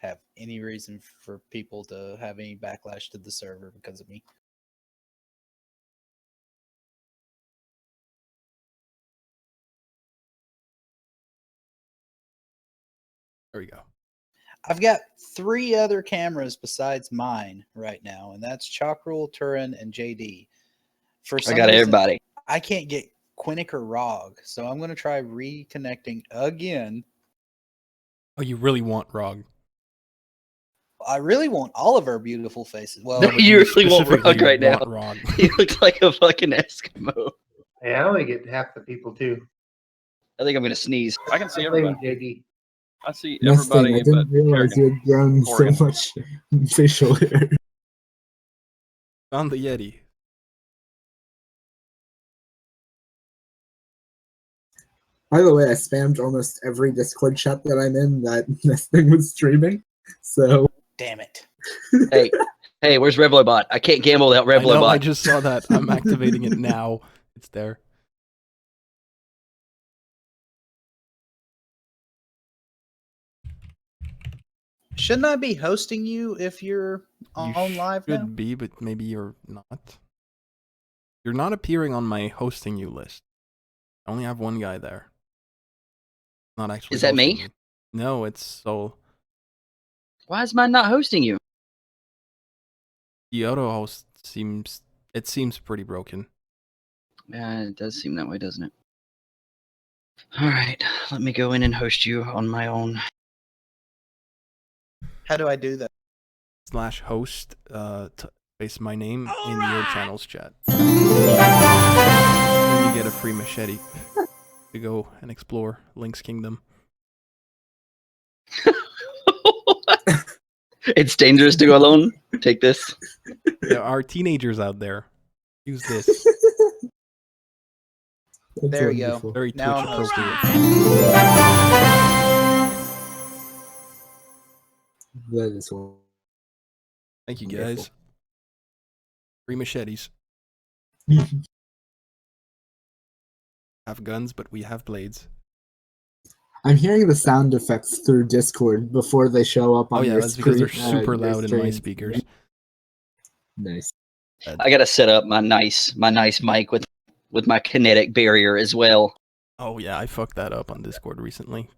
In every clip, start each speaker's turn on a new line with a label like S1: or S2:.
S1: have any reason for people to have any backlash to the server because of me.
S2: There we go.
S1: I've got 3 other cameras besides mine right now, and that's Chakrul, Turin, and JD. For some
S3: I got
S1: reason,
S3: everybody.
S1: I can't get Quinnick or Rog, so I'm going to try reconnecting again.
S2: Oh, you really want Rog?
S1: I really want all of our beautiful faces. Well,
S3: No, you really want
S2: specifically
S3: Rog right now.
S2: want Rog.
S3: He looks like a fucking Eskimo.
S4: Hey, I only get half the people too.
S3: I think I'm gonna sneeze.
S5: I can see
S4: Blame
S5: everybody.
S4: JD.
S5: I see
S6: Mustang,
S5: everybody.
S6: I didn't
S5: but
S6: realize you had grown so
S5: Korrigaan.
S6: much facial hair.
S2: Found the Yeti.
S6: By the way, I spammed almost every Discord chat that I'm in that this thing was streaming. So
S1: damn it.
S3: Hey, where's Revlobot? I can't gamble without
S2: I know,
S3: Revlobot.
S2: I just saw that. I'm activating it now. It's there.
S1: Shouldn't I be hosting you if you're
S2: You
S1: on live now?
S2: should be, but maybe you're not. You're not appearing on my hosting you list. I only have one guy there. Not actually.
S3: Is that me?
S2: hosting you. No, it's Soul.
S3: Why is mine not hosting you?
S2: The auto host seems pretty broken.
S3: Yeah, it does seem that way, doesn't it? All right, let me go in and host you on my own.
S1: How do I do that?
S2: /host space my name in your channel's chat. Then you get a free machete to go and explore Link's Kingdom.
S3: It's dangerous to go alone. Take this.
S2: There are teenagers out there. Use this.
S6: that's
S1: There you go.
S6: wonderful.
S2: Very Twitch
S1: Now I'm
S2: appropriate.
S6: That is wonderful.
S2: Thank you guys. Free machetes. Have guns, but we have blades.
S6: I'm hearing the sound effects through Discord before they show up on
S2: Oh yeah,
S6: your
S2: that's because they're
S6: screen,
S2: super
S6: your
S2: loud in my
S6: stream.
S2: speakers.
S6: Nice.
S3: I gotta set up my nice mic with my kinetic barrier as well.
S2: Oh yeah, I fucked that up on Discord recently.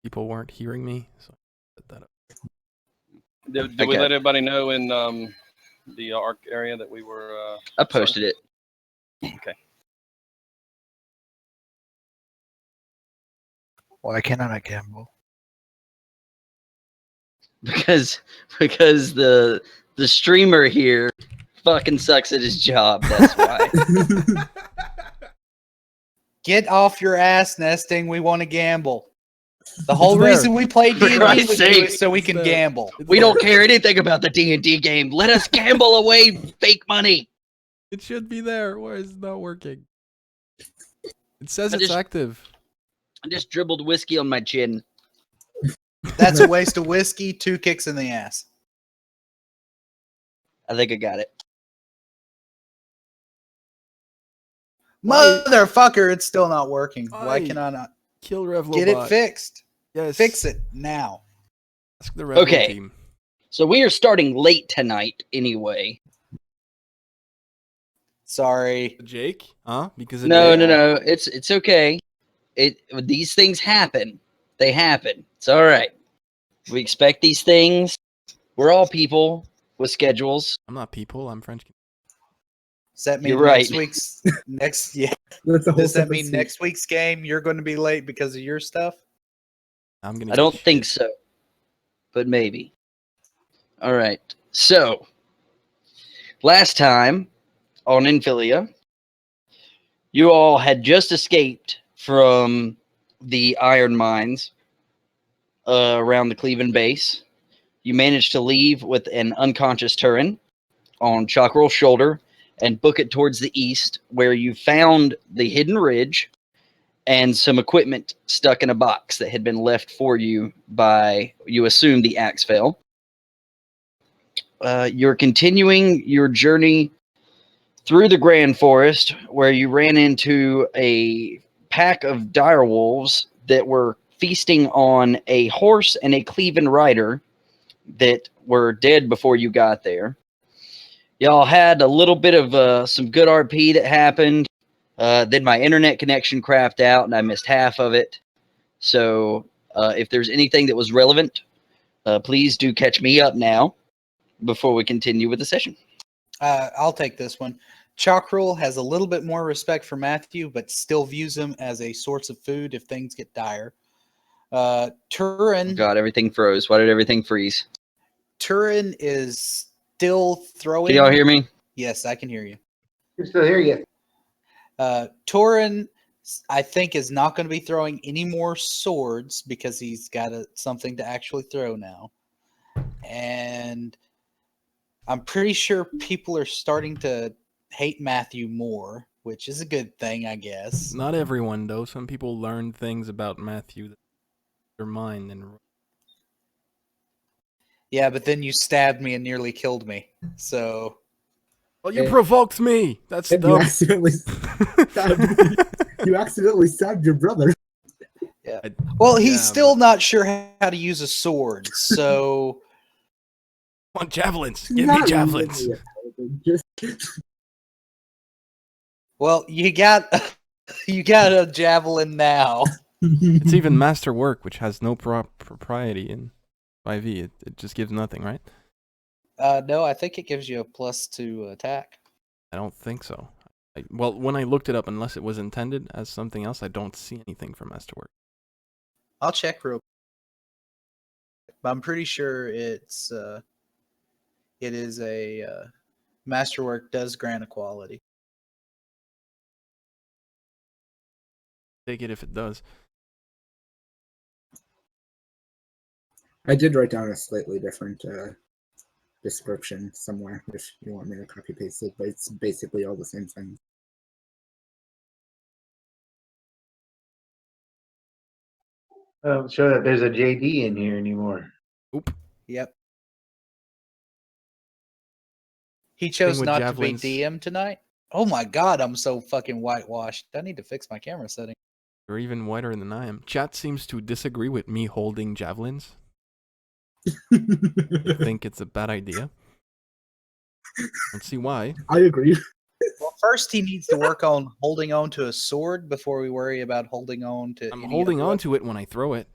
S2: People weren't hearing me, so I set that up.
S5: Did we let everybody know in the ARC area that we were?
S3: I posted it.
S5: Okay.
S7: Why cannot I gamble?
S3: Because the streamer here fucking sucks at his job. That's why.
S1: Get off your ass nesting. We want to gamble. The whole
S2: there.
S1: reason we play
S3: For
S1: D&D
S3: Christ's
S1: with you
S3: sake.
S1: is so we can
S2: there.
S1: gamble.
S3: We don't care anything about the D&D game. Let us gamble away fake money.
S2: It should be there. Why is it not working? It says
S3: I
S2: it's
S3: just-
S2: active.
S3: I just dribbled whiskey on my chin.
S1: That's a waste of whiskey, 2 kicks in the ass.
S3: I think I got it.
S1: Motherfucker, it's still not working. Why
S2: Why?
S1: can I not
S2: Kill Revlobot.
S1: get it fixed?
S2: Yes.
S1: Fix it now.
S2: Ask the Revlo
S3: Okay.
S2: team.
S3: So we are starting late tonight anyway.
S1: Sorry.
S2: Jake? Huh? Because of
S3: No.
S2: Jake?
S3: It's okay. These things happen. They happen. It's all right. We expect these things. We're all people with schedules.
S2: I'm not people. I'm French.
S1: Does that mean
S3: You're right.
S1: next week's next? Yeah.
S6: That's a whole
S1: Does that
S6: separate
S1: mean
S6: scene.
S1: next week's game you're going to be late because of your stuff?
S2: I'm gonna.
S3: I don't think so, but maybe. All right. So last time on Anphillia, you all had just escaped from the iron mines around the Cleveland base. You managed to leave with an unconscious Turin on Chakrul's shoulder and book it towards the east, where you found the hidden ridge and some equipment stuck in a box that had been left for you by, you assume, the axe fell. You're continuing your journey through the Grand Forest, where you ran into a pack of direwolves that were feasting on a horse and a Cleveland rider that were dead before you got there. Y'all had a little bit of some good RP that happened. Then my internet connection crapped out and I missed half of it. So if there's anything that was relevant, please do catch me up now before we continue with the session.
S1: I'll take this one. Chakrul has a little bit more respect for Matthew, but still views him as a source of food if things get dire. Turin.
S3: God, everything froze. Why did everything freeze?
S1: Turin is still throwing.
S3: Can y'all hear me?
S1: Yes, I can hear you.
S4: I still hear you.
S1: Turin, I think, is not going to be throwing any more swords because he's got something to actually throw now. And I'm pretty sure people are starting to hate Matthew more, which is a good thing, I guess.
S2: Not everyone, though. Some people learn things about Matthew that their mind and.
S1: Yeah, but then you stabbed me and nearly killed me. So.
S2: Well, you provoked me. That's
S6: You
S2: dumb.
S6: accidentally stabbed me. You accidentally stabbed your brother.
S1: Yeah. Well, he's
S2: Yeah,
S1: still not sure how to use a sword, so.
S2: Want javelins? Give me
S6: Not
S2: javelins.
S6: really. Just
S1: Well, you got a javelin now.
S2: It's even masterwork, which has no propriety in 5e. It just gives nothing, right?
S1: No, I think it gives you a +2 attack.
S2: I don't think so. Well, when I looked it up, unless it was intended as something else, I don't see anything for masterwork.
S1: I'll check real quick. But I'm pretty sure it is a masterwork does grant equality.
S2: Take it if it does.
S6: I did write down a slightly different description somewhere if you want me to copy paste it, but it's basically all the same thing.
S4: I don't show that there's a JD in here anymore.
S2: Oop.
S1: Yep. He chose
S2: with
S1: not
S2: javelins.
S1: to be DM tonight. Oh my god, I'm so fucking whitewashed. I need to fix my camera setting.
S2: You're even whiter than I am. Chat seems to disagree with me holding javelins. I think it's a bad idea. Let's see why.
S6: I agree.
S1: Well, first he needs to work on holding on to a sword before we worry about holding on to.
S2: I'm holding on to it when I throw it.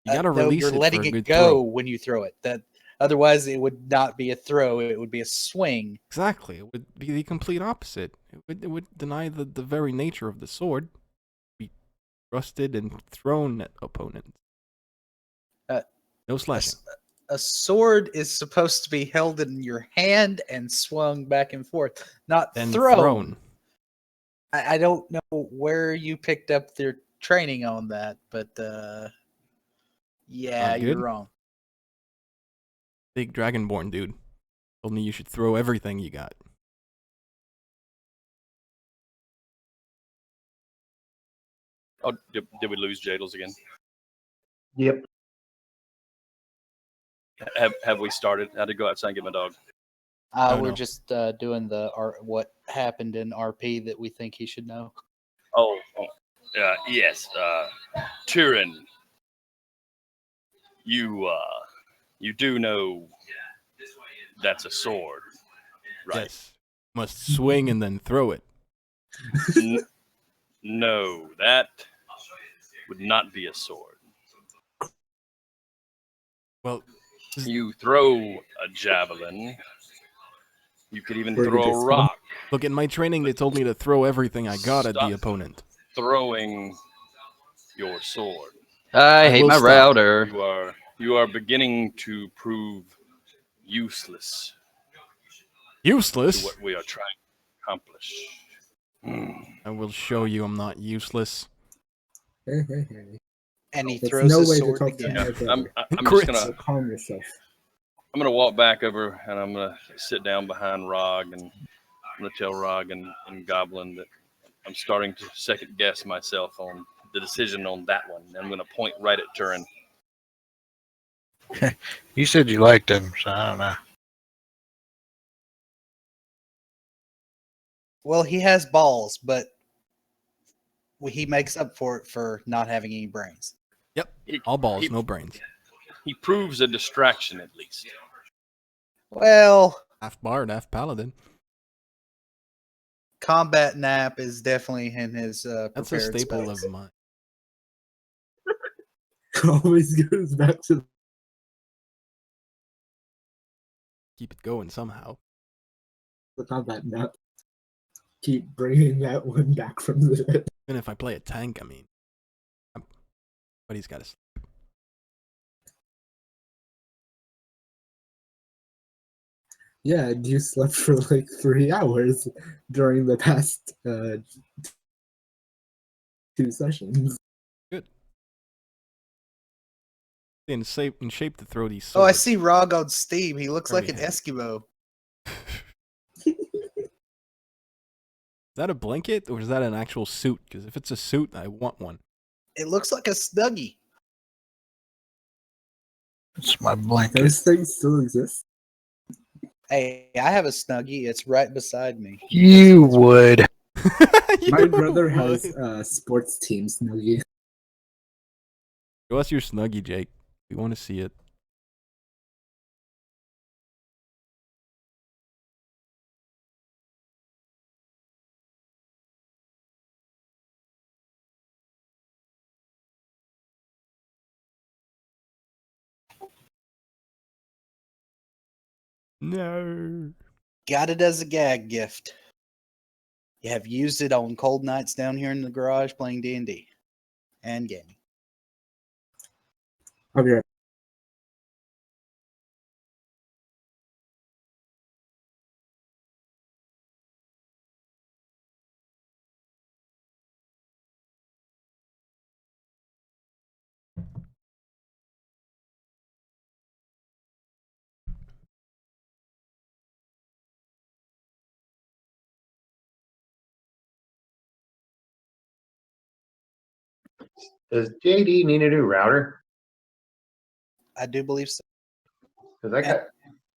S2: You gotta
S1: no,
S2: release
S1: you're
S2: it
S1: letting
S2: for a
S1: it
S2: good
S1: go
S2: throw.
S1: when you throw it. That otherwise it would not be a throw. It would be a swing.
S2: Exactly. It would be the complete opposite. It would deny the very nature of the sword. Be thrusted and thrown at opponents. No slashing.
S1: A sword is supposed to be held in your hand and swung back and forth, not
S2: Then
S1: thrown. I don't know where you picked up their training on that, but yeah,
S2: Not
S1: you're
S2: good?
S1: wrong.
S2: Big Dragonborn dude told me you should throw everything you got.
S5: Oh, did we lose Jadles again?
S4: Yep.
S5: Have we started? I had to go outside and get my dog.
S2: Oh,
S1: We're
S2: no.
S1: just doing what happened in RP that we think he should know.
S5: Yes. Turin, you do know that's a sword, right?
S2: Yes. Must swing and then throw it.
S5: No, that would not be a sword.
S2: Well,
S5: You throw a javelin. You could even
S6: Where did
S5: throw
S6: this
S5: a
S6: come?
S5: rock.
S2: look, in my training, they told me to throw everything I got at the
S5: Stop.
S2: opponent.
S5: Throwing your sword.
S3: I hate
S2: will
S3: my
S2: stop.
S3: router.
S5: You are beginning to prove useless to
S2: Useless?
S5: what we are trying to accomplish.
S2: I will show you I'm not useless.
S6: Hey, hey, hey.
S1: And he
S6: That's
S1: throws
S6: no
S1: his
S6: way to
S1: sword
S6: talk to
S1: again.
S6: me.
S5: I'm just
S2: Crits.
S5: gonna
S6: So calm yourself.
S5: I'm gonna walk back over and I'm gonna sit down behind Rog and I'm gonna tell Rog and Goblin that I'm starting to second guess myself on the decision on that one. I'm gonna point right at Turin.
S7: You said you liked him, so I don't know.
S1: Well, he has balls, but he makes up for it for not having any brains.
S2: Yep.
S5: He-
S2: All balls,
S5: he-
S2: no brains.
S5: he proves a distraction at least.
S1: Well,
S2: Half bard, half paladin.
S1: combat nap is definitely in his
S2: That's a
S1: prepared
S2: staple
S1: spells.
S2: of mine.
S6: Always goes back to
S2: Keep it going somehow.
S6: the combat nap. Keep bringing that one back from the dead.
S2: Even if I play a tank, I mean, but he's got to.
S6: Yeah, and you slept for like 3 hours during the past 2 sessions.
S2: Good. In shape to throw these
S1: Oh, I
S2: swords.
S1: see Rog on Steam. He looks like an
S2: Already have.
S1: Eskimo.
S2: Is that a blanket or is that an actual suit? Because if it's a suit, I want one.
S1: It looks like a Snuggie.
S7: It's my blanket.
S6: Those things still exist.
S1: Hey, I have a Snuggie. It's right beside me.
S7: You would.
S6: My
S2: You
S6: brother has
S2: would.
S6: sports team Snuggie.
S2: Show us your Snuggie, Jake. We want to see it. No.
S1: Got it as a gag gift. You have used it on cold nights down here in the garage playing D&D and gaming.
S6: I'll be right.
S4: Does JD need a new router?
S1: I do believe so.
S4: Because I got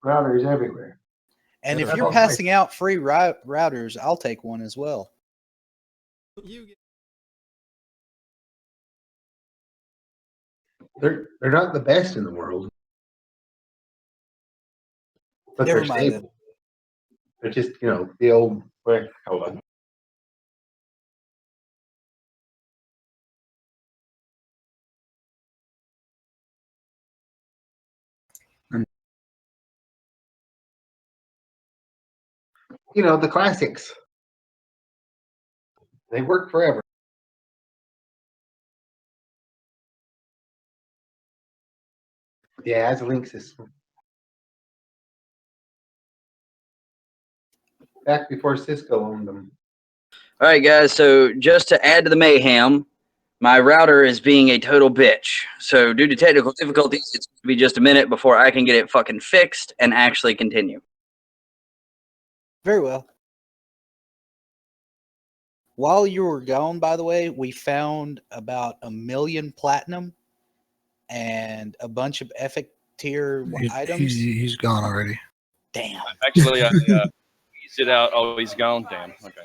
S4: routers everywhere.
S1: And
S2: Better
S1: if you're
S4: have.
S1: passing out free routers, I'll take one as well.
S2: You get
S4: They're not the best in the world, but
S1: Never
S4: they're
S1: mind then.
S4: stable. They're just the old. Wait, hold on. The classics. They work forever. Yeah, it's a link system. Back before Cisco owned them.
S3: All right, guys. So just to add to the mayhem, my router is being a total bitch. So due to technical difficulties, it's going to be just a minute before I can get it fucking fixed and actually continue.
S1: Very well. While you were gone, by the way, we found about 1 million platinum and a bunch of epic tier items.
S7: He's gone already.
S1: Damn.
S5: Actually, I eased it out. Oh, he's gone. Damn. Okay.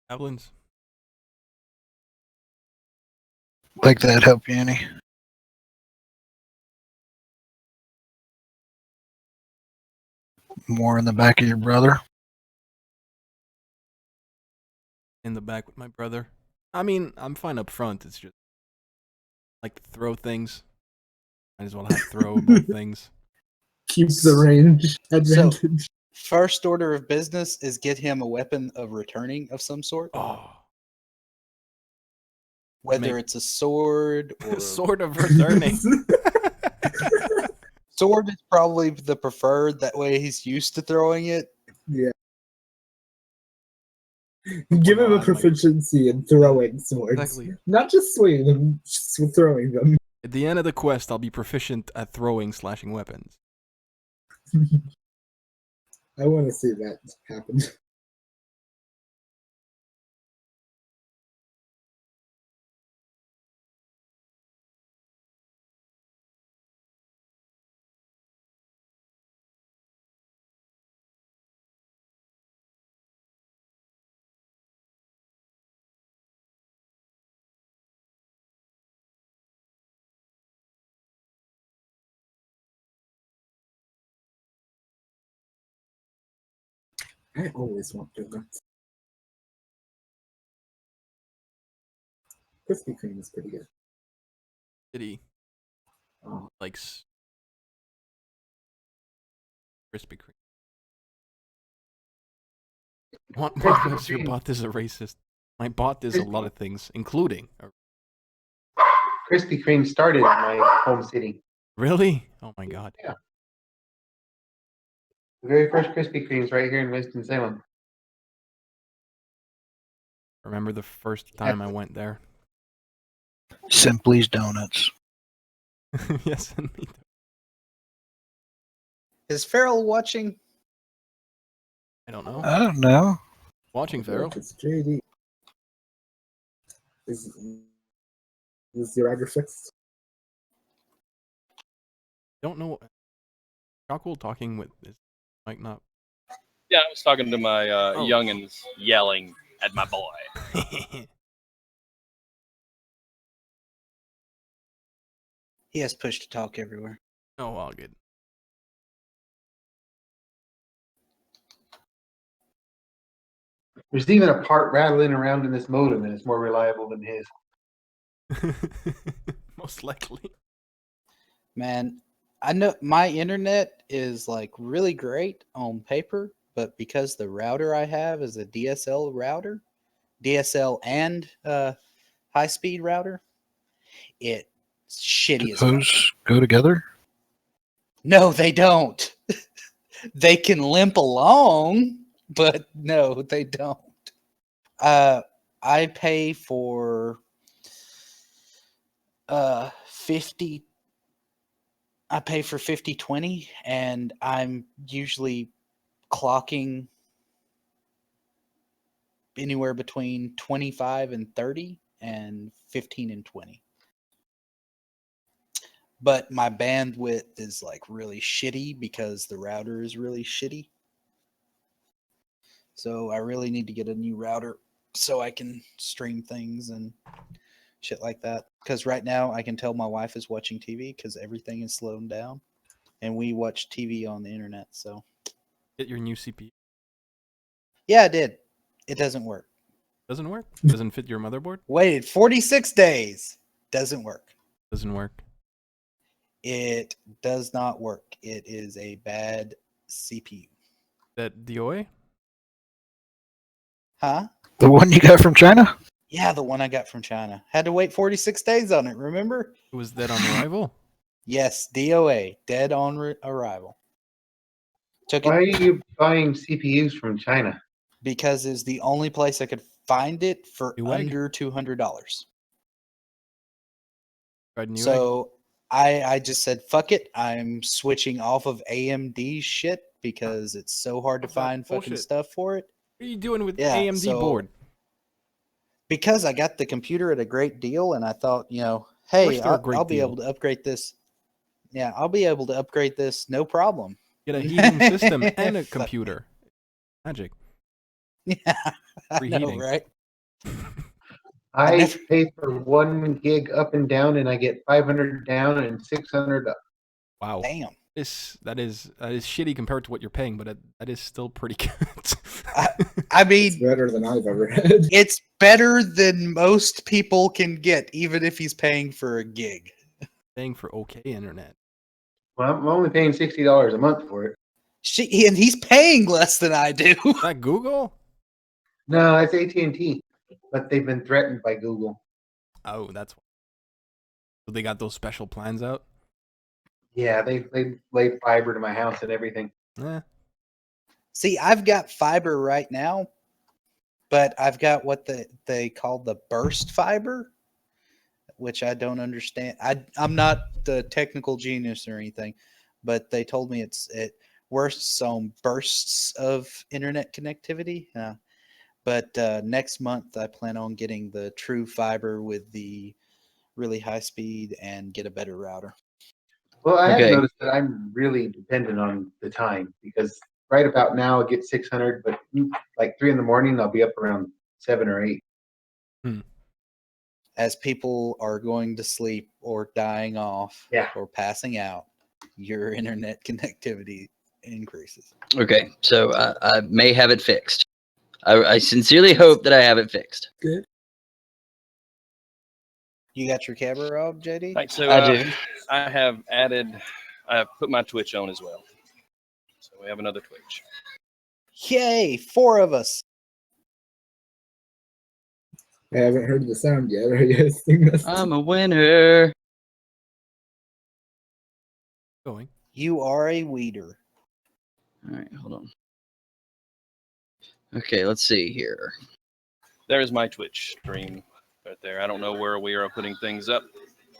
S2: goblins.
S7: Like that help you any? More in the back of your brother?
S2: In the back with my brother. I mean, I'm fine up front. It's just I like to throw things. Might as well have throw both things.
S6: Keep the range advantage.
S1: First order of business is get him a weapon of returning of some sort.
S2: Oh,
S1: Whether it's a sword or
S2: sword of returning.
S1: sword is probably the preferred. That way he's used to throwing it.
S6: Yeah. Give him a proficiency in throwing swords.
S2: Exactly.
S6: Not just swinging them, just throwing them.
S2: At the end of the quest, I'll be proficient at throwing slashing weapons.
S6: I want to see that happen. I always want donuts. Krispy Kreme is pretty good.
S2: City
S6: Oh,
S2: likes Krispy Kreme. What was your bot is a racist? My bot is a lot of things, including
S4: Krispy Kreme started in my home city.
S2: really? Oh my god.
S4: Yeah. The very first Krispy Kreme's right here in Winston-Salem.
S2: Remember the first time I went there?
S7: Simply's Donuts.
S2: Yes, and me too.
S1: Is Farrell watching?
S2: I don't know.
S7: I don't know.
S2: Watching Farrell.
S6: It's JD. Is the rider fixed?
S2: Don't know. Chakrul talking with this mic not.
S5: Yeah, I was talking to my youngins yelling at my boy.
S1: He has push to talk everywhere.
S2: Oh, all good.
S4: There's even a part rattling around in this modem, and it's more reliable than his.
S2: Most likely.
S1: Man, I know my internet is like really great on paper, but because the router I have is a DSL router, DSL and high speed router, it's shitty as fuck.
S7: Those go together?
S1: No, they don't. They can limp along, but no, they don't. I pay for 50. I pay for 50/20, and I'm usually clocking anywhere between 25 and 30 and 15 and 20. But my bandwidth is like really shitty because the router is really shitty. So I really need to get a new router so I can stream things and shit like that. Because right now I can tell my wife is watching TV because everything is slowing down. And we watch TV on the internet. So
S2: Get your new CPU.
S1: yeah, I did. It doesn't work.
S2: Doesn't work? Doesn't fit your motherboard?
S1: Waited 46 days. Doesn't work.
S2: Doesn't work.
S1: It does not work. It is a bad CPU.
S2: That DOA?
S1: Huh?
S7: The one you got from China?
S1: Yeah, the one I got from China. Had to wait 46 days on it, remember?
S2: Was that on arrival?
S1: Yes, DOA, dead on arrival. Took
S4: Why are
S1: it
S4: you buying CPUs from China?
S1: because it's the only place I could find it for
S2: Newegg?
S1: under $200.
S2: Tried Newegg?
S1: So I just said, fuck it. I'm switching off of AMD shit because it's so hard to
S2: What's that
S1: find fucking
S2: bullshit?
S1: stuff for it.
S2: What are you doing with
S1: Yeah,
S2: AMD
S1: so-
S2: board?
S1: Because I got the computer at a great deal and I thought, hey,
S2: course they're a great
S1: I'll be
S2: deal.
S1: able to upgrade this. Yeah, I'll be able to upgrade this, no problem.
S2: Get a heating system and a
S1: Fuck.
S2: computer. Magic.
S1: Yeah, I know,
S2: Reheating.
S1: right?
S4: I
S1: never-
S4: pay for 1 gig up and down, and I get 500 down and 600 up.
S2: Wow.
S1: Damn.
S2: That is shitty compared to what you're paying, but that is still pretty good.
S1: I
S6: It's
S1: mean,
S6: better than I've ever had.
S1: it's better than most people can get, even if he's paying for a gig.
S2: Paying for okay internet.
S4: Well, I'm only paying $60 a month for it.
S1: And he's paying less than I do.
S2: Is that Google?
S4: No, it's AT&T, but they've been threatened by Google.
S2: Oh, that's why. So they got those special plans out?
S4: Yeah, they laid fiber to my house and everything.
S2: Eh.
S1: See, I've got fiber right now, but I've got what they call the burst fiber, which I don't understand. I'm not the technical genius or anything, but they told me it works on bursts of internet connectivity. But next month I plan on getting the true fiber with the really high speed and get a better router.
S4: Well, I
S3: Okay.
S4: have noticed that I'm really dependent on the time because right about now I get 600, but like 3 in the morning I'll be up around 7 or 8.
S1: As people are going to sleep or dying off
S4: Yeah.
S1: or passing out, your internet connectivity increases.
S3: Okay, so I may have it fixed. I sincerely hope that I have it fixed.
S6: Good.
S1: You got your camera up, JD?
S5: Right, so
S3: I do.
S5: I have put my Twitch on as well. So we have another Twitch.
S1: Yay! 4 of us.
S6: I haven't heard the sound yet. Are you guys sing this?
S3: I'm a winner.
S2: Going.
S1: You are a weeder.
S3: All right, hold on. Okay, let's see here.
S5: There's my Twitch stream right there. I don't know where we are putting things up.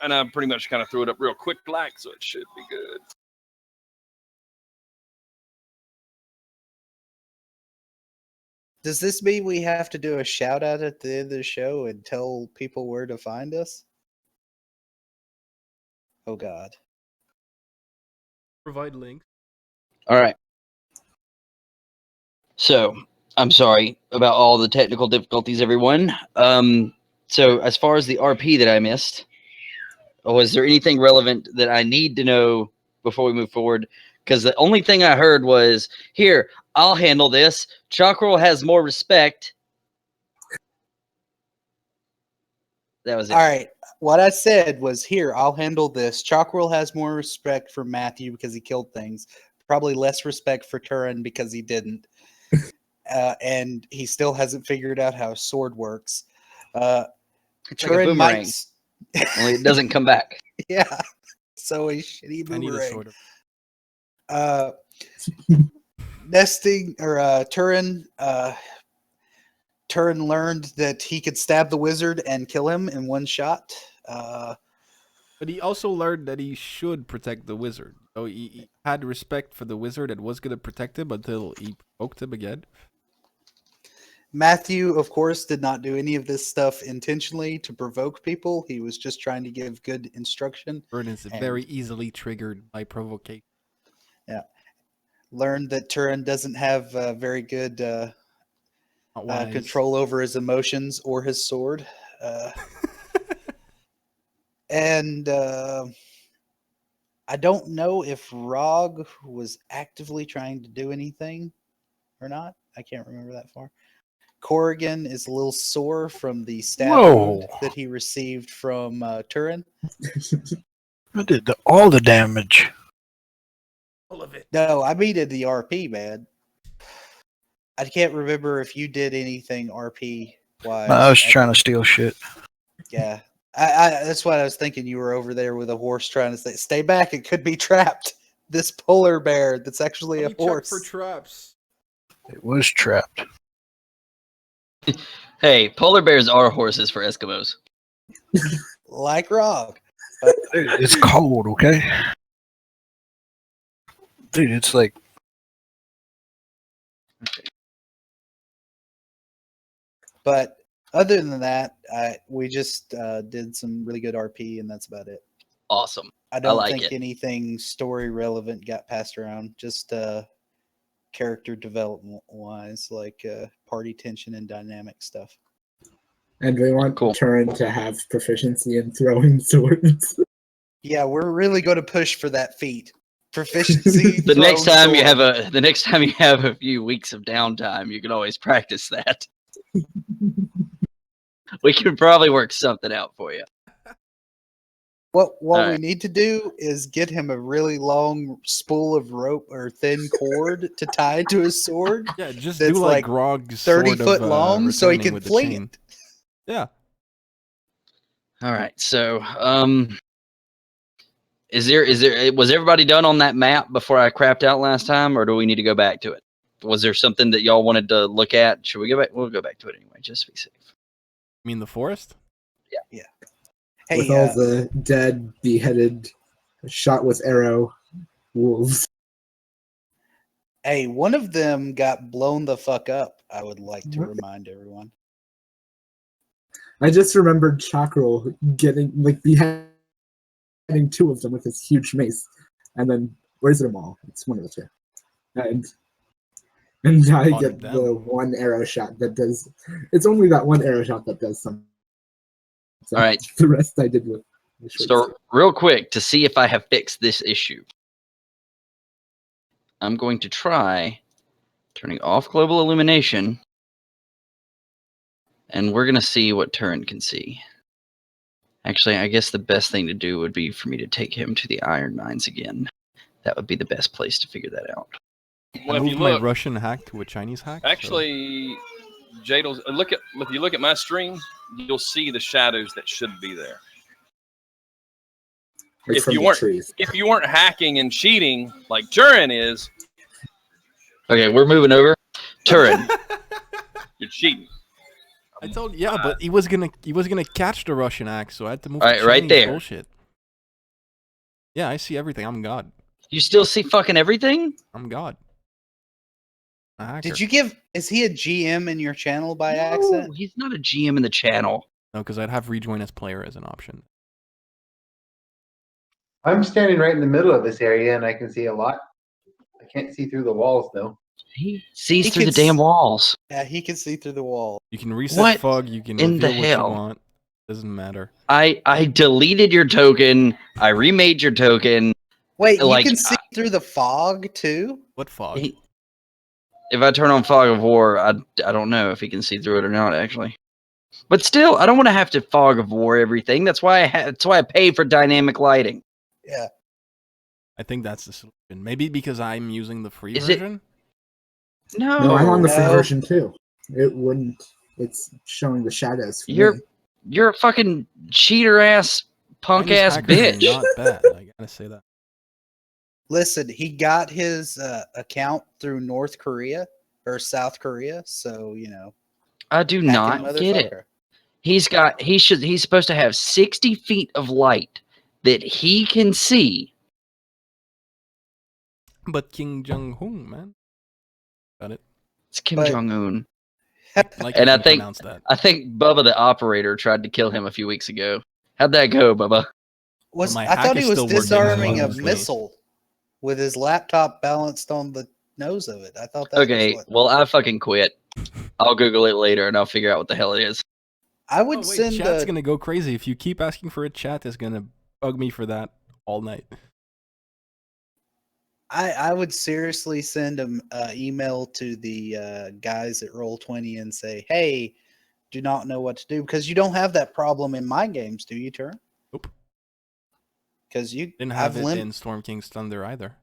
S5: And I pretty much kind of threw it up real quick like, so it should be good.
S1: Does this mean we have to do a shout out at the end of the show and tell people where to find us? Oh God.
S2: Provide links.
S3: All right. So, I'm sorry about all the technical difficulties, everyone. So as far as the RP that I missed, was there anything relevant that I need to know before we move forward? Because the only thing I heard was, here, I'll handle this. Chakrul has more respect. That was it.
S1: All right. What I said was, here, I'll handle this. Chakrul has more respect for Matthew because he killed things. Probably less respect for Turin because he didn't. And he still hasn't figured out how a sword works.
S3: It's like a
S1: Turin
S3: boomerang.
S1: might...
S3: Only it doesn't come back.
S1: Yeah. So a shitty
S2: I need a
S1: boomerang.
S2: sword.
S1: Nesting or Turin learned that he could stab the wizard and kill him in one shot.
S2: But he also learned that he should protect the wizard. So he had respect for the wizard and was going to protect him until he poked him again.
S1: Matthew, of course, did not do any of this stuff intentionally to provoke people. He was just trying to give good instruction.
S2: Turin is very easily triggered by provocation.
S1: Yeah. Learned that Turin doesn't have very good control over his emotions or his sword. And I don't know if Rog was actively trying to do anything or not. I can't remember that far. Korrigaan is a little sore from the stab wound that he received from Turin.
S7: I did all the damage.
S2: All of it.
S1: No, I mean in the RP, man. I can't remember if you did anything RP wise.
S7: I was trying to steal shit.
S1: Yeah. I that's what I was thinking. You were over there with a horse trying to stay back. It could be trapped. This polar bear that's actually a horse.
S2: Check for traps.
S7: It was trapped.
S3: Hey, polar bears are horses for Eskimos.
S1: Like Rog.
S7: Dude, it's cold, okay? Dude, it's like...
S1: But other than that, we just did some really good RP, and that's about it.
S3: Awesome.
S1: I don't
S3: like
S1: think
S3: it.
S1: anything story relevant got passed around. Just character development wise, like party tension and dynamic stuff.
S6: And we want
S3: Cool.
S6: Turin to have proficiency in throwing swords.
S1: Yeah, we're really going to push for that feat. Proficiency.
S3: The next
S1: thrown
S3: time
S1: sword.
S3: you have a few weeks of downtime, you can always practice that. We can probably work something out for you.
S1: What we
S3: Alright.
S1: need to do is get him a really long spool of rope or thin cord to tie to his sword.
S2: Yeah, just
S1: That's
S2: do like
S1: like
S2: Grog's
S1: 30
S2: sort
S1: foot
S2: of,
S1: long so he
S2: returning
S1: can
S2: with the
S1: fling
S2: chain.
S1: it.
S2: Yeah.
S3: All right. So, was everybody done on that map before I crapped out last time, or do we need to go back to it? Was there something that y'all wanted to look at? Should we go back? We'll go back to it anyway, just to be safe.
S2: You mean the forest?
S1: Hey,
S6: With all the dead, beheaded, shot with arrow wolves.
S1: hey, one of them got blown the fuck up. I would like to remind everyone.
S6: I just remembered Chakrul getting, beheading 2 of them with his huge mace. And then, where's them all? It's one of the 2. And I
S2: Honored
S6: get
S2: them.
S6: the one arrow shot that does... It's only that one arrow shot that does something. So
S3: All right.
S6: The rest I did with the short
S3: So, real quick, to see if I have fixed this issue. I'm going to try turning off global illumination, and we're going to see what Turin can see. Actually, I guess the best thing to do would be for me to take him to the iron mines again. That would be the best place to figure that out.
S5: Well,
S2: I
S5: if
S2: moved
S5: you
S2: my
S5: look,
S2: Russian hack to a Chinese hack. so-
S5: actually, Jadal's if you look at my stream, you'll see the shadows that should be there.
S6: Like
S5: If
S6: from
S5: you
S6: the
S5: weren't
S6: trees.
S5: if you weren't hacking and cheating like Turin is,
S3: Okay, we're moving over. Turin.
S5: you're cheating.
S2: I told yeah, but he was gonna catch the Russian axe, so I had to move.
S3: All
S2: to
S3: right, right
S2: Chinese
S3: there.
S2: Bullshit. Yeah, I see everything. I'm God.
S3: You still see fucking everything?
S2: I'm God. A hacker.
S1: Did you give? Is he a GM in your channel by
S3: No,
S1: accident?
S3: he's not a GM in the channel.
S2: No, because I'd have rejoin as player as an option.
S4: I'm standing right in the middle of this area and I can see a lot. I can't see through the walls though.
S3: He sees
S1: He
S3: through the
S1: can
S3: damn
S1: s-
S3: walls.
S1: Yeah, he can see through the wall.
S2: You can reset
S3: What
S2: fog. You can
S3: in the
S2: reveal what
S3: hell?
S2: you want. Doesn't matter.
S3: I deleted your token. I remade your token.
S1: Wait,
S3: Like,
S1: you can see through the fog too?
S2: What fog?
S3: If I turn on Fog of War, I don't know if he can see through it or not, actually. But still, I don't want to have to Fog of War everything. That's why I pay for dynamic lighting.
S1: Yeah.
S2: I think that's the solution. Maybe because I'm using the free
S3: Is it-
S2: version.
S3: No,
S6: No, I'm on the free
S1: No.
S6: version too. It wouldn't. It's showing the shadows. For
S3: You're
S6: me.
S3: you're a fucking cheater ass, punk
S2: Chinese
S3: ass
S2: hackers are
S3: bitch.
S2: Not bad. I gotta say that.
S1: Listen, he got his account through North Korea or South Korea, so you know.
S3: I do
S1: hacking
S3: not get it.
S1: motherfucker.
S3: He's supposed to have 60 feet of light that he can see.
S2: But King Jong Un, man, got it.
S3: It's Kim
S1: But-
S3: Jong Un.
S2: Like
S3: And
S2: if
S3: I
S2: you
S3: think-
S2: pronounce that.
S3: I think Bubba the operator tried to kill him a few weeks ago. How'd that go, Bubba?
S2: my
S1: I
S2: hack
S1: thought he
S2: is
S1: was
S2: still working,
S1: disarming
S2: so
S1: a
S2: it's nice.
S1: missile with his laptop balanced on the nose of it. I thought that
S3: Okay,
S1: was what
S3: well I fucking quit. I'll Google it later and I'll figure out what the hell it is.
S1: I would
S2: Oh, wait,
S1: send
S2: chat's
S1: a,
S2: gonna go crazy if you keep asking for a chat. Is gonna bug me for that all night.
S1: I would seriously send an email to the guys at Roll20 and say, "Hey, do not know what to do," because you don't have that problem in my games, do you, Turin?
S2: Nope.
S1: Because you
S2: Didn't have
S1: I've
S2: it in Storm King's Thunder either.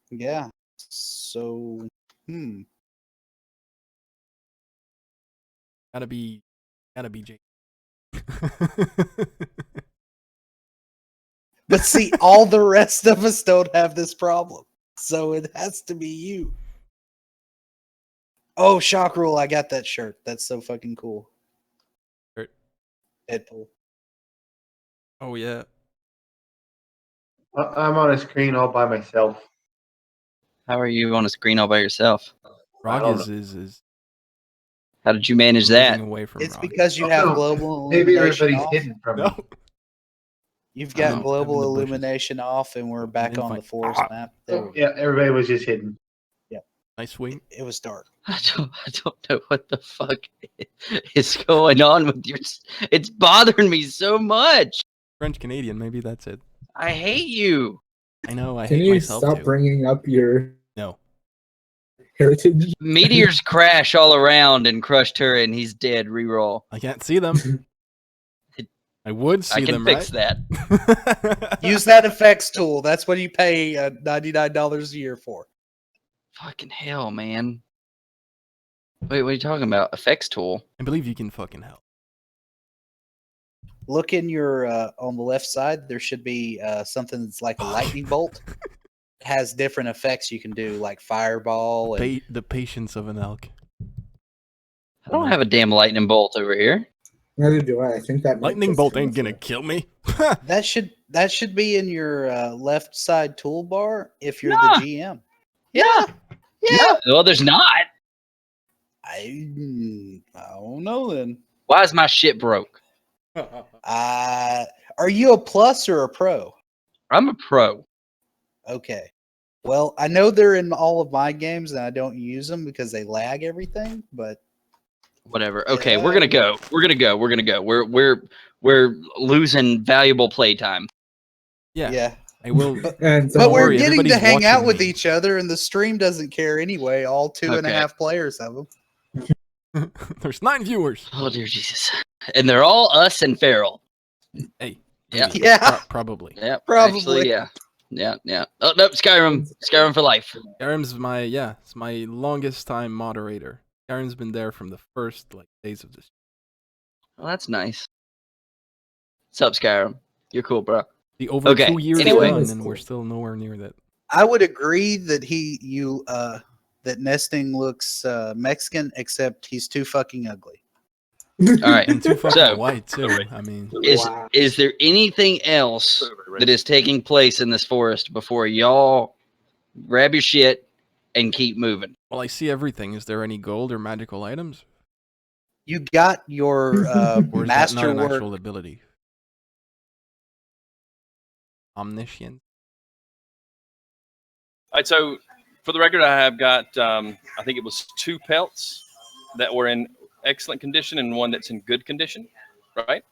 S1: Yeah. So,
S2: Gotta be Jake.
S1: But see, all the rest of us don't have this problem. So it has to be you. Oh, Chakrul, I got that shirt. That's so fucking cool.
S2: Shirt.
S1: Deadpool.
S2: Oh yeah.
S4: I'm on a screen all by myself.
S3: How are you on a screen all by yourself?
S2: Rog
S4: don't
S2: is
S3: How did you manage
S2: moving
S3: that?
S2: away from
S1: It's
S2: Rog.
S1: because you
S4: Oh,
S1: have
S4: no.
S1: global
S4: Maybe
S1: illumination
S4: everybody's
S1: off.
S4: hidden from me.
S2: No.
S1: You've got
S3: Oh.
S1: global
S2: I'm in the bushes.
S1: illumination off, and we're back
S2: didn't
S1: on the
S2: find-
S1: forest
S2: Ah.
S1: map. There
S4: Oh, yeah, everybody was just hidden.
S2: Nice swing.
S1: it was dark.
S3: I don't know what the fuck is going on with your. It's bothering me so much.
S2: French Canadian, maybe that's it.
S3: I hate you.
S2: I know. I
S6: Can
S2: hate
S6: you
S2: myself
S6: stop
S2: too.
S6: bringing up your
S2: No.
S6: heritage?
S3: Meteors crash all around and crush Turin. He's dead. Reroll.
S2: I can't see them. I would see
S3: I can
S2: them,
S3: fix
S2: right?
S3: that.
S1: Use that effects tool. That's what you pay $99 a year for.
S3: Fucking hell, man. Wait, what are you talking about? Effects tool?
S2: I believe you can fucking help.
S1: Look in your on the left side. There should be something that's like a lightning bolt. It has different effects you can do, like fireball. And
S2: The patience of an elk.
S3: I don't have a damn lightning bolt over here.
S6: Neither do I. I think that might
S2: Lightning
S6: just
S2: bolt
S6: come
S2: ain't
S6: with
S2: gonna
S6: it.
S2: kill me.
S1: that should be in your left side toolbar if you're
S3: Nah.
S1: the GM. Yeah,
S3: No, well, there's not.
S1: I don't know then.
S3: Why is my shit broke?
S1: Are you a plus or a pro?
S3: I'm a pro.
S1: Okay. Well, I know they're in all of my games, and I don't use them because they lag everything. But
S3: Whatever. Okay,
S1: Yeah.
S3: we're gonna go. We're gonna go. We're losing valuable playtime.
S2: Yeah.
S1: yeah,
S2: I will.
S6: And
S1: But we're
S2: worry,
S1: getting to
S2: everybody's
S1: hang out
S2: watching
S1: with
S2: me.
S1: each other, and the stream doesn't care anyway. All two and a
S3: Okay.
S1: half players of them.
S2: There's 9 viewers.
S3: Oh dear Jesus! And they're all us and Feral.
S2: Hey.
S3: Yeah.
S2: maybe.
S1: Yeah.
S2: Probably.
S3: Yeah,
S1: Probably.
S3: Actually, yeah. Oh no, Skyrim for life.
S2: Garen's it's my longest time moderator. Garen's been there from the first days of this.
S3: Well, that's nice. What's up, Skyrim? You're cool, bro.
S2: The over
S3: Okay,
S2: 2 years
S3: anyway.
S2: done, and we're still nowhere near that.
S1: I would agree that that Nesting looks Mexican, except he's too fucking ugly.
S3: All right.
S2: And too fucking
S3: So-
S2: white too. I mean,
S6: Wow.
S3: Is there anything else that is taking place in this forest before y'all grab your shit and keep moving?
S2: well, I see everything. Is there any gold or magical items,
S1: You got your
S2: or is that not
S1: master
S2: an
S1: work.
S2: actual ability? Omniscient.
S5: All right, so for the record, I have got, I think it was 2 pelts that were in excellent condition and 1 that's in good condition, right?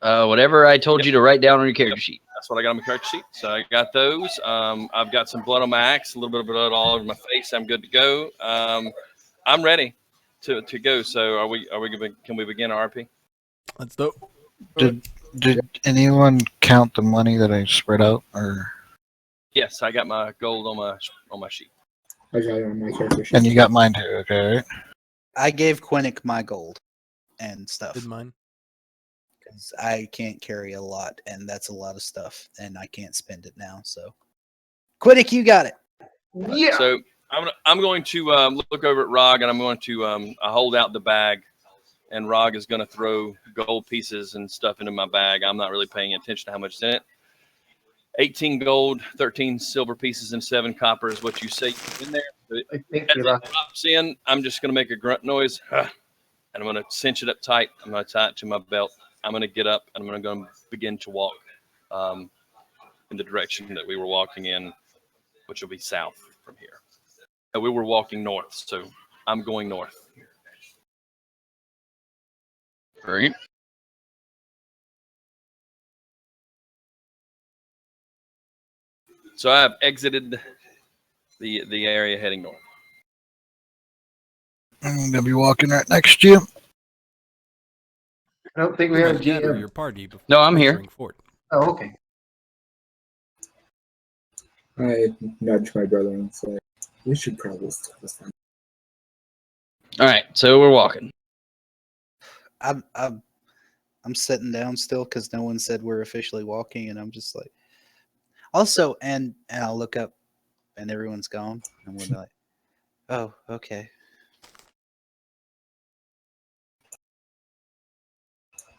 S3: Whatever I told you to write down on your character sheet.
S5: That's what I got on my character sheet. So I got those. I've got some blood on my axe, a little bit of blood all over my face. I'm good to go. I'm ready to go. So can we begin our RP?
S2: That's dope.
S7: Did anyone count the money that I spread out, or
S5: Yes, I got my gold on my sheet.
S6: I got it on my character sheet.
S7: and you got mine too? Okay, right?
S1: I gave Quinnick my gold and stuff
S2: Did mine.
S1: because I can't carry a lot, and that's a lot of stuff, and I can't spend it now. So, Quinnick, you got it.
S4: Yeah.
S5: So I'm going to look over at Rog, and I'm going to hold out the bag, and Rog is going to throw gold pieces and stuff into my bag. I'm not really paying attention to how much is in it. 18 gold, 13 silver pieces, and 7 copper is what you say in there.
S4: I think
S5: As
S4: we
S5: it
S4: lost.
S5: drops in, I'm just going to make a grunt noise, and I'm going to cinch it up tight. I'm going to tie it to my belt. I'm going to get up, and I'm going to begin to walk in the direction that we were walking in, which will be south from here. And we were walking north, so I'm going north.
S3: Right.
S5: So I have exited the area heading north.
S7: I'm gonna be walking right next to you.
S4: I don't think we
S2: You
S4: have a
S2: might gather
S4: GM.
S2: your party before
S3: No, I'm here.
S2: entering fort.
S4: Oh, okay.
S6: I nudged my brother and said, "We should probably stop this time."
S3: All right, so we're walking.
S1: I'm sitting down still because no one said we're officially walking, and I'm just like, also, and I'll look up, and everyone's gone, and we'll be like, oh, okay.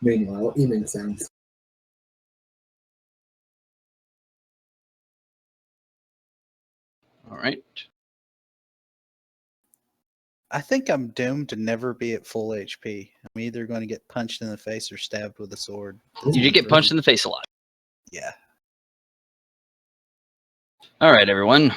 S6: Meanwhile, evening sounds.
S3: All right.
S1: I think I'm doomed to never be at full HP. I'm either going to get punched in the face or stabbed with a sword.
S3: You did get punched in the face a lot.
S1: Yeah.
S3: All right, everyone.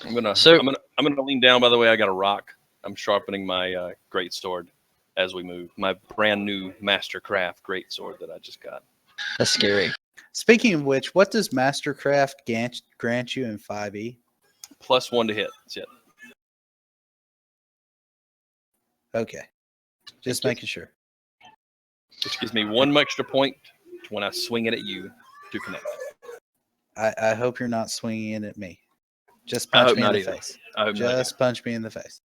S5: I'm gonna
S3: So-
S5: I'm gonna lean down. By the way, I got a rock. I'm sharpening my great sword as we move. My brand new Mastercraft great sword that I just got.
S3: That's scary.
S1: Speaking of which, what does Mastercraft grant you in 5e?
S5: +1 to hit. That's it.
S1: Okay. Just making sure.
S5: Which gives me 1 extra point when I swing it at you to connect.
S1: I hope you're not swinging it at me. Just
S5: I
S1: punch
S5: hope
S1: me in
S5: not
S1: the
S5: either.
S1: face.
S5: I hope not.
S1: Just punch me in the face.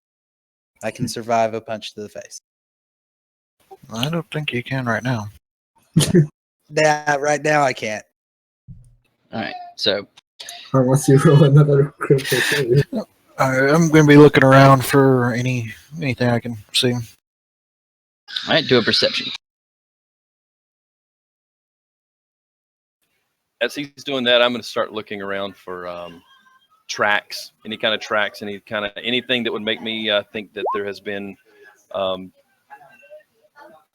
S1: I can survive a punch to the face.
S7: I don't think you can right now.
S1: Yeah, right now I can't.
S3: All right, so
S6: Unless you roll another critical failure.
S7: I'm gonna be looking around for anything I can see.
S3: all right, do a perception.
S5: As he's doing that, I'm going to start looking around for tracks, any kind of tracks, anything that would make me think that there has been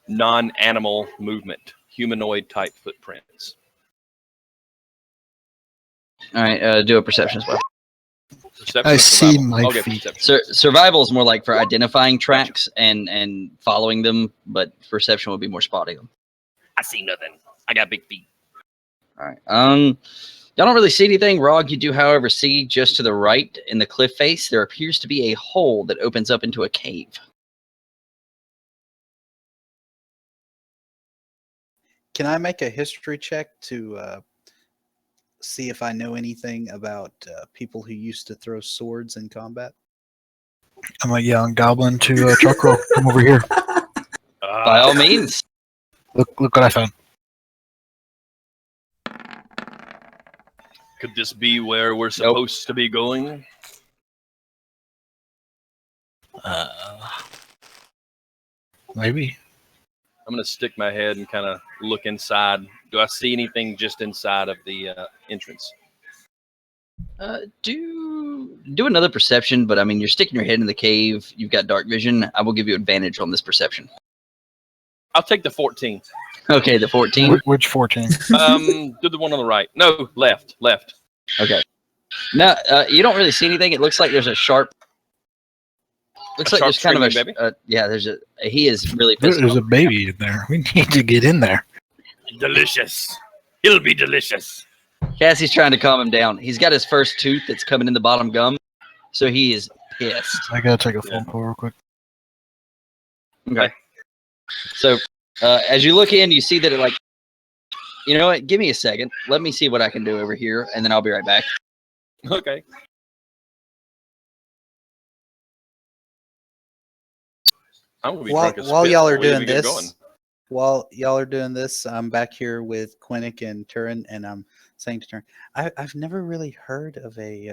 S5: non-animal movement, humanoid type footprints.
S3: All right, do a perception as well.
S5: Perception
S7: I
S5: or
S7: see
S5: survival?
S7: my
S5: I'll get
S7: feet.
S5: perception.
S3: Survival is more like for identifying tracks and following them, but perception would be more spotting them.
S5: I see nothing. I got big feet.
S3: All right. Y'all don't really see anything. Rog, you do, however, see just to the right in the cliff face, there appears to be a hole that opens up into a cave.
S1: Can I make a history check to see if I know anything about people who used to throw swords in combat?
S7: I'm a young goblin to Chakrul. Come over here.
S3: By all means.
S7: Look what I found.
S5: Could this be where we're supposed to be going?
S7: Maybe.
S5: I'm going to stick my head and kind of look inside. Do I see anything just inside of the entrance?
S3: Do another perception, but I mean, you're sticking your head in the cave. You've got dark vision. I will give you advantage on this perception.
S5: I'll take the 14.
S3: Okay, the 14.
S7: Which 14?
S5: Do the one on the right. No, left.
S3: Okay. Now, you don't really see anything. It looks like there's a sharp. Looks like there's kind of a
S5: baby.
S3: there's a. He is really pissed
S7: There's
S3: off.
S7: a baby in there. We need to get in there.
S5: Delicious. It'll be delicious.
S3: Cassie's trying to calm him down. He's got his first tooth that's coming in the bottom gum, so he is pissed.
S7: I gotta take a phone call real quick.
S3: Okay. So, as you look in, you see that it like. You know what? Give me a second. Let me see what I can do over here, and then I'll be right back.
S5: Okay. I'm gonna be drunk as
S1: While
S5: spit
S1: y'all are
S5: before we
S1: doing
S5: even get going.
S1: this, while y'all are doing this, I'm back here with Quinnick and Turin, and I'm saying to Turin, I've never really heard of a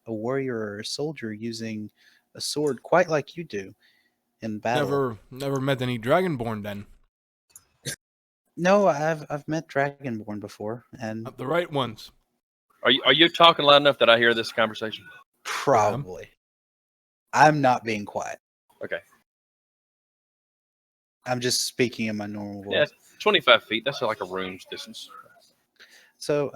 S1: warrior or a soldier using a sword quite like you do in battle.
S2: Never met any Dragonborn then.
S1: No, I've met Dragonborn before, and
S2: Not the right ones.
S5: Are you talking loud enough that I hear this conversation?
S1: probably. I'm not being quiet.
S5: Okay.
S1: I'm just speaking in my normal voice.
S5: Yeah, 25 feet. That's like a room's distance.
S1: So,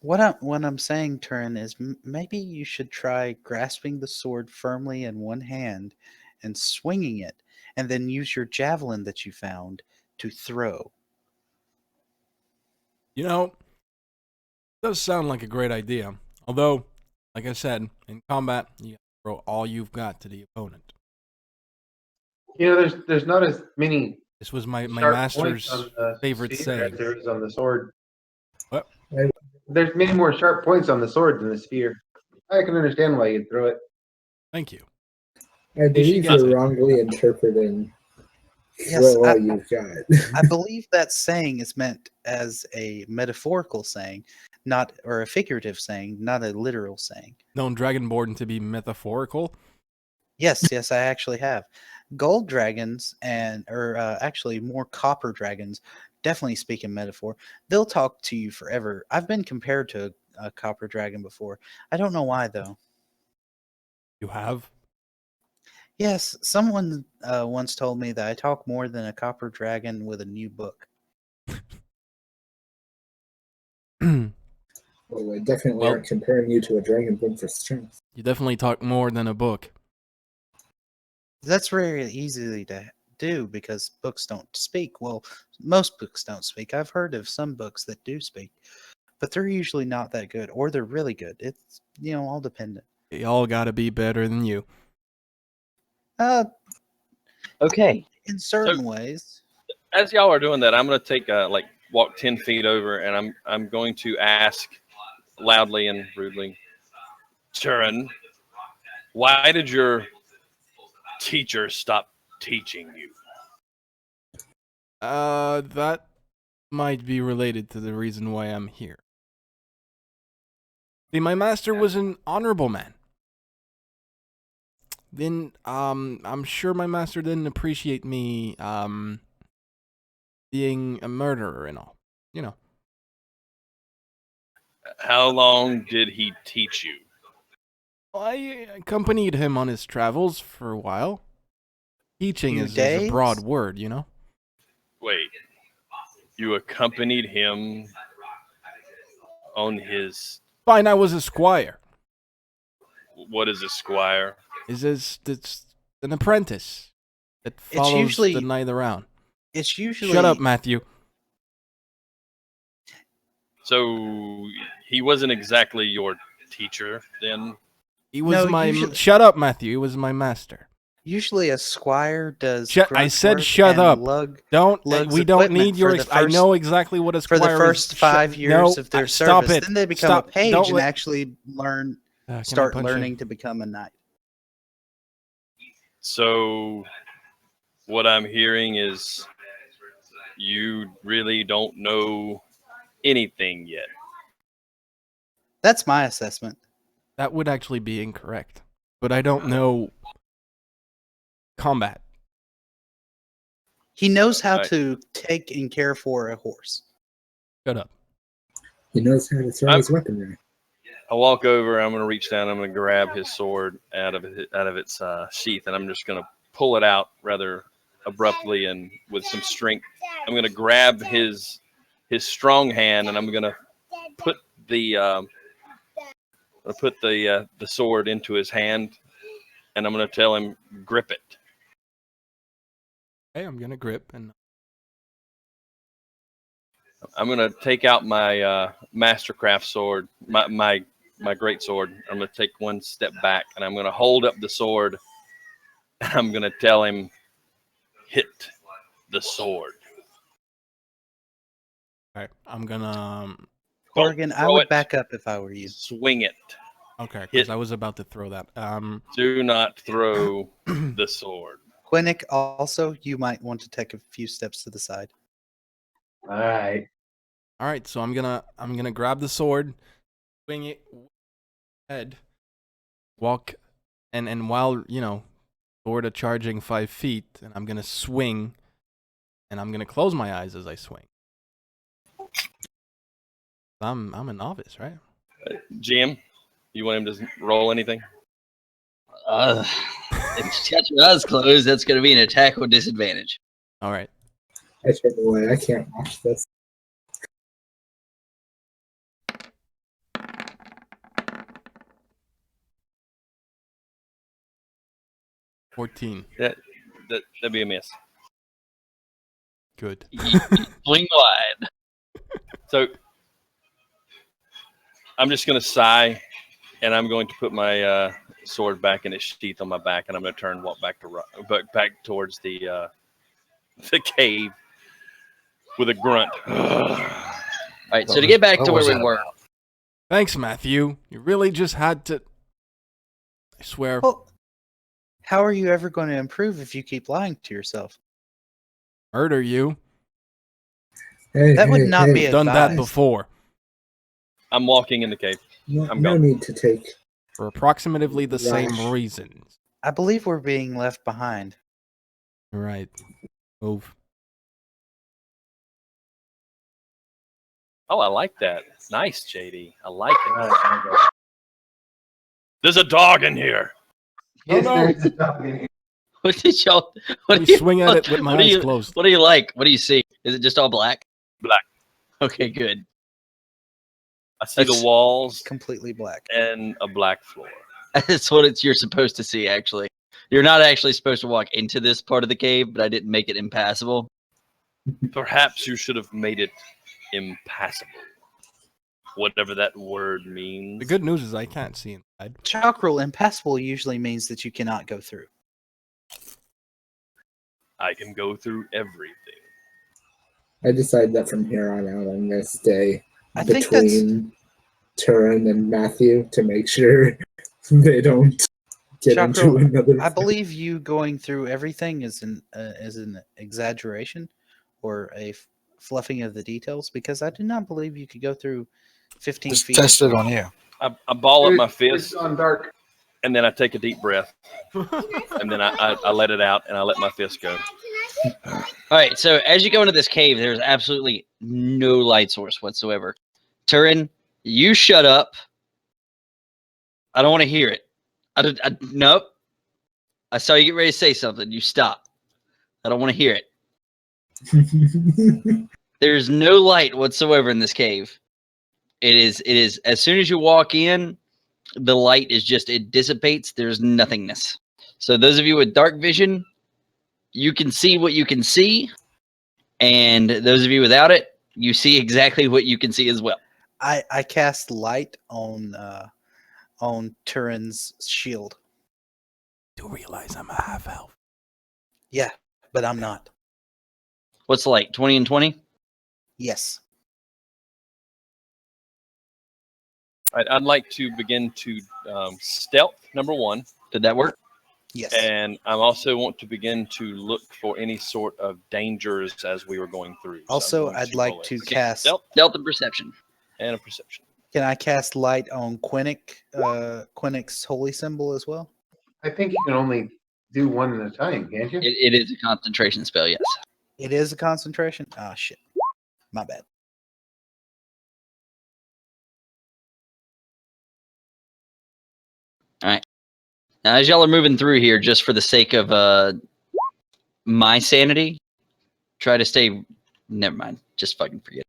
S1: what I'm saying, Turin, is maybe you should try grasping the sword firmly in one hand and swinging it, and then use your javelin that you found to throw.
S2: You know, it does sound like a great idea. Although, like I said, in combat, you gotta throw all you've got to the opponent.
S4: You know, there's not as many
S2: This was my
S4: sharp
S2: master's
S4: points on the
S2: favorite
S4: spear
S2: saying.
S4: as there is on the sword.
S2: What?
S4: There's many more sharp points on the sword than the spear. I can understand why you'd throw it.
S2: Thank you.
S6: I believe
S2: gets
S6: you're
S2: it.
S6: wrongly interpreting
S1: Yes,
S6: throw all you've got.
S1: I believe that saying is meant as a metaphorical saying, or a figurative saying, not a literal saying.
S2: Known Dragonborn to be metaphorical.
S1: Yes, I actually have. Gold dragons or actually more copper dragons definitely speak in metaphor. They'll talk to you forever. I've been compared to a copper dragon before. I don't know why though.
S2: You have?
S1: Yes, someone once told me that I talk more than a copper dragon with a new book.
S6: Well, I definitely
S2: Well-
S6: aren't comparing you to a dragonborn for strength.
S2: You definitely talk more than a book.
S1: That's very easy to do because books don't speak. Well, most books don't speak. I've heard of some books that do speak, but they're usually not that good, or they're really good. It's all dependent.
S2: They all gotta be better than you.
S3: Okay.
S1: In certain ways.
S5: As y'all are doing that, I'm going to take walk 10 feet over, and I'm going to ask loudly and rudely, Turin, why did your teacher stop teaching you?
S2: That might be related to the reason why I'm here. See, my master was an honorable man. Then, I'm sure my master didn't appreciate me, being a murderer and all. You know.
S5: How long did he teach you?
S2: I accompanied him on his travels for a while. Teaching
S1: Few
S2: is a
S1: days?
S2: broad word, you know?
S5: Wait, you accompanied him on his,
S2: Fine, I was a squire.
S5: what is a squire?
S2: It's an apprentice that follows
S1: usually-
S2: the knight around.
S1: It's usually
S2: Shut up, Matthew.
S5: So he wasn't exactly your teacher then?
S2: He was
S1: No,
S2: my.
S1: usually-
S2: Shut up, Matthew. He was my master.
S1: Usually a squire does.
S2: I said
S1: grunt work
S2: shut
S1: and
S2: up.
S1: Lugs
S2: We don't
S1: equipment
S2: need your.
S1: for the
S2: I
S1: first-
S2: know exactly what a
S1: for
S2: squire
S1: the first
S2: is.
S1: 5
S2: No,
S1: years of their
S2: stop
S1: service.
S2: it.
S1: Then they become
S2: Stop.
S1: a page
S2: Don't
S1: and
S2: let-
S1: actually
S2: Can I
S1: start
S2: punch you?
S1: learning to become a knight.
S5: So what I'm hearing is you really don't know anything yet.
S1: That's my assessment.
S2: That would actually be incorrect. But I don't know combat.
S1: He knows how
S5: Right.
S1: to take and care for a horse.
S2: Shut up.
S6: He knows how to throw his weaponry.
S5: I walk over. I'm going to reach down. I'm going to grab his sword out of its sheath, and I'm just going to pull it out rather abruptly and with some strength. I'm going to grab his strong hand, and I'm going to put the sword into his hand, and I'm going to tell him, grip it.
S2: Okay, I'm gonna grip and.
S5: I'm going to take out my mastercraft sword, my great sword. I'm going to take one step back, and I'm going to hold up the sword. And I'm going to tell him, hit the sword.
S2: Okay, I'm gonna.
S1: Korrigaan, I
S5: throw
S1: would
S5: it.
S1: back up if I were you.
S5: Swing it.
S2: Okay,
S5: Hit.
S2: because I was about to throw that.
S5: Do not throw the sword.
S1: Quinnick, also, you might want to take a few steps to the side.
S4: All right.
S2: All right, so I'm gonna grab the sword, swing it, head, walk, and while sword a charging 5 feet, and I'm gonna swing, and I'm gonna close my eyes as I swing. I'm a novice, right?
S5: Jim, you want him to roll anything?
S3: If you got your eyes closed, that's going to be an attack with disadvantage.
S2: All right.
S6: I turn away. I can't watch this.
S2: $14.
S5: That'd be a miss.
S2: Good.
S3: Swing wide.
S5: So I'm just going to sigh, and I'm going to put my sword back in its sheath on my back, and I'm going to turn and walk back back towards the cave with a grunt.
S3: All right, so to get back to where we were,
S2: Thanks, Matthew. You really just had to. I swear.
S1: Well, how are you ever going to improve if you keep lying to yourself?
S2: Murder you.
S1: That would not be
S2: Done that
S1: advised.
S2: before.
S5: I'm walking in the cave.
S6: No,
S5: I'm
S6: no
S5: gone.
S6: need to take.
S2: For approximately the same
S6: Rash.
S2: reasons.
S1: I believe we're being left behind.
S2: Right. Move.
S5: Oh, I like that. Nice, JD. I like it.
S4: All right, I'll go.
S5: There's a dog in here.
S4: Yes,
S2: no.
S4: there is a dog in here.
S3: what did y'all?
S2: Let me swing at it with my
S3: what do
S2: eyes
S3: you-
S2: closed.
S3: What do you like? What do you see? Is it just all black?
S5: Black.
S3: Okay, good.
S5: I see the walls
S1: Completely black.
S5: and a black floor.
S3: That's what you're supposed to see, actually. You're not actually supposed to walk into this part of the cave, but I didn't make it impassable.
S5: Perhaps you should have made it impassable. Whatever that word means.
S2: The good news is I can't see inside.
S1: Chakrul, impassable usually means that you cannot go through.
S5: I can go through everything.
S6: I decided that from here on out, I'm going to stay
S1: I think that's
S6: between Turin and Matthew to make sure they don't get into
S1: Chakrul,
S6: another.
S1: I believe you going through everything is an exaggeration or a fluffing of the details, because I do not believe you could go through 15
S7: Just
S1: feet.
S7: test it on you.
S5: I ball up my
S4: It's
S5: fist,
S4: gone dark.
S5: and then I take a deep breath, and then I let it out, and I let my fist go.
S3: All right, so as you go into this cave, there's absolutely no light source whatsoever. Turin, you shut up. I don't want to hear it. Nope. I saw you get ready to say something. You stop. I don't want to hear it. There's no light whatsoever in this cave. It is as soon as you walk in, the light is just, it dissipates. There's nothingness. So those of you with dark vision, you can see what you can see. And those of you without it, you see exactly what you can see as well.
S1: I cast light on Turin's shield.
S2: You realize I'm a half elf.
S1: Yeah, but I'm not.
S3: What's like 20 and 20?
S1: Yes.
S5: I'd like to begin to stealth, number one.
S3: Did that work?
S1: Yes.
S5: And I also want to begin to look for any sort of dangers as we were going through. So I'm
S1: Also,
S5: going
S1: I'd
S5: to
S1: like
S5: roll
S1: to
S5: a
S1: cast.
S3: Stealth and perception.
S5: and a perception.
S1: Can I cast light on Quinnick's holy symbol as well?
S4: I think you can only do one at a time, can't you?
S3: It is a concentration spell, yes.
S1: It is a concentration. Oh shit, my bad.
S3: Now, as y'all are moving through here, just for the sake of my sanity, try to stay. Never mind. Just fucking forget.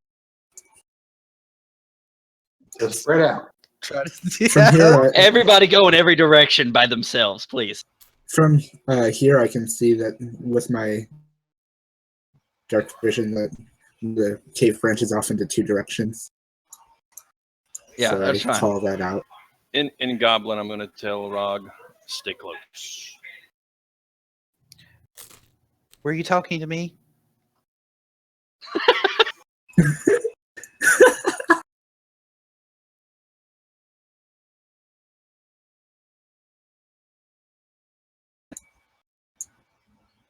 S4: Just spread out.
S1: Try to.
S6: From here,
S3: Everybody go in every direction by themselves, please.
S6: from here, I can see that with my dark vision that the cave branches off into two directions.
S3: Yeah,
S6: so
S3: that's
S6: I
S3: fine.
S6: call that out.
S5: In Goblin, I'm going to tell Rog, stay close.
S1: Were you talking to me?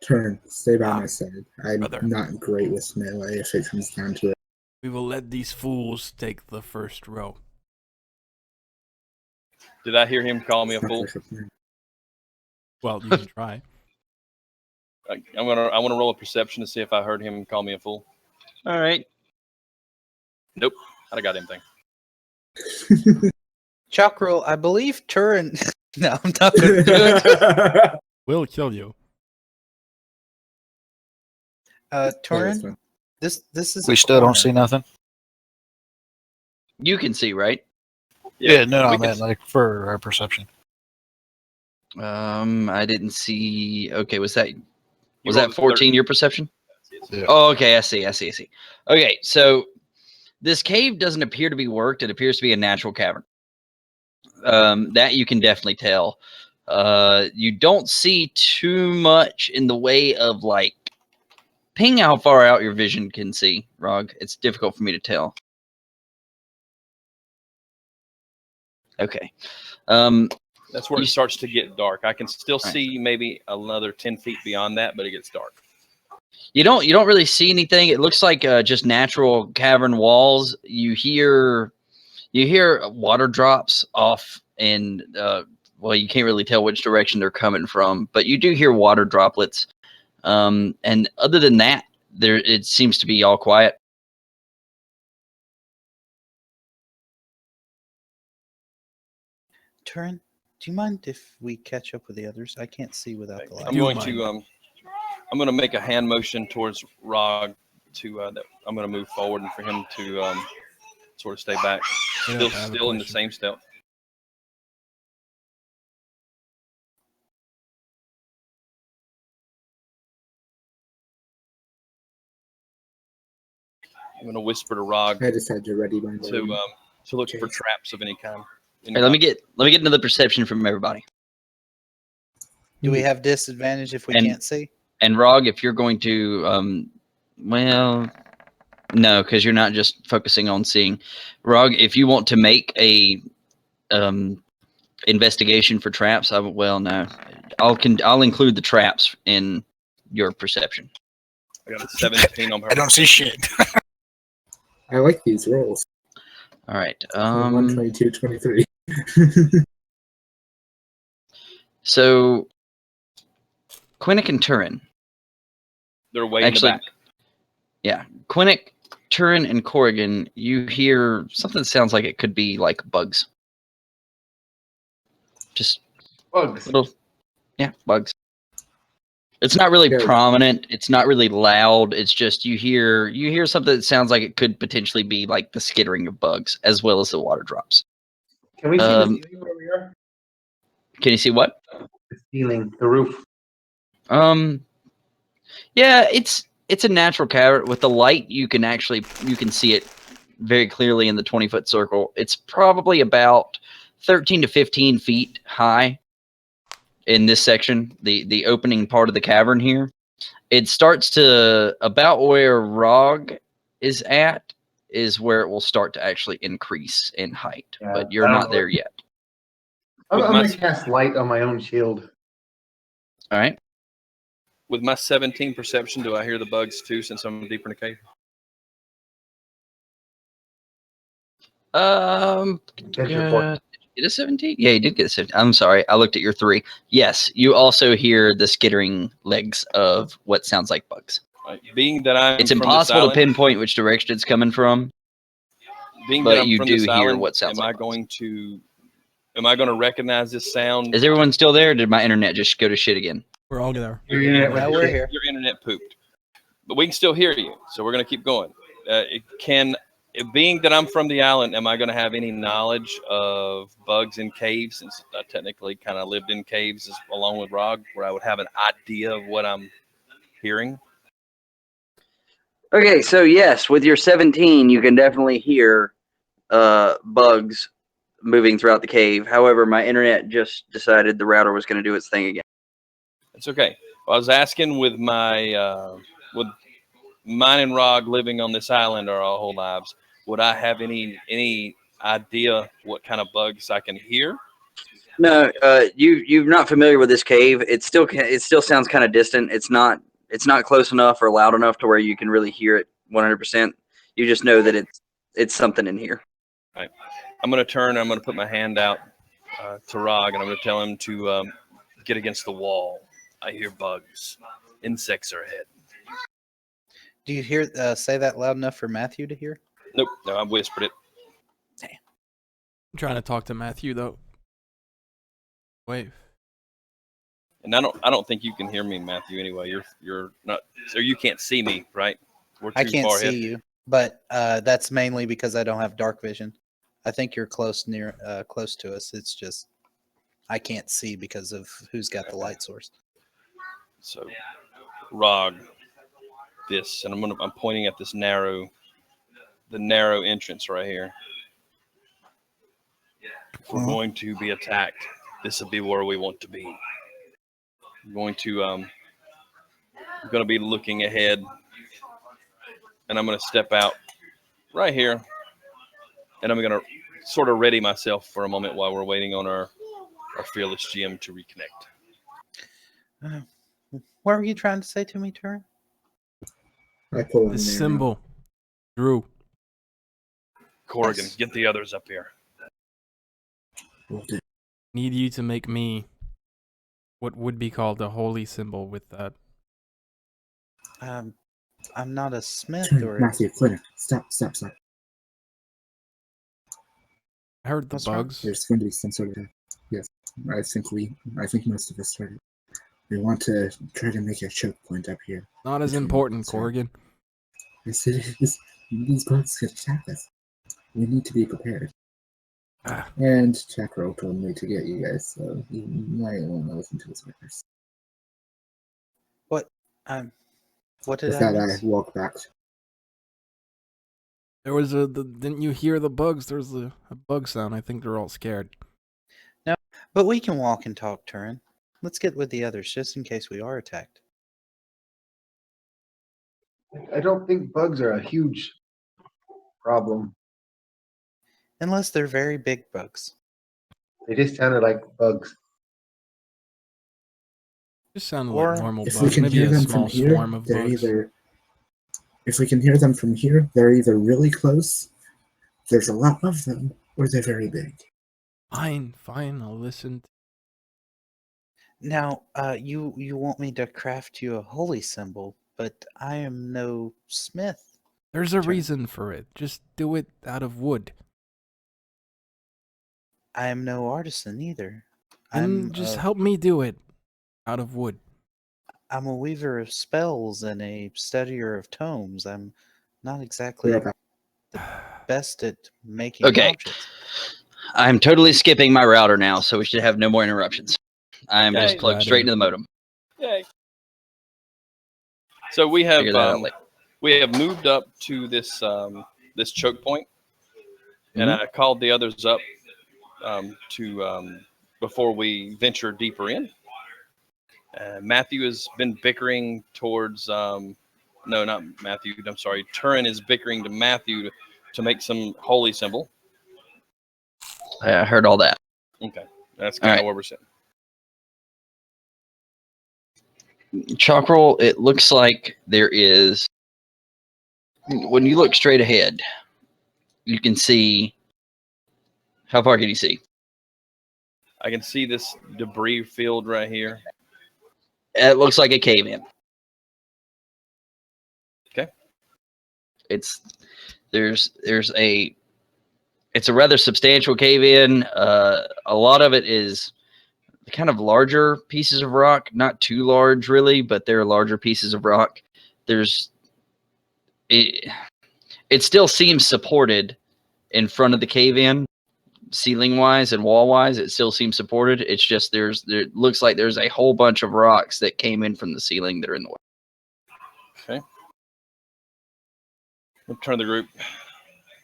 S6: Turn, stay by my side. I'm
S2: Brother.
S6: not great with melee if it comes down to it.
S2: We will let these fools take the first row.
S5: Did I hear him call me a
S6: It's not
S5: fool?
S6: perfect.
S2: Well, you can try.
S5: I want to roll a perception to see if I heard him call me a fool.
S3: All right.
S5: Nope, not a goddamn thing.
S1: Chakrul, I believe Turin. No, I'm not going to do it.
S2: We'll kill you.
S1: Turin, this is.
S7: We
S1: a
S7: still don't
S1: corner.
S7: see nothing.
S3: You can see, right?
S7: Yeah, no,
S5: we
S7: I
S5: can
S7: meant like for our perception.
S3: I didn't see. Okay, was that
S5: You
S3: that
S5: rolled a
S3: 14 your perception?
S7: Yeah.
S3: Oh, okay, I see. Okay, so this cave doesn't appear to be worked. It appears to be a natural cavern. That you can definitely tell. You don't see too much in the way of like ping how far out your vision can see, Rog. It's difficult for me to tell. Okay.
S5: That's where
S3: You
S5: it starts to get dark. I can still
S3: Right.
S5: see maybe another 10 feet beyond that, but it gets dark.
S3: You don't really see anything. It looks like just natural cavern walls. You hear water drops off, and well, you can't really tell which direction they're coming from, but you do hear water droplets. And other than that, it seems to be all quiet.
S1: Turin, do you mind if we catch up with the others? I can't see without the light.
S5: I'm going to make a hand motion towards Rog to that I'm going to move forward and for him to sort of stay back.
S2: Yeah, I have a
S5: Still in the
S2: question.
S5: same stealth. I'm going to whisper to Rog
S6: I just had to ready my
S5: to look for
S6: Okay.
S5: traps of any kind.
S3: Hey, let me get another perception from everybody.
S1: Do we have disadvantage if we
S3: And-
S1: can't see?
S3: And Rog, if you're going to, well, no, because you're not just focusing on seeing. Rog, if you want to make a investigation for traps, no, I'll include the traps in your perception.
S5: I got a 17 on her.
S7: I don't see shit.
S6: I like these rolls.
S3: All right.
S6: 122, 23.
S3: So Quinnick and Turin.
S5: They're way
S3: Actually,
S5: in the back.
S3: yeah, Quinnick, Turin, and Korrigan. You hear something that sounds like it could be like bugs. Just
S4: Bugs.
S3: little, yeah, bugs. It's not really
S6: Yeah.
S3: prominent. It's not really loud. It's just you hear something that sounds like it could potentially be like the skittering of bugs as well as the water drops.
S4: Can we see
S3: Um,
S4: the ceiling where we are?
S3: Can you see what?
S4: The ceiling, the roof.
S3: Yeah, it's a natural cavern with the light. You can see it very clearly in the 20-foot circle. It's probably about 13 to 15 feet high in this section, the opening part of the cavern here. It starts to about where Rog is at is where it will start to actually increase in height,
S4: Yeah,
S3: but you're not there yet.
S4: I'm
S5: With
S4: going
S5: my-
S4: to cast light on my own shield.
S3: All right.
S5: With my 17 perception, do I hear the bugs too since I'm deeper in the cave?
S4: That's your fourth.
S3: Did a 17? Yeah, you did get a 17. I'm sorry. I looked at your 3. Yes, you also hear the skittering legs of what sounds like bugs.
S5: Right. Being that I'm
S3: It's
S5: from this
S3: impossible to
S5: island,
S3: pinpoint which direction it's coming from.
S5: being
S3: but
S5: that I'm
S3: you
S5: from
S3: do
S5: this
S3: hear
S5: island,
S3: what sounds
S5: am
S3: like
S5: I
S3: bugs.
S5: am I going to recognize this sound?
S3: Is everyone still there? Or did my internet just go to shit again?
S2: We're all there.
S4: Your internet
S1: Yeah,
S4: went
S1: we're
S4: shit.
S1: here.
S5: Your internet pooped, but we can still hear you, so we're going to keep going. Being that I'm from the island, am I going to have any knowledge of bugs in caves? Since I technically kind of lived in caves along with Rog, where I would have an idea of what I'm hearing.
S3: Okay, so yes, with your 17, you can definitely hear bugs moving throughout the cave. However, my internet just decided the router was going to do its thing again.
S5: It's okay. Well, I was asking with with mine and Rog living on this island our whole lives, would I have any idea what kind of bugs I can hear?
S3: No, you're not familiar with this cave. It still sounds kind of distant. It's not close enough or loud enough to where you can really hear it 100%. You just know that it's something in here.
S5: Right. I'm going to turn. I'm going to put my hand out to Rog, and I'm going to tell him to get against the wall. I hear bugs. Insects are ahead.
S1: Do you hear say that loud enough for Matthew to hear?
S5: Nope. No, I whispered it.
S2: I'm trying to talk to Matthew though. Wait.
S5: And I don't think you can hear me, Matthew. Anyway, you're not. So you can't see me, right? We're
S1: I
S5: too
S1: can't
S5: far
S1: see
S5: ahead.
S1: you, but that's mainly because I don't have dark vision. I think you're close to us. It's just I can't see because of who's got the light source.
S5: So, Rog, this, and I'm pointing at this narrow entrance right here. If we're going to be attacked, this will be where we want to be. I'm going to be looking ahead, and I'm going to step out right here, and I'm going to sort of ready myself for a moment while we're waiting on our fearless GM to reconnect.
S1: What were you trying to say to me, Turin?
S6: I pull
S2: The
S6: in there.
S2: symbol. Drew.
S5: Korrigaan,
S1: Yes.
S5: get the others up here.
S6: Will do.
S2: Need you to make me what would be called a holy symbol with that.
S1: I'm not a smith
S6: Turn,
S1: or
S6: Matthew, Clinton, stop.
S2: I heard the
S1: What's wrong?
S2: bugs.
S6: There's going to be some sort of yes. I think most of us started. We want to try to make a choke point up here.
S2: Not as
S6: Between
S2: important,
S6: us, right?
S2: Korrigan.
S6: Yes, it is. These bugs could attack us. We need to be prepared.
S2: Ah,
S6: And Chakrul told me to get you guys, so you might want to listen to his orders.
S1: what? What did
S6: With
S1: I
S6: that,
S1: miss?
S6: I walk back.
S2: there was didn't you hear the bugs? There's a bug sound. I think they're all scared.
S1: But we can walk and talk, Turin. Let's get with the others just in case we are attacked.
S4: I don't think bugs are a huge problem.
S1: Unless they're very big bugs.
S4: They just sounded like bugs.
S2: Just sounded
S1: Or
S2: like normal
S6: If we
S2: bugs.
S6: can
S2: Maybe
S6: hear
S2: a
S6: them
S2: small
S6: from here,
S2: swarm of
S6: they're
S2: bugs.
S6: either. If we can hear them from here, they're either really close, there's a lot of them, or they're very big.
S2: Fine. I'll listen.
S1: Now, you want me to craft you a holy symbol, but I am no smith.
S2: There's a
S1: Sure.
S2: reason for it. Just do it out of wood.
S1: I am no artisan either.
S2: And just help me do it out of wood.
S1: I'm a weaver of spells and a studier of tomes. I'm not exactly
S6: We're about
S1: the best at making
S3: Okay.
S1: objects.
S3: I'm totally skipping my router now, so we should have no more interruptions. I'm just
S5: Okay.
S3: plugged straight into the modem.
S5: Yay! So we have
S3: Figure that out later.
S5: we have moved up to this this choke point, and I called the others up to before we venture deeper in. Matthew has been bickering towards no, not Matthew. I'm sorry. Turin is bickering to Matthew to make some holy symbol.
S3: I heard all that.
S5: Okay, that's kind of
S3: right.
S5: where we're sitting.
S3: Chakrul, it looks like there is. When you look straight ahead, you can see. How far can you see?
S5: I can see this debris field right here.
S3: It looks like a cave in.
S5: Okay.
S3: It's a rather substantial cave in. A lot of it is kind of larger pieces of rock, not too large really, but they're larger pieces of rock. It still seems supported in front of the cave in, ceiling wise and wall wise. It still seems supported. It's just there looks like there's a whole bunch of rocks that came in from the ceiling that are in the way.
S5: Okay. We'll turn the group.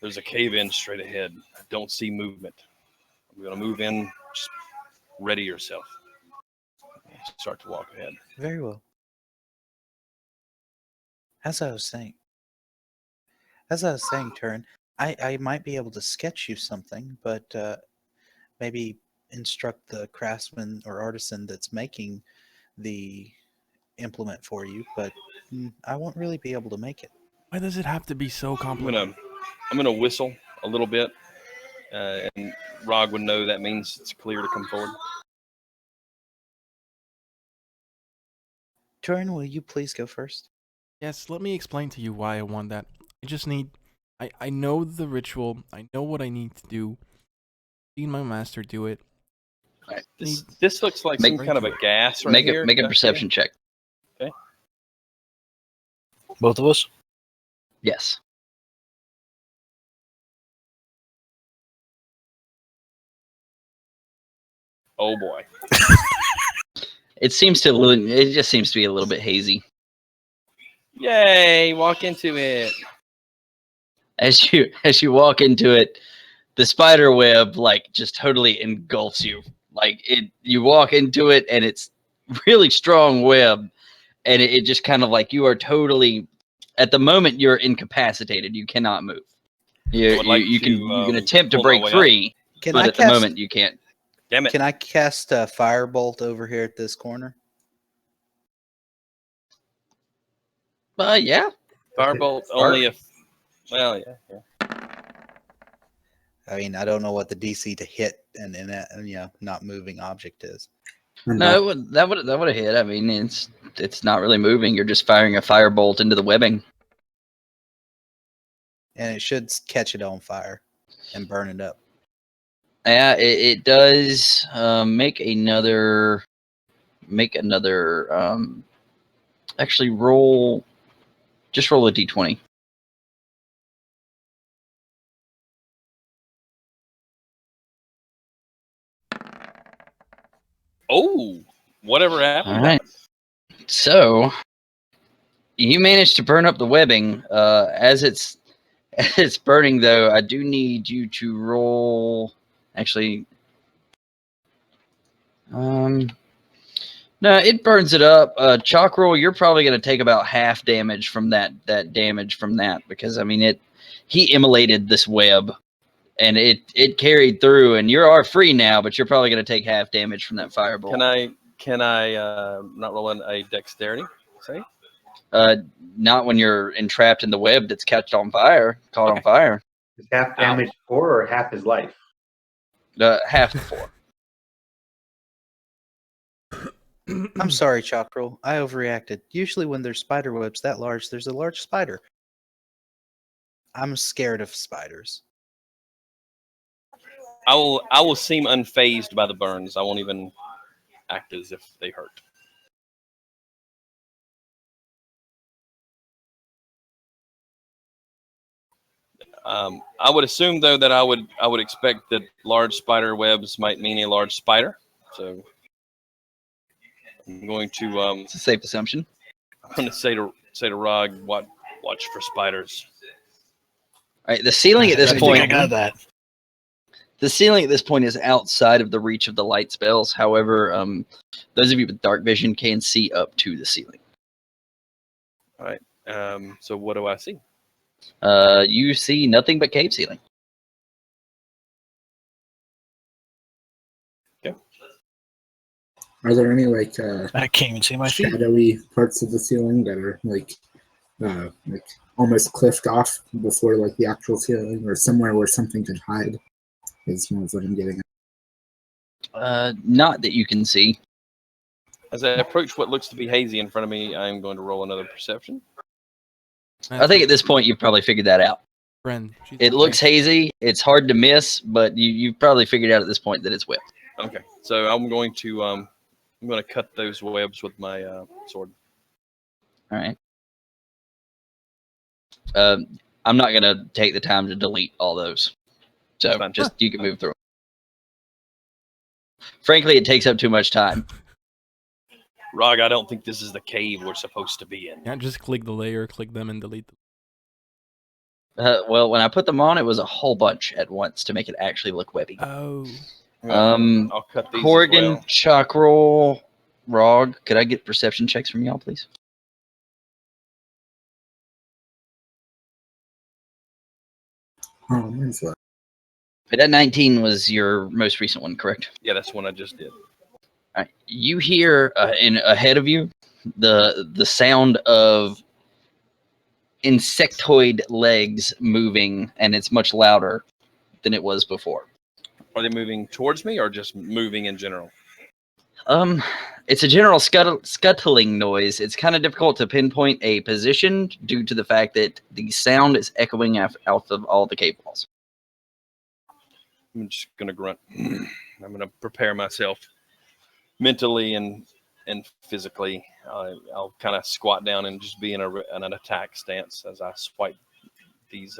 S5: There's a cave in straight ahead. I don't see movement. I'm going to move in. Just ready yourself. Start to walk ahead.
S1: Very well. As I was saying, Turin, I might be able to sketch you something, but maybe instruct the craftsman or artisan that's making the implement for you, but I won't really be able to make it.
S2: Why does it have to be so complicated?
S5: I'm gonna whistle a little bit, and Rog would know that means it's clear to come forward.
S1: Turin, will you please go first?
S2: Yes, let me explain to you why I want that. I know the ritual. I know what I need to do. Seen my master do it.
S3: All right.
S5: This looks like some kind of a gas right here.
S3: Make a perception check.
S5: Okay.
S7: Both of us?
S3: Yes.
S5: Oh boy.
S3: It just seems to be a little bit hazy.
S5: Yay! Walk into it.
S3: As you walk into it, the spider web like just totally engulfs you. You walk into it and it's really strong web, and it just kind of like you are totally at the moment you're incapacitated. You cannot move. You can attempt to break free, but at the moment you can't.
S5: Damn it.
S1: Can I cast a firebolt over here at this corner?
S3: Yeah.
S5: Firebolt only if. Well, yeah.
S1: I mean, I don't know what the DC to hit and not moving object is.
S3: No, that would have hit. I mean, it's not really moving. You're just firing a firebolt into the webbing,
S1: And it should catch it on fire and burn it up.
S3: Yeah, it does. Make another. Actually, roll. Just roll a d20.
S5: Oh, whatever happened.
S3: All right. So you managed to burn up the webbing. As it's burning, though, I do need you to roll. Actually, no, it burns it up. Chakrul, you're probably going to take about half damage from that damage from that, because I mean he immolated this web and it carried through, and you are free now, but you're probably going to take half damage from that firebolt.
S5: Can I not roll in a dexterity save?
S3: Not when you're entrapped in the web that's caught on fire.
S4: Is half damage 4 or half his life?
S3: Half the 4.
S1: I'm sorry, Chakrul. I overreacted. Usually when there's spider webs that large, there's a large spider. I'm scared of spiders.
S5: I will seem unfazed by the burns. I won't even act as if they hurt. I would assume, though, that I would expect that large spider webs might mean a large spider. So I'm going to.
S3: It's a safe assumption.
S5: I'm going to say to Rog, watch for spiders.
S3: All right, the ceiling at this
S7: I
S3: point.
S7: think I got that.
S3: The ceiling at this point is outside of the reach of the light spells. However, those of you with dark vision can see up to the ceiling.
S5: All right. So what do I see?
S3: You see nothing but cave ceiling.
S6: Are there any like
S7: I can't even see my feet.
S6: shadowy parts of the ceiling that are like almost cliffed off before like the actual ceiling, or somewhere where something could hide? Is more of what I'm getting at.
S3: Not that you can see.
S5: As I approach what looks to be hazy in front of me, I am going to roll another perception.
S3: I think at this point you've probably figured that out.
S2: Friend. She's
S3: It looks hazy. It's hard to miss, but you've probably figured out at this point that it's whipped.
S5: Okay, so I'm going to cut those webs with my sword.
S3: All right. I'm not going to take the time to delete all those. So
S5: Fine.
S3: just you can move through. Frankly, it takes up too much time.
S5: Rog, I don't think this is the cave we're supposed to be in.
S2: Yeah, just click the layer, click them, and delete them.
S3: Well, when I put them on, it was a whole bunch at once to make it actually look webby.
S2: Oh.
S5: I'll cut these
S3: Korrigaan,
S5: as well.
S3: Chakrul, Rog, could I get perception checks from y'all, please?
S6: Oh, mine's low.
S3: But that 19 was your most recent one, correct?
S5: Yeah, that's one I just did.
S3: All right. You hear ahead of you the sound of insectoid legs moving, and it's much louder than it was before.
S5: Are they moving towards me or just moving in general?
S3: It's a general scuttling noise. It's kind of difficult to pinpoint a position due to the fact that the sound is echoing out of all the cave walls.
S5: I'm just going to grunt. I'm going to prepare myself mentally and physically. I'll kind of squat down and just be in an attack stance as I swipe these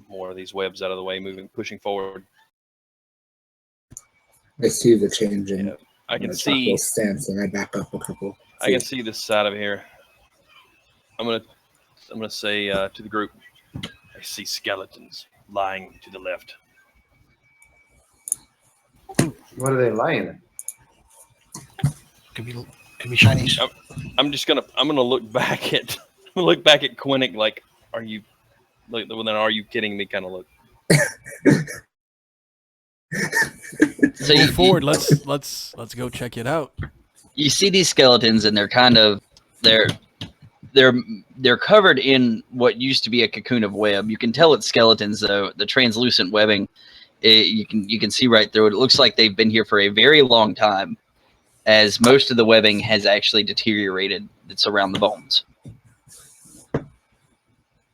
S5: more of these webs out of the way, pushing forward.
S6: I see the change in
S5: Yeah, I can see
S6: stance, and I back up a couple.
S5: I can see this side of here. I'm gonna say to the group, I see skeletons lying to the left.
S4: What are they lying in?
S7: Could be Chinese.
S5: I'm gonna look back at Quinnick like, are you kidding me? Kind of look.
S3: So
S2: Move forward. Let's go check it out.
S3: You see these skeletons, and they're kind of they're covered in what used to be a cocoon of web. You can tell it's skeletons, though. The translucent webbing, you can see right through it. It looks like they've been here for a very long time, as most of the webbing has actually deteriorated. It's around the bones.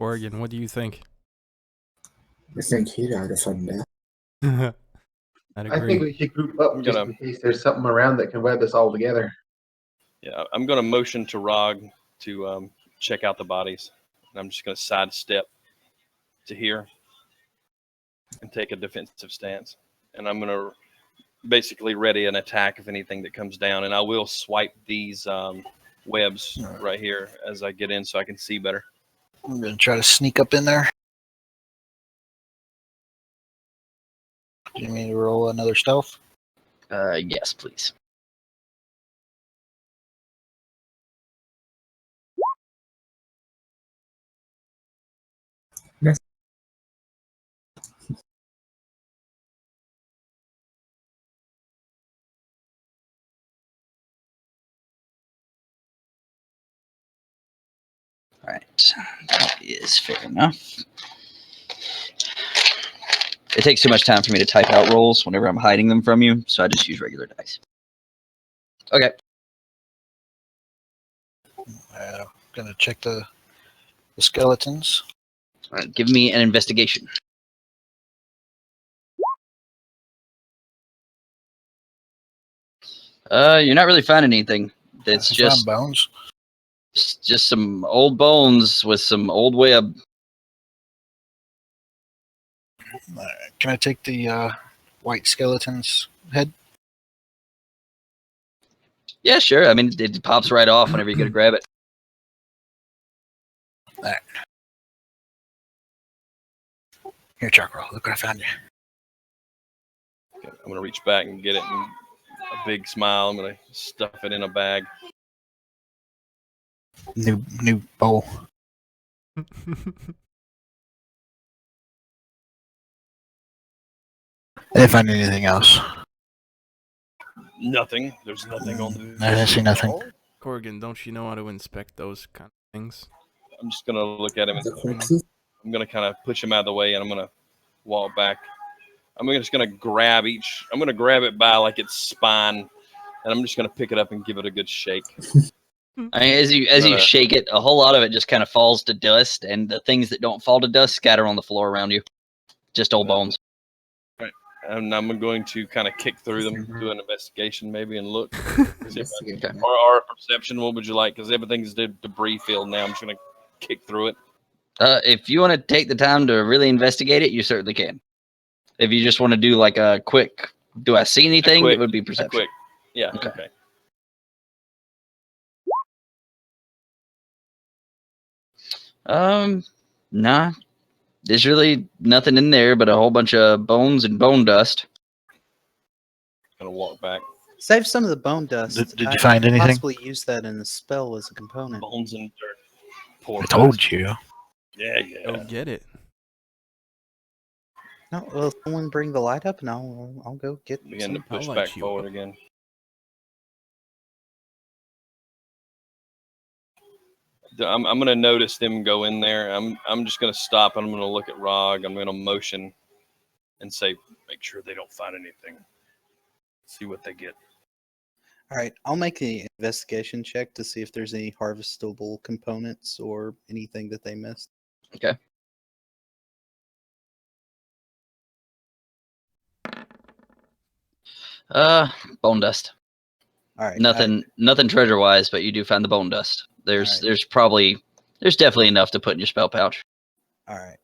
S2: Korrigaan, what do you think?
S6: I think he died a fun death.
S2: I'd
S4: I
S2: agree.
S4: think we should group up just in case there's something around that can web us all together.
S5: Yeah, I'm gonna motion to Rog to check out the bodies, and I'm just gonna sidestep to here and take a defensive stance, and I'm gonna basically ready an attack if anything that comes down, and I will swipe these webs right here as I get in so I can see better.
S7: I'm gonna try to sneak up in there. Do you mean to roll another stealth?
S3: Yes, please.
S6: Yes.
S3: All right, that is fair enough. It takes too much time for me to type out rolls whenever I'm hiding them from you, so I just use regular dice. Okay.
S7: Gonna check the skeletons.
S3: All right, give me an investigation. You're not really finding anything. It's
S7: I
S3: just
S7: found bones.
S3: just some old bones with some old web.
S7: Can I take the white skeleton's head?
S3: Yeah, sure. I mean, it pops right off whenever you go to grab it.
S7: Here, Chakrul, look what I found you.
S5: Okay, I'm gonna reach back and get it, and a big smile. I'm gonna stuff it in a bag.
S7: New bowl. I didn't find anything else.
S5: Nothing. There's nothing on the.
S7: I didn't see nothing.
S2: Korrigan, don't you know how to inspect those kind of things?
S5: I'm just gonna look at him and
S6: The corpses?
S5: I'm gonna kind of push him out of the way, and I'm gonna walk back. I'm just gonna grab each. I'm gonna grab it by like its spine, and I'm just gonna pick it up and give it a good shake.
S3: I mean, as you shake it, a whole lot of it just kind of falls to dust, and the things that don't fall to dust scatter on the floor around you. Just old bones.
S5: And I'm going to kind of kick through them, do an investigation maybe, and look. See if I-
S3: Okay.
S5: or a perception. What would you like? Because everything's debris filled now. I'm just gonna kick through it.
S3: If you want to take the time to really investigate it, you certainly can. If you just want to do like a quick, do I see anything?
S5: quick-
S3: It would be
S5: A
S3: perception.
S5: quick. Yeah.
S3: Okay.
S5: Okay.
S3: Nah. There's really nothing in there but a whole bunch of bones and bone dust.
S5: Gonna walk back.
S1: Save some of the bone dust.
S7: Did you
S1: I
S7: find
S1: could
S7: anything?
S1: Possibly use that in the spell as a component.
S5: Bones and dirt. Poor
S7: I told
S5: bastard.
S7: you.
S5: Yeah.
S2: Go get it.
S1: No, well, someone bring the light up, and I'll go get.
S5: Begin to
S1: some.
S5: push
S2: I'll
S5: back
S2: light you
S5: forward
S2: up.
S5: again. I'm gonna notice them go in there. I'm just gonna stop and I'm gonna look at Rog. I'm gonna motion and say, make sure they don't find anything. See what they get.
S1: All right, I'll make the investigation check to see if there's any harvestable components or anything that they missed.
S3: Okay. Bone dust.
S1: All right,
S3: Nothing treasure wise, but you do find the bone dust.
S1: Alright.
S3: There's definitely enough to put in your spell pouch.
S1: All right.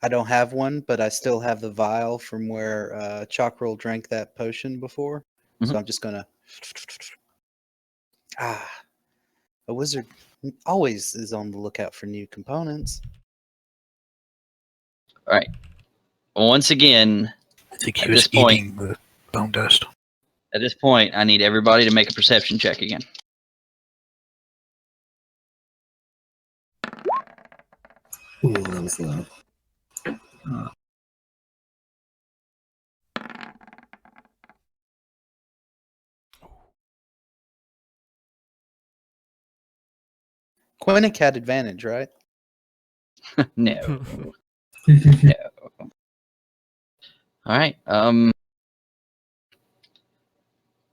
S1: I don't have one, but I still have the vial from where Chakrul drank that potion before. So
S3: Mhm.
S1: I'm just gonna. A wizard always is on the lookout for new components.
S3: All right. Once again,
S7: I think
S3: At
S7: he was
S3: this point-
S7: eating the bone dust.
S3: at this point, I need everybody to make a perception check again.
S6: Ooh, that was low.
S1: Quinnick had advantage, right?
S3: No. No. All right.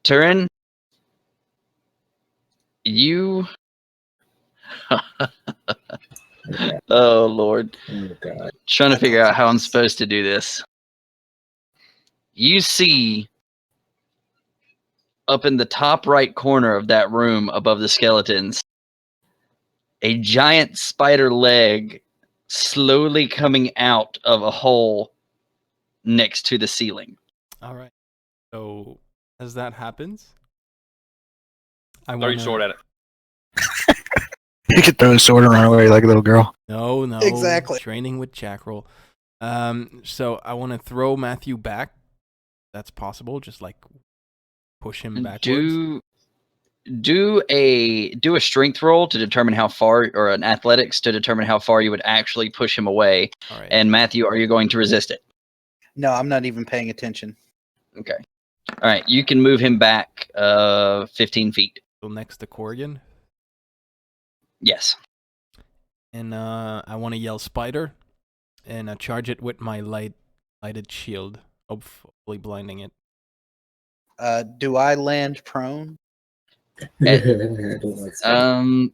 S3: Turin, you. Oh Lord.
S6: Oh god.
S3: Trying to figure out how I'm supposed to do this. You see up in the top right corner of that room above the skeletons a giant spider leg slowly coming out of a hole next to the ceiling.
S2: All right. So as that happens, I
S5: Throw your
S2: want
S5: sword at it.
S7: You could throw a sword and run away like a little girl.
S2: No,
S1: Exactly.
S2: Training with Chakrul. So I want to throw Matthew back. That's possible. Just like push him backwards.
S3: Do a strength roll to determine how far, or an athletics to determine how far you would actually push him away.
S2: All right.
S3: And Matthew, are you going to resist it?
S1: No, I'm not even paying attention.
S3: Okay. All right. You can move him back 15 feet.
S2: So next to Korrigan,
S3: Yes.
S2: and I want to yell spider, and charge it with my lighted shield, hopefully blinding it.
S1: Do I land prone?
S6: I don't like spider.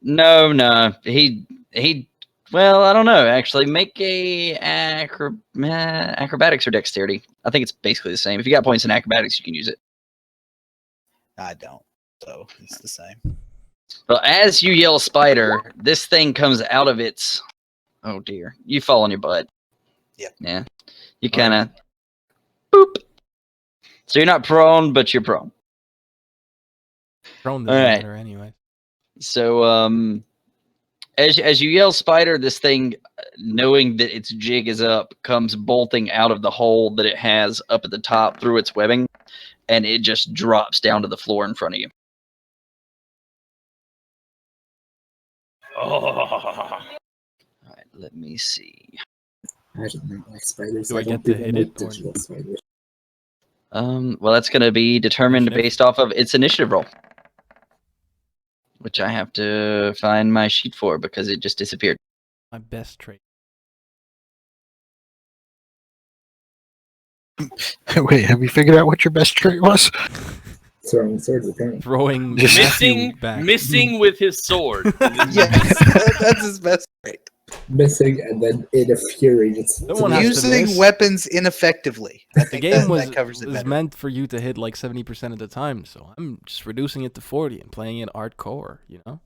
S3: No. He. Well, I don't know. Actually, make a acrobatics or dexterity. I think it's basically the same. If you got points in acrobatics, you can use it.
S1: I don't. So it's the same.
S3: Well, as you yell spider, this thing comes out of its. Oh dear! You fall on your butt.
S1: Yep.
S3: Yeah. You kind of. Boop. So you're not prone, but you're prone.
S2: Prone doesn't
S3: All right.
S2: matter anyway.
S3: So As you yell spider, this thing, knowing that its jig is up, comes bolting out of the hole that it has up at the top through its webbing, and it just drops down to the floor in front of you.
S5: Oh,
S3: All right, let me see.
S6: I don't know, like spiders.
S2: Do I
S6: don't
S2: get to
S6: even
S2: hit
S6: like
S2: it, or-
S6: digital spiders.
S3: Well, that's going to be determined
S2: Initiative?
S3: based off of its initiative roll, which I have to find my sheet for because it just disappeared.
S2: My best trait.
S7: Wait, have you figured out what your best trait was?
S6: Throwing swords, apparently.
S2: Throwing
S7: Just-
S2: Matthew back.
S5: missing with his sword.
S1: Yes, that's his best trait.
S6: Missing, and then in a fury, just
S2: Someone has to
S1: Using
S2: miss.
S1: weapons ineffectively. I
S2: The
S1: think
S2: game
S1: that covers it
S2: was
S1: better.
S2: meant for you to hit like 70% of the time, so I'm just reducing it to 40 and playing it hardcore, you know?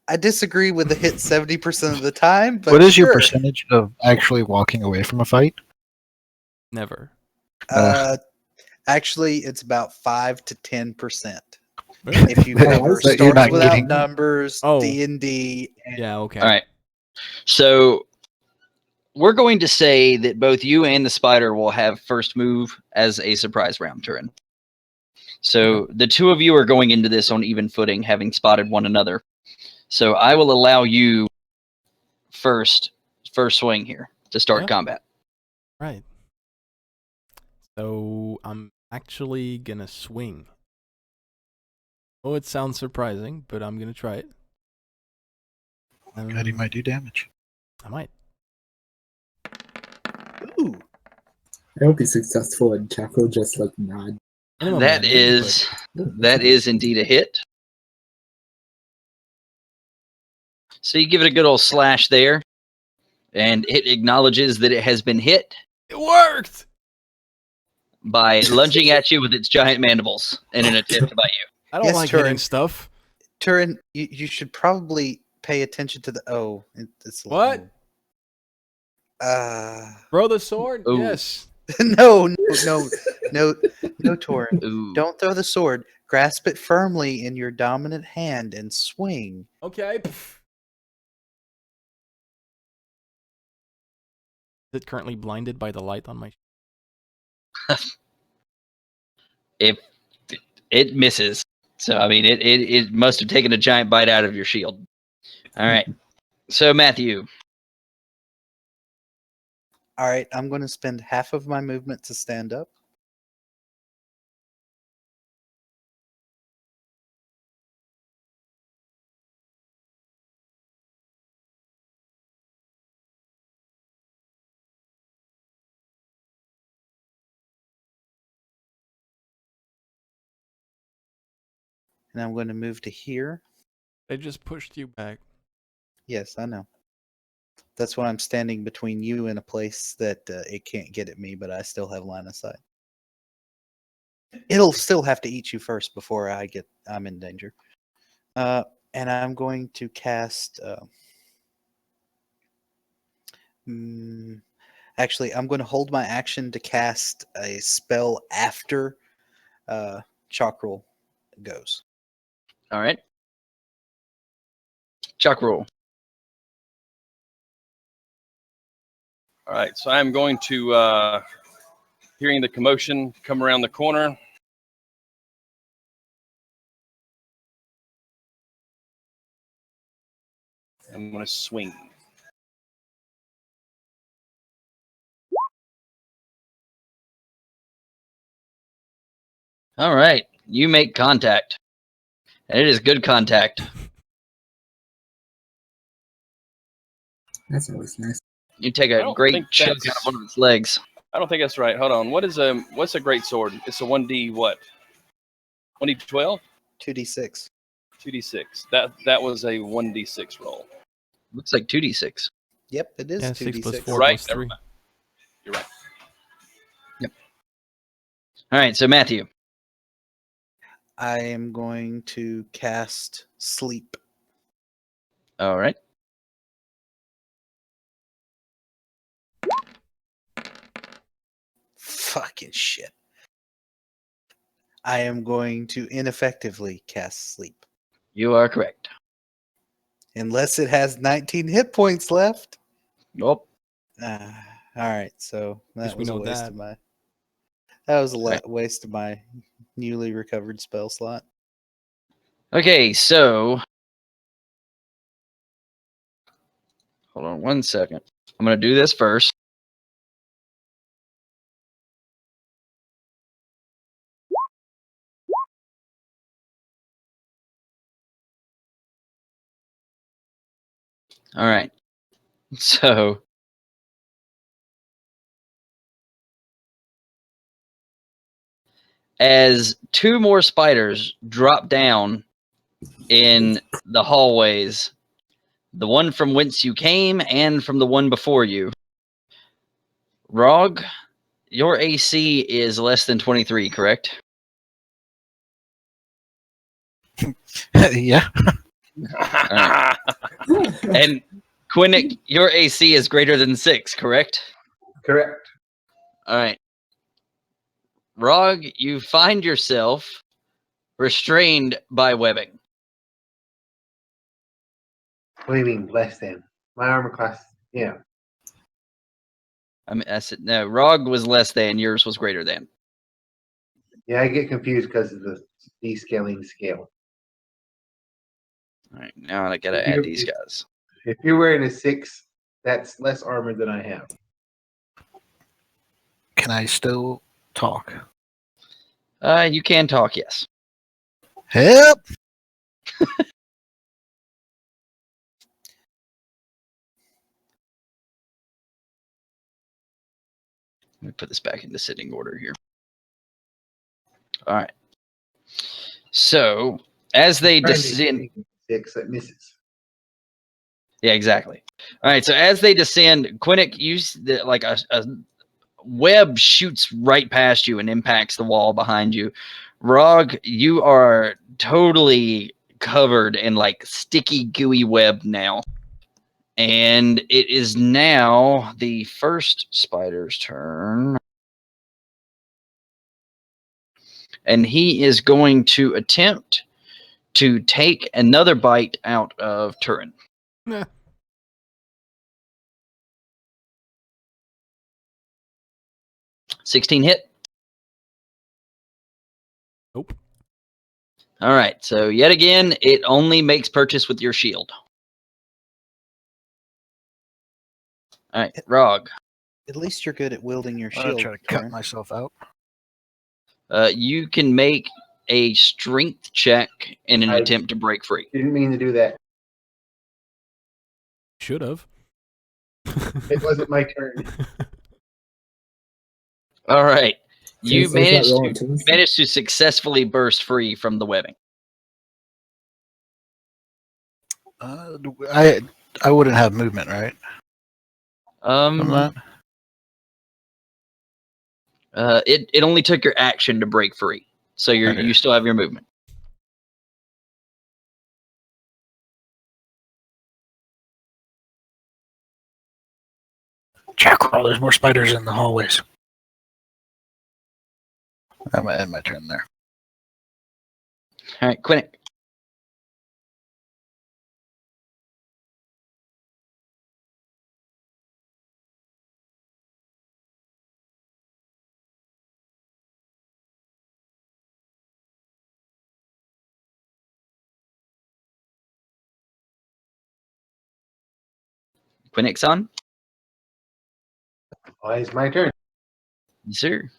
S1: I disagree with the hit 70% of the time, but
S7: What is your
S1: sure.
S7: percentage of actually walking away from a fight?
S2: Never.
S1: Actually, it's about 5 to 10%. If you
S7: But
S1: cover
S6: you're
S1: Starts
S7: not
S1: Without
S7: getting-
S1: Numbers,
S2: Oh.
S1: D&D, and
S2: Yeah, okay.
S3: All right. So we're going to say that both you and the spider will have first move as a surprise round, Turin. So the two of you are going into this on even footing, having spotted one another. So I will allow you first swing here to start
S2: Yeah.
S3: combat.
S2: Right. So I'm actually gonna swing. Oh, it sounds surprising, but I'm gonna try it.
S7: God, he might do damage.
S2: I might.
S1: ooh,
S6: I hope he's successful, and Chakrul just like nod.
S2: Minimum
S3: That
S2: damage,
S3: is that is indeed a hit. So you give it a good old slash there, and it acknowledges that it has been hit
S2: but- It worked.
S3: by lunging at you with its giant mandibles in an attempt to bite you.
S2: I don't
S1: Yes,
S2: like
S1: Turin.
S2: hitting stuff.
S1: Turin, you should probably pay attention to the. Oh, it's
S2: What?
S1: low.
S2: Throw the sword?
S3: Ooh.
S2: Yes.
S1: No, Torin.
S3: Ooh.
S1: Don't throw the sword. Grasp it firmly in your dominant hand and swing.
S2: Okay. Is it currently blinded by the light on my...
S3: If it misses, so I mean, it must have taken a giant bite out of your shield. All right. So Matthew,
S1: All right, I'm going to spend half of my movement to stand up. And I'm going to move to here.
S2: They just pushed you back.
S1: Yes, I know. That's why I'm standing between you and a place that it can't get at me, but I still have line of sight. It'll still have to eat you first before I'm in danger. And I'm going to cast. Actually, I'm going to hold my action to cast a spell after Chakrul goes.
S3: all right. Chakrul.
S5: All right, so I'm going to, hearing the commotion, come around the corner. I'm going to swing.
S3: All right. You make contact. And it is good contact.
S6: That's always nice.
S3: You take
S5: I
S3: a
S5: don't
S3: great
S5: think
S3: chunk out
S5: that's-
S3: of one of its legs.
S5: I don't think that's right. Hold on. What's a great sword? It's a 1D what? 1D12?
S1: 2d6.
S5: 2D6. That was a 1D6 roll.
S3: Looks like 2d6.
S1: Yep, it is
S2: Yeah, 6 plus
S1: 2d6.
S2: 4
S5: Right,
S2: plus
S5: never
S2: 3.
S5: mind. You're right.
S3: All right. So Matthew.
S1: I am going to cast Sleep.
S3: All right.
S1: Fucking shit. I am going to ineffectively cast Sleep.
S3: You are correct.
S1: Unless it has 19 hit points left.
S3: Nope.
S1: All right, so
S2: least
S1: that
S2: we
S1: was a
S2: know
S1: waste
S2: that.
S1: of my. That was a
S3: Right.
S1: waste of my newly recovered spell slot.
S3: Okay, so hold on 1 second. I'm going to do this first. All right. So as two more spiders drop down in the hallways, the one from whence you came and from the one before you, Rog, your AC is less than 23, correct?
S7: Yeah.
S3: Right. And Quinnick, your AC is greater than 6, correct?
S4: Correct.
S3: All right. Rog, you find yourself restrained by webbing.
S4: What do you mean less than? My armor class, yeah.
S3: I mean, I said no. Rog was less than. Yours was greater than.
S4: Yeah, I get confused because of the descaling scale.
S3: All right. Now I gotta
S4: If
S3: add
S4: you-
S3: these guys.
S4: If you're wearing a 6, that's less armor than I have.
S7: Can I still talk?
S3: You can talk, yes.
S7: Help!
S3: Let me put this back into sitting order here. All right. So as they
S4: Trying to
S3: descend,
S4: think of 6 that misses.
S3: yeah, exactly. All right. So as they descend, Quinnick, like a web shoots right past you and impacts the wall behind you. Rog, you are totally covered in like sticky, gooey web now. And it is now the first spider's turn. And he is going to attempt to take another bite out of Turin.
S2: Nah.
S3: 16 hit.
S2: Nope.
S3: All right. So yet again, it only makes purchase with your shield. All right, Rog.
S1: At least you're good at wielding your
S7: I'm gonna
S1: shield.
S7: try to cut
S1: Torin.
S7: myself out.
S3: You can make a strength check in an
S4: I-
S3: attempt to break free.
S4: Didn't mean to do that.
S2: Should have.
S4: It wasn't my turn.
S3: All right. You
S6: So is that roll
S3: managed
S6: intelligence?
S3: to successfully burst free from the webbing.
S7: I wouldn't have movement, right? From that?
S3: It only took your action to break free, so
S7: Okay.
S3: you still have your movement.
S7: Chakrul, there's more spiders in the hallways. I'm gonna end my turn there.
S3: All right, Quinnick. Quinnick's on.
S4: Well, it's my turn.
S3: Yes, sir.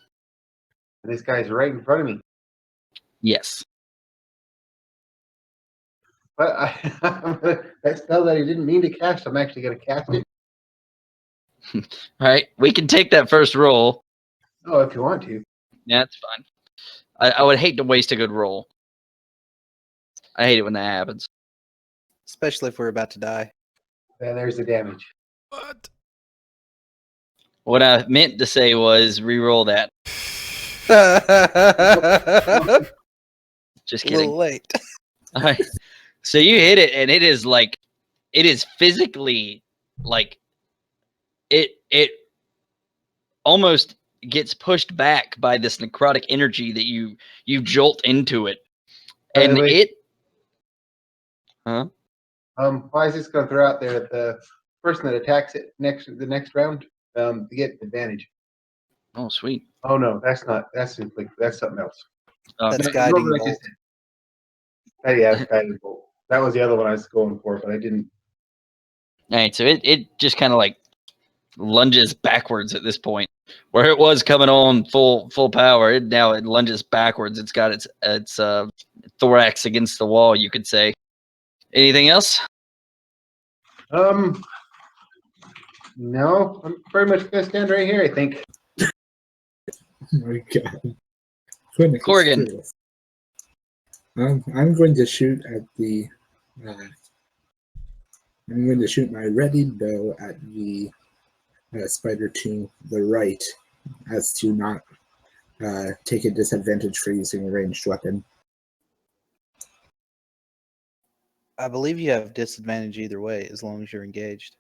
S4: This guy's right in front of me.
S3: Yes.
S4: But that spell that I didn't mean to cast, I'm actually going to cast it.
S3: All right, we can take that first roll.
S4: Oh, if you want to.
S3: Yeah, that's fine. I would hate to waste a good roll. I hate it when that happens.
S1: Especially if we're about to die.
S4: Then there's the damage.
S2: What?
S3: What I meant to say was re-roll that. Just
S1: A
S3: kidding.
S1: little late.
S3: All right. So you hit it, and it is physically like it almost gets pushed back by this necrotic energy that you jolt into it,
S4: By the
S3: and
S4: way-
S3: it. Huh?
S4: Why is this going to throw out there that the person that attacks it the next round, to get advantage?
S3: Oh, sweet.
S4: Oh no, that's not. That's inflict. That's something else.
S1: That's
S4: No,
S1: guiding
S4: what I
S1: bolt.
S4: just said. Yeah, that's guiding bolt. That was the other one I was going for, but I didn't.
S3: All right, so it just kind of like lunges backwards at this point, where it was coming on full power. Now it lunges backwards. It's got its thorax against the wall, you could say. Anything else?
S4: No, I'm pretty much going to stand right here. I think.
S6: Oh my god. Goodness
S3: Korrigan.
S6: gracious. I'm going to shoot at the. I'm going to shoot my ready bow at the spider to the right, as to not take a disadvantage for using a ranged weapon.
S1: I believe you have disadvantage either way, as long as you're engaged.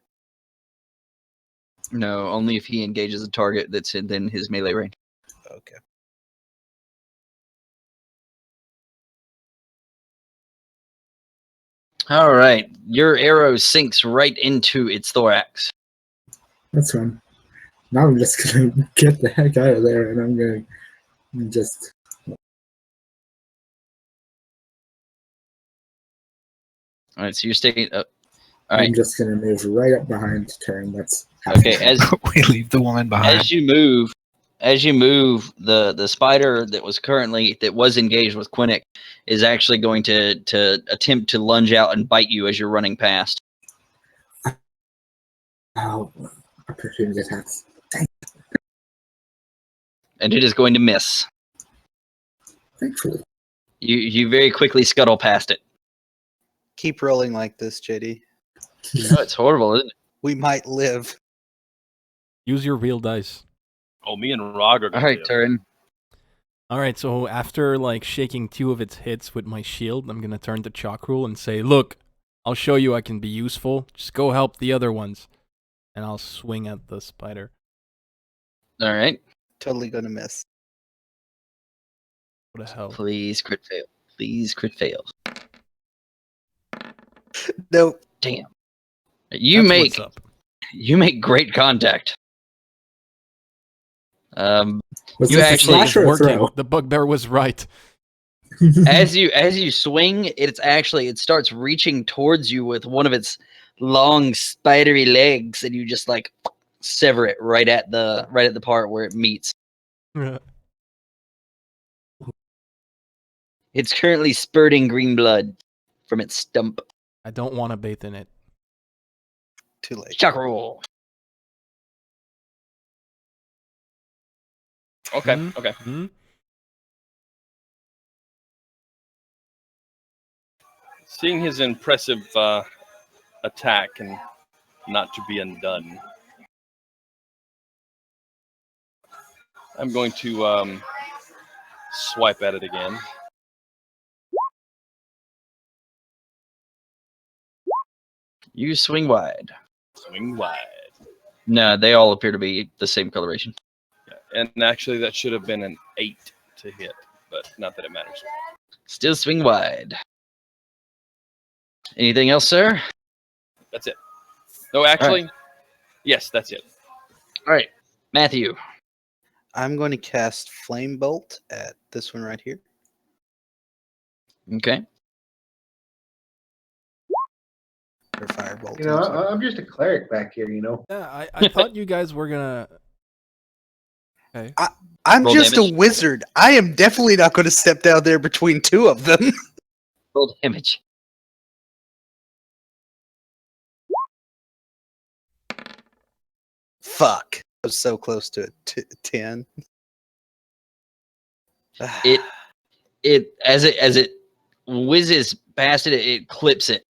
S3: No, only if he engages a target that's within his melee range.
S1: Okay.
S3: All right, your arrow sinks right into its thorax.
S6: That's fine. Now I'm just gonna get the heck out of there, and I'm gonna just.
S3: All right, so you're staying up. All
S6: I'm
S3: right.
S6: just gonna move right up behind Turin. That's
S3: Okay. As
S7: We leave the woman behind.
S3: as you move, the spider that was engaged with Quinnick is actually going to attempt to lunge out and bite you as you're running past.
S6: oh, opportunity attacks.
S3: And it is going to miss.
S6: Thankfully,
S3: You very quickly scuttle past it.
S1: Keep rolling like this, JD.
S3: Oh, it's horrible, isn't it?
S1: We might live.
S2: Use your real dice.
S5: Oh, me and Rog are
S3: All
S5: going
S3: right,
S5: to
S3: Turin.
S2: All right, so after like shaking 2 of its hits with my shield, I'm gonna turn to Chakrul and say, "Look, I'll show you I can be useful. Just go help the other ones," and I'll swing at the spider.
S3: All right.
S1: Totally gonna miss.
S2: What the hell?
S3: Please crit fail. Please crit fail.
S1: Nope.
S3: Damn.
S2: That's what's up.
S3: You make great contact.
S6: was
S3: You
S6: this a
S3: actually-
S6: slash or a
S2: Working.
S6: throw?
S2: The bugbear was right.
S3: as you swing, it starts reaching towards you with one of its long spidery legs, and you just like sever it right at the part where it meets. It's currently spurting green blood from its stump.
S2: I don't want to bathe in it.
S1: Too late.
S3: Chakrul.
S5: Okay.
S2: Hmm?
S5: Okay.
S2: Hmm?
S5: Seeing his impressive attack and not to be undone, I'm going to swipe at it again.
S3: You swing wide.
S5: Swing wide.
S3: No, they all appear to be the same coloration.
S5: Yeah. And actually, that should have been an 8 to hit, but not that it matters.
S3: Still swing wide. Anything else, sir?
S5: That's it. No, actually, yes, that's it.
S3: All right, Matthew.
S1: I'm going to cast Flame Bolt at this one right here.
S3: Okay.
S1: Or Firebolt.
S4: You know,
S1: I'm sorry.
S4: I'm just a cleric back here. You know.
S2: Yeah, I thought you guys were gonna. Okay.
S1: I'm
S3: Roll
S1: just
S3: damage.
S1: a wizard. I am definitely not going to step down there between 2 of them.
S3: Roll damage.
S1: Fuck. I was so close to it. 10.
S3: It as it whizzes past it, it clips it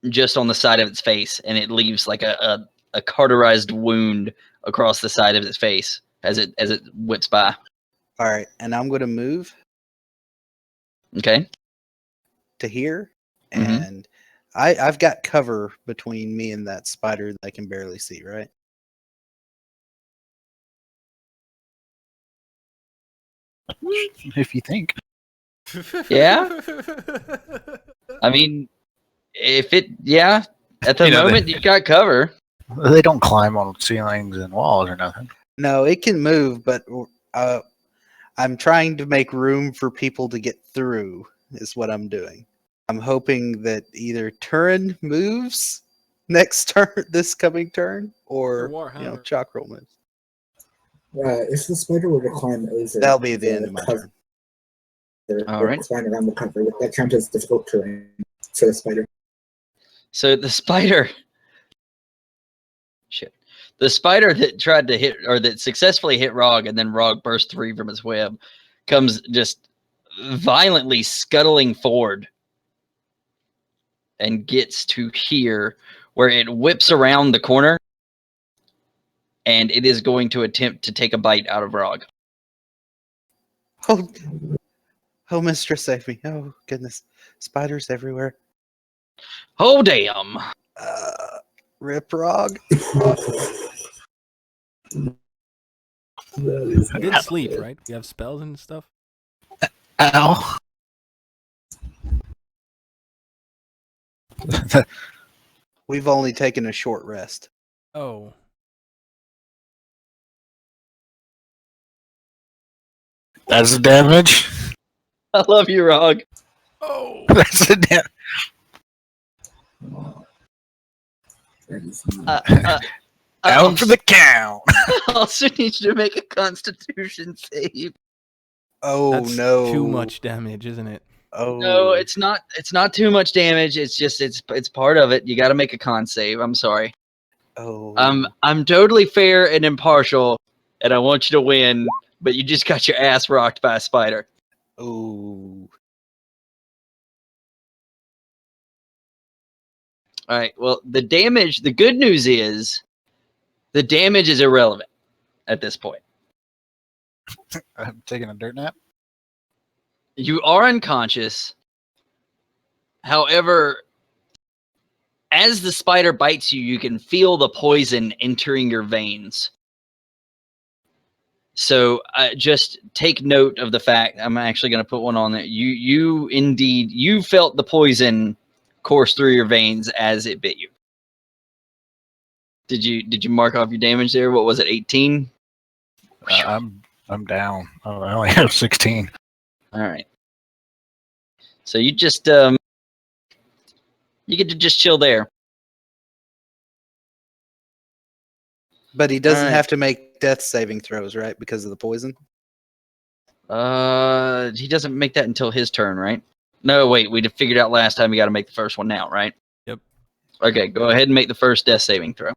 S3: just on the side of its face, and it leaves like a cauterized wound across the side of its face as it whips by.
S1: All right, and I'm going to move
S3: Okay.
S1: to here,
S3: Mhm.
S1: and I've got cover between me and that spider that I can barely see, right?
S7: If you think.
S3: Yeah? I mean, At the
S7: You know,
S3: moment you got cover.
S7: They don't climb on ceilings and walls or nothing.
S1: No, it can move, but I'm trying to make room for people to get through, is what I'm doing. I'm hoping that either Turin moves next turn, this coming turn, or
S2: Warhammer.
S1: Chakrul moves.
S6: If the spider were to climb over,
S1: That'll be the end of my
S6: cover,
S1: turn.
S3: All right.
S6: climb around the cover, would that count as difficult terrain for the spider?
S3: So the spider that tried to hit, or that successfully hit Rog, and then Rog burst free from his web, comes just violently scuttling forward and gets to here, where it whips around the corner, and it is going to attempt to take a bite out of Rog.
S1: Oh, mistress, save me. Oh, goodness. Spiders everywhere.
S3: Oh, damn.
S1: Rip Rog.
S2: You did sleep, right? We have spells and stuff.
S7: Ow.
S1: We've only taken a short rest.
S2: Oh.
S7: That's the damage.
S3: I love you, Rog.
S2: Oh.
S7: That's the damage. Down for the count.
S3: I also need you to make a Constitution save.
S1: Oh,
S2: That's
S1: no.
S2: too much damage, isn't it?
S1: Oh.
S3: No, it's not. It's not too much damage. It's just it's part of it. You got to make a con save. I'm sorry.
S1: Oh.
S3: I'm totally fair and impartial, and I want you to win. But you just got your ass rocked by a spider.
S1: Oh.
S3: All right. Well, the damage. The good news is, the damage is irrelevant at this point.
S7: I'm taking a dirt nap.
S3: You are unconscious. However, as the spider bites you, you can feel the poison entering your veins. So just take note of the fact. I'm actually going to put one on there. You felt the poison course through your veins as it bit you. Did you mark off your damage there? What was it? 18.
S7: I'm down. Oh, I only have 16.
S3: All right. So you just you get to just chill there.
S1: But he doesn't
S3: Alright.
S1: have to make death saving throws, right? Because of the poison?
S3: He doesn't make that until his turn, right? No, wait. We figured out last time you got to make the first one now, right?
S2: Yep.
S3: Okay, go ahead and make the first death saving throw.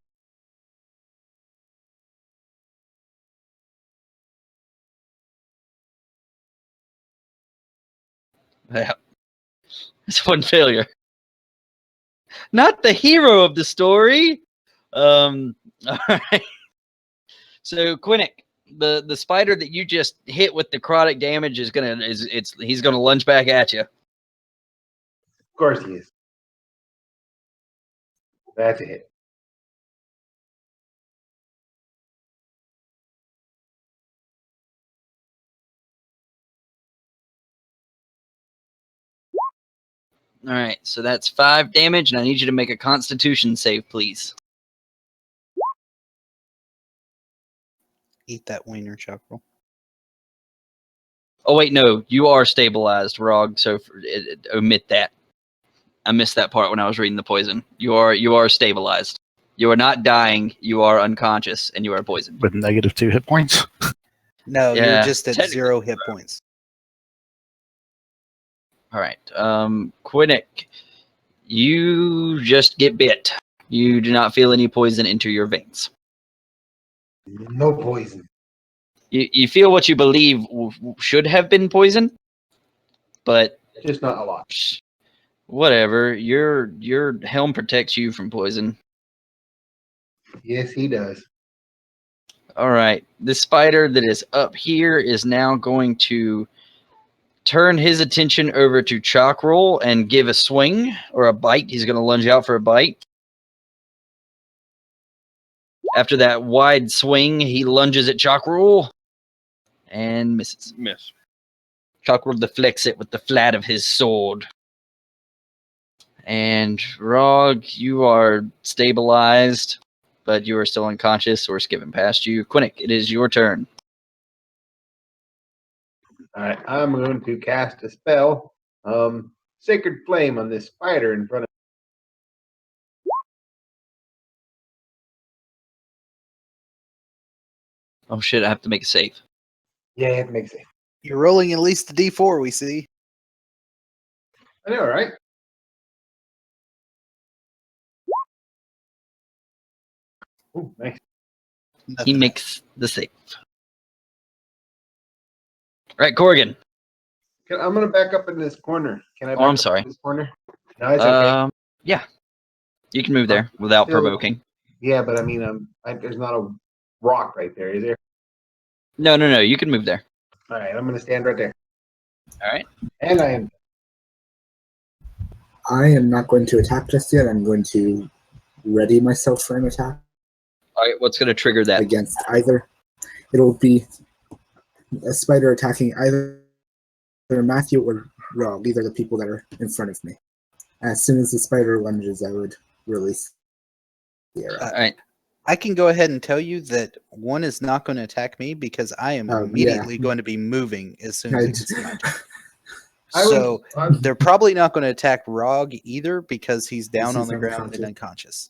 S3: Yeah. It's one failure. Not the hero of the story. All right. So Quinnick, the spider that you just hit with necrotic damage he's gonna lunge back at you.
S4: Of course he is. That's a hit.
S3: All right, so that's 5 damage, and I need you to make a Constitution save, please.
S1: Eat that wiener, Chakrul.
S3: Oh wait, no, you are stabilized, Rog. So omit that. I missed that part when I was reading the poison. You are stabilized. You are not dying. You are unconscious, and you are poisoned.
S7: With -2 hit points.
S1: No,
S3: Yeah,
S1: you're just at
S3: technically.
S1: 0 hit points.
S3: All right, Quinnick, you just get bit. You do not feel any poison enter your veins.
S4: No poison.
S3: You feel what you believe should have been poison, but
S4: Just not a lot.
S3: whatever. Your helm protects you from poison.
S4: Yes, he does.
S3: All right, the spider that is up here is now going to turn his attention over to Chakrul and give a swing or a bite. He's going to lunge out for a bite. After that wide swing, he lunges at Chakrul and misses.
S5: Miss.
S3: Chakrul deflects it with the flat of his sword. And Rog, you are stabilized, but you are still unconscious, or skipping past you. Quinnick, it is your turn.
S4: All right, I'm going to cast a spell, Sacred Flame, on this spider in front of.
S3: Oh shit, I have to make a save.
S4: Yeah, it makes it.
S1: You're rolling at least the D4, we see.
S4: I know, right? Ooh, nice.
S3: He
S1: Nothing.
S3: makes the save. All right, Korrigan.
S4: I'm going to back up in this corner. Can I?
S3: Oh,
S4: Back
S3: I'm
S4: up
S3: sorry.
S4: in this corner. No, it's okay.
S3: Yeah. You can move there without
S4: Still-
S3: provoking.
S4: Yeah, but I mean, there's not a rock right there, is there?
S3: No. You can move there.
S4: All right, I'm going to stand right there,
S3: All right.
S4: and I am.
S6: I am not going to attack just yet. I'm going to ready myself for an attack
S3: All right. What's going to trigger that?
S6: against either. It'll be a spider attacking either Matthew or Rog, either the people that are in front of me. As soon as the spider lunges, I would release the arrow.
S3: All right.
S1: I can go ahead and tell you that one is not going to attack me because I am
S6: Oh,
S1: immediately
S6: yeah.
S1: going to be moving as soon
S6: I
S1: as it
S6: just-
S1: gets to my turn.
S4: I would-
S1: So they're probably not going to attack Rog either because he's down
S6: He's
S1: on the ground and
S6: unconscious.
S1: unconscious.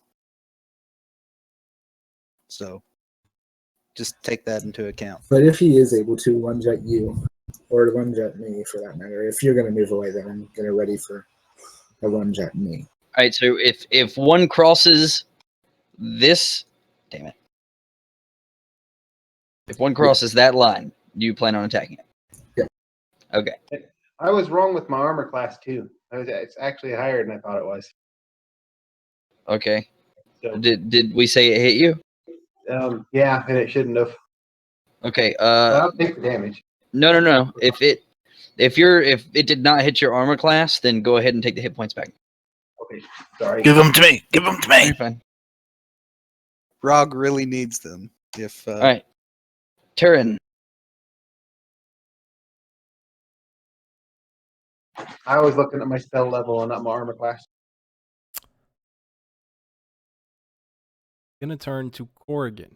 S1: So just take that into account.
S6: But if he is able to lunge at you, or lunge at me for that matter, if you're going to move away, then I'm going to ready for a lunge at me.
S3: All right. So if one crosses this, damn it. If one crosses that line, you plan on attacking it.
S6: Yeah.
S3: Okay.
S4: I was wrong with my armor class too. It's actually higher than I thought it was.
S3: Okay.
S4: So,
S3: Did we say it hit you?
S4: yeah, and it shouldn't have.
S3: Okay.
S4: I'll take the damage.
S3: No. If it did not hit your armor class, then go ahead and take the hit points back.
S4: Okay, sorry.
S7: Give them to me. Give them to me.
S3: You're fine.
S1: Rog really needs them. If
S3: All right. Turin.
S4: I was looking at my spell level and not my armor class.
S2: Gonna turn to Korrigan.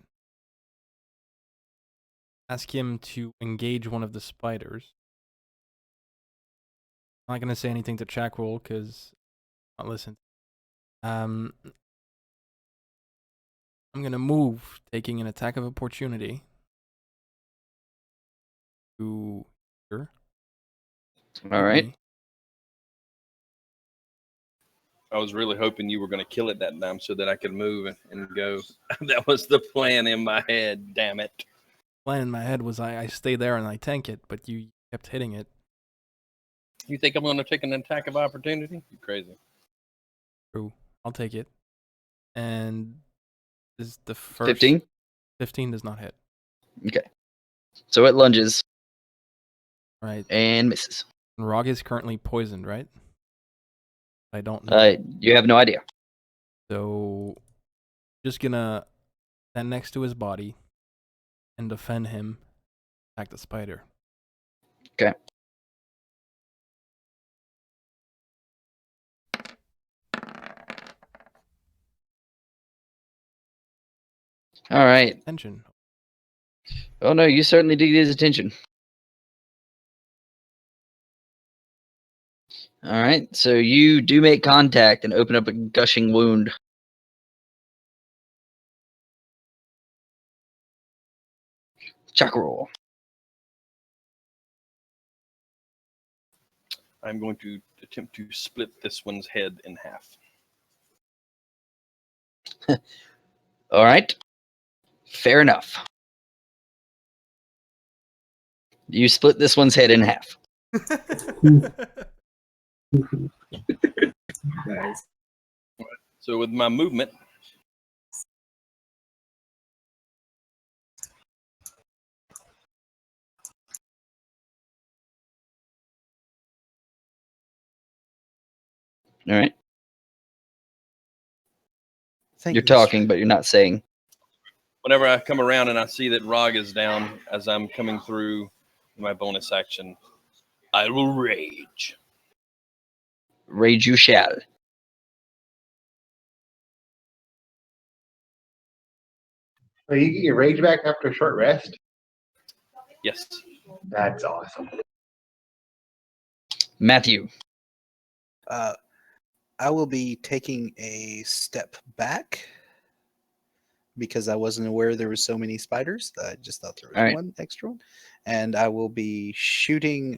S2: Ask him to engage one of the spiders. I'm not gonna say anything to Chakrul because I'll listen. I'm gonna move, taking an attack of opportunity to here.
S3: All right.
S5: I was really hoping you were going to kill it that time so that I could move and go. That was the plan in my head. Damn it.
S2: Plan in my head was I stay there and I tank it, but you kept hitting it.
S5: You think I'm going to take an attack of opportunity? You crazy.
S2: True. I'll take it. And this is the first
S3: 15.
S2: 15 does not hit.
S3: Okay. So it lunges
S2: Right.
S3: and misses.
S2: And Rog is currently poisoned, right? I don't know.
S3: You have no idea.
S2: So just gonna stand next to his body and defend him, attack the spider.
S3: Okay. All right.
S2: Attention.
S3: Oh no, you certainly did get his attention. All right. So you do make contact and open up a gushing wound. Chakrul.
S5: I'm going to attempt to split this one's head in half.
S3: All right. Fair enough. You split this one's head in half.
S6: Nice.
S5: So with my movement,
S3: All right.
S1: Thank
S3: You're
S1: you,
S3: talking, but you're not saying.
S5: whenever I come around and I see that Rog is down as I'm coming through my bonus action, I will rage.
S3: Rage you shall.
S4: So you get your rage back after a short rest?
S5: Yes.
S4: That's awesome.
S3: Matthew.
S1: I will be taking a step back because I wasn't aware there were so many spiders. I just thought there was
S3: All right.
S1: one extra one. And I will be shooting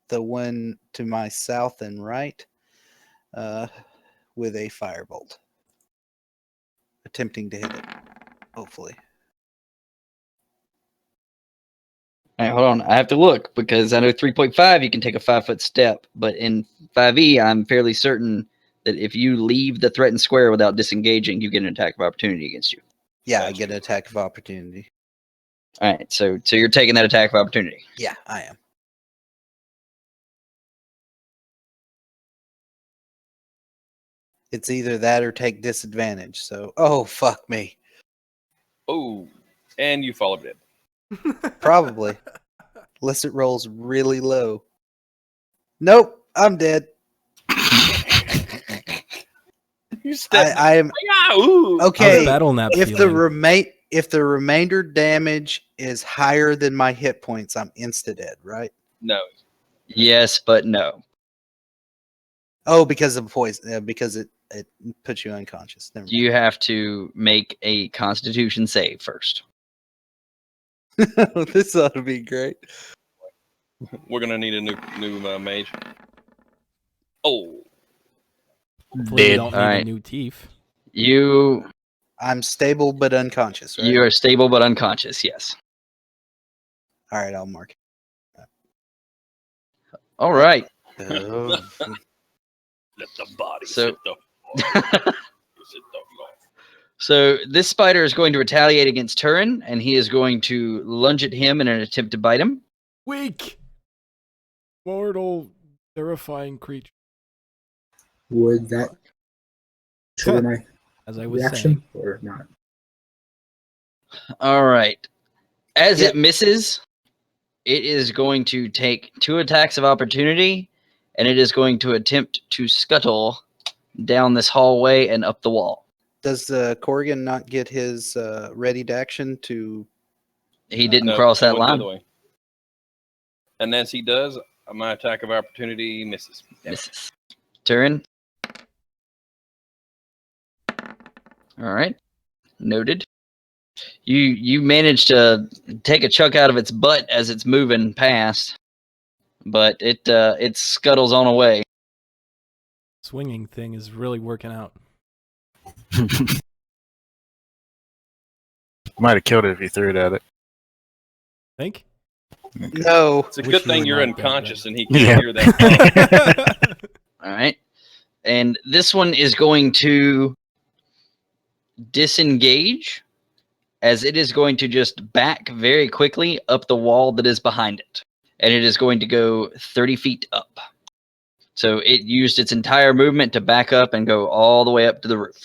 S1: the one to my south and right with a firebolt. Attempting to hit it, hopefully.
S3: All right, hold on. I have to look because I know 3.5 you can take a 5-foot step, but in 5e I'm fairly certain that if you leave the threatened square without disengaging, you get an attack of opportunity against you.
S1: Yeah, I
S5: That's
S1: get an
S5: true.
S1: attack of opportunity.
S3: All right, so you're taking that attack of opportunity.
S1: Yeah, I am. It's either that or take disadvantage. So, oh, fuck me.
S5: Oh, and you fall dead.
S1: Probably. Unless it rolls really low. Nope, I'm dead.
S5: You step.
S1: I am
S5: Ooh.
S1: okay.
S2: How's battle nap
S1: If
S2: feeling?
S1: if the remainder damage is higher than my hit points, I'm insta dead, right?
S5: No.
S3: Yes, but no.
S1: Oh, because of poison, because it puts you unconscious. Never
S3: You have to make a Constitution save first.
S1: mind. This ought to be great.
S5: We're gonna need a new mage. Oh,
S2: Hopefully you
S7: Dead.
S2: don't need
S3: Alright.
S2: a new teeth.
S3: You
S1: I'm stable but unconscious, right?
S3: you are stable but unconscious. Yes.
S1: All right, I'll mark
S3: All right.
S1: it. Oh.
S5: let the body
S3: So-
S5: sit the sit the floor.
S3: So this spider is going to retaliate against Turin, and he is going to lunge at him in an attempt to bite him.
S2: Weak! Mortal, terrifying creature.
S6: Would that trigger my
S2: As I was
S6: reaction
S2: saying.
S6: or not?
S3: All right. As
S1: Yeah.
S3: it misses, it is going to take 2 attacks of opportunity, and it is going to attempt to scuttle down this hallway and up the wall.
S1: Does Korrigan not get his ready to action to?
S3: He didn't
S5: No,
S3: cross
S5: he
S3: that
S5: went the
S3: line.
S5: other way. And as he does, my attack of opportunity misses. Damn it.
S3: Misses. Turin. All right. Noted. You managed to take a chunk out of its butt as it's moving past, but it scuttles on away.
S2: Swinging thing is really working out.
S7: Might have killed it if you threw it at it.
S2: Think?
S1: No.
S5: It's a
S2: Wish
S5: good
S2: you
S5: thing
S2: were
S5: you're
S2: not dead,
S5: unconscious
S2: then.
S5: and he can't
S7: Yeah.
S5: hear that.
S3: All right. And this one is going to disengage as it is going to just back very quickly up the wall that is behind it. And it is going to go 30 feet up. So it used its entire movement to back up and go all the way up to the roof.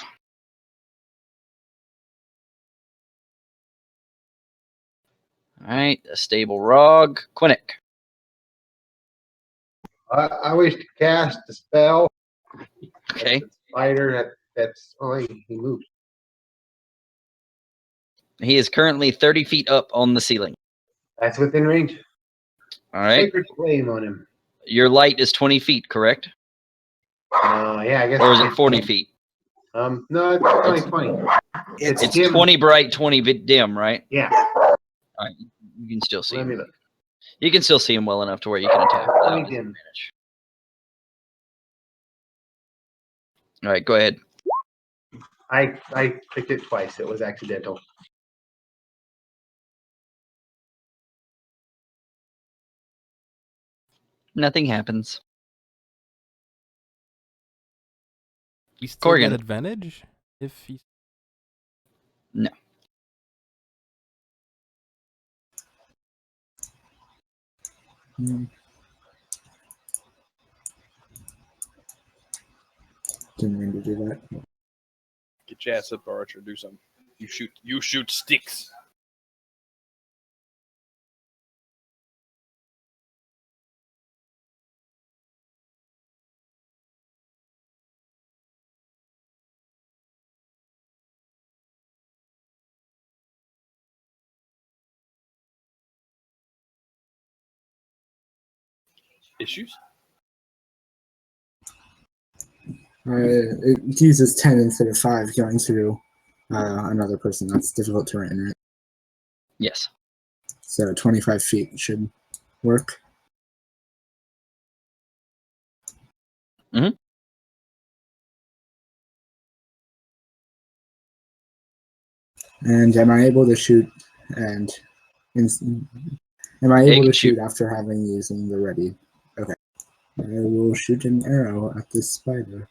S3: All right, a stable Rog. Quinnick.
S4: I wish to cast a spell.
S3: Okay.
S4: That's a spider that's he moves.
S3: He is currently 30 feet up on the ceiling.
S4: That's within range.
S3: All right.
S4: Sacred flame on him.
S3: Your light is 20 feet, correct?
S4: Yeah, I guess.
S3: Or is it 40 feet?
S4: No, it's only 20.
S1: It's
S3: It's
S4: dim.
S3: 20 bright, 20 dim, right?
S4: Yeah.
S3: All right. You can still see
S4: Let me
S3: him.
S4: look.
S3: You can still see him well enough to where you can attack without
S4: 20 dim.
S3: disadvantage. All right, go ahead.
S4: I clicked it twice. It was accidental.
S3: Nothing happens.
S2: We still get
S3: Korrigan.
S2: advantage if he.
S3: No.
S6: Hmm. Didn't mean to do that.
S5: Get your ass up, Archer. Do something. You shoot sticks. issues.
S6: It uses 10 instead of 5 going through another person. That's difficult terrain, right?
S3: Yes.
S6: So 25 feet should work.
S3: Mhm.
S6: And am I able to shoot and am I
S3: Yeah, you
S6: able
S3: can
S6: to shoot
S3: shoot.
S6: after having using the ready? Okay. I will shoot an arrow at this spider.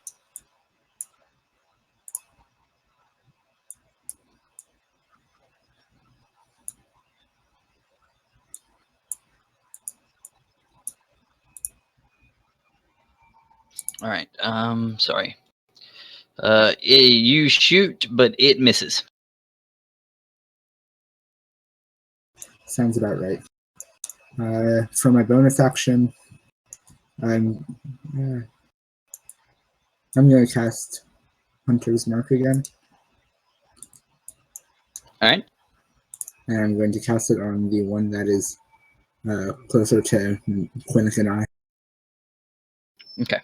S3: All right. Sorry. You shoot, but it misses.
S6: Sounds about right. For my bonus action, I'm going to cast Hunter's Mark again,
S3: All right.
S6: and I'm going to cast it on the one that is closer to Quinnick and I.
S3: Okay.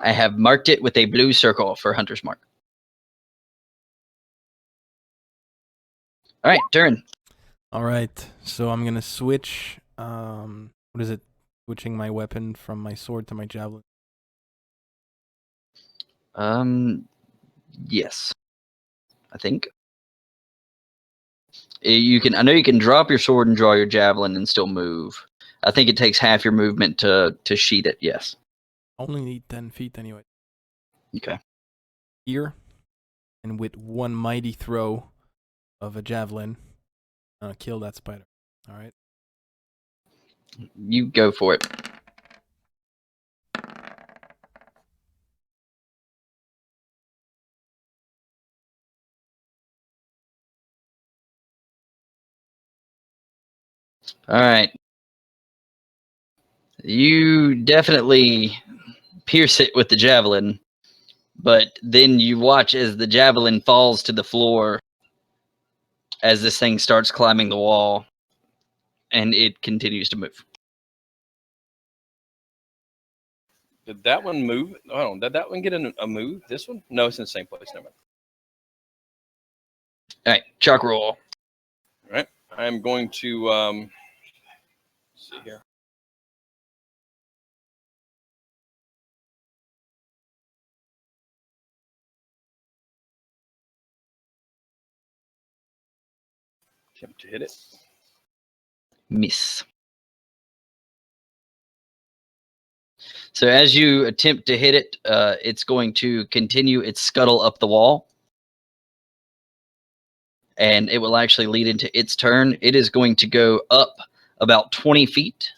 S3: I have marked it with a blue circle for Hunter's Mark. All right, Turin.
S2: All right, so I'm gonna switch. What is it? Switching my weapon from my sword to my javelin.
S3: Yes. I think. You can. I know you can drop your sword and draw your javelin and still move. I think it takes half your movement to sheath it. Yes.
S2: Only need 10 feet anyway.
S3: Okay.
S2: Here, and with one mighty throw of a javelin, kill that spider. All right.
S3: You go for it. All right. You definitely pierce it with the javelin, but then you watch as the javelin falls to the floor as this thing starts climbing the wall, and it continues to move.
S5: Did that one move? Hold on. Did that one get a move? This one? No, it's in the same place. Never mind.
S3: All right, Chakrul.
S5: All right. I'm going to see here. Attempt to hit it.
S3: Miss. So as you attempt to hit it, it's going to continue its scuttle up the wall. And it will actually lead into its turn. It is going to go up about 20 feet.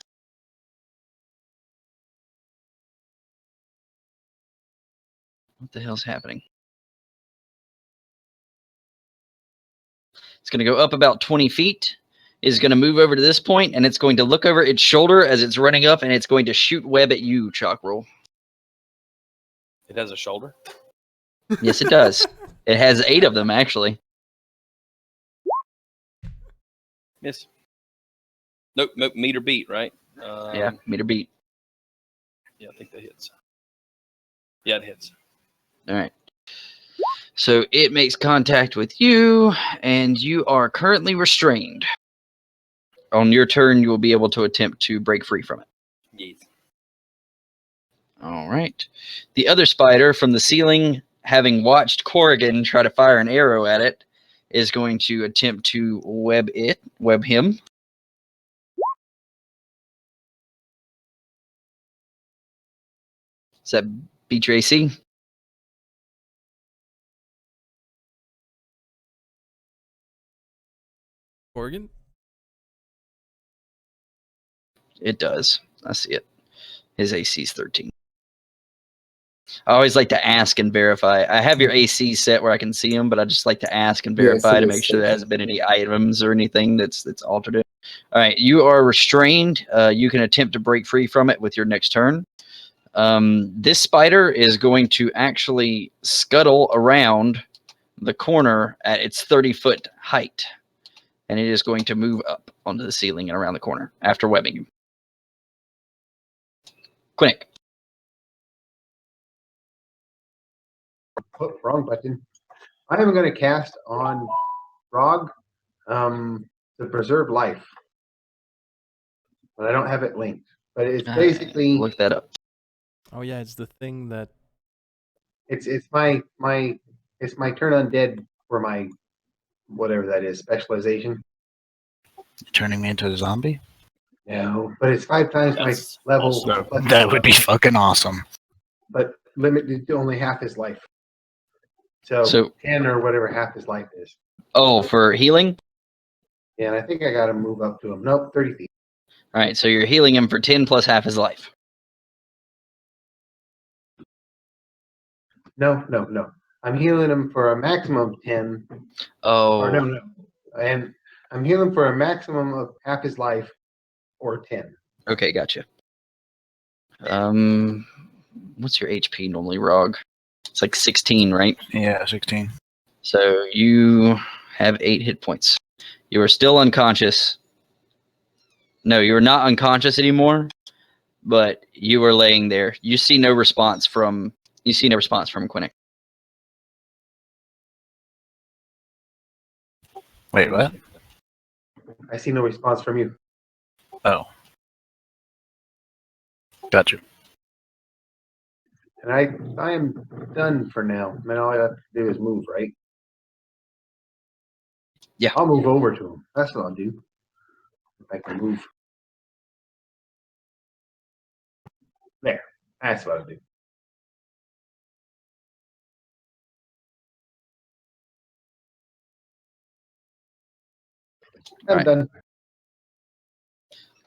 S3: What the hell's happening? It's going to go up about 20 feet. Is going to move over to this point, and it's going to look over its shoulder as it's running up, and it's going to shoot web at you, Chakrul.
S5: It has a shoulder.
S3: Yes, it does. It has 8 of them, actually.
S5: Miss. Nope. Meter beat, right?
S3: Yeah, meter beat.
S5: Yeah, I think that hits. Yeah, it hits.
S3: All right. So it makes contact with you, and you are currently restrained. On your turn, you will be able to attempt to break free from it.
S5: Yes.
S3: All right. The other spider from the ceiling, having watched Korrigaan try to fire an arrow at it, is going to attempt to web him. Does that beat your AC?
S2: Korrigaan?
S3: It does. I see it. His AC is 13. I always like to ask and verify. I have your AC set where I can see them, but I just like to ask and verify to make sure there hasn't been any items or anything that's altered it. All right, you are restrained. You can attempt to break free from it with your next turn. This spider is going to actually scuttle around the corner at its 30-foot height, and it is going to move up onto the ceiling and around the corner after webbing you. Quinnick.
S4: Oh, wrong button. I am going to cast on Frog to preserve life, but I don't have it linked. But it's basically
S3: Look that up.
S2: Oh yeah, it's the thing that.
S4: it's my turn undead for my whatever that is specialization.
S7: Turning me into a zombie?
S4: No, but it's 5 times
S5: That's
S4: my level.
S5: awesome.
S4: plus
S7: That
S4: my
S7: would be
S4: level,
S7: fucking awesome.
S4: but limited to only half his life. So,
S3: So-
S4: 10 or whatever half his life is.
S3: Oh, for healing?
S4: Yeah, and I think I got to move up to him. Nope, 30 feet.
S3: All right, so you're healing him for 10 plus half his life.
S4: No. I'm healing him for a maximum of 10.
S3: Oh,
S4: Or no. And I'm healing for a maximum of half his life or 10.
S3: okay, gotcha. What's your HP normally, Rog? It's like 16, right?
S7: Yeah, 16.
S3: So you have 8 hit points. You are still unconscious. No, you are not unconscious anymore, but you are laying there. You see no response from Quinnick.
S7: Wait, what?
S4: I see no response from you.
S7: Oh. Gotcha.
S4: And I am done for now. I mean, all I have to do is move, right?
S3: Yeah.
S4: I'll move over to him. That's what I'll do. If I can move. There. That's what I'll do. I'm
S3: Right.
S4: done.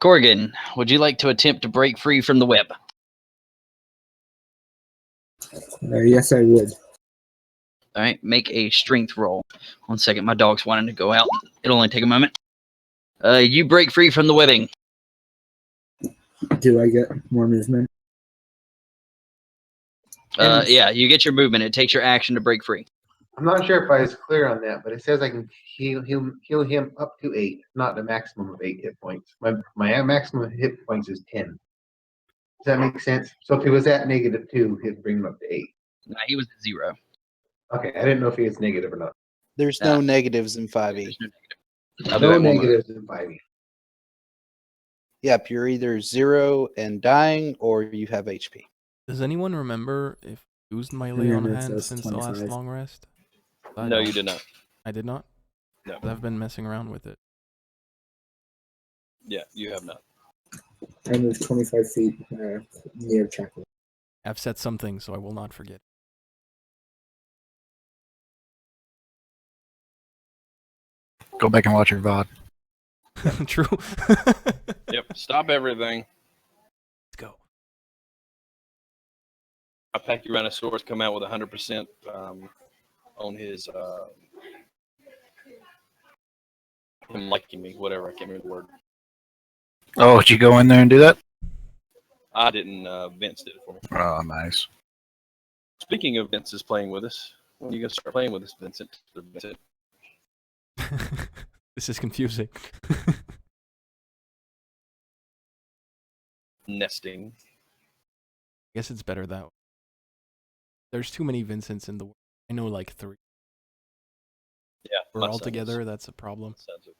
S3: Korrigan, would you like to attempt to break free from the web?
S6: Yes, I would.
S3: All right, make a strength roll. 1 second, my dog's wanting to go out. It'll only take a moment. You break free from the webbing.
S6: Do I get more movement?
S3: Yeah, you get your movement. It takes your action to break free.
S4: I'm not sure if I was clear on that, but it says I can heal him up to 8, not the maximum of 8 hit points. My maximum hit points is 10. Does that make sense? So if he was at -2, he'd bring him up to 8.
S3: Nah, he was at 0.
S4: Okay, I didn't know if he was negative or not.
S1: There's no negatives in 5e.
S3: There's no negative. I'll do
S4: No
S3: that one more.
S4: negatives in 5e.
S1: Yep, you're either 0 and dying or you have HP.
S2: Does anyone remember if I used my lay on
S6: Yeah, it
S2: hand
S6: says
S2: since the last
S6: 25.
S2: long rest?
S5: No, you did not.
S2: I did not.
S5: No.
S2: But I've been messing around with it.
S5: Yeah, you have not.
S6: I moved 25 feet near Chakrul.
S2: I've said something, so I will not forget.
S7: Go back and watch your VOD.
S2: True.
S5: Yep. Stop everything.
S2: Let's go.
S5: A Pachyrhinosaurus come out with 100% on his him liking me, whatever. I can't remember the word.
S7: Oh, did you go in there and do that?
S5: I didn't. Vince did it for me.
S7: Oh, nice.
S5: Speaking of Vince is playing with us, when are you gonna start playing with us, Vincent?
S2: This is confusing.
S5: Nesting.
S2: I guess it's better that way. There's too many Vincents in the world. I know like 3.
S5: Yeah.
S2: We're
S5: my
S2: all
S5: son is.
S2: together, that's a problem.
S5: Sons of-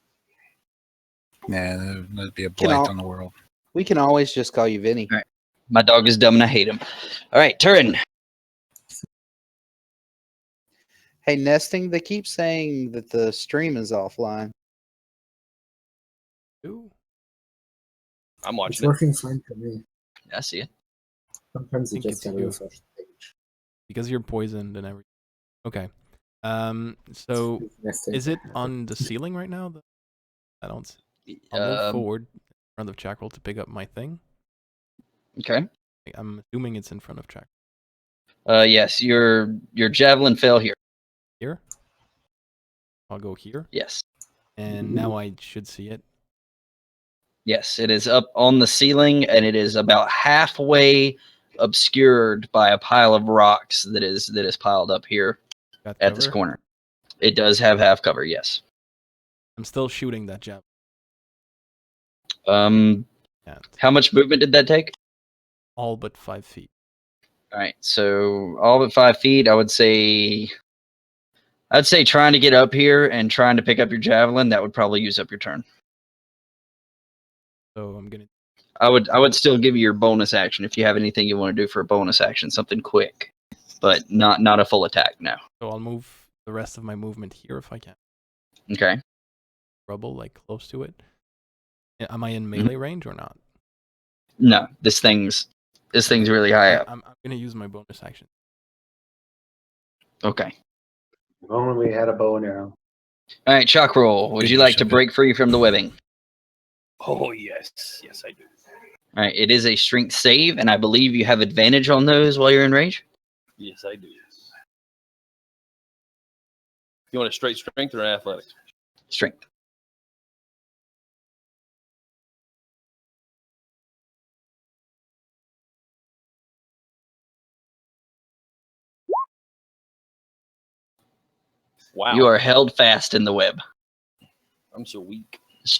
S7: Yeah, that'd be a
S1: Can
S7: blight
S1: all-
S7: on the world.
S1: We can always just call you Vinny.
S3: All right. My dog is dumb and I hate him. All right, Turin.
S1: Hey, Nesting, they keep saying that the stream is offline.
S2: Ooh.
S5: I'm
S6: It's
S5: watching it.
S6: working fine for me.
S3: I see it.
S6: Sometimes you
S2: think
S6: just
S2: it's
S6: gotta
S2: you.
S6: refresh the page.
S2: Because you're poisoned and everything. Okay. So
S6: Nesting.
S2: is it on the ceiling right now? I don't see. I'll move forward in front of Chakrul to pick up my thing.
S3: Okay.
S2: I'm assuming it's in front of Chakrul.
S3: Yes, your javelin fell here.
S2: Here? I'll go here.
S3: Yes.
S2: And now I should see it.
S3: Yes, it is up on the ceiling, and it is about halfway obscured by a pile of rocks that is piled up here
S2: Got
S3: at this
S2: cover.
S3: corner. It does have half cover, yes.
S2: I'm still shooting that javelin.
S3: Um,
S2: Yeah.
S3: how much movement did that take?
S2: all but 5 feet.
S3: All right, so all but 5 feet. I'd say trying to get up here and trying to pick up your javelin, that would probably use up your turn.
S2: So I'm gonna.
S3: I would still give you your bonus action if you have anything you want to do for a bonus action, something quick, but not a full attack. No.
S2: So I'll move the rest of my movement here if I can.
S3: Okay.
S2: Rubble like close to it. Am I in melee range or not?
S3: No, this thing's really high up.
S2: I'm gonna use my bonus action.
S3: Okay.
S4: If only we had a bow and arrow.
S3: All right, Chakrul, would you like to break free from the webbing?
S5: Oh, yes. Yes, I do.
S3: All right, it is a strength save, and I believe you have advantage on those while you're in range.
S5: Yes, I do. You want a straight strength or an athletics?
S3: Strength.
S5: Wow.
S3: You are held fast in the web.
S5: I'm so weak.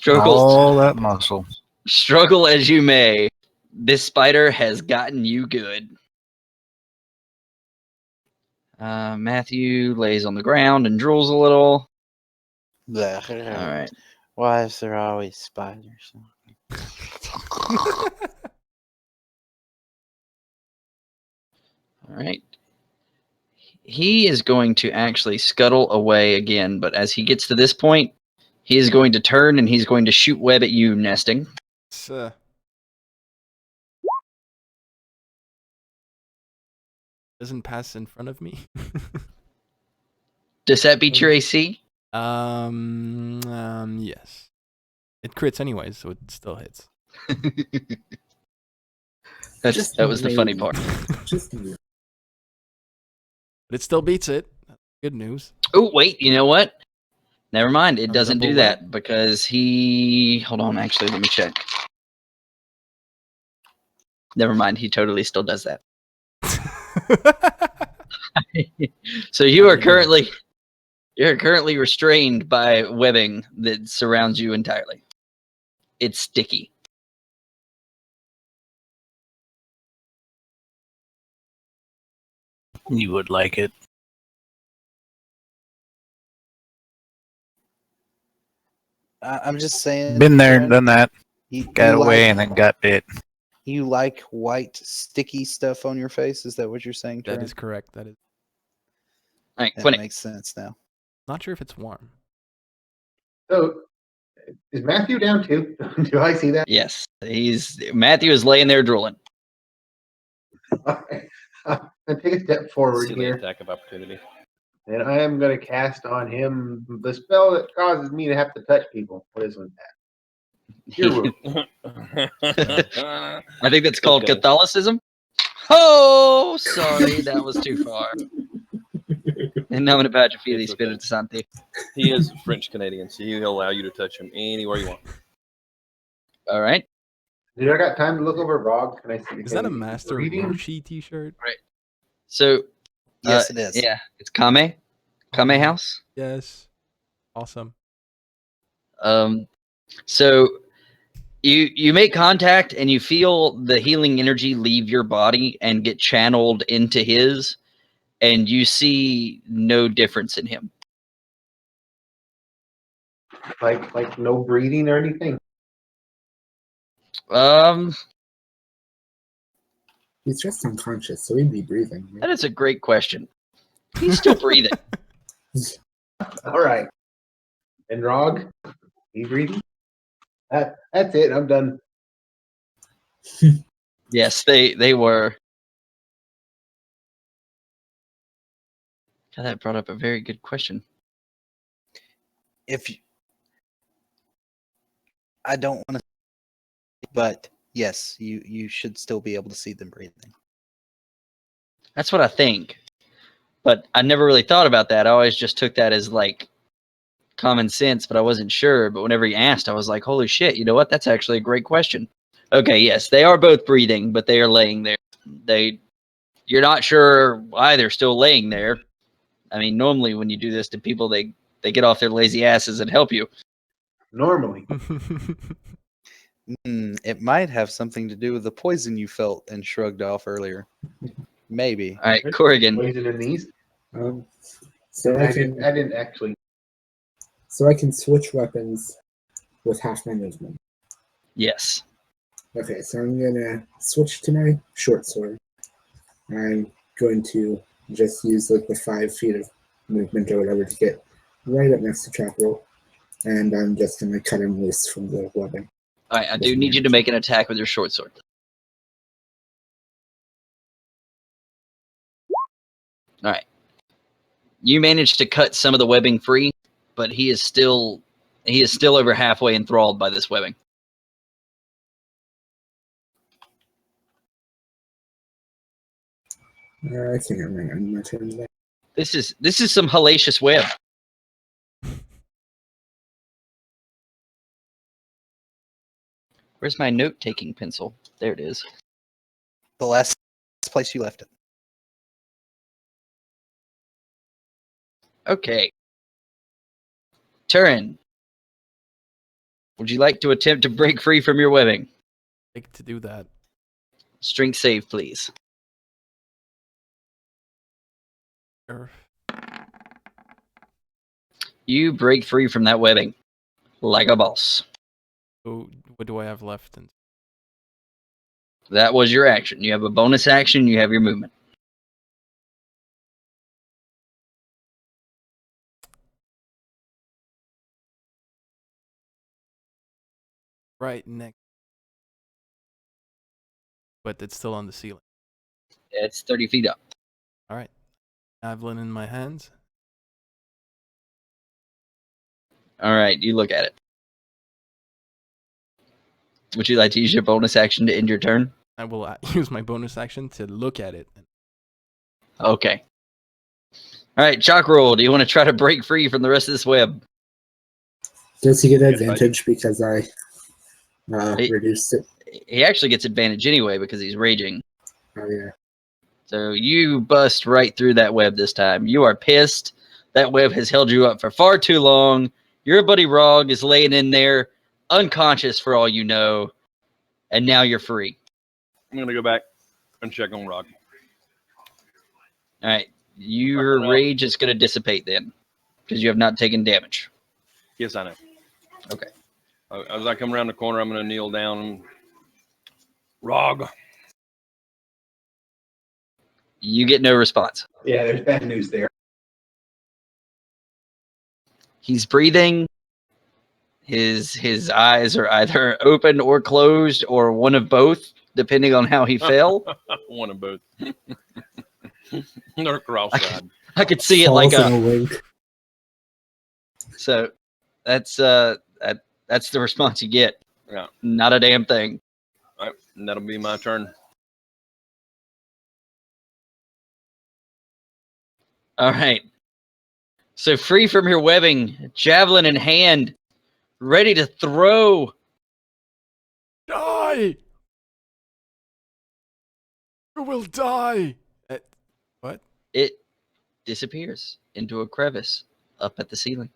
S7: All that muscle.
S3: Struggle as you may, this spider has gotten you good. Matthew lays on the ground and drools a little.
S1: All
S3: All right.
S1: Why is there always spiders?
S3: All right. He is going to actually scuttle away again, but as he gets to this point, he is going to turn and he's going to shoot web at you, nesting.
S2: Doesn't pass in front of me.
S3: Does that beat your AC?
S2: Yes. It crits anyways, so it still hits.
S3: That was the funny part.
S6: Just
S2: But it still beats it. Good news.
S3: Oh, wait, you know what? Never mind. It
S2: On
S3: doesn't
S2: double
S3: do that because he... Hold on, actually, let me check. Never mind. He totally still does that. So you're currently restrained by webbing that surrounds you entirely. It's sticky.
S7: You would like it.
S1: I'm just saying.
S7: Been there,
S1: Aaron,
S7: done that.
S1: You,
S7: Got
S1: you
S7: away
S1: like,
S7: and then got bit.
S1: You like white sticky stuff on your face? Is that what you're saying,
S2: That
S1: Turin?
S2: is correct. That is.
S3: All right,
S1: That
S3: Quinn.
S1: makes sense now.
S2: Not sure if it's warm.
S4: So, is Matthew down too? Do I see that?
S3: Yes, Matthew is laying there drooling.
S4: I take a step forward
S5: Silly
S4: here,
S5: attack of opportunity.
S4: and I am going to cast on him the spell that causes me to have to touch people. What is with that? Your rule.
S3: I think that's called
S5: Okay.
S3: Catholicism. Oh, sorry, that was too far. And now I'm going to patch a few of these
S5: It's okay.
S3: spirits Santi.
S5: He is French Canadian, so he'll allow you to touch him anywhere you want.
S3: All right.
S4: Did I got time to look over Rog? Can I see?
S2: Is that a
S4: can I-
S2: Master
S4: reading?
S2: Roshi t-shirt?
S3: So,
S1: Yes, it is.
S3: yeah, it's Kame House.
S2: Yes. Awesome.
S3: So you make contact and you feel the healing energy leave your body and get channeled into his, and you see no difference in him.
S4: Like no breathing or anything.
S6: He's just unconscious, so he'd be breathing.
S3: That is a great question. He's still breathing.
S4: All right. And Rog, you breathing? That's it. I'm done.
S3: Yes, they were. God, that brought up a very good question.
S1: If you, I don't want to, but yes, you should still be able to see them breathing.
S3: That's what I think. But I never really thought about that. I always just took that as like common sense, but I wasn't sure. But whenever he asked, I was like, holy shit, you know what? That's actually a great question. Okay, yes, they are both breathing, but they are laying there. You're not sure why they're still laying there. I mean, normally when you do this to people, they get off their lazy asses and help you.
S4: Normally.
S1: It might have something to do with the poison you felt and shrugged off earlier. Maybe.
S3: All right, Korrigan.
S4: Poison in these.
S6: So
S4: I
S6: I can
S4: didn't actually.
S6: so I can switch weapons with half my movement.
S3: Yes.
S6: Okay, so I'm gonna switch to my short sword. I'm going to just use like the 5 feet of movement or whatever to get right up next to Chakrul, and I'm just gonna cut him loose from the webbing.
S3: All right, I do need you to make an attack with your short sword. All right. You managed to cut some of the webbing free, but he is still over halfway enthralled by this webbing.
S6: I think I'm gonna end my turn there.
S3: This is some hellacious web. Where's my note-taking pencil? There it is.
S1: The last place you left it.
S3: Okay. Turin, would you like to attempt to break free from your webbing?
S2: Like to do that.
S3: Strength save, please.
S2: Sure.
S3: You break free from that webbing like a boss.
S2: So what do I have left? And
S3: That was your action. You have a bonus action. You have your movement.
S2: right next, but it's still on the ceiling.
S3: It's 30 feet up.
S2: All right, javelin in my hands.
S3: All right, you look at it. Would you like to use your bonus action to end your turn?
S2: I will use my bonus action to look at it.
S3: Okay. All right, Chakrul, do you want to try to break free from the rest of this web?
S6: Does he get advantage because I reduced it?
S3: He actually gets advantage anyway because he's raging.
S6: Oh yeah.
S3: So you bust right through that web this time. You are pissed. That web has held you up for far too long. Your buddy Rog is laying in there, unconscious for all you know, and now you're free.
S5: I'm going to go back and check on Rog.
S3: All right. Your rage is going to dissipate then because you have not taken damage.
S5: Yes, I know.
S3: Okay.
S5: As I come around the corner, I'm going to kneel down and Rog.
S3: You get no response.
S4: Yeah, there's bad news there.
S3: He's breathing. His eyes are either open or closed or one of both, depending on how he fell.
S5: One of both. They're cross-eyed.
S3: I could see it like
S6: Falls in
S3: a.
S6: wink.
S3: So that's the response you get.
S5: Yeah.
S3: Not a damn thing.
S5: All right, and that'll be my turn.
S3: All right. So free from your webbing, javelin in hand, ready to throw.
S2: Die! You will die! What?
S3: It disappears into a crevice up at the ceiling.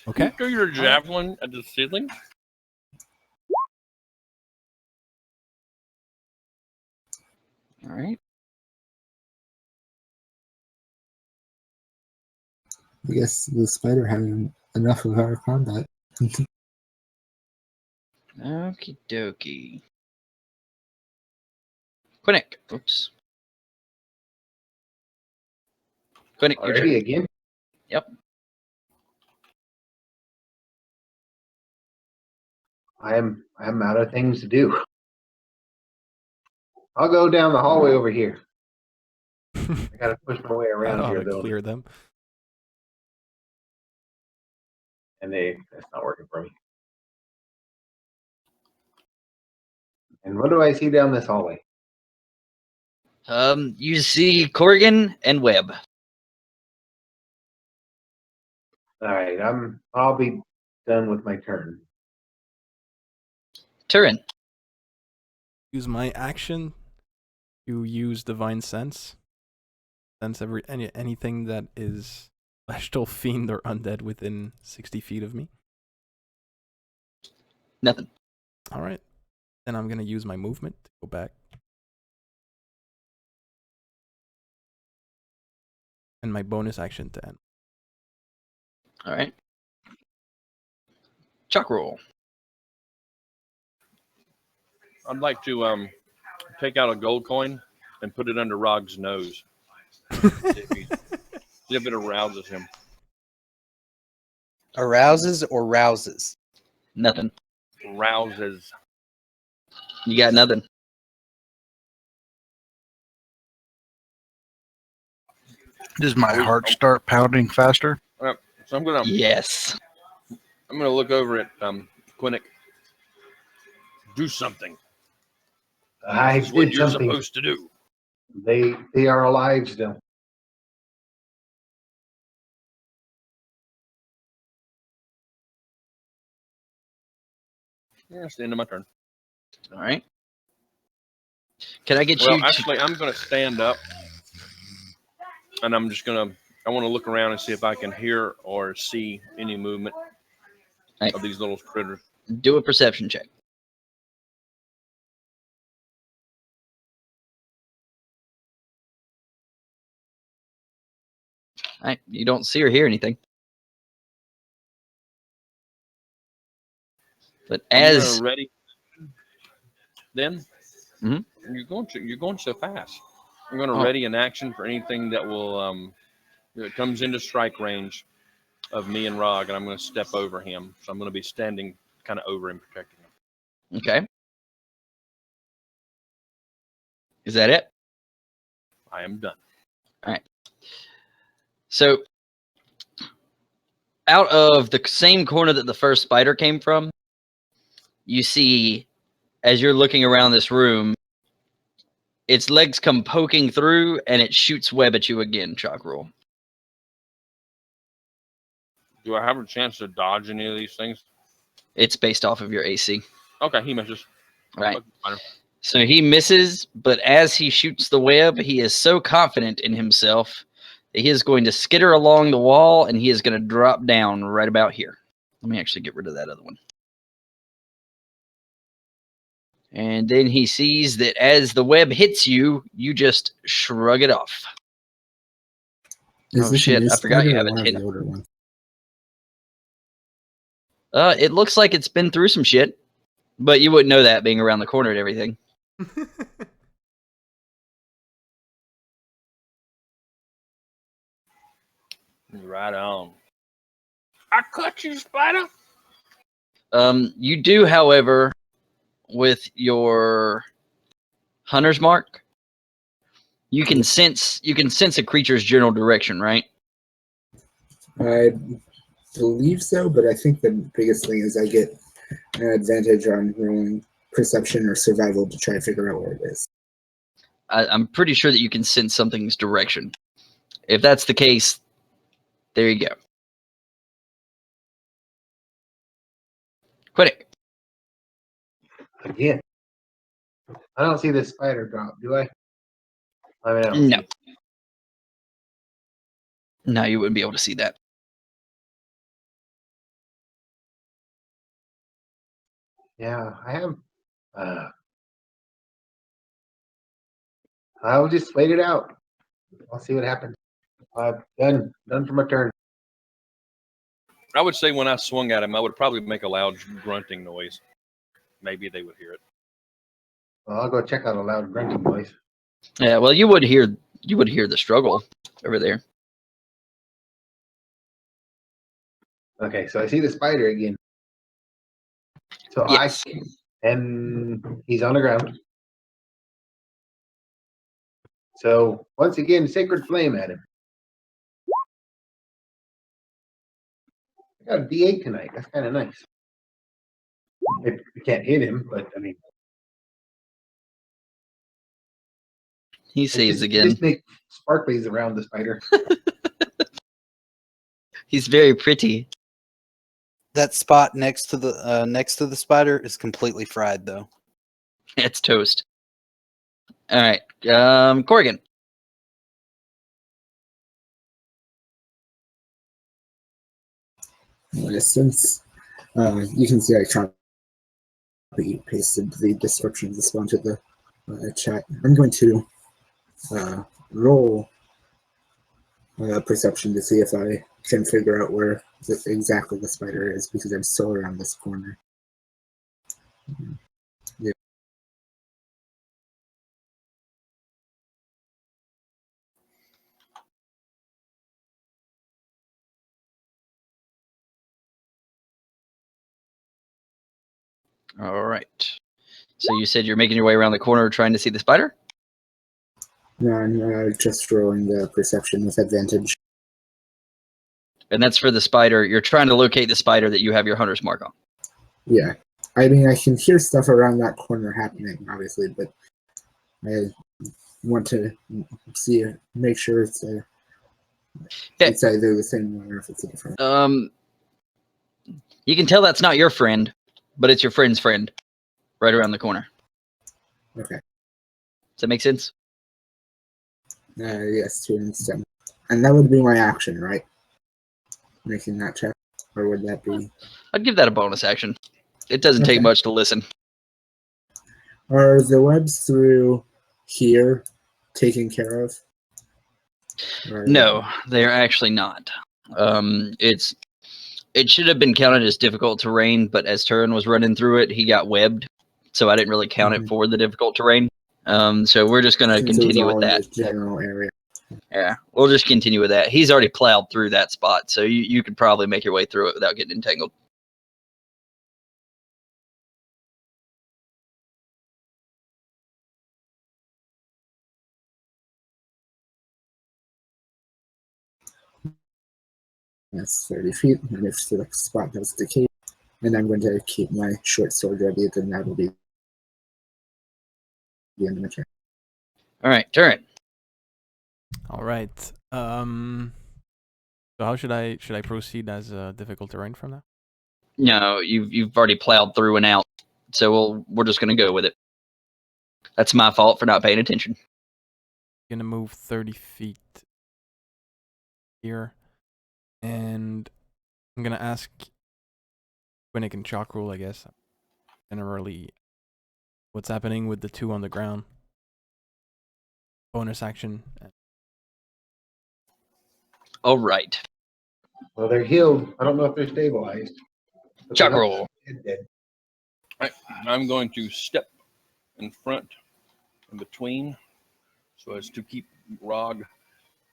S2: Okay.
S5: Throw your javelin at the ceiling.
S3: All right.
S6: I guess the spider had enough of our combat.
S3: Okie dokie. Quinnick. Oops. Quinnick, your turn.
S4: Already again?
S3: Yep.
S4: I'm out of things to do. I'll go down the hallway over here. I gotta push my way
S2: I
S4: around
S2: know how
S4: here
S2: to
S4: though.
S2: clear them.
S4: And that's not working for me. And what do I see down this hallway?
S3: You see Korrigan and Webb.
S4: All right, I'll be done with my turn.
S3: Turin.
S2: Use my action to use divine sense. Sense anything that is celestial fiend or undead within 60 feet of me?
S3: Nothing.
S2: All right. Then I'm going to use my movement to go back. And my bonus action to end.
S3: All right. Chakrul.
S5: I'd like to take out a gold coin and put it under Rog's nose. See if it arouses him.
S1: Arouses or rouses?
S3: Nothing.
S5: Rouses.
S3: You got nothing.
S7: Does my heart start pounding faster?
S5: So I'm gonna
S3: Yes.
S5: look over at Quinnick. Do something.
S4: I
S5: This is what
S4: did
S5: you're
S4: something.
S5: supposed to do.
S4: They are alive still.
S5: Yeah, it's the end of my turn.
S3: All right. Can I get
S5: Well,
S3: you?
S5: actually, I'm gonna stand up, and I'm just gonna. I want to look around and see if I can hear or see any movement
S3: Right.
S5: of these little critters.
S3: Do a perception check. All right. You don't see or hear anything. But
S5: I'm
S3: as
S5: gonna ready. Then
S3: Mhm.
S5: you're going so fast. I'm going to
S3: Oh.
S5: ready an action for anything that will that comes into strike range of me and Rog, and I'm going to step over him. So I'm going to be standing kind of over him, protecting him.
S3: okay. Is that it?
S5: I am done.
S3: So, out of the same corner that the first spider came from, you see, as you're looking around this room, its legs come poking through, and it shoots web at you again, Chakrul.
S5: Do I have a chance to dodge any of these things?
S3: It's based off of your AC.
S5: Okay, he misses.
S3: Right.
S5: Spider.
S3: So he misses, but as he shoots the web, he is so confident in himself that he is going to skitter along the wall, and he is going to drop down right about here. Let me actually get rid of that other one. And then he sees that as the web hits you, you just shrug it off.
S6: Is
S3: Oh
S6: this a
S3: shit,
S6: new
S3: I forgot you
S6: spider
S3: have
S6: or
S3: a
S6: one of
S3: 10.
S6: the older ones?
S3: It looks like it's been through some shit, but you wouldn't know that being around the corner and everything.
S5: Right on. I cut you, spider.
S3: You do, however, with your hunter's mark, you can sense a creature's general direction, right?
S6: I believe so, but I think the biggest thing is I get an advantage on rolling perception or survival to try to figure out where it is.
S3: I'm pretty sure that you can sense something's direction. If that's the case, there you go. Quit
S4: Again. I don't see this spider drop, do I? I mean, I
S3: it.
S4: don't
S3: No.
S4: see it.
S3: No, you wouldn't be able to see that.
S4: Yeah, I have. I'll just wait it out. I'll see what happens. Done for my turn.
S5: I would say when I swung at him, I would probably make a loud grunting noise. Maybe they would hear it.
S4: Well, I'll go check out a loud grunting noise.
S3: Yeah, well, you would hear the struggle over there.
S4: Okay, so I see the spider again. So
S3: Yes.
S4: and he's on the ground. So once again, sacred flame at him. I got a D8 tonight. That's kind of nice. I can't hit him, but I mean,
S3: He saves again.
S4: Just make sparklies around the spider.
S3: He's very pretty.
S1: That spot next to the spider is completely fried, though.
S3: It's toast. All right, Korrigan.
S6: Since you can see I copy pasted the descriptions just onto the chat, I'm going to roll perception to see if I can figure out where exactly the spider is, because I'm still around this corner. Yeah.
S3: All right. So you said you're making your way around the corner trying to see the spider?
S6: No, I'm just rolling the perception with advantage.
S3: And that's for the spider. You're trying to locate the spider that you have your hunter's mark on.
S6: Yeah. I mean, I can hear stuff around that corner happening, obviously, but I want to make sure it's either the same one or if it's a different one.
S3: You can tell that's not your friend, but it's your friend's friend right around the corner.
S6: Okay.
S3: Does that make sense?
S6: Yes, to an extent. And that would be my action, right? Making that check? Or would that be...
S3: I'd give that a bonus action. It doesn't take
S6: Okay.
S3: much to listen.
S6: Are the webs through here taken care of? Or
S3: No, they're actually not. It should have been counted as difficult terrain, but as Turin was running through it, he got webbed, so I didn't really count it for the difficult terrain. So we're just going to
S6: since it was
S3: continue
S6: all
S3: with
S6: in
S3: that.
S6: the general area.
S3: Yeah, we'll just continue with that. He's already plowed through that spot, so you could probably make your way through it without getting entangled.
S6: That's 30 feet, and if the spot has decay, and I'm going to keep my short sword ready, then that will be the end of my turn.
S3: All right, Turin.
S2: All right. So how should I proceed as difficult terrain from now?
S3: No, you've already plowed through and out, so we're just going to go with it. That's my fault for not paying attention.
S2: Gonna move 30 feet here, and I'm gonna ask Quinnick and Chakrul, I guess, generally, what's happening with the two on the ground. Bonus action.
S3: All right,
S4: Well, they're healed. I don't know if they're stabilized. But they're not
S3: Chakrul.
S4: dead.
S5: I'm going to step in front, in between, so as to keep Rog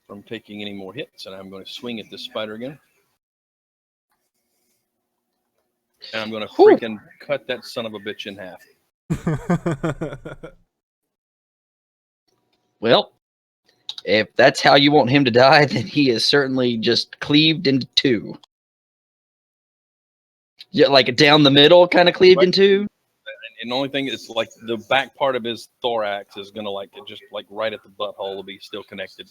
S5: from taking any more hits, and I'm going to swing at this spider again. And I'm going to freaking cut that son of a bitch in half.
S3: Well, if that's how you want him to die, then he is certainly just cleaved into two. Yeah, like down the middle, kind of cleaved in two.
S5: And the only thing is, like, the back part of his thorax is going to, like, just, like, right at the butthole will be still connected.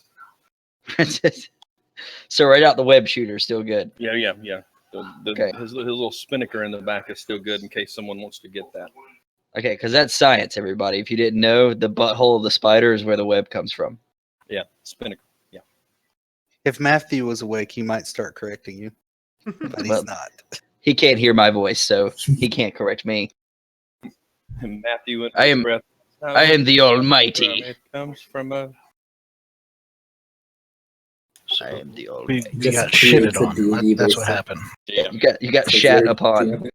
S3: So right out the web shooter, still good.
S5: Yeah.
S3: Okay.
S5: His little spinnaker in the back is still good in case someone wants to get that.
S3: Okay, because that's science, everybody. If you didn't know, the butthole of the spider is where the web comes from.
S5: Yeah, spinnaker. Yeah.
S1: If Matthew was awake, he might start correcting you, but he's
S3: Well,
S1: not.
S3: He can't hear my voice, so he can't correct me.
S5: And Matthew,
S3: I am the Almighty.
S5: It comes from a.
S3: I am the
S7: We
S3: Almighty.
S7: got
S6: Just
S7: shitted
S6: creates a
S7: on.
S6: D&D
S7: That's what
S6: based-
S7: happened.
S5: Yeah.
S3: You got
S6: Is
S3: shat
S6: there
S3: upon.
S6: DM?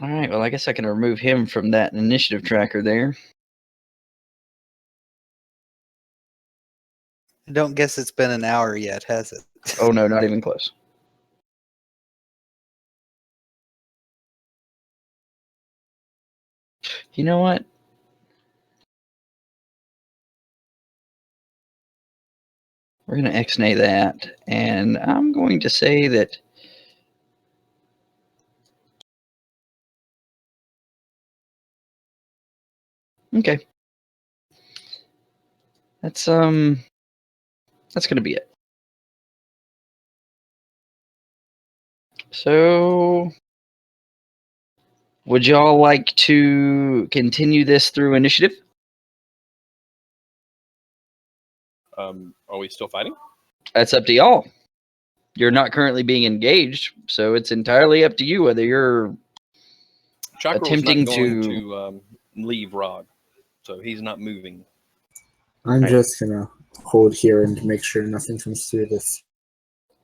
S3: All right. Well, I guess I can remove him from that initiative tracker there.
S1: I don't guess it's been an hour yet, has it?
S3: Oh no, not even close. You know what? We're going to X-nay that, and I'm going to say that okay. That's going to be it. So, would y'all like to continue this through initiative?
S5: Are we still fighting?
S3: That's up to y'all. you're not currently being engaged, so it's entirely up to you whether you're
S5: Chakrul's
S3: attempting
S5: not going
S3: to-
S5: to leave Rog, so he's not moving.
S6: I'm
S3: Right.
S6: just gonna hold here and make sure nothing comes through this.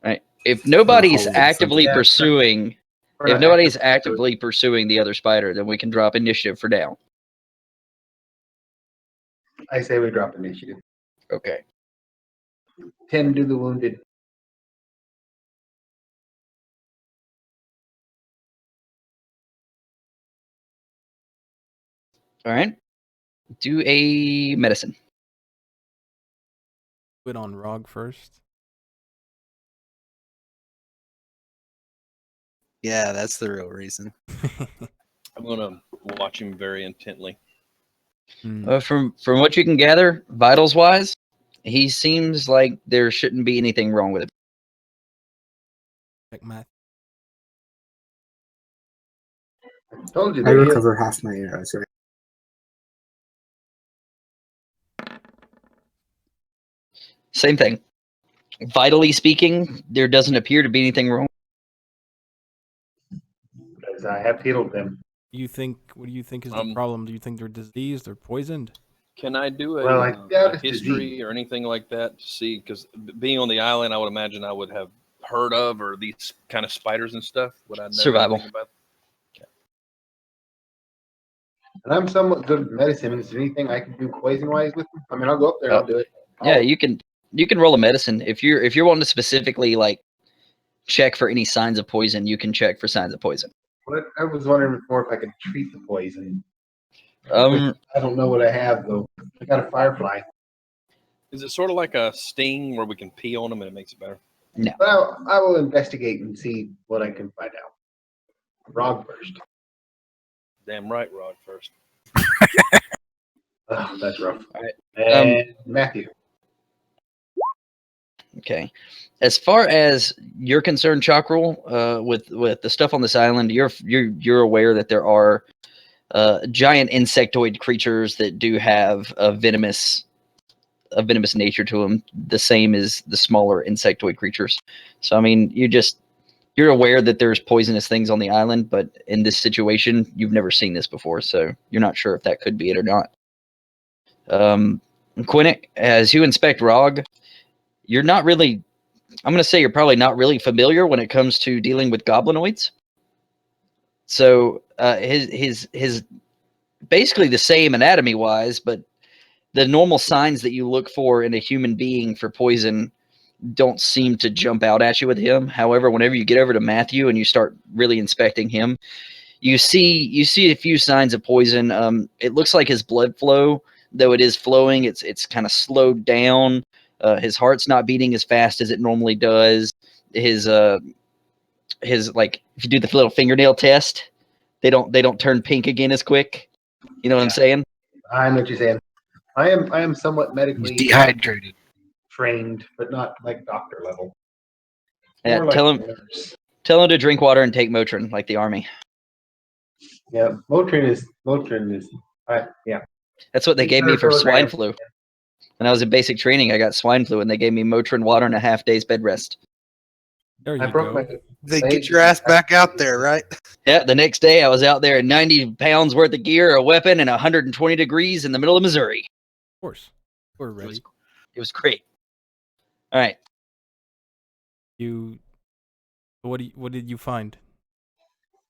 S3: right. If nobody's
S6: hold
S3: actively
S4: something.
S3: pursuing,
S4: We're
S3: if
S4: not
S3: nobody's
S4: actively-
S3: actively pursuing the other spider, then we can drop initiative for now.
S4: I say we drop initiative.
S3: Okay.
S4: 10 to the wounded.
S3: All right. Do a medicine.
S2: Put on Rog first.
S1: Yeah, that's the real reason.
S5: I'm going to watch him very intently.
S3: From what you can gather, vitals wise, he seems like there shouldn't be anything wrong with him.
S2: Check math.
S4: I told you
S6: I
S4: they hit.
S6: recover half my arrows, right?
S3: Same thing. Vitally speaking, there doesn't appear to be anything wrong.
S4: Because I have healed them.
S2: What do you think is the
S5: Um,
S2: problem? Do you think they're diseased or poisoned?
S5: Can I do a,
S4: Well, I doubt
S5: a
S4: it's
S5: history
S4: disease.
S5: or anything like that to see? Because being on the island, I would imagine I would have heard of or these kind of spiders and stuff. Would I know
S3: Survival.
S5: anything about?
S4: And I'm somewhat good at medicine. Is there anything I can do poison-wise with them? I mean, I'll go up there and I'll do it.
S3: Yeah, you can roll a medicine if you're wanting to specifically like check for any signs of poison. You can check for signs of poison.
S4: But I was wondering more if I could treat the poison.
S3: Um,
S4: I don't know what I have, though. I got a firefly.
S5: Is it sort of like a sting where we can pee on them and it makes it better?
S4: Well, I will investigate and see what I can find out. Rog first.
S5: Damn right, Rod first.
S4: Oh, that's rough.
S3: All right.
S4: And Matthew.
S3: Okay. As far as you're concerned, Chakrul, with the stuff on this island, you're aware that there are giant insectoid creatures that do have a venomous nature to them, the same as the smaller insectoid creatures. So I mean, you're aware that there's poisonous things on the island, but in this situation, you've never seen this before, so you're not sure if that could be it or not. Quinnick, as you inspect Rog, you're not really. I'm going to say you're probably not really familiar when it comes to dealing with goblinoids. So his basically the same anatomy wise, but the normal signs that you look for in a human being for poison don't seem to jump out at you with him. However, whenever you get over to Matthew and you start really inspecting him, you see a few signs of poison. It looks like his blood flow, though it is flowing, it's kind of slowed down. His heart's not beating as fast as it normally does. His like if you do the little fingernail test, they don't turn pink again as quick. You know what I'm
S4: Yeah.
S3: saying?
S4: I know what you're saying. I am somewhat
S7: He's
S4: medically
S7: dehydrated.
S4: trained, but not like doctor level.
S3: Yeah,
S4: More like
S3: tell him
S4: nurse.
S3: to drink water and take Motrin like the army.
S4: Yeah, Motrin is. Yeah.
S3: That's what they gave me for swine flu. When I was in basic training, I got swine flu, and they gave me Motrin water and a half day's bed rest.
S2: There you
S4: I broke
S2: go.
S4: my.
S1: They get your ass back out there, right?
S3: Yeah, the next day I was out there in 90 pounds worth of gear, a weapon, and 120 degrees in the middle of Missouri.
S2: Of course. We're
S3: It was,
S2: ready.
S3: it was great. All right.
S2: What did you find?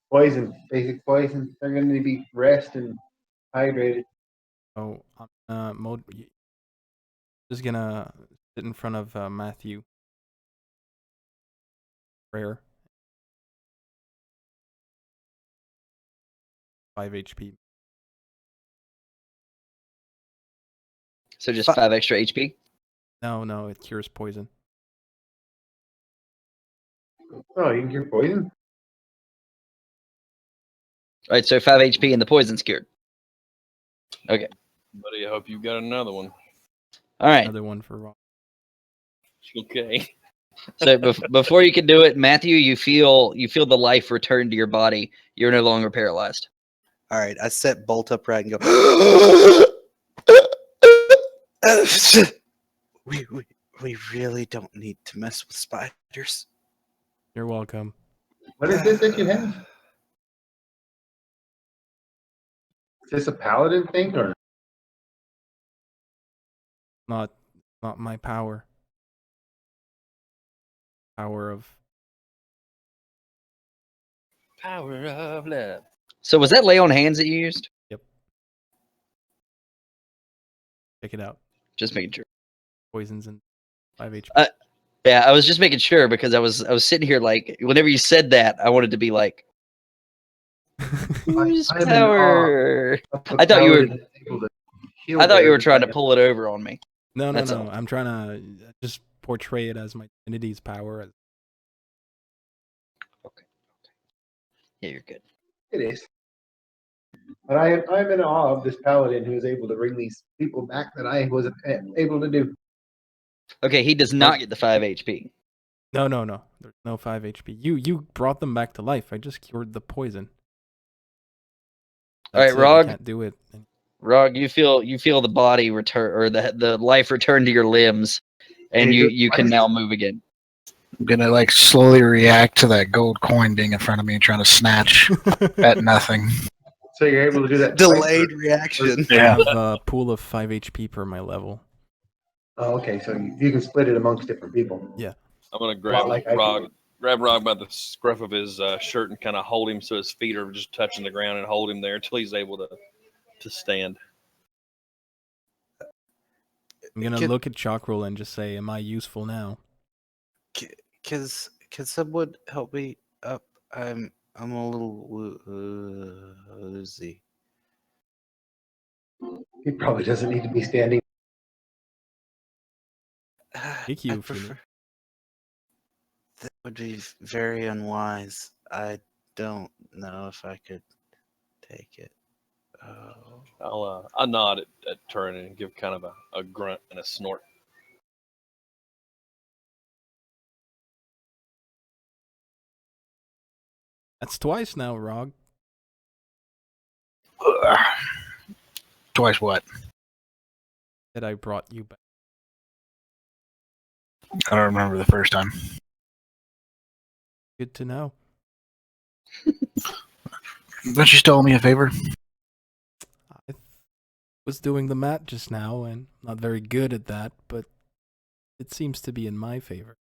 S4: Poison, basic poison. They're going to be rest and hydrated.
S2: Oh, just gonna sit in front of Matthew. Prayer. 5 HP.
S3: So just
S1: Fi-
S3: 5 extra HP.
S2: No, it cures poison.
S4: Oh, you can cure poison?
S3: All right, so 5 HP and the poison's cured. Okay.
S5: Buddy, I hope you got another one.
S3: All right.
S2: Another one for Rob.
S5: Okay.
S3: So before you can do it, Matthew, you feel the life return to your body. You're no longer paralyzed.
S1: All right, I set bolt upright and go. We really don't need to mess with spiders.
S2: You're welcome.
S4: What is this that you have? Is this a paladin thing or?
S2: Not my power. Power of
S5: Power of love.
S3: So was that lay on hands that you used?
S2: check it out.
S3: Just making sure.
S2: Poisons and 5 HP.
S3: Yeah, I was just making sure because I was sitting here like whenever you said that, I wanted to be like, whose
S4: I'm in
S3: power?
S4: of the
S3: I thought you were-
S4: paladin that's able to heal
S3: I thought you were
S4: better
S3: trying to
S4: than
S3: pull it over on me.
S2: No,
S3: That's
S2: no.
S3: all.
S2: I'm trying to just portray it as my divinity's power.
S3: Yeah, you're good.
S4: It is. But I'm in awe of this paladin who is able to bring these people back that I wasn't able to do.
S3: Okay, he does not get the 5 HP.
S2: No. There's no 5 HP. You brought them back to life. I just cured the poison.
S3: All right,
S2: That's it. I
S3: Rog.
S2: can't do it.
S3: Rog, you feel the body return or the life return to your limbs, and
S4: Hey,
S3: you can now move again.
S7: I'm gonna like slowly react to that gold coin being in front of me and trying to snatch at nothing.
S4: So you're able to do that. twice,
S1: Delayed
S4: or-
S1: reaction.
S2: I
S7: Yeah.
S2: have a pool of 5 HP per my level.
S4: Oh, okay. So you can split it amongst different people.
S2: Yeah.
S5: I'm gonna grab
S4: like I
S5: Rog,
S4: do.
S5: grab Rog by the scruff of his shirt and kind of hold him so his feet are just touching the ground and hold him there until he's able to stand.
S2: I'm gonna
S1: Can-
S2: look at Chakrul and just say, "Am I useful now?"
S1: Can someone help me up? I'm a little woozy.
S4: He probably doesn't need to be standing.
S2: Kick you if you need.
S1: That would be very unwise. I don't know if I could take it. Oh.
S5: I'll nod at Turin and give kind of a grunt and a snort.
S2: That's twice now, Rog.
S7: Twice what?
S2: That I brought you back.
S7: I don't remember the first time.
S2: Good to know.
S7: Don't you still owe me a favor?
S2: I was doing the math just now, and not very good at that, but it seems to be in my favor.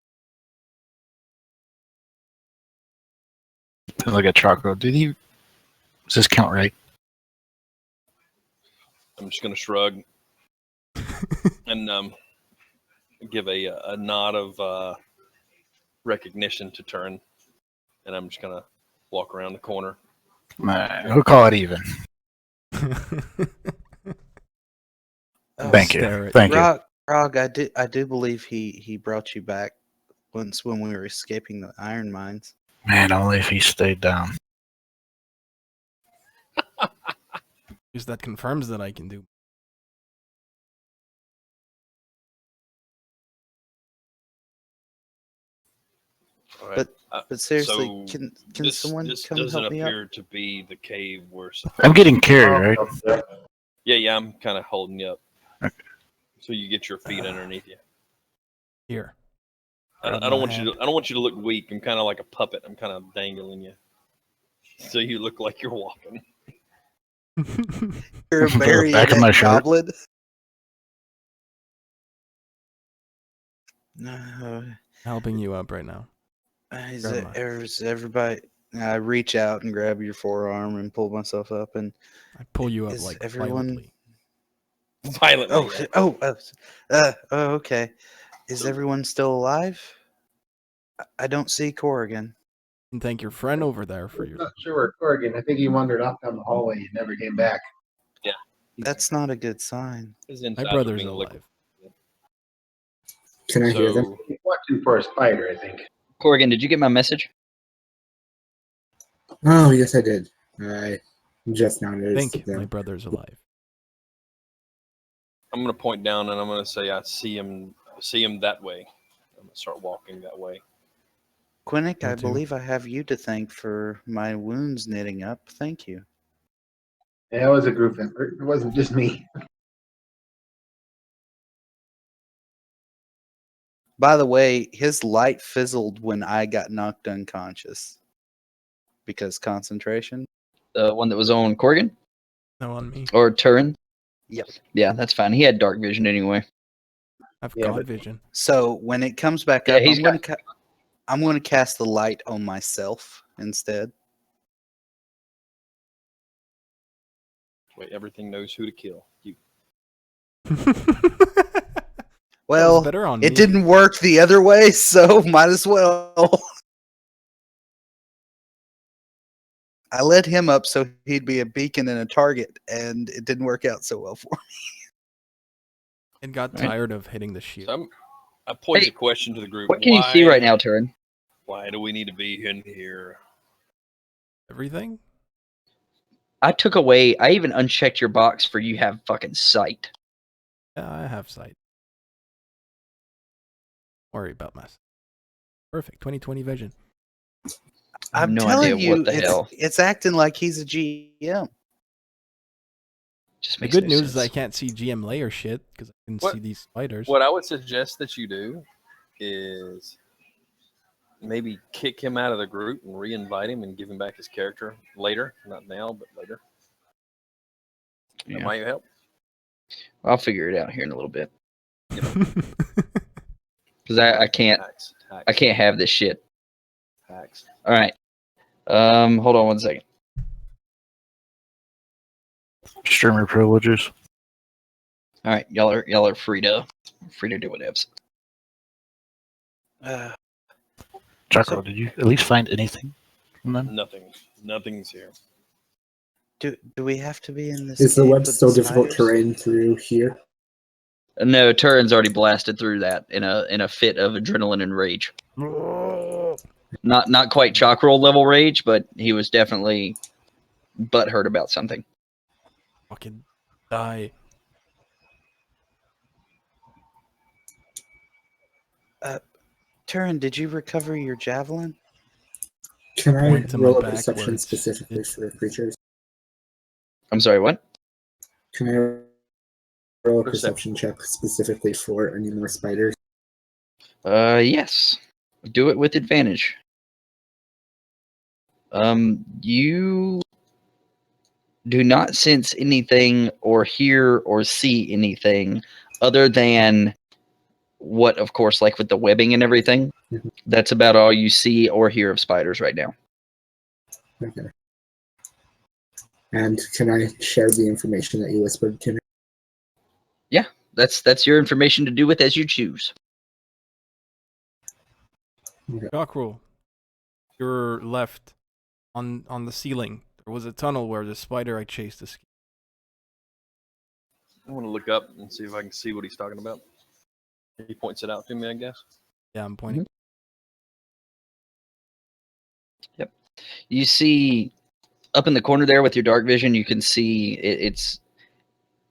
S7: Look at Chakrul. Does this count right?
S5: I'm just gonna shrug and give a nod of recognition to Turin, and I'm just gonna walk around the corner.
S7: We'll call it even.
S1: Oh,
S7: Thank you.
S2: Stare at
S7: Thank you.
S1: Rog, I do believe he brought you back once when we were escaping the iron mines.
S7: Man, only if he stayed down.
S2: Because that confirms that I can do.
S5: All right.
S1: But seriously,
S5: so
S1: can someone
S5: this
S1: come
S5: doesn't
S1: help me up?
S5: appear to be the cave we're supposed
S7: I'm getting carried, right?
S5: Yeah, I'm kind of holding you up.
S7: Okay.
S5: So you get your feet underneath you.
S2: Here.
S5: I
S2: Grab
S5: don't
S2: my
S5: want
S2: hand.
S5: I don't want you to look weak. I'm kind of like a puppet. I'm kind of dangling you, so you look like you're walking.
S1: You're a
S7: The
S1: marionette
S7: back of my shirt.
S1: goblin. No,
S2: Helping you up right now. Grab mine.
S1: is everybody? I reach out and grab your forearm and pull myself up, and
S2: I pull you up
S1: is
S2: like
S1: everyone-
S2: violently.
S1: Okay. Is everyone still alive? I don't see Korrigan.
S2: And thank your friend over there for
S4: I'm
S2: your.
S4: not sure where Korrigan. I think he wandered off down the hallway and never came back.
S1: That's not a good sign.
S5: His
S2: My
S5: insides are
S2: brother's
S5: being
S2: alive.
S6: Can I hear them?
S5: So
S4: He's watching for a spider, I think.
S3: Korrigan, did you get my message?
S6: Oh, yes, I did. I just now noticed
S2: Think
S6: them.
S2: my brother's alive.
S5: I'm gonna point down and I'm gonna say I see him that way. I'm gonna start walking that way.
S1: Quinnick,
S2: Me
S1: I
S2: too.
S1: believe I have you to thank for my wounds knitting up. Thank you.
S4: Yeah, it was a group effort. It wasn't just me.
S1: By the way, his light fizzled when I got knocked unconscious because concentration.
S3: The one that was on Korrigan
S2: No, on me.
S3: or Turin?
S1: Yep.
S3: Yeah, that's fine. He had dark vision anyway.
S2: I've
S4: Yeah,
S2: God
S4: but-
S2: vision.
S1: So when it comes back
S3: Yeah,
S1: up,
S3: he's
S1: I'm gonna cast the light on myself instead.
S5: Wait, everything knows who to kill. You.
S1: Well,
S2: better on
S1: it
S2: me.
S1: didn't work the other way, so might as well. I led him up so he'd be a beacon and a target, and it didn't work out so well for me.
S2: It got
S3: Right.
S2: tired of hitting the shield.
S5: So I posed
S3: Hey,
S5: a question to the group.
S3: What can you see right now, Turin?
S5: Why do we need to be in here?
S2: Everything?
S3: I took away. I even unchecked your box for you have fucking sight.
S2: Yeah, I have sight. Don't worry about myself. Perfect. 20/20 vision.
S3: I have
S1: I'm
S3: no
S1: telling
S3: idea
S1: you,
S3: what the hell.
S1: it's acting like he's a GM.
S3: Just
S2: The
S3: makes
S2: good
S3: no
S2: news is I
S3: sense.
S2: can't see GM layer shit because I can
S5: What-
S2: see these spiders.
S5: What I would suggest that you do is maybe kick him out of the group and re-invite him and give him back his character later. Not now, but later. That
S3: Yeah.
S5: might help.
S3: I'll figure it out here in a little bit because I can't
S5: Hacks.
S3: I can't have this shit.
S5: Hacks.
S3: All right. Hold on 1 second.
S7: Streamer privileges.
S3: All right, y'all are free to do whatever.
S7: Chakrul, did you at least find anything from them?
S5: Nothing. Nothing's here.
S1: Do we have to be in this?
S6: Is the
S1: cave
S6: web
S1: with
S6: still
S1: the
S6: difficult
S1: spiders?
S6: terrain through here?
S3: No, Turin's already blasted through that in a fit of adrenaline and rage. Not quite Chakrul level rage, but he was definitely butthurt about something.
S2: Fucking die.
S1: Turin, did you recover your javelin?
S6: Can I
S2: Point to my
S6: roll a perception
S2: backwards.
S6: specifically for creatures?
S3: I'm sorry, what?
S6: Can I roll a
S5: Perception.
S6: perception check specifically for any more spiders?
S3: Yes. Do it with advantage. You do not sense anything or hear or see anything other than what, of course, like with the webbing and everything.
S6: Mhm.
S3: That's about all you see or hear of spiders right now.
S6: Okay. And can I share the information that you whispered to me?
S3: That's your information to do with as you choose.
S2: Chakrul, your left on the ceiling. There was a tunnel where the spider I chased escaped.
S5: I want to look up and see if I can see what he's talking about. He points it out to me, I guess.
S2: Yeah, I'm pointing.
S3: You see up in the corner there with your dark vision, you can see it's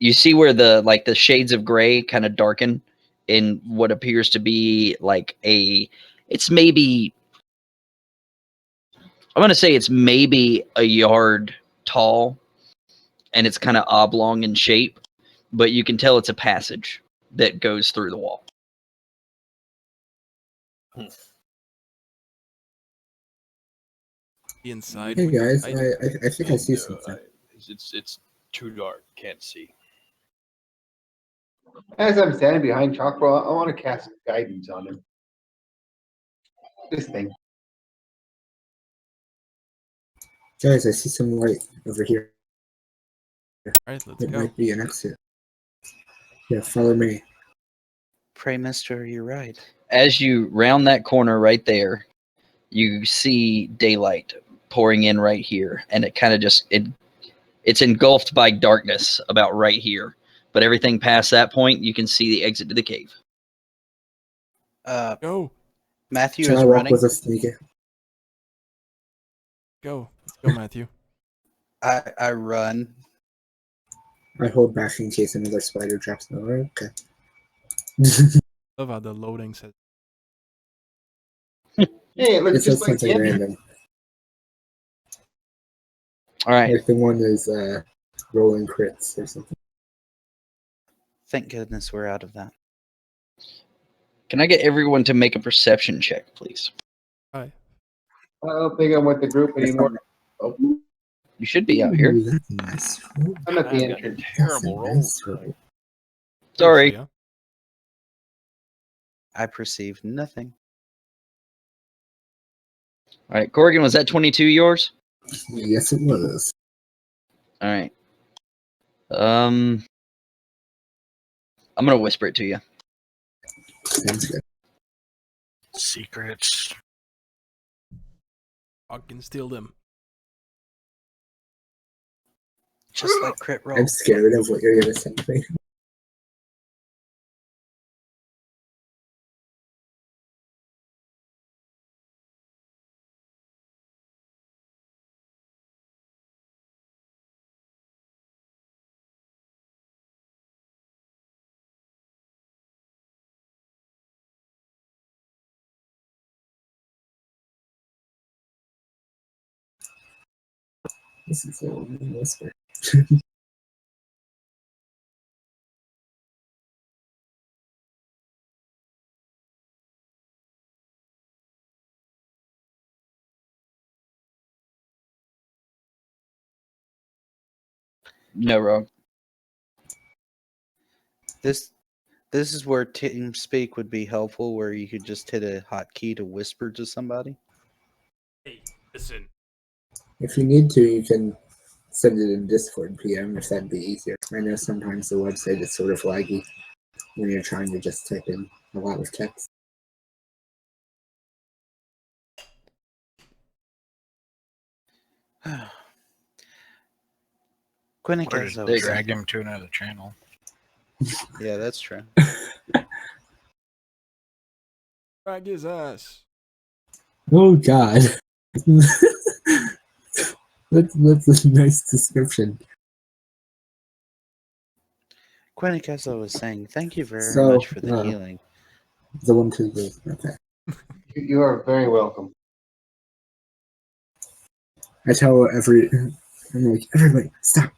S3: you see where the shades of gray kind of darken in what appears to be like it's maybe I'm going to say it's maybe a yard tall and it's kind of oblong in shape, but you can tell it's a passage that goes through the wall.
S2: Inside.
S6: Hey guys,
S2: I-
S6: I think I see something.
S5: It's too dark. Can't see.
S4: As I'm standing behind Chakrul, I want to cast guidance on him. This thing.
S6: Guys, I see some light over here.
S2: Alright, let's
S6: It
S2: go.
S6: might be an exit. Yeah, follow me.
S1: Pray, mister, you're right.
S3: As you round that corner right there, you see daylight pouring in right here, and it kind of it's engulfed by darkness about right here. But everything past that point, you can see the exit to the cave.
S2: Go.
S1: Matthew
S6: Can
S1: is
S6: I walk
S1: running.
S6: with us, Sneaky?
S2: Go. Let's go, Matthew.
S1: I run.
S6: I hold back in case another spider drops the door. Okay.
S2: Love how the loading says.
S4: Hey, it looks
S6: It says
S4: just like
S6: something
S4: him.
S6: random.
S3: All right.
S6: Like the one is rolling crits or something.
S1: Thank goodness we're out of that.
S3: Can I get everyone to make a perception check, please?
S2: Hi.
S4: I don't think I'm with the group anymore. Oh,
S3: You should be out here.
S6: Ooh, that's a nice roll.
S4: I'm at the
S5: I've got
S4: entrance.
S5: terrible
S6: That's a
S5: rolls.
S6: nice roll.
S3: Sorry.
S2: Yeah.
S1: I perceive nothing.
S3: All right, Korrigan, was that 22 yours?
S6: Yes, it was.
S3: All right. I'm gonna whisper it to you.
S6: Sounds good.
S7: Secrets.
S2: I can steal them.
S1: Just like crit roll.
S6: I'm scared of what you're gonna say. This is a whisper.
S3: No, Rogue.
S1: This is where team speak would be helpful, where you could just hit a hotkey to whisper to somebody.
S2: Hey, listen.
S6: If you need to, you can send it in Discord PM if that'd be easier. I know sometimes the website is sort of laggy when you're trying to just type in a lot of text.
S3: There you
S1: Quinicazo.
S3: go.
S7: Drag him to another channel.
S1: Yeah, that's true.
S2: Drag his ass.
S6: Oh God. That's a nice description.
S1: Quinicazo was saying, "Thank you very
S6: So,
S1: much for the healing."
S6: The one to the okay.
S4: You are very welcome.
S6: I tell I'm like, everybody, stop.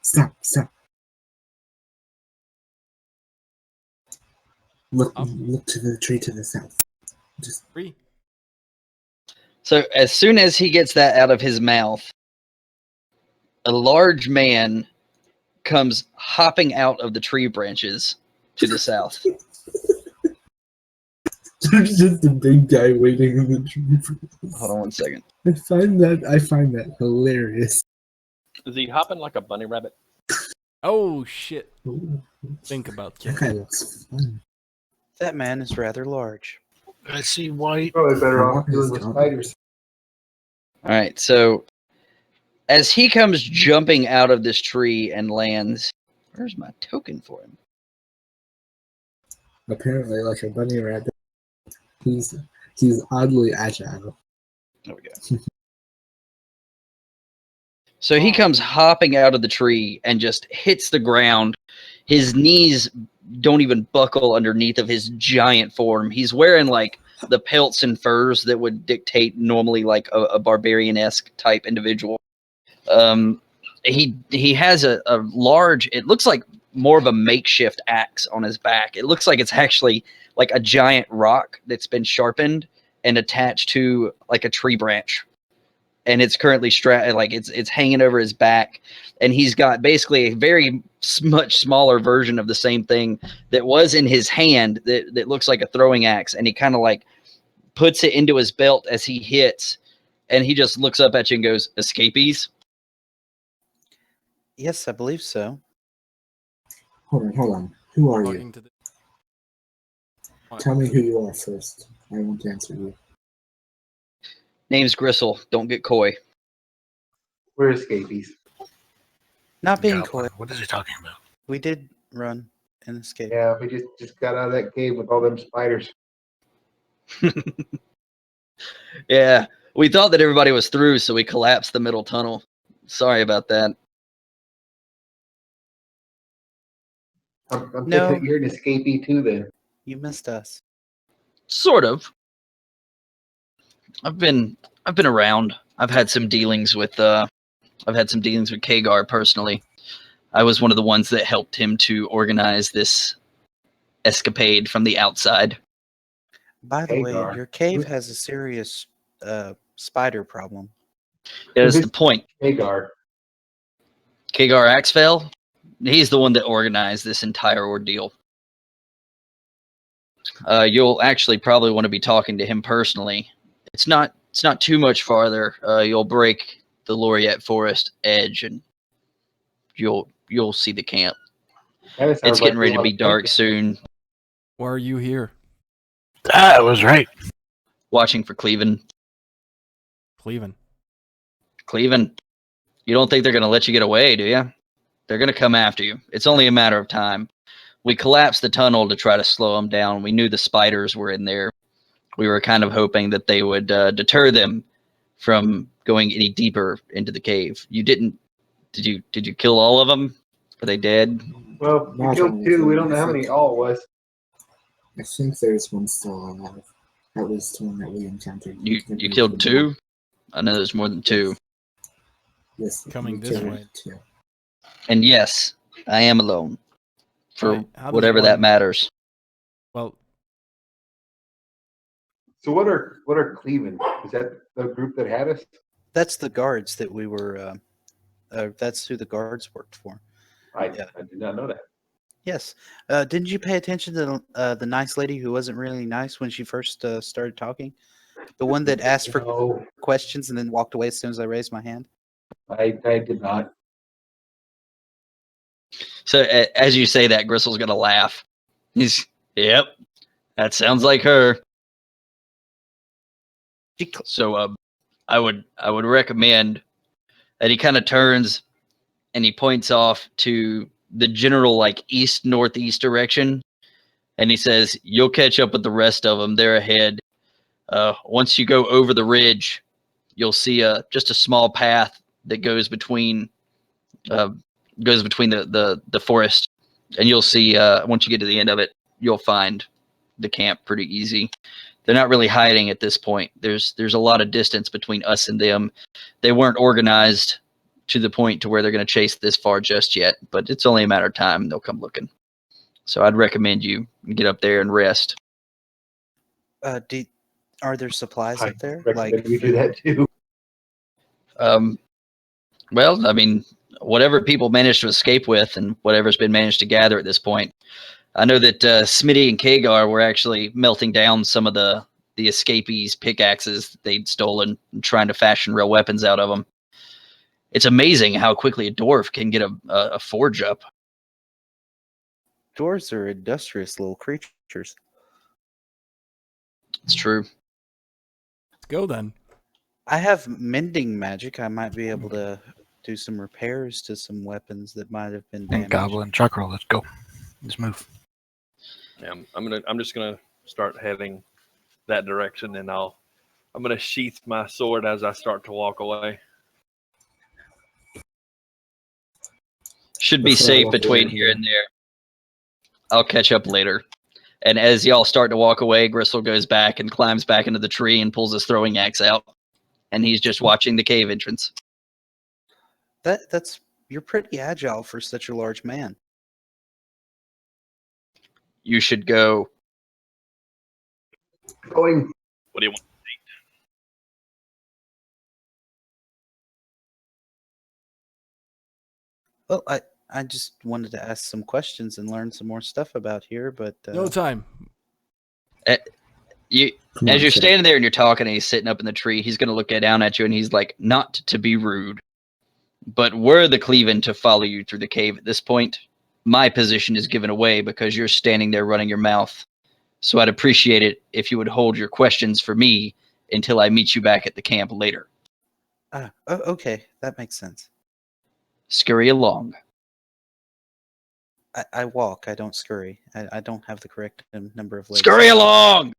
S6: Look to the tree to the south. Just
S2: 3.
S3: So as soon as he gets that out of his mouth, a large man comes hopping out of the tree branches to the south.
S6: there's just a big guy waiting in the tree.
S3: Hold on one second.
S6: I find that hilarious.
S5: Is he hopping like a bunny rabbit?
S2: Oh shit.
S6: Ooh,
S2: Think about
S6: that
S2: killing.
S6: guy looks fun.
S1: That man is rather large.
S7: I see white.
S4: Probably better
S6: I
S4: off
S6: want his
S4: dealing with
S6: gauntlet.
S4: spiders.
S3: All right, so as he comes jumping out of this tree and lands, where's my token for him?
S6: Apparently, like a bunny rabbit, he's oddly agile.
S3: There we go. So he comes hopping out of the tree and just hits the ground. His knees don't even buckle underneath of his giant form. He's wearing like the pelts and furs that would dictate normally like a barbarian-esque type individual. He has a large, it looks like more of a makeshift axe on his back. It looks like it's actually like a giant rock that's been sharpened and attached to like a tree branch. And it's currently like it's hanging over his back, and he's got basically a very much smaller version of the same thing that was in his hand that looks like a throwing axe, and he kind of like puts it into his belt as he hits, and he just looks up at you and goes, "Escapees."
S1: Yes, I believe so.
S6: Hold on. Who are you?
S2: Talking to the-
S6: Tell me who you are first. I won't answer you.
S3: Name's Gristle. Don't get coy.
S4: We're escapees.
S1: Not being
S7: Goblin.
S1: coy.
S7: What is he talking about?
S1: We did run and escape.
S4: Yeah, we just got out of that cave with all them spiders.
S3: Yeah, we thought that everybody was through, so we collapsed the middle tunnel. Sorry about that.
S4: I'm
S1: No.
S4: thinking that you're an escapee too then.
S1: You missed us.
S3: Sort of. I've been around. I've had some dealings with Kagar personally. I was one of the ones that helped him to organize this escapade from the outside.
S1: By the way,
S4: Hagar.
S1: your cave has a serious spider problem.
S3: Is the point.
S4: Hagar.
S3: Kagar Axfell, he's the one that organized this entire ordeal. You'll actually probably want to be talking to him personally. It's not too much farther. You'll break the Laureate Forest edge, and you'll see the camp.
S4: Kinda
S3: It's
S4: sounds
S3: getting
S4: like
S3: ready
S4: a
S3: to
S4: lot
S3: be
S4: of
S3: dark
S4: thinking.
S3: soon.
S2: Why are you here?
S7: That was right.
S3: Watching for Cleveland.
S2: Cleveland.
S3: Cleveland, you don't think they're going to let you get away, do you? They're going to come after you. It's only a matter of time. We collapsed the tunnel to try to slow them down. We knew the spiders were in there. We were kind of hoping that they would deter them from going any deeper into the cave. You didn't? Did you kill all of them? Are they dead?
S4: Well, we
S6: Not
S4: killed
S6: all of
S4: 2. We
S6: them,
S4: don't know
S6: I
S4: how
S6: think.
S4: many all was.
S6: I think there's one still alive. At least one that we encountered.
S3: You killed 2? I know there's more than 2.
S6: Yes,
S2: Coming
S6: we
S2: this
S6: killed
S2: way.
S6: 2.
S3: And yes, I am alone. For
S2: How does
S3: whatever that
S2: one-
S3: matters.
S2: Well,
S4: So what are Cleveland? Is that the group that had us?
S1: That's the guards that we were. That's who the guards worked for.
S4: I
S1: Yeah.
S4: did not know that.
S1: Yes. Didn't you pay attention to the nice lady who wasn't really nice when she first started talking? The one that asked for
S4: No,
S1: questions and then walked away as soon as I raised my hand?
S4: I did not.
S3: So as you say that, Gristle's gonna laugh. Yep, that sounds like her. So I would recommend that he kind of turns and he points off to the general like east northeast direction, and he says, "You'll catch up with the rest of them. They're ahead. Once you go over the ridge, you'll see just a small path that goes between the forest, and you'll see once you get to the end of it, you'll find the camp pretty easy. They're not really hiding at this point. There's a lot of distance between us and them. They weren't organized to the point to where they're going to chase this far just yet, but it's only a matter of time. They'll come looking. So I'd recommend you get up there and rest.
S1: Are there supplies
S4: I
S1: up there?
S4: recommend we do that too.
S3: Well, I mean, whatever people managed to escape with and whatever's been managed to gather at this point. I know that Smitty and Kagar were actually melting down some of the escapees' pickaxes that they'd stolen and trying to fashion real weapons out of them. It's amazing how quickly a dwarf can get a forge up.
S1: Dwarves are industrious little creatures.
S3: It's true.
S2: let's go then.
S1: I have mending magic. I might be able to do some repairs to some weapons that might have been
S7: And
S1: damaged.
S7: Goblin Chakrul, let's go. Let's move.
S5: Yeah, I'm just gonna start heading that direction, and I'm gonna sheath my sword as I start to walk away.
S3: Should be
S6: Before I
S3: safe
S6: walk
S3: between
S6: away,
S3: here and there. I'll catch up later. And as y'all start to walk away, Gristle goes back and climbs back into the tree and pulls his throwing axe out. And he's just watching the cave entrance.
S1: You're pretty agile for such a large man.
S3: You should go.
S4: Going.
S5: What do you want?
S1: Well, I just wanted to ask some questions and learn some more stuff about here, but
S2: No time.
S3: You
S6: Come
S3: as
S6: on,
S3: you're
S6: Chad.
S3: standing there and you're talking and he's sitting up in the tree, he's gonna look down at you and he's like, not to be rude, but were the Cleveland to follow you through the cave at this point, my position is given away because you're standing there running your mouth. So I'd appreciate it if you would hold your questions for me until I meet you back at the camp later.
S1: okay, that makes sense.
S3: Scurry along.
S1: I walk. I don't scurry. I don't have the correct number of legs.
S3: Scurry along!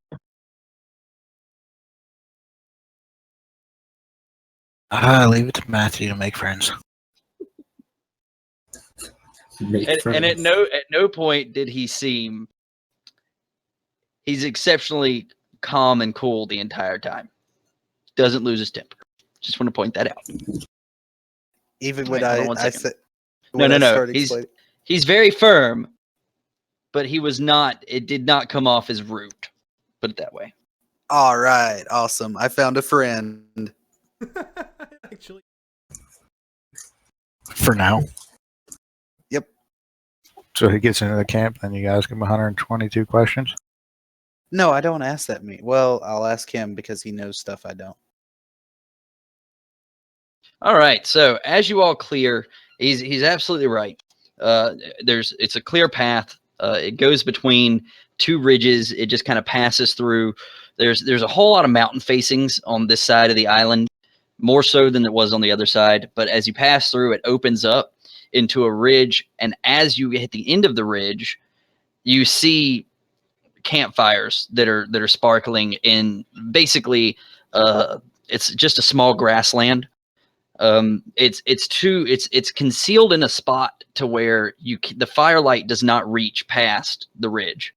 S7: Leave it to Matthew to make friends.
S6: Make
S3: And at
S6: friends.
S3: no point did he seem. He's exceptionally calm and cool the entire time. Doesn't lose his temper. Just want to point that out.
S1: Even
S3: Wait,
S1: when
S3: hold on one
S1: I
S3: second.
S1: said
S3: No,
S1: when I
S3: no.
S1: started
S3: He's
S1: explaining-
S3: very firm, but he was not. It did not come off as rude. Put it that way.
S1: All right, awesome. I found a friend.
S2: Actually,
S7: For now.
S1: Yep.
S7: So he gets into the camp, then you ask him 122 questions.
S1: No, I don't ask that. Well, I'll ask him because he knows stuff I don't.
S3: All right. So as you all clear, he's absolutely right. It's a clear path. It goes between two ridges. It just kind of passes through. There's a whole lot of mountain facings on this side of the island, more so than it was on the other side. But as you pass through, it opens up into a ridge, and as you hit the end of the ridge, you see campfires that are sparkling in basically it's just a small grassland. It's concealed in a spot to where the firelight does not reach past the ridge.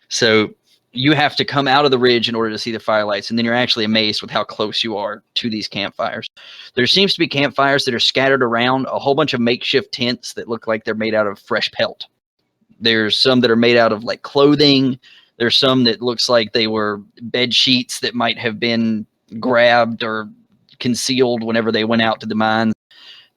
S3: So you have to come out of the ridge in order to see the firelights, and then you're actually amazed with how close you are to these campfires. There seems to be campfires that are scattered around, a whole bunch of makeshift tents that look like they're made out of fresh pelt. There's some that are made out of like clothing. There's some that looks like they were bed sheets that might have been grabbed or concealed whenever they went out to the mines.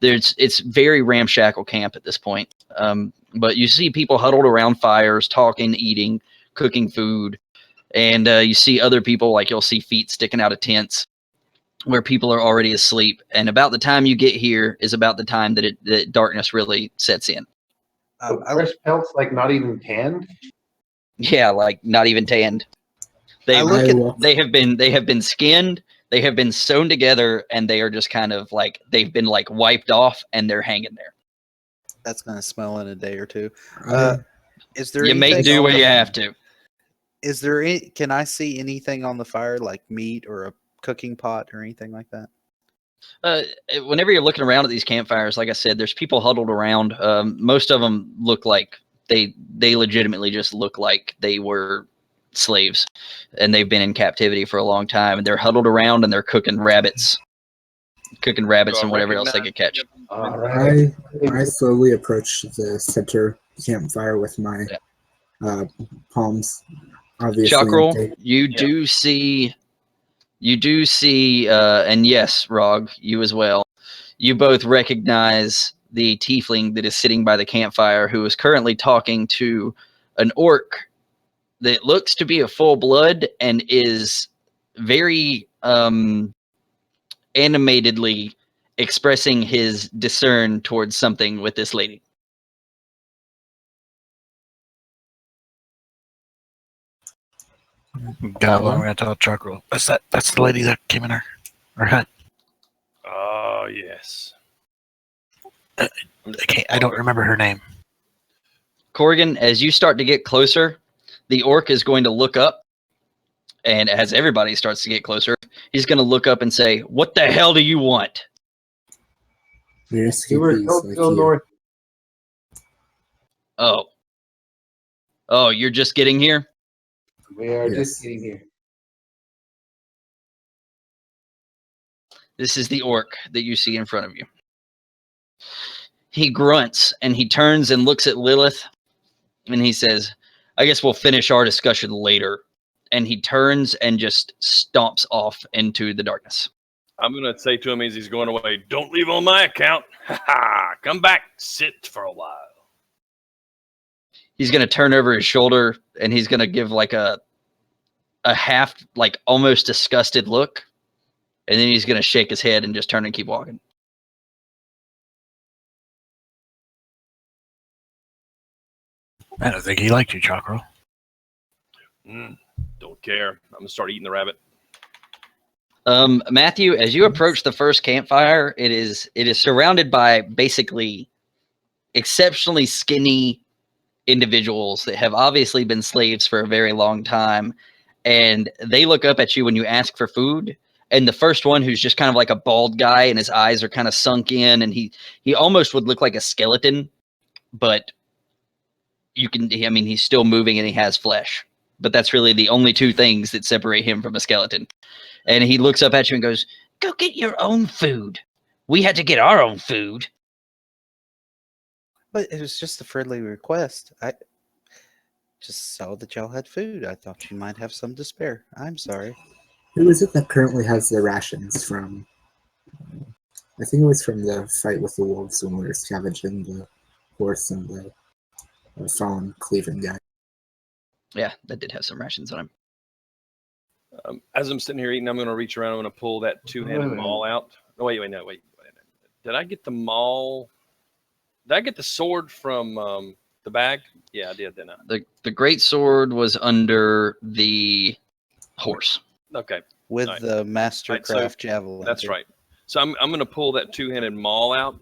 S3: It's very ramshackle camp at this point. But you see people huddled around fires, talking, eating, cooking food. And you see other people, like you'll see feet sticking out of tents where people are already asleep. And about the time you get here is about the time that darkness really sets in.
S4: Fresh pelts, like not even tanned.
S3: Yeah, like not even tanned. They have been skinned, they have been sewn together, and they are just kind of like they've been like wiped off, and they're hanging there.
S1: That's gonna smell in a day or two.
S6: I,
S1: Is there
S3: You make
S1: anything
S3: do
S1: on
S3: what
S1: the-
S3: you have to.
S1: Is there any? Can I see anything on the fire, like meat or a cooking pot or anything like that?
S3: Whenever you're looking around at these campfires, like I said, there's people huddled around. Most of them look like they legitimately just look like they were slaves, and they've been in captivity for a long time. And they're huddled around and they're cooking rabbits and whatever else they could catch.
S4: All right.
S6: I slowly approach the center campfire with my palms. Obviously,
S3: Chakrul,
S6: empty.
S3: you do see, and yes, Rog, you as well. You both recognize the tiefling that is sitting by the campfire, who is currently talking to an orc that looks to be a full blood and is very animatedly expressing his discern towards something with this lady.
S7: Goblin, I'm gonna tell Chakrul. That's the lady that came in her hut.
S5: Oh, yes.
S7: I don't remember her name.
S3: Korrigaan, as you start to get closer, the orc is going to look up, and as everybody starts to get closer, he's going to look up and say, "What the hell do you want?"
S6: We're
S4: We were
S6: escapees
S4: told
S6: like
S4: to go
S6: you.
S4: north.
S3: Oh, you're just getting here?
S4: We are
S6: Yes.
S4: just getting here.
S3: This is the orc that you see in front of you. He grunts and he turns and looks at Lilith and he says, "I guess we'll finish our discussion later." And he turns and just stomps off into the darkness.
S5: I'm going to say to him as he's going away, "Don't leave on my account. Ha ha. Come back, sit for a while."
S3: He's going to turn over his shoulder and he's going to give like a half, like almost disgusted look. And then he's going to shake his head and just turn and keep walking.
S7: I don't think he liked you, Chakrul.
S5: Don't care. I'm going to start eating the rabbit.
S3: Matthew, as you approach the first campfire, it is surrounded by basically exceptionally skinny individuals that have obviously been slaves for a very long time. And they look up at you when you ask for food. And the first one, who's just kind of like a bald guy and his eyes are kind of sunk in, and he almost would look like a skeleton, but he's still moving and he has flesh. But that's really the only two things that separate him from a skeleton. And he looks up at you and goes, "Go get your own food. We had to get our own food."
S1: But it was just a friendly request. just saw that y'all had food. I thought you might have some to spare. I'm sorry.
S6: Who is it that currently has the rations from? I think it was from the fight with the wolves when we were scavenging the horse and the fallen Cleveland guy.
S3: Yeah, that did have some rations on him.
S5: As I'm sitting here eating, I'm going to reach around. I'm going to pull that two-handed maul out. No, wait. Did I get the maul? Did I get the sword from the bag? Yeah, I did, didn't I?
S3: The great sword was under the horse.
S5: Okay,
S1: With
S5: Right.
S1: the Mastercraft
S5: Right,
S1: javelin.
S5: that's
S1: too.
S5: right. So I'm going to pull that two-handed maul out,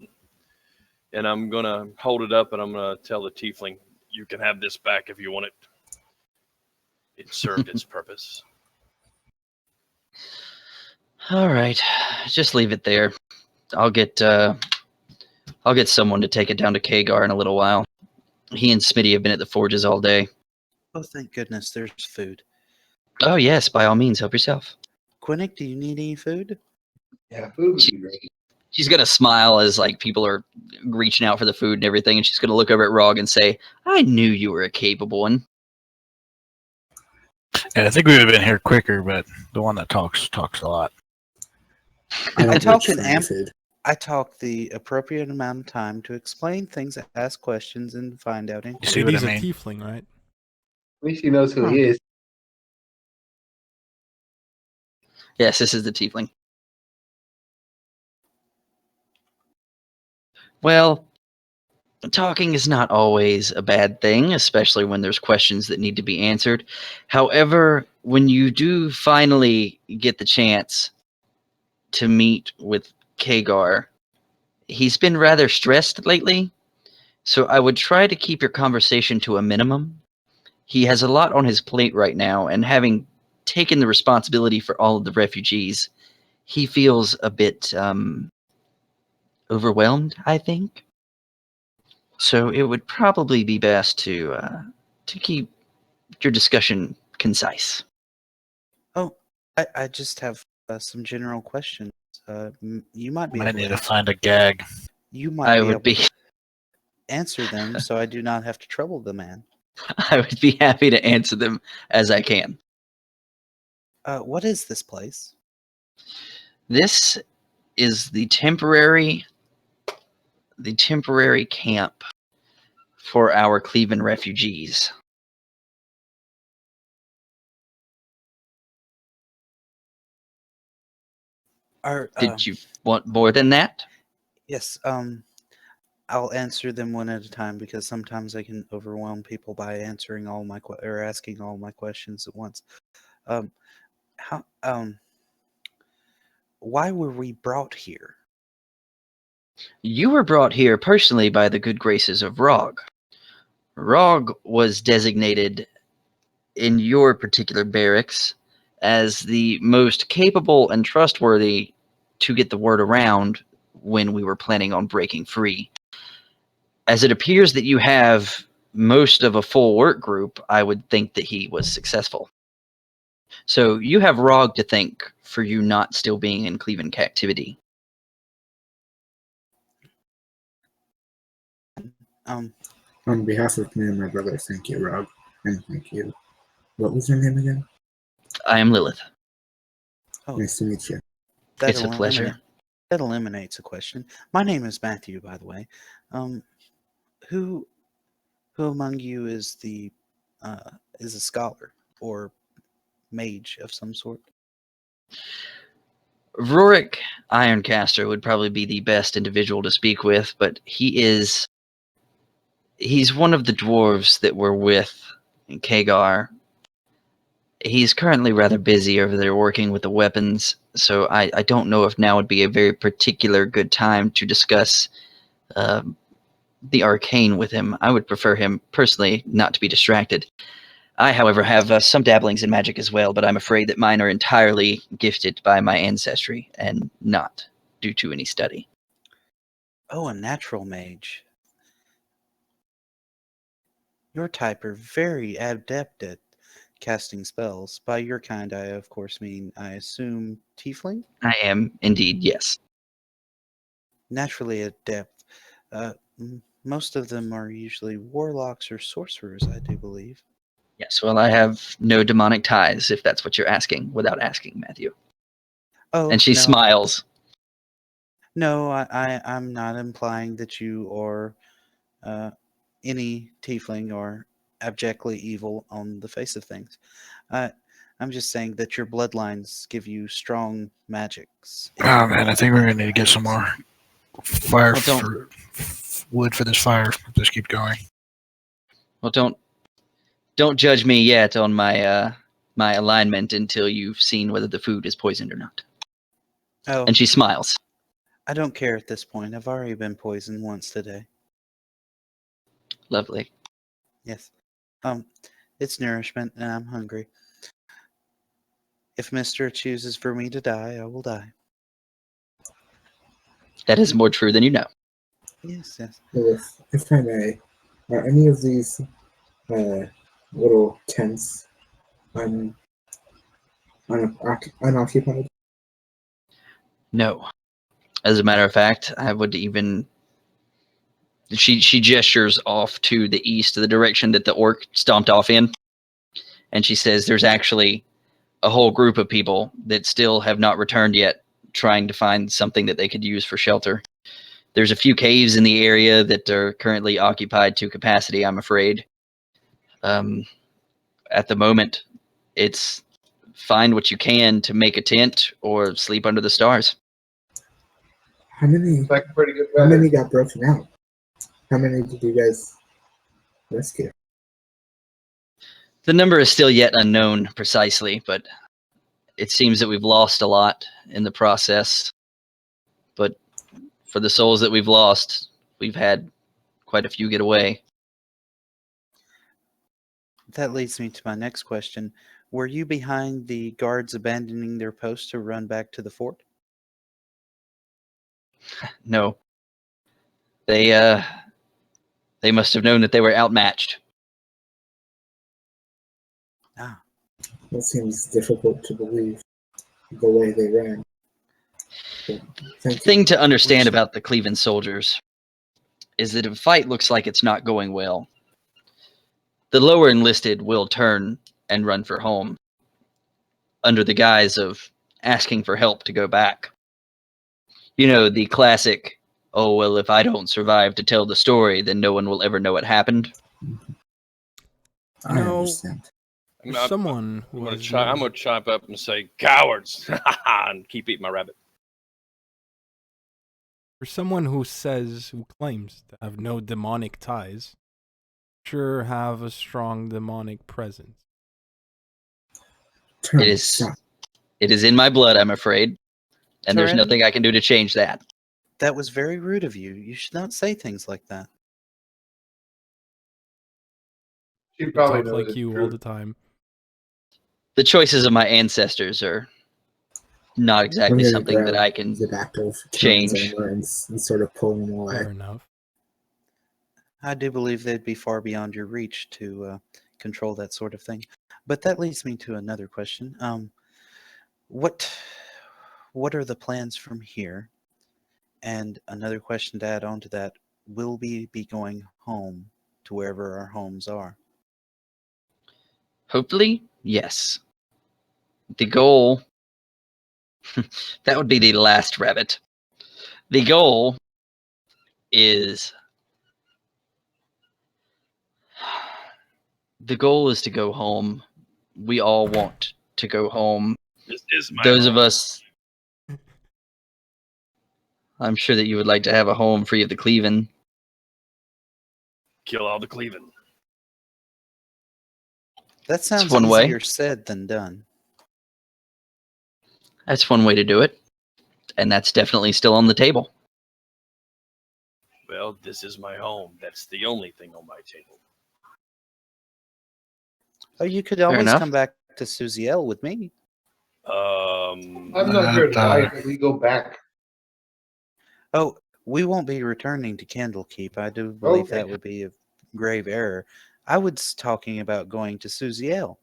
S5: and I'm going to hold it up, and I'm going to tell the tiefling, you can have this back if you want it. It served its purpose.
S3: All right, just leave it there. I'll get someone to take it down to Kagar in a little while. He and Smitty have been at the forges all day.
S1: Oh, thank goodness there's food.
S3: Oh yes, by all means, help yourself.
S1: Quinnick, do you need any food?
S4: Yeah, food would be great.
S3: She's gonna smile as like people are reaching out for the food and everything, and she's gonna look over at Rog and say, "I knew you were a capable one."
S7: Yeah, I think we would have been here quicker, but the one that talks a lot.
S1: I talk
S6: reach
S1: in
S6: for food.
S1: I talk the appropriate amount of time to explain things, ask questions, and find out
S7: You
S1: information.
S7: see what I
S2: He's a
S7: mean?
S2: tiefling, right?
S4: At least he knows who he is.
S3: Yes, this is the tiefling. Well, talking is not always a bad thing, especially when there's questions that need to be answered. However, when you do finally get the chance to meet with Kagar, he's been rather stressed lately, so I would try to keep your conversation to a minimum. He has a lot on his plate right now, and having taken the responsibility for all of the refugees, he feels a bit overwhelmed, I think. So it would probably be best to keep your discussion concise.
S1: Oh, I just have some general questions. You might be
S7: Might
S1: able
S7: need
S1: to
S7: to find a gag.
S1: you might
S3: I
S1: be
S3: would
S1: able
S3: be
S1: to answer them, so I do not have to trouble the man.
S3: I would be happy to answer them as I can.
S1: What is this place?
S3: This is the temporary camp for our Cleveland refugees. Did you want more than that?
S1: Yes. I'll answer them one at a time because sometimes I can overwhelm people by answering all my or asking all my questions at once. How why were we brought here?
S3: You were brought here personally by the good graces of Rog. Rog was designated in your particular barracks as the most capable and trustworthy to get the word around when we were planning on breaking free. As it appears that you have most of a full work group, I would think that he was successful. So you have Rog to thank for you not still being in Cleveland captivity.
S6: On behalf of me and my brother, thank you, Rob. And thank you. What was your name again?
S3: I am Lilith.
S1: Oh,
S6: Nice to meet you.
S3: It's a pleasure.
S1: That eliminates a question. My name is Matthew, by the way. Who among you is a scholar or mage of some sort?
S3: Rorik Ironcaster would probably be the best individual to speak with, but he's one of the dwarves that were with Kagar. He's currently rather busy over there working with the weapons, so I don't know if now would be a very particular good time to discuss the arcane with him. I would prefer him personally not to be distracted. I, however, have some dabblings in magic as well, but I'm afraid that mine are entirely gifted by my ancestry and not due to any study.
S1: Oh, a natural mage. Your type are very adept at casting spells. By your kind, I of course mean, I assume, tiefling?
S3: I am indeed, yes.
S1: Naturally adept. Most of them are usually warlocks or sorcerers, I do believe.
S3: Yes, well, I have no demonic ties, if that's what you're asking, without asking, Matthew.
S1: Oh,
S3: And she
S1: no.
S3: smiles.
S1: No, I'm not implying that you are any tiefling or abjectly evil on the face of things. I'm just saying that your bloodlines give you strong magics.
S7: Oh man, I think we're gonna need to get some more fire
S3: Well,
S7: for wood for this fire. If this keeps going.
S3: Well, don't judge me yet on my my alignment until you've seen whether the food is poisoned or not.
S1: Oh,
S3: And she smiles.
S1: I don't care at this point. I've already been poisoned once today.
S3: Lovely.
S1: Yes. It's nourishment, and I'm hungry. If Mister chooses for me to die, I will die.
S3: That is more true than you know.
S1: Yes, yes.
S6: If I may, are any of these little tents unoccupied?
S3: No. As a matter of fact, I would even. She gestures off to the east, to the direction that the orc stomped off in, and she says, "There's actually a whole group of people that still have not returned yet, trying to find something that they could use for shelter. There's a few caves in the area that are currently occupied to capacity, I'm afraid. At the moment, it's find what you can to make a tent or sleep under the stars."
S6: How many?
S4: It's like pretty good
S6: How
S4: weather.
S6: many got broken out? How many did you guys rescue?
S3: The number is still yet unknown precisely, but it seems that we've lost a lot in the process. But for the souls that we've lost, we've had quite a few get away.
S1: That leads me to my next question. Were you behind the guards abandoning their post to run back to the fort?
S3: No. They must have known that they were outmatched.
S1: Ah,
S6: That seems difficult to believe, the way they ran. But thank you.
S3: Thing to understand
S1: Which-
S3: about the Cleveland soldiers is that if a fight looks like it's not going well, the lower enlisted will turn and run for home under the guise of asking for help to go back. You know, the classic, "Oh, well, if I don't survive to tell the story, then no one will ever know what happened."
S6: I
S2: No.
S6: understand.
S2: For someone who has
S5: I'm gonna chime up and say, "Cowards!" and keep eating my rabbit.
S2: For someone who claims to have no demonic ties, sure have a strong demonic presence.
S6: Turn,
S3: It is
S6: stop.
S3: it is in my blood, I'm afraid, and there's
S1: Turin?
S3: nothing I can do to change that.
S1: That was very rude of you. You should not say things like that.
S4: She
S2: I
S4: probably
S2: talk
S4: knows
S2: like
S4: it's
S2: you
S4: true.
S2: all the time.
S3: The choices of my ancestors are not
S6: I'm
S3: exactly
S6: gonna
S3: something that
S6: grab
S3: I can
S6: the back of Turn's
S3: change.
S6: armor and sort of pull him away.
S2: Fair enough.
S1: I do believe they'd be far beyond your reach to control that sort of thing. But that leads me to another question. What are the plans from here? And another question to add on to that, will we be going home to wherever our homes are?
S3: Hopefully, yes. The goal that would be the last rabbit. The goal is to go home. We all want to go home.
S5: This is my
S3: Those
S5: home.
S3: of us, I'm sure that you would like to have a home free of the Cleveland.
S5: Kill all the Cleveland.
S1: That sounds
S3: one way.
S1: easier said than done.
S3: That's one way to do it, and that's definitely still on the table.
S5: Well, this is my home. That's the only thing on my table.
S1: Oh, you could always
S3: enough.
S1: come back to Suziel with me.
S4: I'm not here to die. We go back.
S1: Oh, we won't be returning to Candlekeep. I do believe
S4: Okay.
S1: that would be a grave error. I was talking about going to Suziel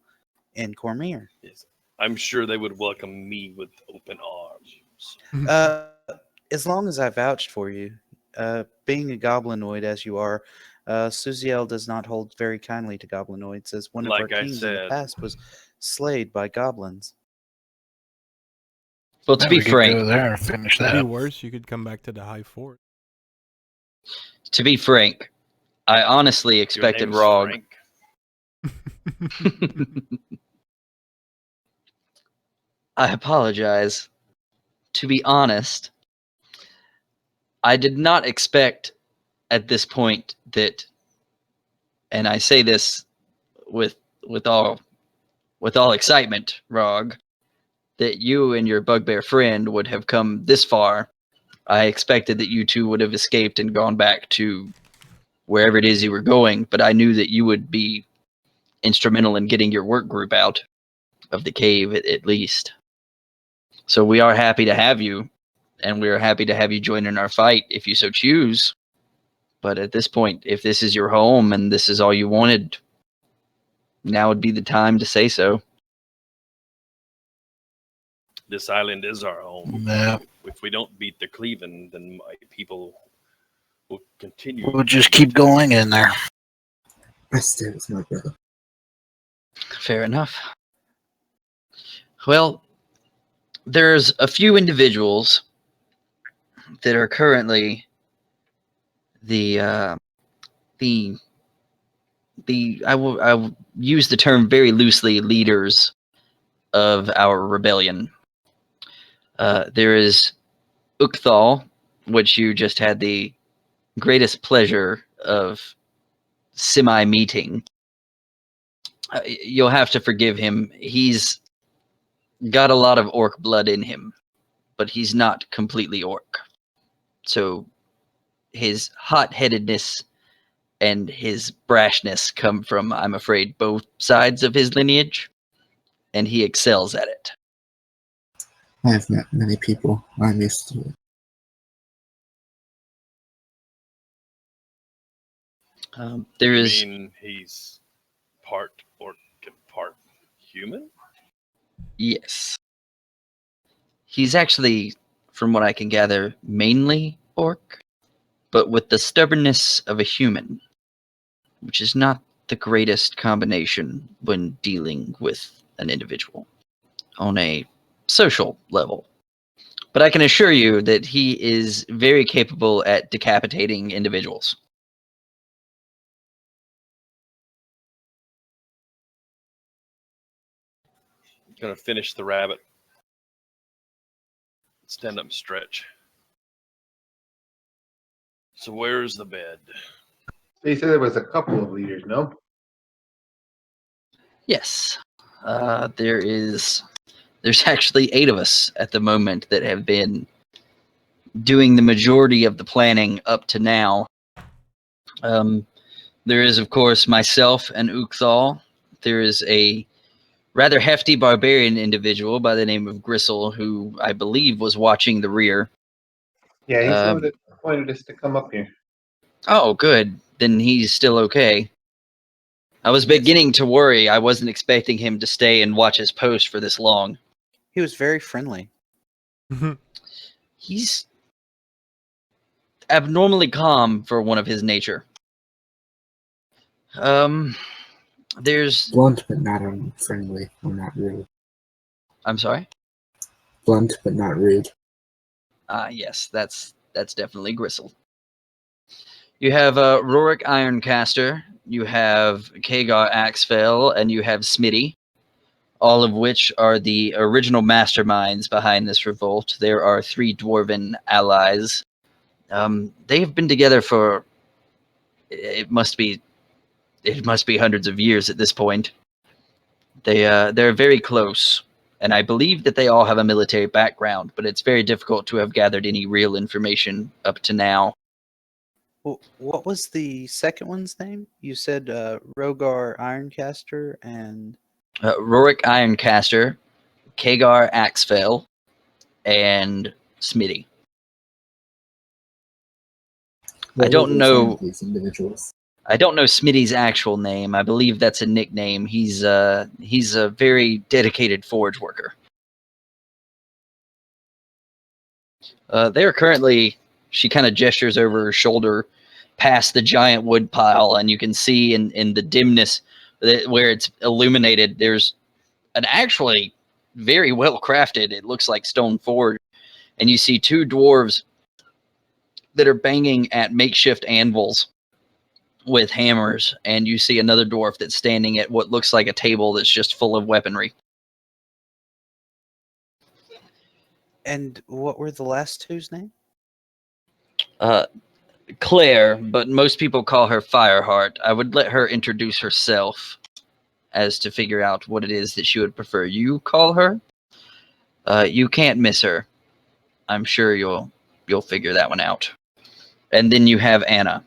S1: in Cormier.
S5: Yes. I'm sure they would welcome me with open arms.
S1: As long as I vouched for you, being a goblinoid as you are,
S8: Suziel does not hold very kindly to goblinoids, as one of our
S5: Like I
S8: kings in the
S5: said.
S8: past was slayed by goblins.
S3: Well, to
S7: Yeah,
S3: be
S7: we could
S3: frank,
S7: go there and finish
S2: Could be
S7: that.
S2: worse. You could come back to the high fort.
S3: I honestly
S5: Your
S3: expected
S5: name's
S3: Rog.
S5: Frank?
S3: I apologize. To be honest, I did not expect at this point that, and I say this with with all with all excitement, Rog, that you and your bugbear friend would have come this far. I expected that you two would have escaped and gone back to wherever it is you were going, but I knew that you would be instrumental in getting your work group out of the cave at least. So we are happy to have you, and we are happy to have you join in our fight if you so choose. But at this point, if this is your home and this is all you wanted, now would be the time to say so.
S5: This island is our home.
S7: Yeah.
S5: If we don't beat the Cleveland, then my people will continue.
S7: We'll just keep going in there.
S6: I stay with my brother.
S3: Fair enough. Well, there's a few individuals that are currently the I will use the term very loosely, leaders of our rebellion. There is Ukthal, which you just had the greatest pleasure of semi-meeting. You'll have to forgive him. He's got a lot of orc blood in him, but he's not completely orc. So his hot-headedness and his brashness come from, I'm afraid, both sides of his lineage, and he excels at it.
S6: I have met many people. I'm used to it.
S3: There
S5: You
S3: is,
S5: mean he's part orc and part human?
S3: yes. He's actually, from what I can gather, mainly orc, but with the stubbornness of a human, which is not the greatest combination when dealing with an individual on a social level. But I can assure you that he is very capable at decapitating individuals.
S5: Gonna finish the rabbit. Stand up and stretch. So where's the bed?
S4: So you said there was a couple of leaders, no?
S3: Yes, there's actually 8 of us at the moment that have been doing the majority of the planning up to now. There is, of course, myself and Ukthal. There is a rather hefty barbarian individual by the name of Gristle, who I believe was watching the rear.
S4: Yeah, he's the one that wanted us to come up here.
S3: Oh, good. Then he's still okay. I was beginning to worry. I wasn't expecting him to stay and watch his post for this long.
S8: He was very friendly.
S3: He's abnormally calm for one of his nature. There's...
S6: Blunt but not unfriendly or not rude.
S3: I'm sorry?
S6: Blunt but not rude.
S3: Yes, that's definitely Gristle. You have Rorik Ironcaster, you have Kagar Axfell, and you have Smitty, all of which are the original masterminds behind this revolt. There are 3 dwarven allies. They have been together for... It must be hundreds of years at this point. They're very close, and I believe that they all have a military background, but it's very difficult to have gathered any real information up to now.
S8: What was the second one's name? You said Rogar Ironcaster and...
S3: Rorik Ironcaster, Kagar Axfell, and Smitty. I don't know
S6: these individuals.
S3: I don't know Smitty's actual name. I believe that's a nickname. He's a very dedicated forge worker. They are currently... She kind of gestures over her shoulder past the giant wood pile, and you can see in the dimness where it's illuminated, there's an actually very well crafted, it looks like stone forge, and you see two dwarves that are banging at makeshift anvils with hammers, and you see another dwarf that's standing at what looks like a table that's just full of weaponry.
S8: And what were the last two's name?
S3: Claire, but most people call her Fireheart. I would let her introduce herself as to figure out what it is that she would prefer you call her. You can't miss her. I'm sure you'll figure that one out. And then you have Anna.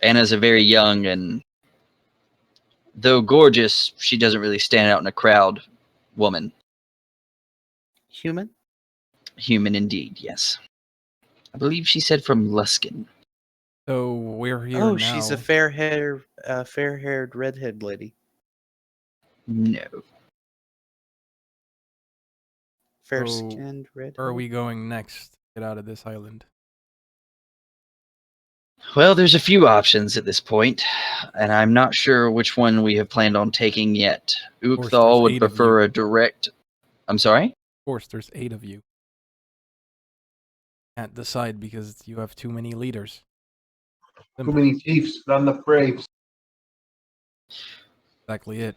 S3: Anna's a very young and, though gorgeous, she doesn't really stand out in a crowd woman.
S8: Human?
S3: Human indeed, yes. I believe she said from Luskin.
S2: So we're here
S8: Oh,
S2: now.
S8: she's a fair-haired redhead lady.
S3: No.
S8: Fair-skinned redhead.
S2: Where are we going next? Get out of this island.
S3: Well, there's a few options at this point, and I'm not sure which one we have planned on taking yet.
S2: course,
S3: Ukthal
S2: there's
S3: would
S2: 8 of
S3: prefer
S2: you.
S3: a direct... I'm sorry?
S2: Of course, there's 8 of you. Can't decide because you have too many leaders.
S4: Too many chiefs, not enough braves.
S2: Exactly it.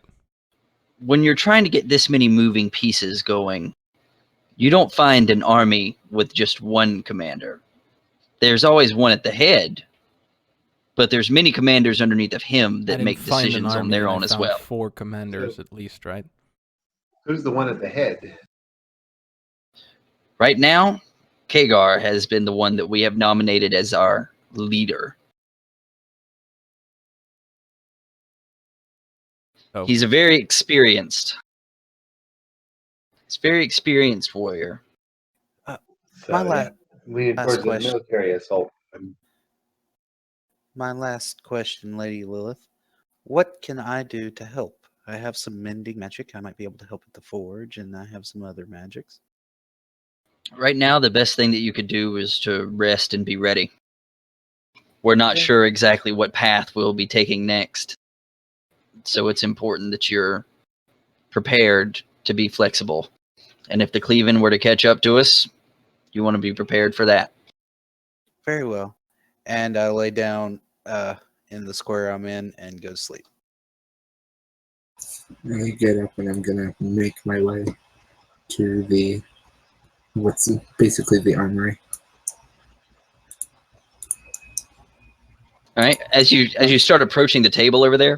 S3: When you're trying to get this many moving pieces going, you don't find an army with just one commander. There's always one at the head, but there's many commanders underneath of him
S2: I
S3: that
S2: didn't
S3: make
S2: find an
S3: decisions on
S2: army,
S3: their
S2: and I
S3: own as
S2: found
S3: well.
S2: 4 commanders at least, right?
S4: Who's the one at the head?
S3: Right now, Kagar has been the one that we have nominated as our leader.
S2: Oh,
S3: He's a very experienced warrior.
S4: So,
S8: My
S4: yeah, leaning
S8: last
S4: towards the
S8: question.
S4: military assault.
S8: My last question, Lady Lilith. What can I do to help? I have some mending magic. I might be able to help at the forge, and I have some other magics.
S3: Right now, the best thing that you could do is to rest and be ready. We're not
S8: Okay.
S3: sure exactly what path we'll be taking next, so it's important that you're prepared to be flexible. And if the Cleaven were to catch up to us, you want to be prepared for that.
S8: Very well. And I lay down in the square I'm in and go to sleep.
S6: I get up and I'm gonna make my way to the what's basically the armory.
S3: All right. As you start approaching the table over there,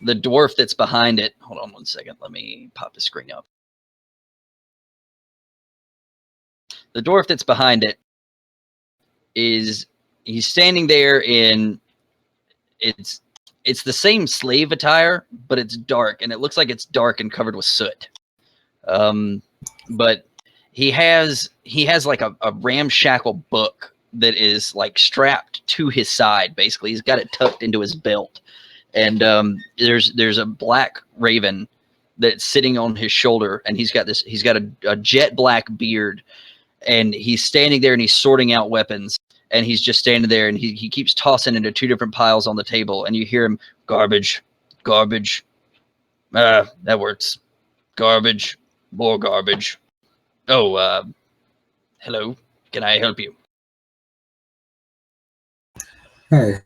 S3: the dwarf that's behind it. Hold on one second. Let me pop the screen up. The dwarf that's behind it he's standing there in it's the same slave attire, but it's dark, and it looks like it's dark and covered with soot. But he has like a ramshackle book that is like strapped to his side. Basically, he's got it tucked into his belt, and there's a black raven that's sitting on his shoulder, and he's got a jet black beard, and he's standing there and he's sorting out weapons. And he's just standing there, and he keeps tossing into 2 different piles on the table, and you hear him, garbage, garbage. That works. Garbage, more garbage. Oh, hello. Can I help you?
S6: Hey,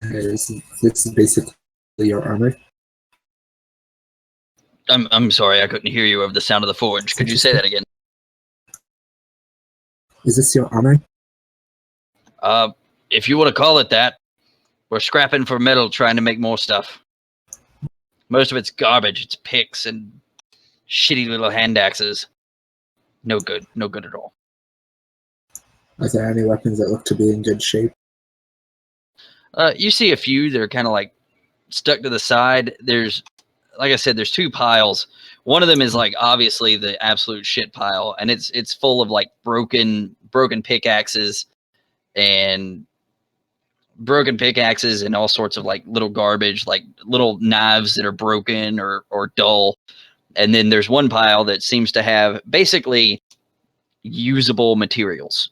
S6: this is basically your armor.
S3: I'm sorry, I couldn't hear you over the sound of the forge. Could you say that again?
S6: Is this your armor?
S3: If you want to call it that, we're scrapping for metal, trying to make more stuff. Most of it's garbage. It's picks and shitty little hand axes. No good at all.
S6: Are there any weapons that look to be in good shape?
S3: You see a few that are kind of like stuck to the side. There's, like I said, there's 2 piles. One of them is like obviously the absolute shit pile, and it's full of like broken pickaxes and all sorts of like little garbage, like little knives that are broken or dull. And then there's one pile that seems to have basically usable materials.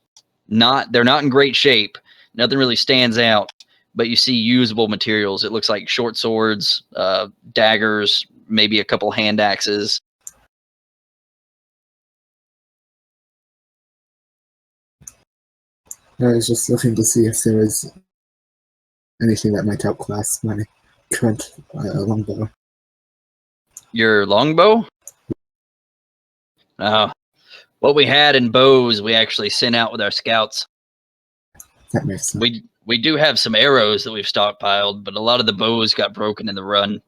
S3: They're not in great shape. Nothing really stands out, but you see usable materials. It looks like short swords, daggers, maybe a couple hand axes.
S6: I was just looking to see if there was anything that might outclass my current longbow.
S3: Your longbow? What we had in bows, we actually sent out with our scouts.
S6: That makes sense.
S3: We do have some arrows that we've stockpiled, but a lot of the bows got broken in the run.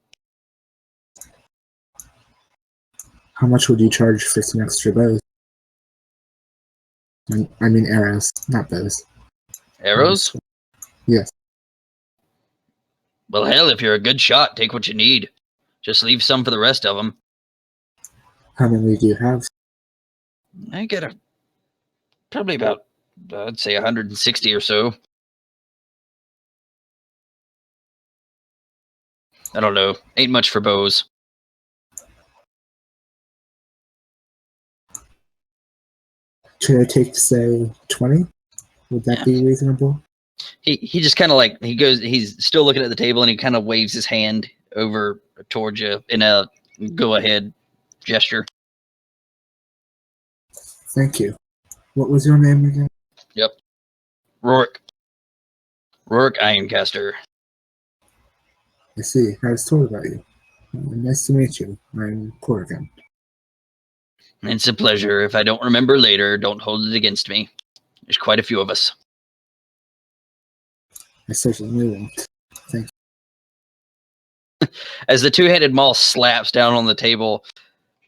S6: How much would you charge for some extra bows? I mean arrows, not bows.
S3: Arrows?
S6: Yes.
S3: Well, hell, if you're a good shot, take what you need. Just leave some for the rest of them.
S6: How many do you have?
S3: I get probably about, I'd say 160 or so. I don't know. Ain't much for bows.
S6: Should I take, say, 20? Would that be reasonable?
S3: He just kind of like, he's still looking at the table and he kind of waves his hand over towards you in a go ahead gesture.
S6: Thank you. What was your name again?
S3: Yep. Rourke Ironcaster.
S6: I see. I was told about you. Nice to meet you. I'm Korrigaan.
S3: It's a pleasure. If I don't remember later, don't hold it against me. There's quite a few of us.
S6: I certainly won't. Thank you.
S3: As the two-handed maul slaps down on the table,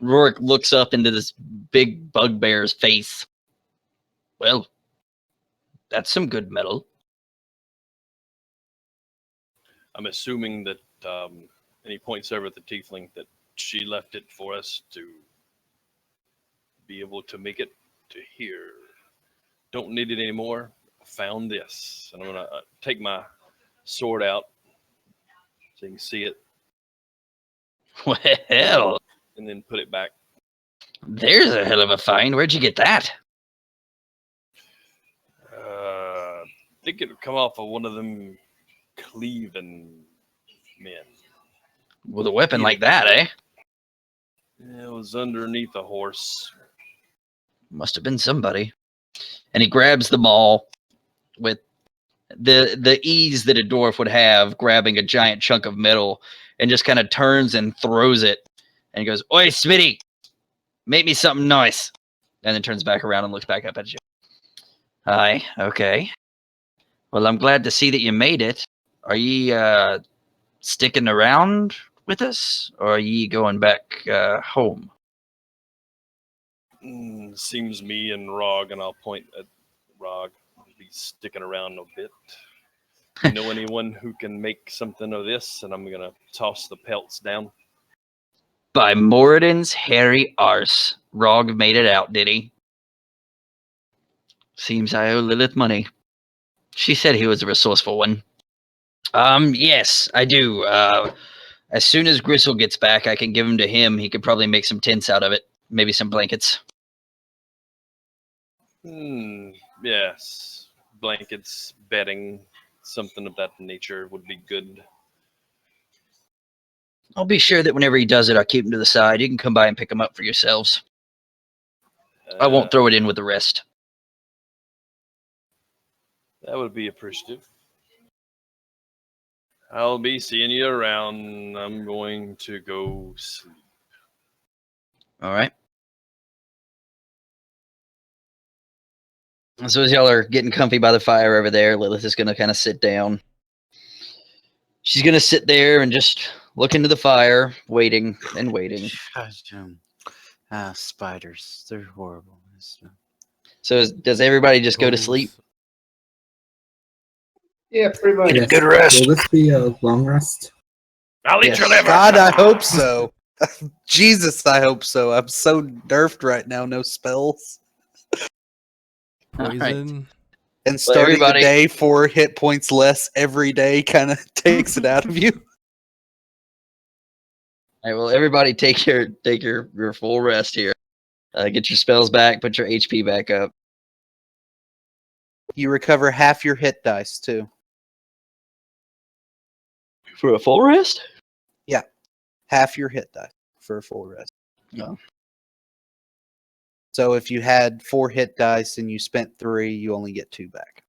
S3: Rourke looks up into this big bugbear's face. Well, that's some good metal.
S5: I'm assuming that, and he points over at the tiefling, that she left it for us to be able to make it to here. Don't need it anymore. Found this. And I'm going to take my sword out so you can see it.
S3: Well,
S5: And then put it back.
S3: there's a hell of a find. Where'd you get that?
S5: I think it would come off of one of them cleaving men.
S3: With a weapon like that, eh?
S5: It was underneath a horse.
S3: Must have been somebody. And he grabs the maul with the ease that a dwarf would have, grabbing a giant chunk of metal, and just kind of turns and throws it. And he goes, "Oi, Smitty, make me something nice." And then turns back around and looks back up at you. Aye, okay. Well, I'm glad to see that you made it. Are ye sticking around with us, or are ye going back home?
S5: Seems me and Rog, and I'll point at Rog. He's sticking around a bit. You know anyone who can make something of this? And I'm going to toss the pelts down.
S3: By Moradin's hairy arse, Rog made it out, did he? Seems I owe Lilith money. She said he was a resourceful one. Yes, I do. As soon as Gristle gets back, I can give him to him. He could probably make some tents out of it. Maybe some blankets.
S5: Yes. Blankets, bedding, something of that nature would be good.
S3: I'll be sure that whenever he does it, I'll keep him to the side. You can come by and pick him up for yourselves. I won't throw it in with the rest.
S5: That would be appreciative. I'll be seeing you around. I'm going to go sleep.
S3: All right. So as y'all are getting comfy by the fire over there, Lilith is going to kind of sit down. She's going to sit there and just look into the fire, waiting and waiting.
S8: Spiders. They're horrible.
S3: So does everybody just go to sleep?
S4: Yeah, pretty much.
S7: Get a good rest.
S6: Will this be a long rest?
S5: I'll eat
S3: Yes.
S5: your liver.
S1: God, I hope so. Jesus, I hope so. I'm so nerfed right now. No spells.
S3: All right.
S2: Poison.
S1: And starting
S3: everybody-
S1: the day 4 hit points less every day kind of takes it out of you.
S3: All right, well, everybody take your full rest here. Get your spells back, put your HP back up.
S8: You recover half your hit dice too.
S3: For a full rest?
S8: Half your hit dice for a full rest.
S3: No.
S8: So if you had 4 hit dice and you spent 3, you only get 2 back.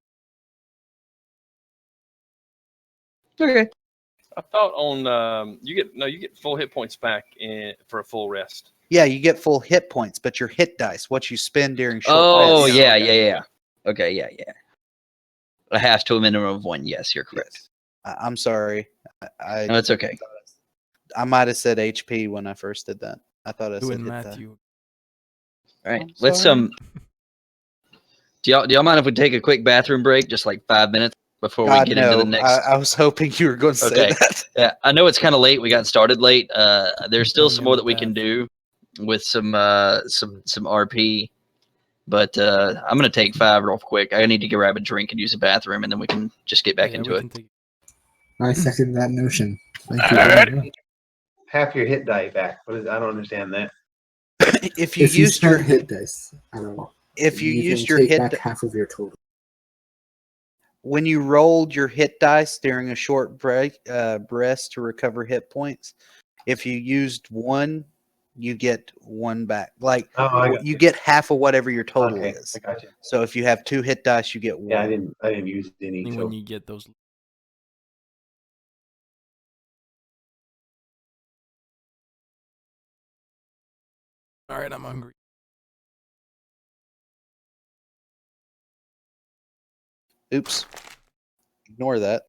S3: Okay.
S5: I thought on you get full hit points back for a full rest.
S8: Yeah, you get full hit points, but your hit dice, what you spend during short
S3: Oh,
S8: rests.
S3: yeah,
S5: okay.
S3: yeah. Okay, yeah. A half to a minimum of 1. Yes, you're correct.
S8: I'm sorry.
S3: No, it's okay.
S8: I might have said HP when I first did that. I thought I
S2: You
S8: said
S2: and
S8: hit die.
S2: Matthew.
S3: All right.
S8: I'm
S3: Let's
S8: sorry.
S3: do y'all mind if we take a quick bathroom break, just like 5 minutes before we
S8: God,
S3: get into the
S8: no.
S3: next?
S8: I was hoping you were going to say
S3: Okay.
S8: that.
S3: Yeah, I know it's kind of late. We got started late. There's still
S2: Going
S3: some
S2: in
S3: more
S2: the
S3: that we can
S2: bath.
S3: do with some RP, but I'm gonna take 5 real quick. I need to grab a drink and use the bathroom, and then we can just get back
S2: Yeah,
S3: into
S2: we
S3: it.
S2: can take
S6: I second that notion. Thank you.
S3: Alright.
S4: Half your hit die back. What is? I don't understand that.
S8: If you
S6: If you
S8: used your
S6: spent hit dice at all,
S8: if you
S6: you
S8: used
S6: can
S8: your
S6: take
S8: hit
S6: back half of your total.
S8: when you rolled your hit dice during a short break rest to recover hit points, if you used 1, you get 1 back. Like
S4: Oh, I got
S8: you get half of whatever your total
S4: Okay,
S8: is.
S4: I got you.
S8: So if you have 2 hit dice, you get 1.
S4: Yeah, I didn't use any.
S2: it
S4: So
S2: when you get those. All right, I'm hungry.
S8: Oops. Ignore that.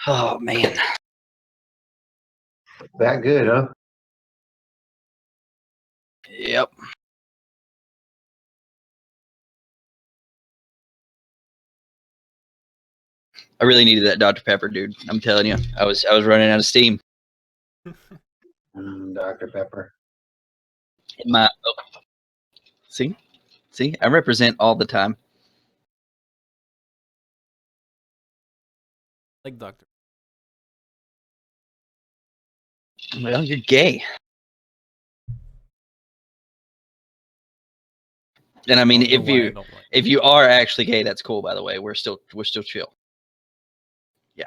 S3: Oh man.
S4: that good, huh?
S3: Yep. I really needed that Dr. Pepper, dude. I'm telling you, I was running out of steam.
S4: Dr. Pepper.
S3: In my see, I represent all the time.
S2: Like Doctor.
S3: Well, you're gay, and I mean,
S2: Don't know why I don't like.
S3: if you are actually gay, that's cool. By the way, we're still chill. Yeah.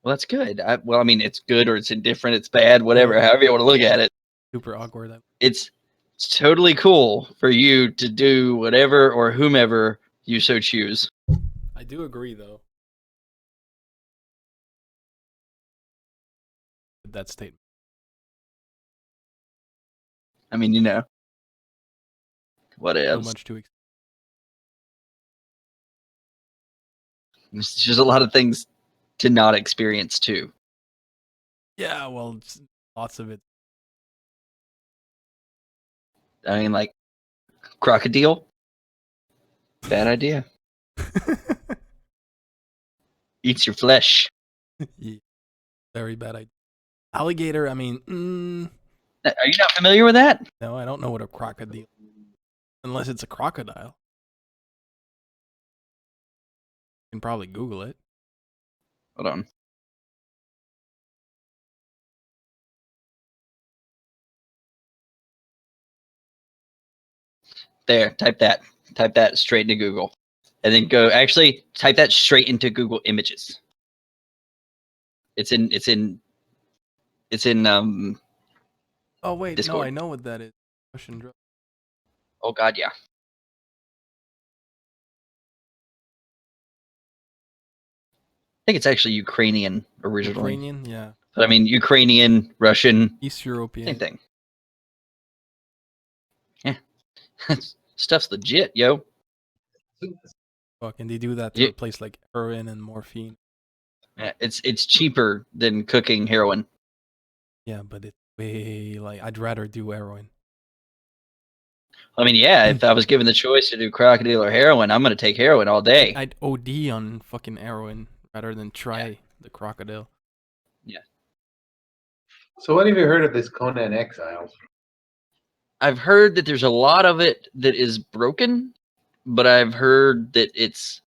S3: Well, that's good. I mean, it's good or it's indifferent, it's bad, whatever.
S2: Yeah.
S3: However you want to look at it.
S2: Super awkward.
S3: It's totally cool for you to do whatever or whomever you so choose.
S2: I do agree though. With that statement.
S3: I mean, you know, what
S2: So
S3: else?
S2: much to
S3: There's just a lot of things to not experience too.
S2: Yeah, well, lots of it.
S3: I mean, like crocodile. Bad idea. Eats your flesh.
S2: Yeah, very bad idea. Alligator. I mean,
S3: Are you not familiar with that?
S2: no, I don't know what a crocodile. Unless it's a crocodile. can probably Google it.
S3: Hold on. There, type that. Type that straight into Google. And then type that straight into Google Images. It's in
S2: Oh wait,
S3: Discord.
S2: no, I know what that is. Russian drug.
S3: Oh god, yeah. I think it's actually Ukrainian originally.
S2: Ukrainian, yeah.
S3: But I mean Ukrainian, Russian,
S2: East European.
S3: same thing. Yeah. Stuff's legit, yo.
S2: Fuck, and they do that to
S3: Yeah.
S2: replace like heroin and morphine.
S3: Yeah, it's cheaper than cooking heroin.
S2: Yeah, but it's way like I'd rather do heroin.
S3: I mean, yeah, if I was given the choice to do crocodile or heroin, I'm gonna take heroin all day.
S2: I'd OD on fucking heroin rather than try the crocodile.
S4: So what have you heard of this Conan Exiles?
S3: I've heard that there's a lot of it that is broken, but I've heard that it's,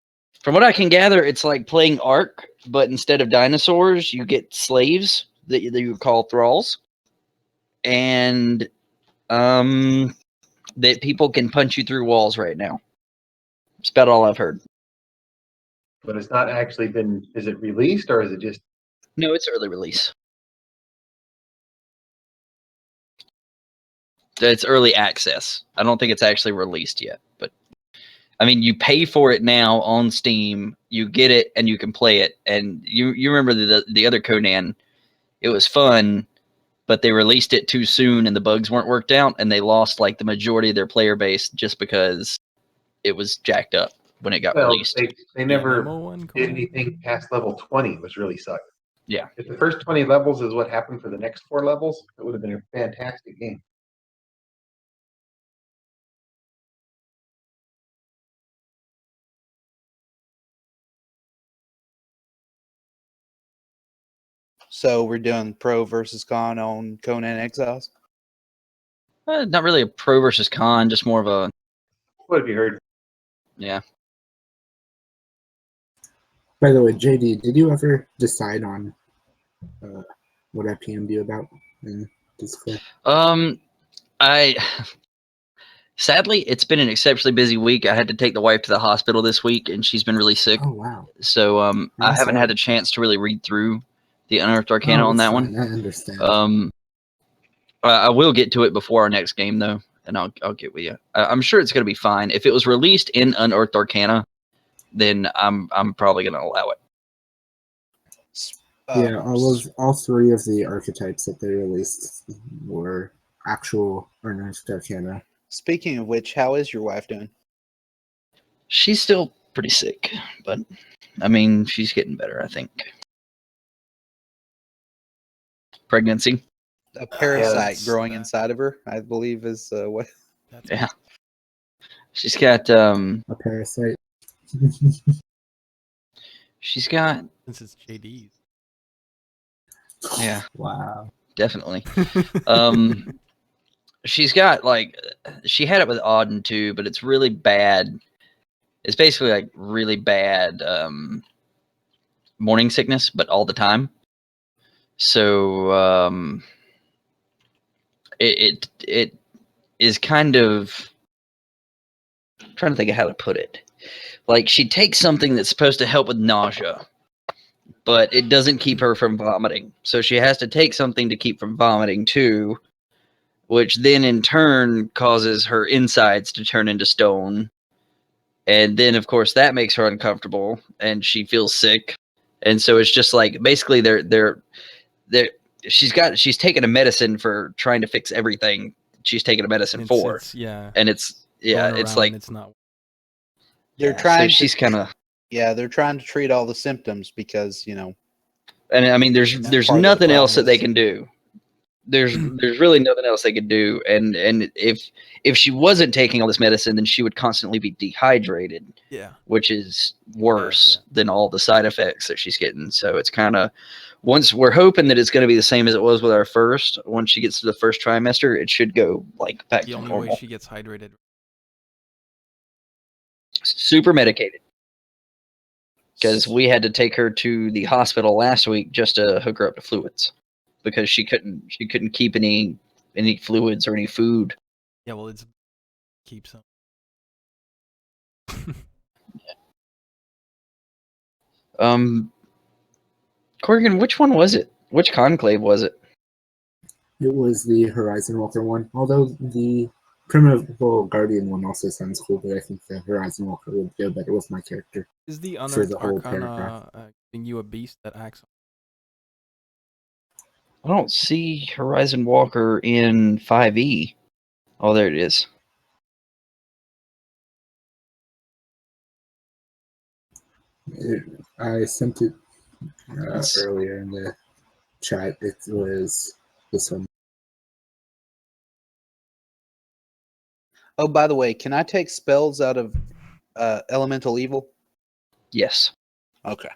S3: from what I can gather, it's like playing Ark, but instead of dinosaurs, you get slaves that you call thralls, and that people can punch you through walls right now. That's about all I've heard.
S4: But it's not actually been. Is it released or is it just?
S3: No, it's early release. It's early access. I don't think it's actually released yet, but I mean, you pay for it now on Steam. You get it, and you can play it. And you remember the other Conan? It was fun, but they released it too soon, and the bugs weren't worked out, and they lost like the majority of their player base just because it was jacked up when it got
S4: Well,
S3: released.
S4: they never
S2: Demo one,
S4: did
S2: Conan?
S4: anything past level 20, which really sucked.
S3: Yeah.
S4: If the first 20 levels is what happened for the next 4 levels, it would have been a fantastic game.
S8: So we're doing pro versus con on Conan Exiles.
S3: Not really a pro versus con, just more of a
S4: What have you heard?
S3: yeah.
S6: By the way, JD, did you ever decide on what I PM'd you about in Discord?
S3: I sadly it's been an exceptionally busy week. I had to take the wife to the hospital this week, and she's been really sick.
S6: Oh wow.
S3: So I
S6: I'm
S3: haven't
S6: sorry.
S3: had a chance to really read through the Unearthed Arcana on
S6: it's
S3: that
S6: fine,
S3: one.
S6: I understand.
S3: I will get to it before our next game though, and I'll get with you. I'm sure it's going to be fine. If it was released in Unearthed Arcana, then I'm probably going to allow it.
S6: Yeah, all 3 of the archetypes that they released were actual Unearthed Arcana.
S8: Speaking of which, how is your wife doing?
S3: She's still pretty sick, but I mean, she's getting better, I think. Pregnancy.
S8: A parasite
S2: that's
S8: growing
S2: bad.
S8: inside of her, I believe, is what.
S2: That's
S3: Yeah. She's got
S6: A parasite.
S3: she's got
S2: since it's JD's.
S3: yeah,
S6: Wow.
S3: definitely. She's got like she had it with Auden too, but it's really bad. It's basically like really bad morning sickness, but all the time. So it is kind of, I'm trying to think of how to put it. Like she takes something that's supposed to help with nausea, but it doesn't keep her from vomiting. So she has to take something to keep from vomiting too, which then in turn causes her insides to turn into stone. And then of course that makes her uncomfortable and she feels sick. And so it's just like basically they're she's taken a medicine for trying to fix everything she's taken a medicine for.
S2: Yeah.
S3: And it's like
S2: it's not.
S8: They're trying.
S3: So she's kind of
S8: they're trying to treat all the symptoms because
S3: and I mean there's
S8: part of the
S3: nothing else that
S8: problem
S3: they
S8: is-
S3: can do. There's really nothing else they could do. And if she wasn't taking all this medicine, then she would constantly be dehydrated.
S2: Yeah.
S3: Which is worse
S2: Yeah.
S3: than all the side effects that she's getting. So it's kind of, once we're hoping that it's going to be the same as it was with our first. Once she gets to the first trimester, it should go like back
S2: The
S3: to
S2: only
S3: normal.
S2: way she gets hydrated.
S3: Super medicated. because we had to take her to the hospital last week just to hook her up to fluids because she couldn't keep any fluids or any food.
S2: Yeah, well, it's keep some.
S3: Korrigan, which one was it? Which conclave was it?
S6: It was the Horizon Walker one, although the Primeval Guardian one also sounds cool, but I think the Horizon Walker would go better with my character.
S2: Is the
S6: For
S2: Unearthed
S6: the whole
S2: Arcana giving you a beast that acts?
S3: I don't see Horizon Walker in 5e. Oh, there it is.
S6: I sent it
S3: Yes.
S6: earlier in the chat. It was this one.
S8: Oh, by the way, can I take spells out of Elemental Evil?
S3: Yes.
S8: Okay.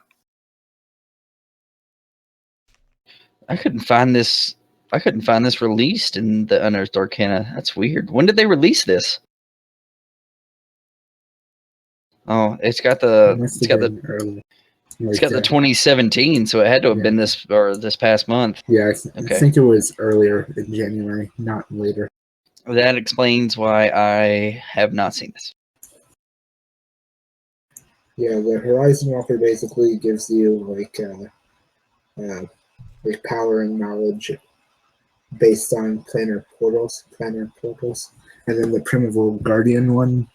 S3: I couldn't find this released in the Unearthed Arcana. That's weird. When did they release this? Oh, it's got the
S6: Early.
S3: it's got the 2017, so it had to have been this past month.
S6: Yeah, I
S3: Okay.
S6: think it was earlier in January, not later.
S3: That explains why I have not seen this.
S6: Yeah, the Horizon Walker basically gives you like power and knowledge based on planar portals, and then the Primeval Guardian one.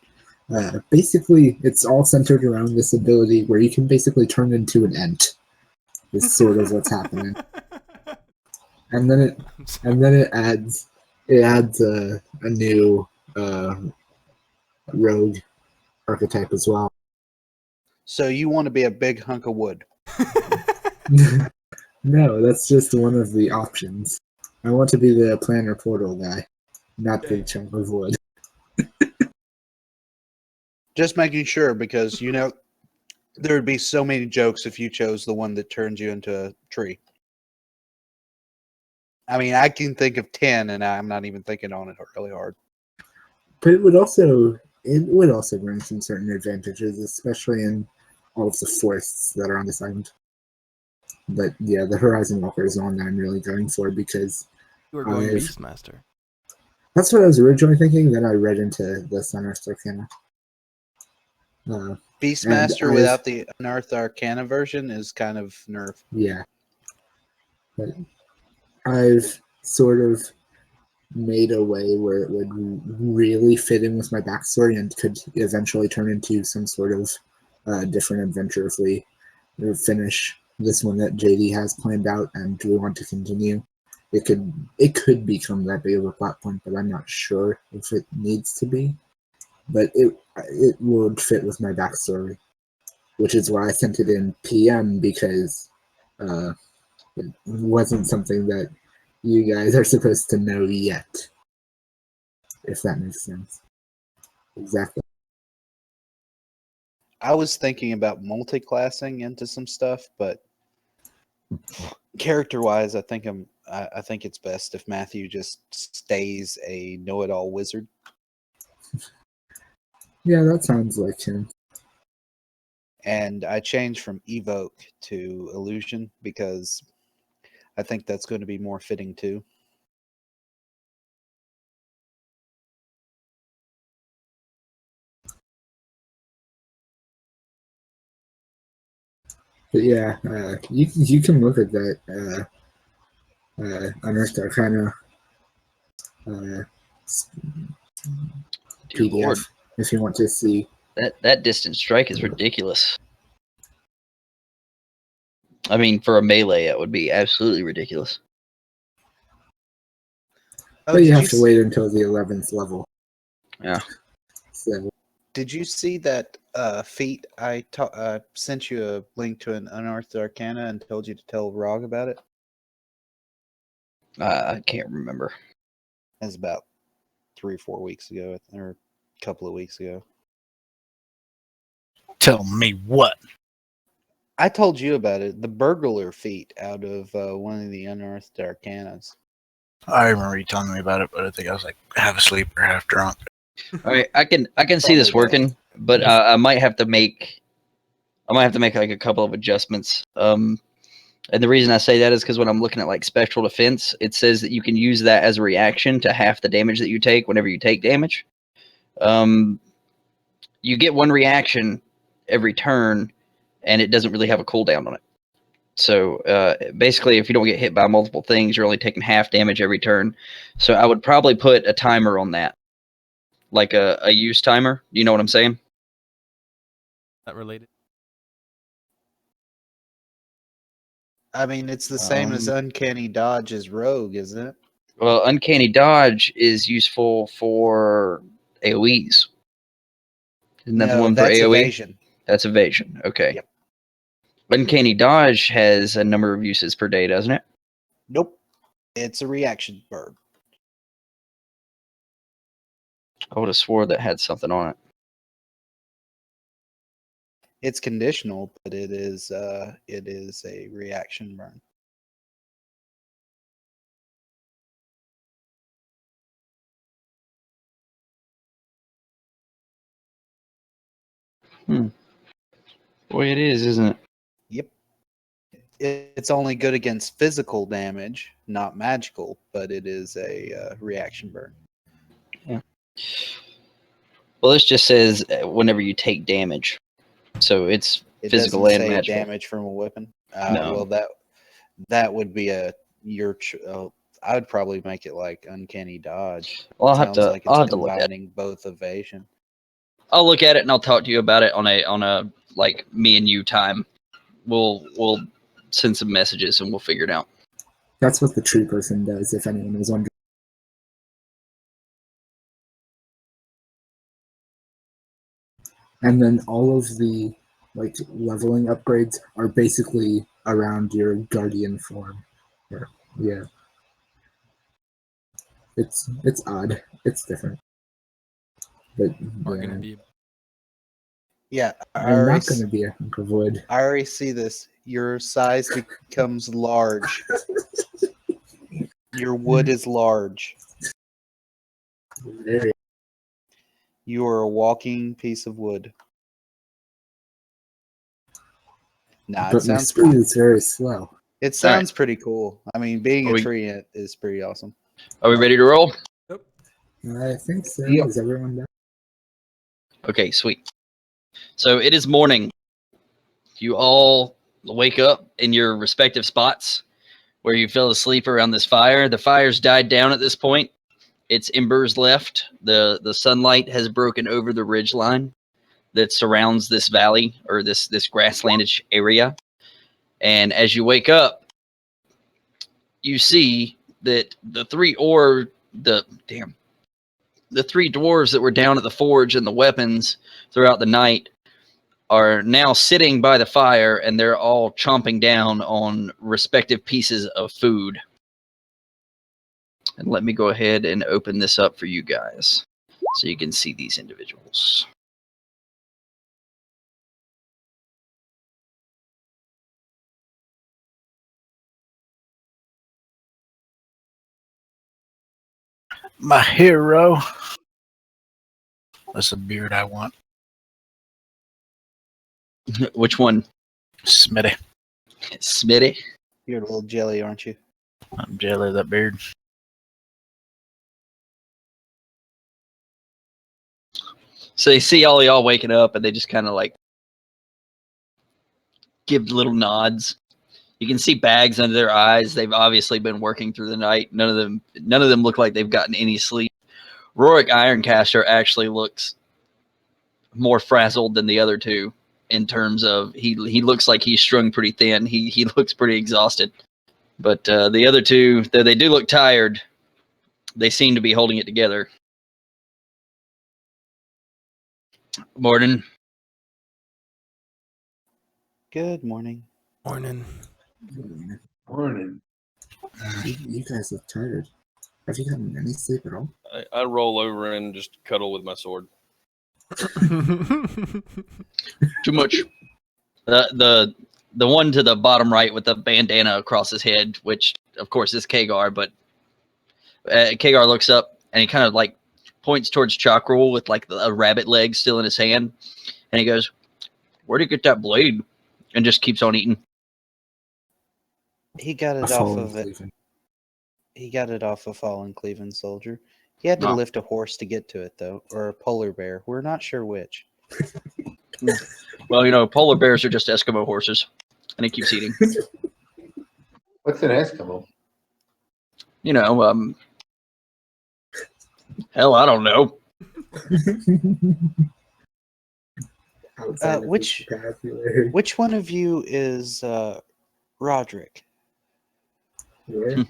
S6: Basically, it's all centered around this ability where you can basically turn into an ent. Is sort of what's happening, and then it adds a new rogue archetype as well.
S8: So you want to be a big hunk of wood?
S6: No, that's just one of the options. I want to be the planar portal guy, not the chunk of wood.
S8: Just making sure, because there would be so many jokes if you chose the one that turns you into a tree. I mean, I can think of 10, and I'm not even thinking on it really hard.
S6: But it would also bring some certain advantages, especially in all of the forests that are on this island. But yeah, the Horizon Walker is the one that I'm really going for because
S2: You were going Beastmaster.
S6: that's what I was originally thinking. Then I read into the Unearthed Arcana.
S8: Beastmaster without the Unearthed Arcana version is kind of nerf.
S6: Yeah. But I've sort of made a way where it would really fit in with my backstory and could eventually turn into some sort of different adventure if we finish this one that JD has planned out and we want to continue. It could become that big of a plot point, but I'm not sure if it needs to be. But it would fit with my backstory, which is why I sent it in PM because it wasn't something that you guys are supposed to know yet, if that makes sense. Exactly.
S8: I was thinking about multi-classing into some stuff, but character-wise, I think it's best if Matthew just stays a know-it-all wizard.
S6: Yeah, that sounds like him.
S8: And I changed from Evoke to Illusion because I think that's going to be more fitting too.
S6: But yeah, you can look at that Unearthed Arcana
S3: Dear
S6: PDF
S3: Lord.
S6: if you want to see.
S3: That distance strike is ridiculous. I mean, for a melee, it would be absolutely ridiculous.
S8: Oh,
S6: But you have to wait until the 11th level.
S3: Yeah.
S6: So
S8: Did you see that feat? I sent you a link to an Unearthed Arcana and told you to tell Rog about it.
S3: I can't remember.
S8: That's about 3 or 4 weeks ago, or a couple of weeks ago.
S7: Tell me what?
S8: I told you about it. The burglar feat out of one of the Unearthed Arcanas.
S7: I remember you telling me about it, but I think I was like half asleep or half drunk.
S3: All right, I can see this working, but I might have to make I might have to make like a couple of adjustments. And the reason I say that is because when I'm looking at like special defense, it says that you can use that as a reaction to half the damage that you take whenever you take damage. You get one reaction every turn, and it doesn't really have a cooldown on it. So basically, if you don't get hit by multiple things, you're only taking half damage every turn. So I would probably put a timer on that, like a use timer. You know what I'm saying?
S2: That related.
S8: I mean, it's the same as uncanny dodge as rogue, isn't it?
S3: Well, uncanny dodge is useful for AoEs. Isn't that the one for
S8: that's
S3: AoE?
S8: evasion.
S3: That's evasion. Okay.
S8: Yep.
S3: Uncanny dodge has a number of uses per day, doesn't it?
S8: Nope. It's a reaction bird.
S3: I would have swore that had something on it.
S8: It's conditional, but it is a reaction burn.
S3: Boy, it is, isn't it?
S8: Yep. It's only good against physical damage, not magical, but it is a reaction burn.
S3: Well, this just says whenever you take damage. So it's
S8: It
S3: physical
S8: doesn't
S3: and
S8: say
S3: magical.
S8: damage from a weapon.
S3: No.
S8: Well, that would be I would probably make it like uncanny dodge.
S3: Well, I'll have
S8: Sounds
S3: to.
S8: like
S3: I'll
S8: it's
S3: have to look at it.
S8: combining both evasion.
S3: I'll look at it and I'll talk to you about it on a like me and you time. We'll send some messages and we'll figure it out.
S6: That's what the tree person does, if anyone was wondering. And then all of the like leveling upgrades are basically around your guardian form. Yeah. It's odd. It's different. But
S2: Are
S6: yeah.
S2: gonna be
S8: Yeah,
S6: I'm not gonna be a hunk of wood.
S8: I already see this. Your size becomes large. Your wood is large.
S6: Very.
S8: You are a walking piece of wood. Nah, it
S6: But my
S8: sounds
S6: speed is very slow.
S8: it sounds pretty cool. I mean, being
S3: Are
S8: a
S3: we-
S8: tree is pretty awesome.
S3: Are we ready to roll?
S6: I think so.
S4: Yep.
S6: Is everyone done?
S3: Okay, sweet. So it is morning. You all wake up in your respective spots where you fell asleep around this fire. The fire's died down at this point. It's embers left. The sunlight has broken over the ridge line that surrounds this valley or this grasslandish area. And as you wake up, you see that the three dwarves that were down at the forge and the weapons throughout the night are now sitting by the fire, and they're all chomping down on respective pieces of food. And let me go ahead and open this up for you guys so you can see these individuals.
S7: My hero. That's a beard I want.
S3: Which one?
S7: Smitty.
S3: Smitty?
S8: You're a little jelly, aren't you?
S7: I'm jelly of that beard.
S3: So they see all y'all waking up, and they just kind of like give little nods. You can see bags under their eyes. They've obviously been working through the night. None of them look like they've gotten any sleep. Rorik Ironcaster actually looks more frazzled than the other two in terms of he looks like he's strung pretty thin. He looks pretty exhausted. But the other two, though they do look tired, they seem to be holding it together. Morning.
S8: Good morning.
S2: morning.
S4: Morning.
S6: You guys look tired. Have you gotten any sleep at all?
S5: I roll over and just cuddle with my sword.
S3: Too much. The one to the bottom right with the bandana across his head, which of course is Kagar, but Kagar looks up and he kind of like points towards Chakrul with like a rabbit leg still in his hand, and he goes, Where'd he get that blade? And just keeps on eating.
S8: He got
S6: A
S8: it off
S6: fallen
S8: of it.
S6: Cleveland.
S8: He got it off a fallen Cleveland soldier. He had to
S3: Oh.
S8: lift a horse to get to it, though, or a polar bear. We're not sure which.
S3: Well, you know, polar bears are just Eskimo horses. And he keeps eating.
S4: What's an Eskimo?
S3: You know, hell, I don't know.
S6: Outside of his
S8: Which
S6: vocabulary.
S8: which one of you is Roderick?
S6: Rorik?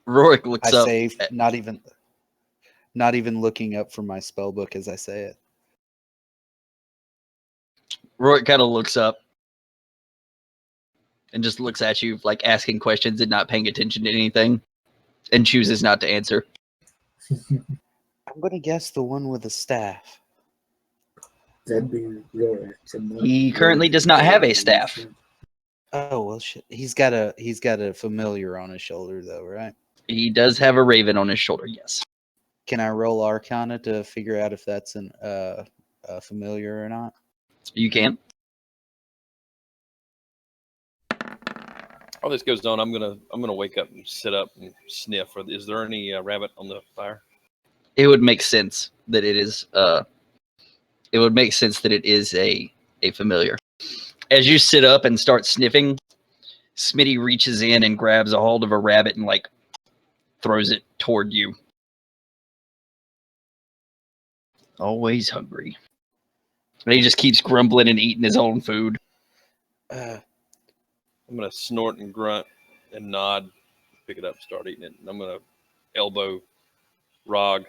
S3: Rorik looks
S8: I
S3: up.
S8: say not even looking up from my spell book as I say it.
S3: Rorik kind of looks up and just looks at you, like asking questions and not paying attention to anything, and chooses not to answer.
S8: I'm gonna guess the one with the staff.
S6: That'd be Rorik.
S3: He currently does not have a staff.
S8: Oh well, shit. He's got a familiar on his shoulder though, right?
S3: He does have a raven on his shoulder, yes.
S8: Can I roll Arcana to figure out if that's a familiar or not?
S3: You can.
S5: While this goes on, I'm gonna wake up and sit up and sniff. Is there any rabbit on the fire?
S3: It would make sense that it is. It would make sense that it is a familiar. As you sit up and start sniffing, Smitty reaches in and grabs a hold of a rabbit and like throws it toward you. Always hungry. And he just keeps grumbling and eating his own food.
S8: Uh,
S5: I'm gonna snort and grunt and nod, pick it up, start eating it. And I'm gonna elbow Rog.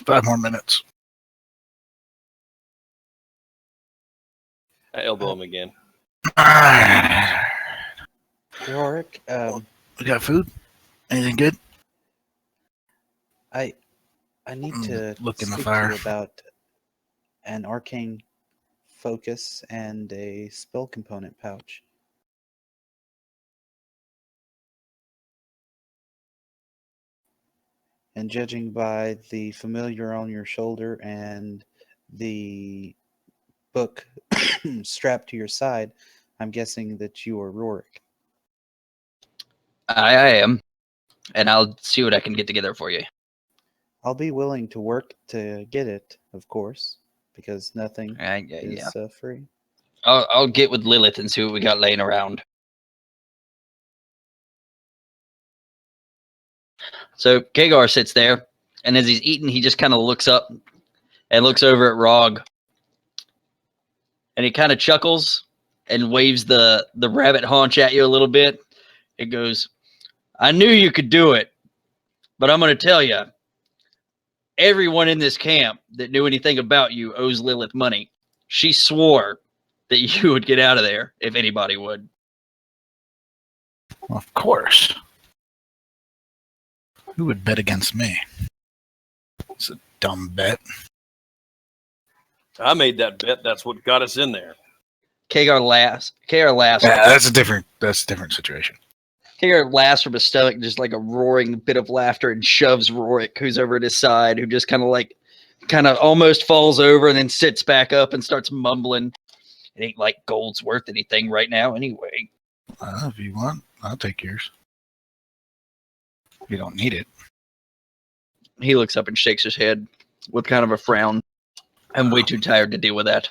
S7: 5 more minutes.
S5: I elbow him again.
S8: Rorik,
S7: We got food? Anything good?
S8: I need to
S7: Look in the
S8: speak
S7: fire.
S8: to you about an arcane focus and a spell component pouch. And judging by the familiar on your shoulder and the book strapped to your side, I'm guessing that you are Rorik.
S3: I am. And I'll see what I can get together for you.
S8: I'll be willing to work to get it, of course, because nothing is free.
S3: I'll get with Lilith and see what we got laying around. So Kagar sits there, and as he's eating, he just kind of looks up and looks over at Rog. And he kind of chuckles and waves the rabbit haunch at you a little bit. It goes, I knew you could do it, but I'm going to tell you, everyone in this camp that knew anything about you owes Lilith money. She swore that you would get out of there if anybody would.
S7: Well, of course. Who would bet against me? It's a dumb bet.
S5: I made that bet. That's what got us in there.
S3: Kagar laughs.
S7: Yeah, that's a different situation.
S3: Kagar laughs from his stomach, just like a roaring bit of laughter, and shoves Rorik, who's over at his side, who just kind of almost falls over and then sits back up and starts mumbling. It ain't like gold's worth anything right now anyway.
S7: If you want, I'll take yours. You don't need it.
S3: He looks up and shakes his head with kind of a frown. I'm way too tired to deal with that.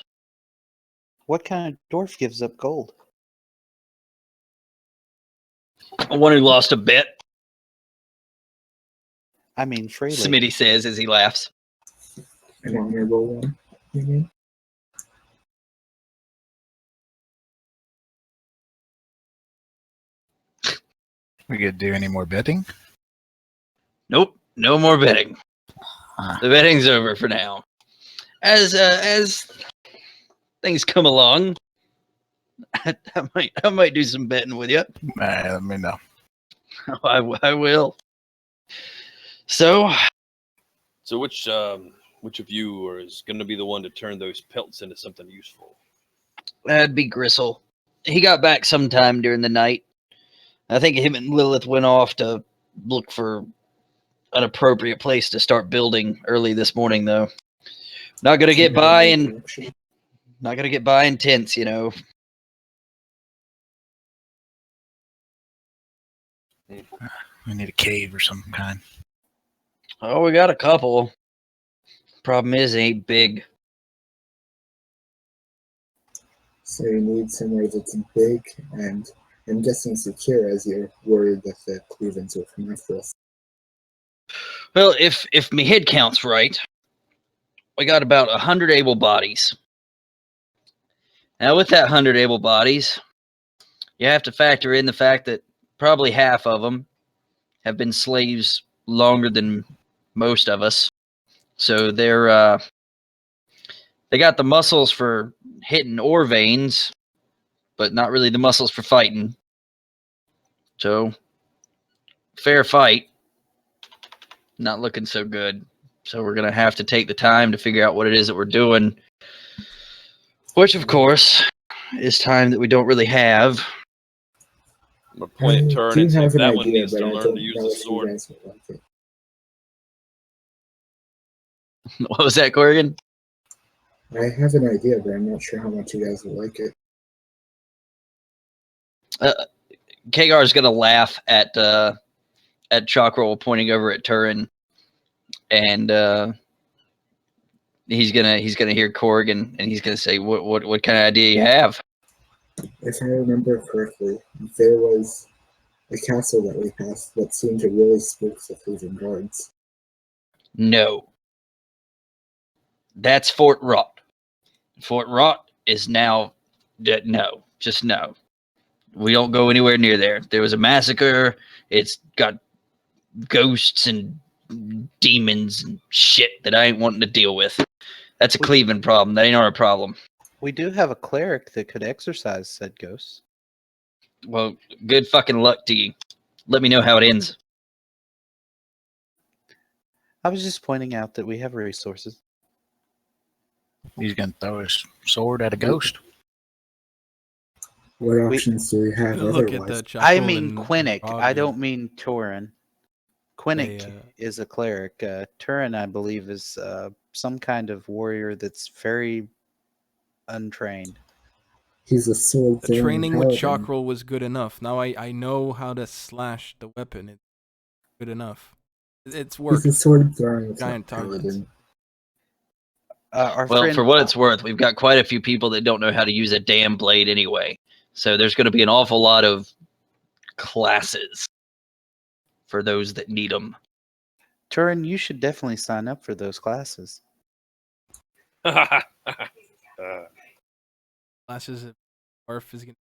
S8: What kind of dwarf gives up gold?
S3: One who lost a bet,
S8: I mean, freely.
S3: Smitty says as he laughs.
S6: You want me to roll one? Mm-hmm.
S7: We could do any more betting?
S3: Nope, no more betting. The betting's over for now. As things come along, I might do some betting with you.
S7: Let me know.
S3: I will. So
S5: which of you is going to be the one to turn those pelts into something useful?
S3: that'd be Gristle. He got back sometime during the night. I think him and Lilith went off to look for an appropriate place to start building early this morning, though. Not gonna get by in
S6: Action.
S3: not gonna get by in tents, you know.
S7: We need a cave or some kind.
S3: Oh, we got a couple. Problem is, it ain't big.
S6: So you need somewhere that's big and I'm guessing secure, as you're worried that the Cleavens will come after us.
S3: Well, if me head count's right, we got about 100 able bodies. Now, with that 100 able bodies, you have to factor in the fact that probably half of them have been slaves longer than most of us. So they got the muscles for hitting ore veins, but not really the muscles for fighting. So, fair fight. Not looking so good. So we're going to have to take the time to figure out what it is that we're doing. Which, of course, is time that we don't really have.
S5: I'm gonna point at Turin
S6: do
S5: and say,
S6: have an
S5: that one
S6: idea,
S5: needs
S6: but
S5: to
S6: I
S5: learn
S6: don't
S5: to use
S6: know
S5: the
S6: if you
S5: sword.
S6: guys would like it.
S3: What was that, Korrigan?
S6: I have an idea, but I'm not sure how much you guys would like it.
S3: Kagar is going to laugh at Chakrul pointing over at Turin, and he's gonna hear Korrigan, and he's gonna say, "What kind of idea you have?"
S6: If I remember correctly, there was a castle that we passed that seemed to really spook the Cleveland guards.
S3: No, that's Fort Rot. Fort Rot is now no, just no. We don't go anywhere near there. There was a massacre. It's got ghosts and demons and shit that I ain't wanting to deal with. That's a Cleveland problem. That ain't our problem.
S8: We do have a cleric that could exorcise said ghosts.
S3: Well, good fucking luck to you. Let me know how it ends.
S8: I was just pointing out that we have resources.
S7: He's gonna throw his sword at a ghost.
S6: What options do we have
S2: Look at
S6: otherwise?
S2: the
S8: I
S2: Chakrul
S8: mean
S2: and
S8: Quinnick.
S2: Rogue
S8: I
S2: and
S8: don't mean Turin. Quinnick
S2: They,
S8: is a cleric. Turin, I believe, is some kind of warrior that's very untrained.
S6: He's a sword
S2: the
S6: throwing
S2: training with
S6: paladin.
S2: Chakrul was good enough. Now I know how to slash the weapon. It's good enough. It's
S6: He's
S2: worked.
S6: a sword throwing
S2: Giant targets.
S6: paladin.
S8: Our
S3: Well,
S8: friend,
S3: for what it's worth, we've got quite a few people that don't know how to use a damn blade anyway. So there's going to be an awful lot of classes for those that need them.
S8: Turin, you should definitely sign up for those classes.
S2: Classes of Arf is gonna.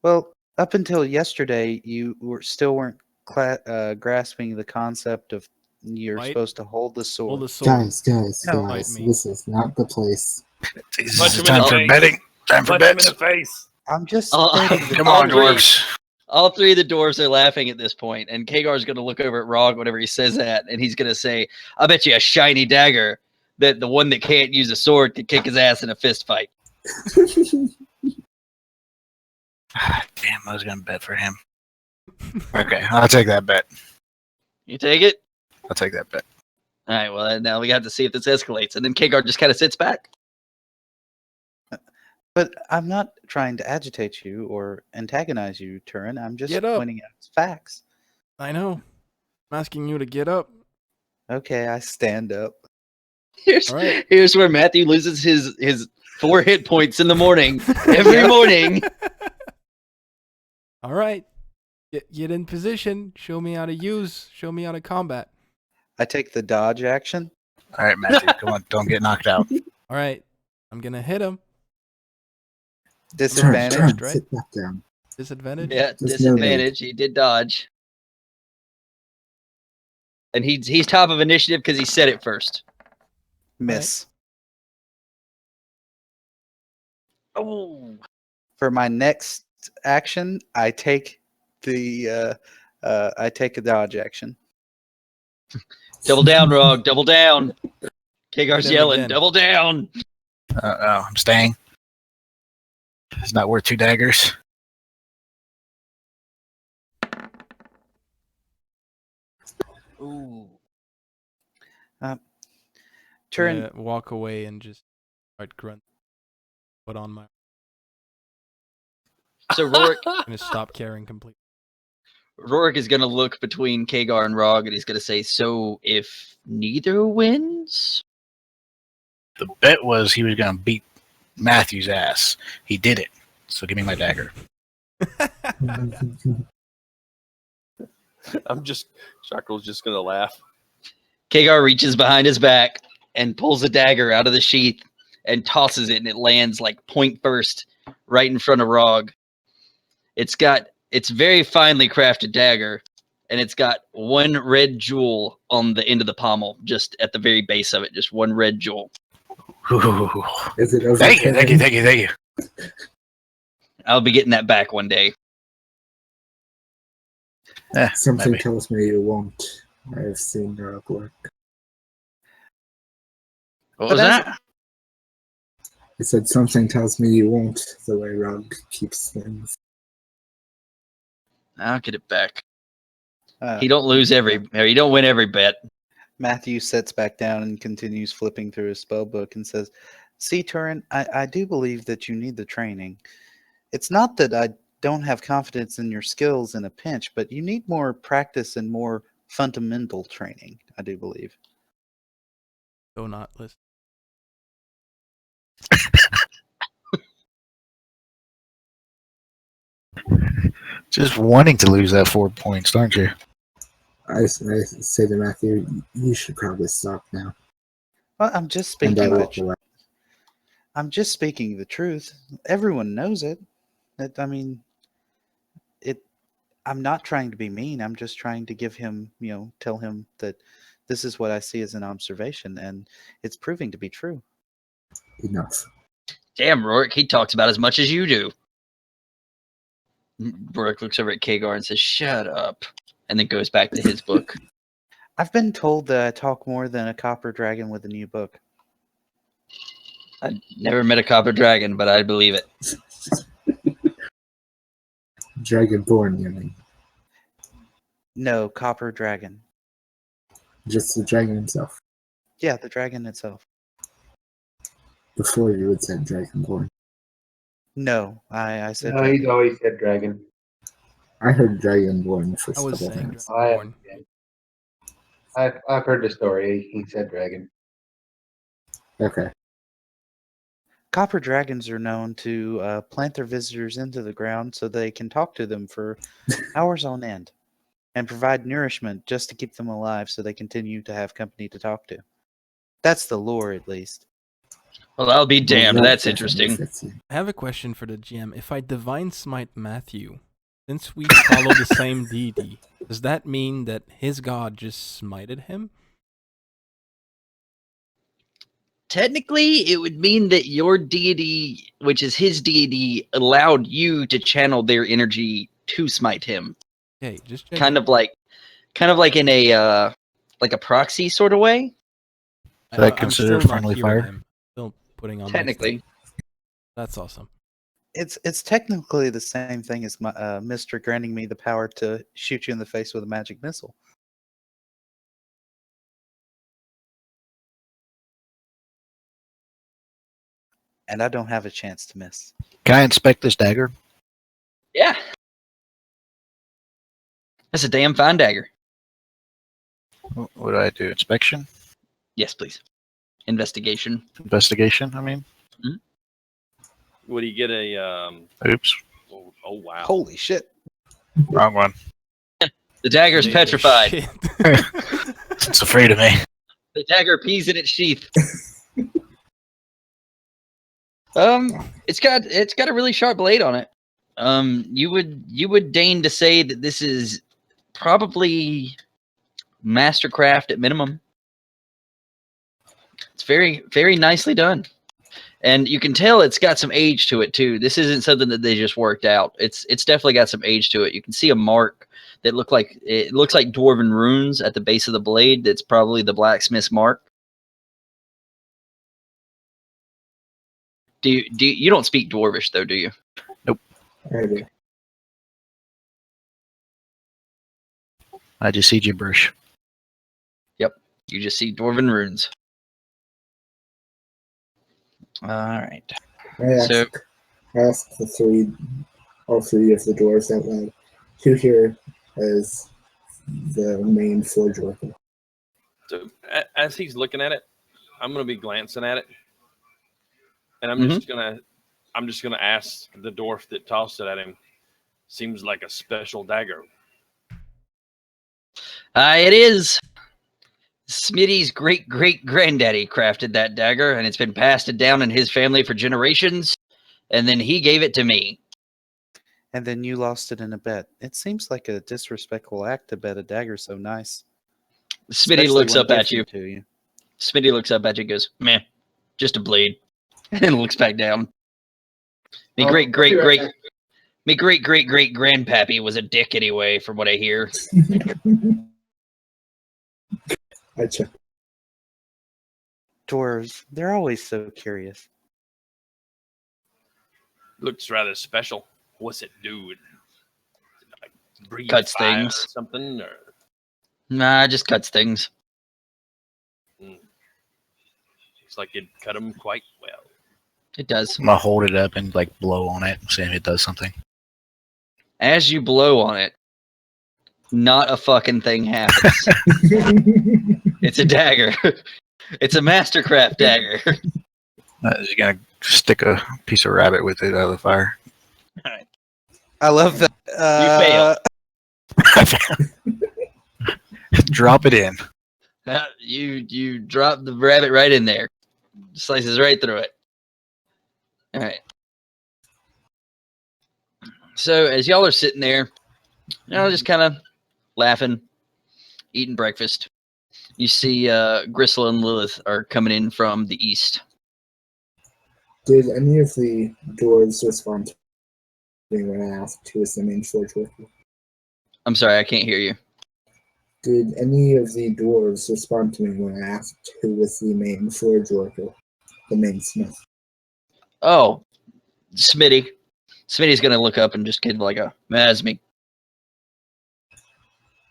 S8: Well, up until yesterday, you weren't grasping the concept of you're
S2: Right.
S8: supposed to hold the sword.
S2: Hold the sword.
S6: Guys,
S8: No.
S2: Fight
S6: guys,
S2: me.
S6: this is not the place.
S7: This
S5: Punch
S7: is
S5: him in
S7: time
S5: the
S7: for
S5: face.
S7: betting. Time for
S5: Punch him in
S7: bets.
S5: the face.
S8: I'm just
S3: Oh,
S8: stating that
S7: Come
S3: all
S7: on,
S3: three-
S7: dwarves.
S3: All three of the dwarves are laughing at this point, and Kagar's going to look over at Rog whenever he says that, and he's going to say, "I bet you a shiny dagger that the one that can't use a sword could kick his ass in a fist fight."
S7: Damn, I was gonna bet for him. Okay, I'll take that bet.
S3: You take it?
S7: I'll take that bet.
S3: All right, well, now we have to see if this escalates. And then Kagar just kind of sits back.
S8: But I'm not trying to agitate you or antagonize you, Turin. I'm just
S2: Get up.
S8: pointing out facts.
S2: I know. I'm asking you to get up.
S8: Okay, I stand up.
S3: Here's,
S2: All right.
S3: here's where Matthew loses his 4 hit points in the morning. Every morning.
S2: All right. Get in position. Show me how to use. Show me how to combat.
S8: I take the dodge action.
S7: All right, Matthew, come on, don't get knocked out.
S2: All right. I'm gonna hit him.
S8: Disadvantage.
S2: Turn.
S6: Turn,
S2: right?
S6: sit back down.
S2: Disadvantage.
S3: Yeah,
S6: There's no need.
S3: disadvantage. He did dodge. And he's top of initiative because he said it first.
S8: Miss.
S3: Oh.
S8: For my next action, I take the I take a dodge action.
S3: Double down, Rogue. Double down. Kagar's
S2: Hit him
S3: yelling,
S2: again.
S3: double down.
S7: Oh, I'm staying. It's not worth 2 daggers.
S3: Ooh.
S8: Turin,
S2: Gonna walk away and just start grunting. Put on my.
S3: So Rorik,
S2: Gonna stop caring completely.
S3: Rorik is going to look between Kagar and Rog, and he's going to say, "So if neither wins,
S7: The bet was he was going to beat Matthew's ass. He did it. So give me my dagger.
S5: Chakrul's just gonna laugh.
S3: Kagar reaches behind his back and pulls a dagger out of the sheath and tosses it, and it lands like point first right in front of Rog. It's very finely crafted dagger, and it's got one red jewel on the end of the pommel, just at the very base of it, just one red jewel.
S7: Ooh.
S6: Is it over?
S7: Thank you.
S3: I'll be getting that back one day.
S6: Something
S7: Maybe.
S6: tells me you won't. I've seen Rogue work.
S3: What
S8: But
S3: was
S8: as-
S3: that?
S6: I said something tells me you won't. The way Rogue keeps things.
S3: I'll get it back.
S8: uh,
S3: He don't win every bet.
S8: Matthew sits back down and continues flipping through his spell book and says, "See, Turin, I do believe that you need the training. It's not that I don't have confidence in your skills in a pinch, but you need more practice and more fundamental training, I do believe."
S2: Do not listen.
S7: Just wanting to lose that 4 points, aren't you?
S6: I say to Matthew, you should probably stop now.
S8: Well, I'm just
S6: And I
S8: speaking.
S6: walk away.
S8: I'm just speaking the truth. Everyone knows it. I mean, it. I'm not trying to be mean. I'm just trying to give him, tell him that this is what I see as an observation, and it's proving to be true.
S6: Enough.
S3: Damn, Rorik, he talks about as much as you do. Rorik looks over at Kagar and says, "Shut up," and then goes back to his book.
S8: I've been told that I talk more than a copper dragon with a new book.
S3: I never met a copper dragon, but I believe it.
S6: Dragonborn, you mean?
S8: No, copper dragon.
S6: Just the dragon himself.
S8: Yeah, the dragon itself.
S6: Before you would say Dragonborn.
S8: No, I said
S4: No, he's
S8: dragon.
S4: always said dragon.
S6: I heard Dragonborn the first
S2: I was
S6: couple
S2: saying
S6: times.
S2: Dragonborn.
S4: I've heard the story. He said dragon.
S6: Okay.
S8: Copper dragons are known to plant their visitors into the ground so they can talk to them for hours on end and provide nourishment just to keep them alive so they continue to have company to talk to. That's the lore, at least.
S3: Well, I'll be damned.
S6: Well, that
S3: That's
S6: definitely
S3: interesting.
S6: fits you.
S2: I have a question for the GM. If I divine smite Matthew, since we follow the same deity, does that mean that his god just smited him?
S3: Technically, it would mean that your deity, which is his deity, allowed you to channel their energy to smite him.
S2: Okay, just
S3: Kind of like in a like a proxy sort of way.
S7: Is that
S2: I'm
S7: considered
S2: still not
S7: friendly
S2: hearing
S7: fire?
S2: him. Still putting on
S3: Technically.
S2: My stuff. That's awesome.
S8: It's technically the same thing as my Mr. granting me the power to shoot you in the face with a magic missile. And I don't have a chance to miss.
S7: Can I inspect this dagger?
S3: Yeah. That's a damn fine dagger.
S7: What do I do? Inspection?
S3: Yes, please. Investigation.
S7: Investigation, I mean?
S5: Would he get a
S7: Oops.
S5: oh wow.
S8: Holy shit.
S7: Wrong one.
S3: The dagger's
S2: Holy
S3: petrified.
S2: shit.
S7: It's afraid of me.
S3: The dagger pees in its sheath. It's got a really sharp blade on it. You would deign to say that this is probably mastercraft at minimum. It's very, very nicely done. And you can tell it's got some age to it too. This isn't something that they just worked out. It's definitely got some age to it. You can see a mark that looks like dwarven runes at the base of the blade. That's probably the blacksmith's mark. You don't speak Dwarvish though, do you?
S6: I do.
S7: I just see gibberish.
S3: You just see dwarven runes. All right. So
S6: I ask all three of the dwarves out loud. Who here is the main forge worker?
S5: So as he's looking at it, I'm gonna be glancing at it, and I'm just gonna ask the dwarf that tossed it at him. Seems like a special dagger.
S3: It is. Smitty's great-great-granddaddy crafted that dagger, and it's been passed down in his family for generations, and then he gave it to me.
S8: And then you lost it in a bet. It seems like a disrespectful act to bet a dagger so nice.
S3: Smitty
S8: Especially
S3: looks
S8: when
S3: up at you.
S8: gifted to you.
S3: Smitty looks up at you and goes, "Meh, just a blade," and looks back down. Me
S4: I'll be right back.
S3: me great-great-great-grandpappy was a dick anyway, from what I hear.
S6: I check.
S8: Dwarves, they're always so curious.
S5: Looks rather special. What's it do? Like breathe
S3: Cuts
S5: fire
S3: things.
S5: or something, or
S3: Nah, just cuts things.
S5: looks like it cut him quite well.
S3: It does.
S7: I'm gonna hold it up and like blow on it, see if it does something.
S3: As you blow on it, not a fucking thing happens. It's a dagger. It's a mastercraft dagger.
S7: You're gonna stick a piece of rabbit with it out of the fire.
S8: I love that.
S3: You
S7: Drop it in.
S3: you drop the rabbit right in there. Slices right through it. All right. So as y'all are sitting there, just kind of laughing, eating breakfast, you see Gristle and Lilith are coming in from the east.
S6: Did any of the dwarves respond to me when I asked who is the main forge worker?
S3: I'm sorry, I can't hear you.
S6: Did any of the dwarves respond to me when I asked who was the main forge worker, the main smith?
S3: Oh, Smitty. Smitty's gonna look up and just give like a "That's me."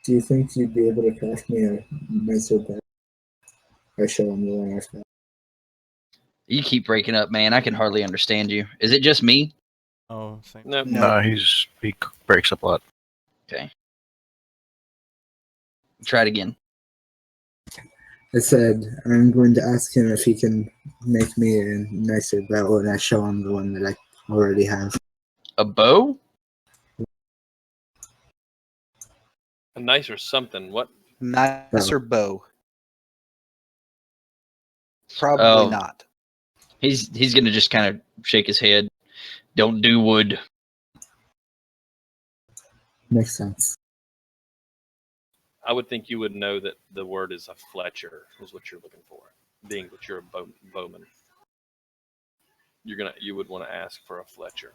S6: Do you think you'd be able to craft me a nicer bed? I show him the one I've got.
S3: You keep breaking up, man. I can hardly understand you. Is it just me?
S2: Oh, same.
S5: No,
S7: No, he breaks up a lot.
S3: Okay. Try it again.
S6: I said, I'm going to ask him if he can make me a nicer bow, and I show him the one that I already have.
S3: A bow?
S5: a nicer something. What?
S8: Nicer bow. Probably
S3: Oh.
S8: not.
S3: He's gonna just kind of shake his head. Don't do wood.
S6: Makes sense.
S5: I would think you would know that the word is a Fletcher is what you're looking for, being that you're a bowman. You would want to ask for a Fletcher.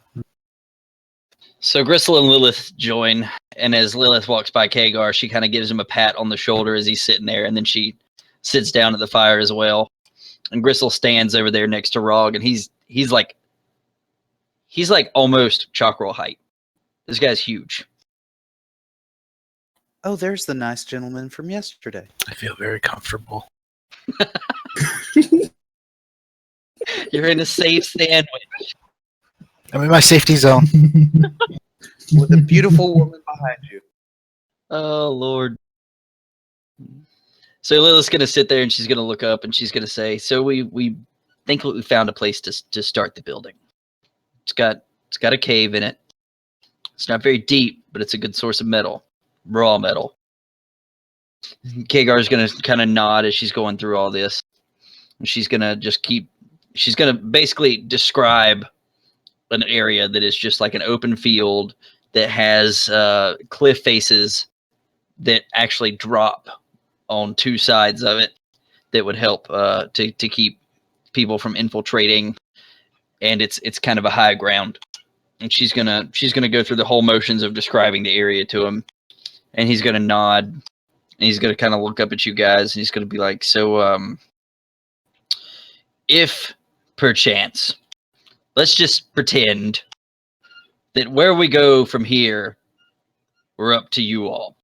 S3: So Gristle and Lilith join, and as Lilith walks by Kagar, she kind of gives him a pat on the shoulder as he's sitting there, and then she sits down at the fire as well. And Gristle stands over there next to Rog, and he's like almost Chakrul height. This guy's huge.
S8: Oh, there's the nice gentleman from yesterday.
S7: I feel very comfortable.
S3: You're in a safe sandwich.
S7: I'm in my safety zone.
S8: With a beautiful woman behind you.
S3: Oh, Lord. So Lilith's going to sit there, and she's going to look up, and she's going to say, so we think we found a place to start the building. It's got a cave in it. It's not very deep, but it's a good source of metal. Raw metal. Kagar's going to kind of nod as she's going through all this. And she's going to basically describe an area that is just like an open field that has cliff faces that actually drop on two sides of it that would help to keep people from infiltrating, and it's kind of a high ground. And she's gonna go through the whole motions of describing the area to him, and he's gonna nod, and he's gonna kind of look up at you guys, and he's gonna be like, so if perchance, let's just pretend that where we go from here, we're up to you all.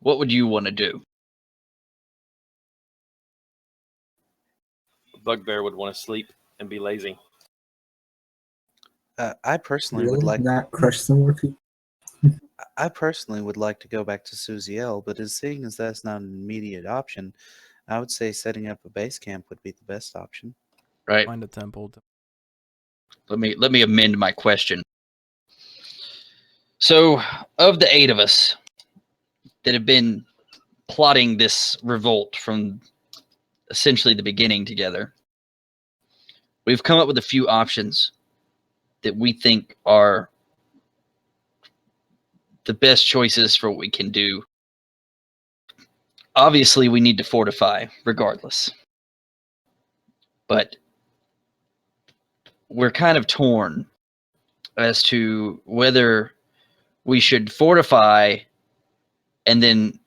S3: What would you want to do?
S5: Bugbear would want to sleep and be lazy.
S1: I personally
S6: Really?
S1: would like.
S6: That crush some more people?
S1: I personally would like to go back to Suziel, but seeing as that's not an immediate option, I would say setting up a base camp would be the best option.
S3: Right.
S2: Find a temple.
S3: Let me amend my question. So, of the 8 of us that have been plotting this revolt from essentially the beginning together, we've come up with a few options that we think are the best choices for what we can do. Obviously, we need to fortify regardless. But we're kind of torn as to whether we should fortify and then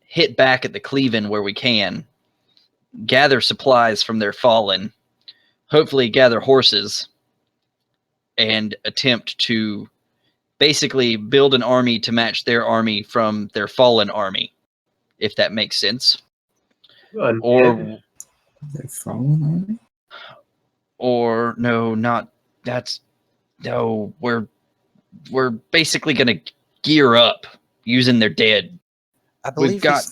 S3: hit back at the Cleaven where we can, gather supplies from their fallen, hopefully gather horses, and attempt to basically build an army to match their army from their fallen army, if that makes sense.
S4: Undead?
S3: Or
S6: They're fallen on me?
S3: or no, not that's no, we're basically gonna gear up using their dead.
S1: I
S3: We've
S1: believe
S3: got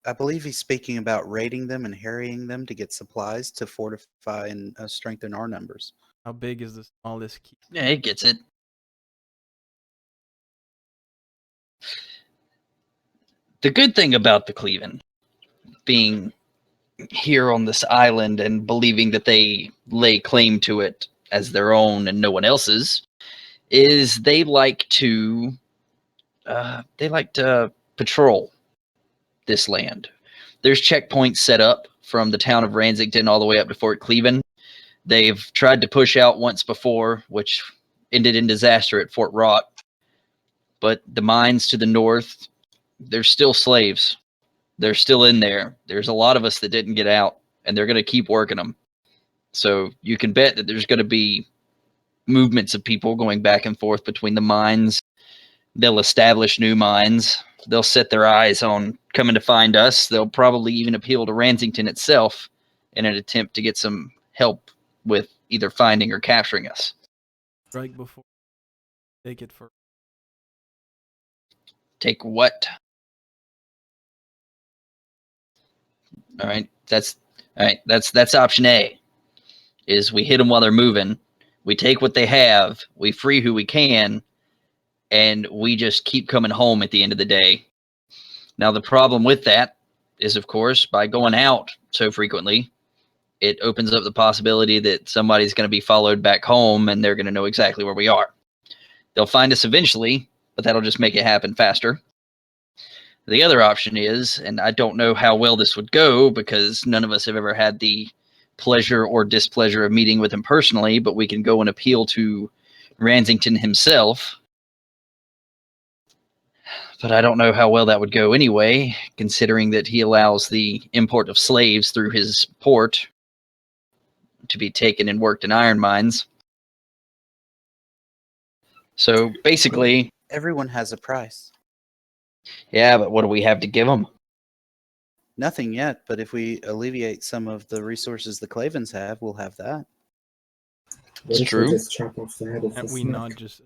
S1: I believe he's speaking about raiding them and harrying them to get supplies to fortify and strengthen our numbers.
S2: How big is the smallest key?
S3: yeah, it gets it. The good thing about the Cleaven being here on this island and believing that they lay claim to it as their own and no one else's is they like to patrol this land. There's checkpoints set up from the town of Ransington all the way up to Fort Cleaven. They've tried to push out once before, which ended in disaster at Fort Rot. But the mines to the north, they're still slaves. They're still in there. There's a lot of us that didn't get out, and they're going to keep working them. So you can bet that there's going to be movements of people going back and forth between the mines. They'll establish new mines. They'll set their eyes on coming to find us. They'll probably even appeal to Ransington itself in an attempt to get some help with either finding or capturing us.
S2: Strike before. Take it for.
S3: Take what? All right, that's option A. Is we hit them while they're moving. We take what they have. We free who we can, and we just keep coming home at the end of the day. Now, the problem with that is, of course, by going out so frequently, it opens up the possibility that somebody's going to be followed back home, and they're going to know exactly where we are. They'll find us eventually, but that'll just make it happen faster. The other option is, and I don't know how well this would go because none of us have ever had the pleasure or displeasure of meeting with him personally, but we can go and appeal to Ransington himself. But I don't know how well that would go anyway, considering that he allows the import of slaves through his port to be taken and worked in iron mines. So basically,
S1: Everyone has a price.
S3: yeah, but what do we have to give them?
S1: Nothing yet, but if we alleviate some of the resources the Clavens have, we'll have that.
S6: What if
S3: true.
S6: we just chop off the head of
S2: And
S6: the
S2: we
S6: snake?
S2: not just.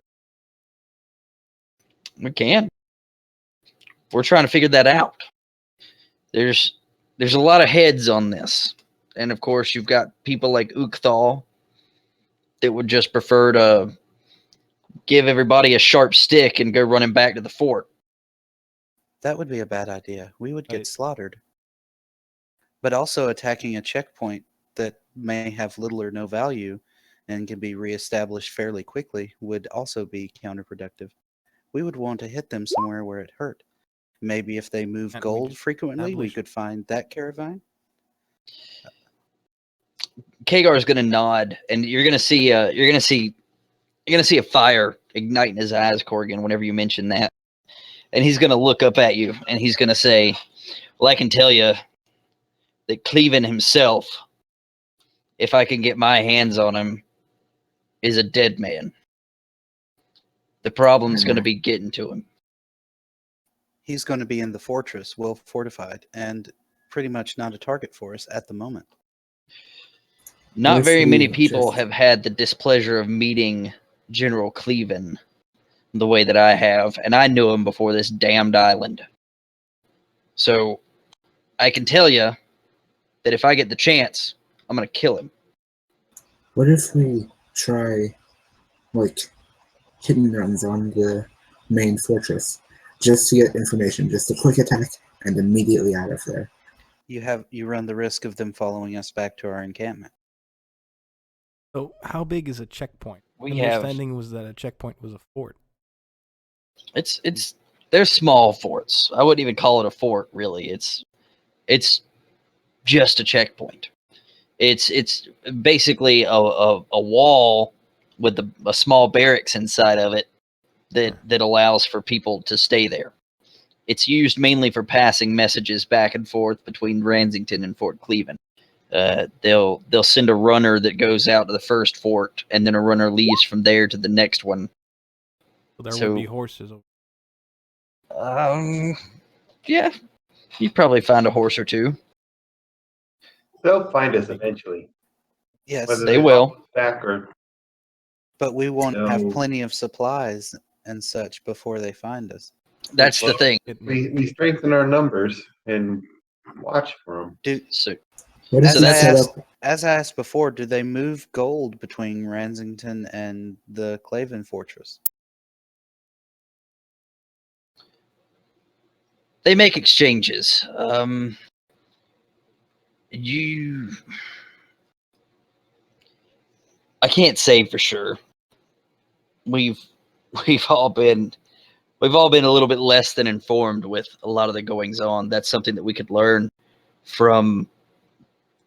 S3: We can. We're trying to figure that out. There's a lot of heads on this. And of course, you've got people like Ukhthal that would just prefer to give everybody a sharp stick and go running back to the fort.
S1: That would be a bad idea. We would get
S2: Right.
S1: slaughtered. But also attacking a checkpoint that may have little or no value and can be reestablished fairly quickly would also be counterproductive. We would want to hit them somewhere where it hurt. Maybe if they move
S2: Can't we
S1: gold
S2: just
S1: frequently, we
S2: establish-
S1: could find that caravan.
S3: Kagar is going to nod, and you're going to see a fire ignite in his eyes, Korrigan, whenever you mention that. And he's going to look up at you, and he's going to say, well, I can tell you that Cleaven himself, if I can get my hands on him, is a dead man. The problem's going to be getting to him.
S1: He's going to be in the fortress, well fortified, and pretty much not a target for us at the moment.
S3: Not
S6: if
S3: very many
S6: we
S3: people
S6: just-
S3: have had the displeasure of meeting General Cleven the way that I have, and I knew him before this damned island. So I can tell you that if I get the chance, I'm going to kill him.
S6: What if we try, like, hidden runs on the main fortress, just to get information, just a quick attack, and immediately out of there?
S8: You run the risk of them following us back to our encampment.
S2: So how big is a checkpoint?
S3: We
S2: My
S3: have
S2: understanding was that a checkpoint was a fort.
S3: they're small forts. I wouldn't even call it a fort, really. It's just a checkpoint. It's basically a wall with a small barracks inside of it that allows for people to stay there. It's used mainly for passing messages back and forth between Ransington and Fort Cleven. They'll send a runner that goes out to the first fort, and then a runner leaves from there to the next one.
S2: So there
S3: So-
S2: would be horses.
S3: Yeah, you probably find a horse or two.
S4: They'll find us eventually.
S8: Yes,
S4: Whether
S3: They will.
S4: call us back or
S8: but we won't have
S4: No.
S8: plenty of supplies and such before they find us.
S3: That's the thing.
S4: we strengthen our numbers and watch for them.
S3: So
S6: What if
S8: As
S6: we
S8: I
S6: set
S8: asked,
S6: up?
S8: as I asked before, do they move gold between Ransington and the Claven Fortress?
S3: they make exchanges. I can't say for sure. We've all been a little bit less than informed with a lot of the goings on. That's something that we could learn from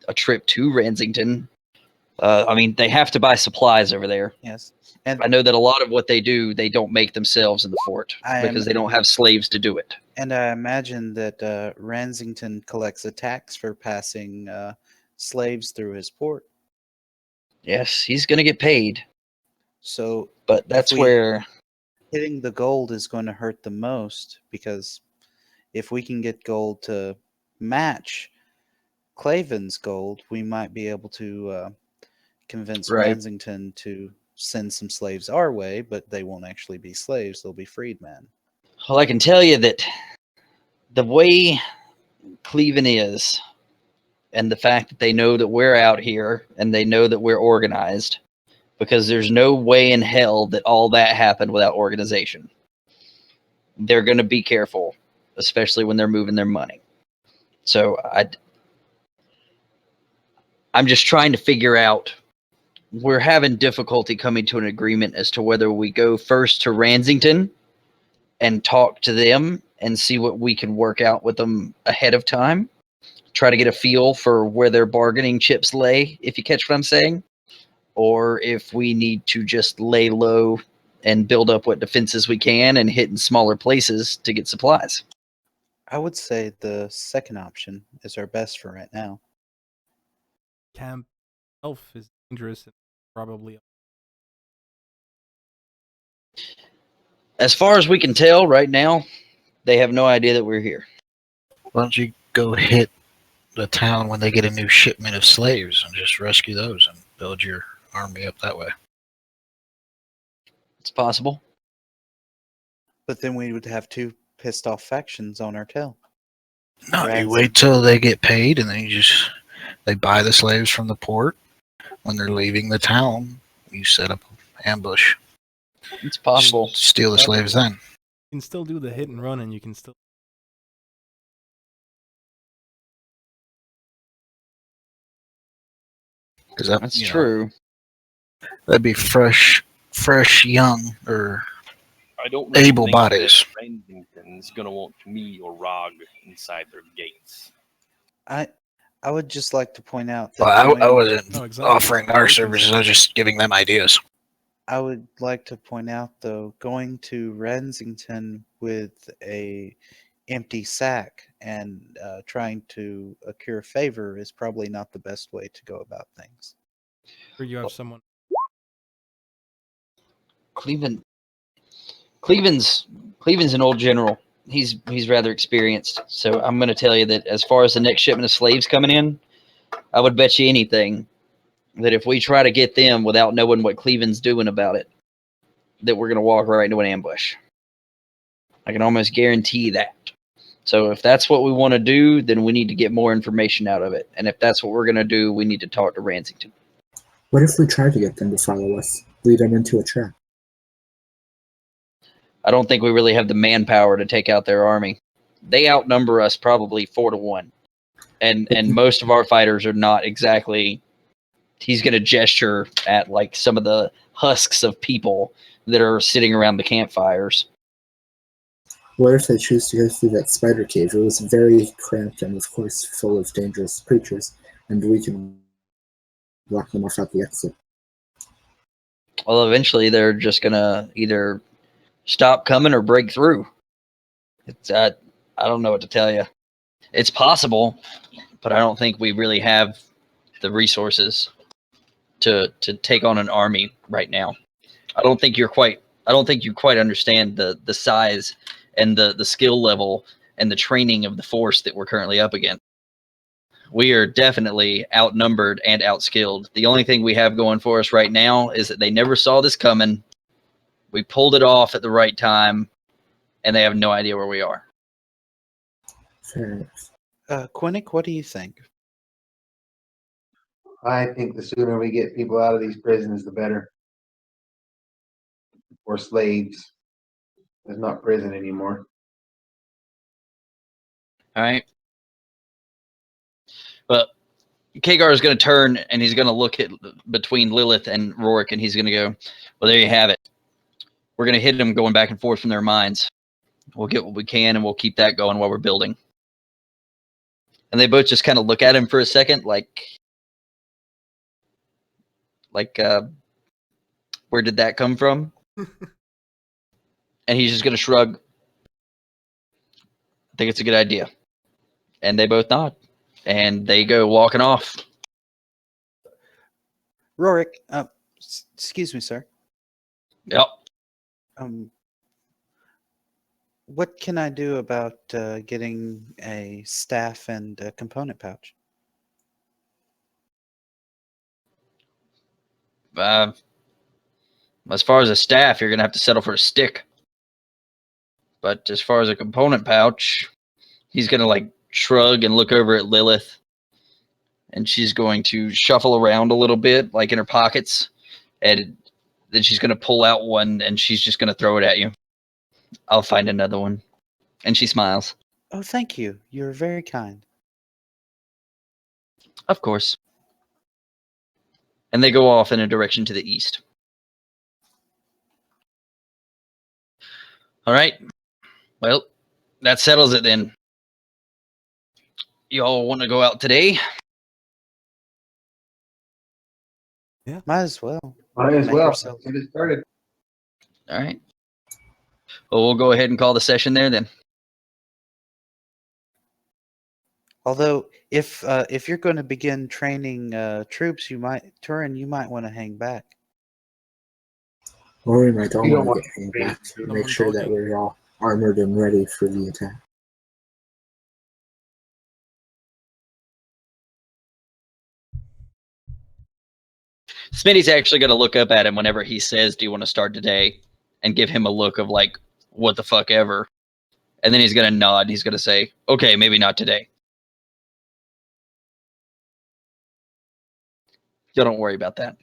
S3: a trip to Ransington. I mean, they have to buy supplies over there.
S8: Yes, and
S3: I know that a lot of what they do, they don't make themselves in the fort because they don't have slaves to do it.
S8: and I imagine that Ransington collects a tax for passing slaves through his port.
S3: Yes, he's going to get paid,
S8: So
S3: but that's
S8: we-
S3: where
S8: hitting the gold is going to hurt the most, because if we can get gold to match Claven's gold, we might be able to convince
S3: Right.
S8: Ransington to send some slaves our way, but they won't actually be slaves; they'll be freedmen.
S3: well, I can tell you that the way Cleven is, and the fact that they know that we're out here and they know that we're organized, because there's no way in hell that all that happened without organization. They're going to be careful, especially when they're moving their money. So I'm just trying to figure out. We're having difficulty coming to an agreement as to whether we go first to Ransington and talk to them and see what we can work out with them ahead of time. Try to get a feel for where their bargaining chips lay, if you catch what I'm saying. Or if we need to just lay low and build up what defenses we can and hit in smaller places to get supplies.
S8: I would say the second option is our best for right now.
S2: Camp itself is dangerous and probably
S3: As far as we can tell right now, they have no idea that we're here.
S7: Why don't you go hit the town when they get a new shipment of slaves and just rescue those and build your army up that way?
S3: It's possible.
S8: But then we would have two pissed off factions on our tail.
S7: No,
S8: Right.
S7: you wait till they get paid and then they buy the slaves from the port. When they're leaving the town, you set up an ambush.
S3: It's possible.
S7: Steal the slaves then.
S2: you can still do the hit and run, and you can still.
S7: Because
S3: That's
S7: you know,
S3: true.
S7: that'd be fresh, young, or
S5: I don't really
S7: able
S5: think
S7: bodies.
S5: that Ransington's going to want me or Rog inside their gates.
S8: I would just like to point out that
S7: Well, I
S8: going-
S7: wasn't
S2: No, exactly.
S7: offering our services. I was just giving them ideas.
S8: I would like to point out, though, going to Ransington with a empty sack and trying to accrue favor is probably not the best way to go about things.
S2: Or you have someone.
S3: Cleven's an old general. He's rather experienced. So I'm going to tell you that as far as the next shipment of slaves coming in, I would bet you anything that if we try to get them without knowing what Cleveland's doing about it, that we're going to walk right into an ambush. I can almost guarantee that. So if that's what we want to do, then we need to get more information out of it. And if that's what we're going to do, we need to talk to Ransington.
S6: What if we try to get them to follow us, lead them into a trap?
S3: I don't think we really have the manpower to take out their army. They outnumber us probably 4-1. And most of our fighters are not exactly. He's going to gesture at like some of the husks of people that are sitting around the campfires.
S6: What if they choose to go through that spider cave? It was very cramped and, of course, full of dangerous creatures, and we can block them off at the exit.
S3: Well, eventually they're just going to either stop coming or break through. It's I don't know what to tell you. It's possible, but I don't think we really have the resources to take on an army right now. I don't think you quite understand the size and the skill level and the training of the force that we're currently up against. We are definitely outnumbered and outskilled. The only thing we have going for us right now is that they never saw this coming. We pulled it off at the right time, and they have no idea where we are.
S6: Fair enough.
S1: Quinnick, what do you think?
S4: I think the sooner we get people out of these prisons, the better. Or slaves. It's not prison anymore.
S3: All right. But Kagar is going to turn and he's going to look at between Lilith and Rourke, and he's going to go, well, there you have it. We're going to hit them going back and forth from their minds. We'll get what we can, and we'll keep that going while we're building. And they both just kind of look at him for a second, like, where did that come from? And he's just going to shrug. I think it's a good idea. And they both nod. And they go walking off.
S1: Rorik, excuse me, sir.
S3: Yep.
S1: What can I do about getting a staff and a component pouch?
S3: As far as a staff, you're going to have to settle for a stick. But as far as a component pouch, he's going to like shrug and look over at Lilith. And she's going to shuffle around a little bit, like in her pockets. And then she's going to pull out one and she's just going to throw it at you. I'll find another one. And she smiles.
S1: Oh, thank you. You're very kind.
S3: Of course. And they go off in a direction to the east. All right. Well, that settles it then. Y'all want to go out today?
S1: Might as well.
S4: Might as
S1: Make
S4: well.
S1: yourself-
S4: Get it started.
S3: All right. Well, we'll go ahead and call the session there then.
S1: Although, if you're going to begin training troops, Turin, you might want to hang back.
S6: Or we might all
S4: You don't
S6: want
S4: want
S6: to get hang
S4: to
S6: back to
S2: someone
S6: make sure that
S2: talking.
S6: we're all armored and ready for the attack.
S3: Smitty's actually going to look up at him whenever he says, do you want to start today? And give him a look of like, what the fuck ever. And then he's going to nod. And he's going to say, okay, maybe not today. Y'all don't worry about that.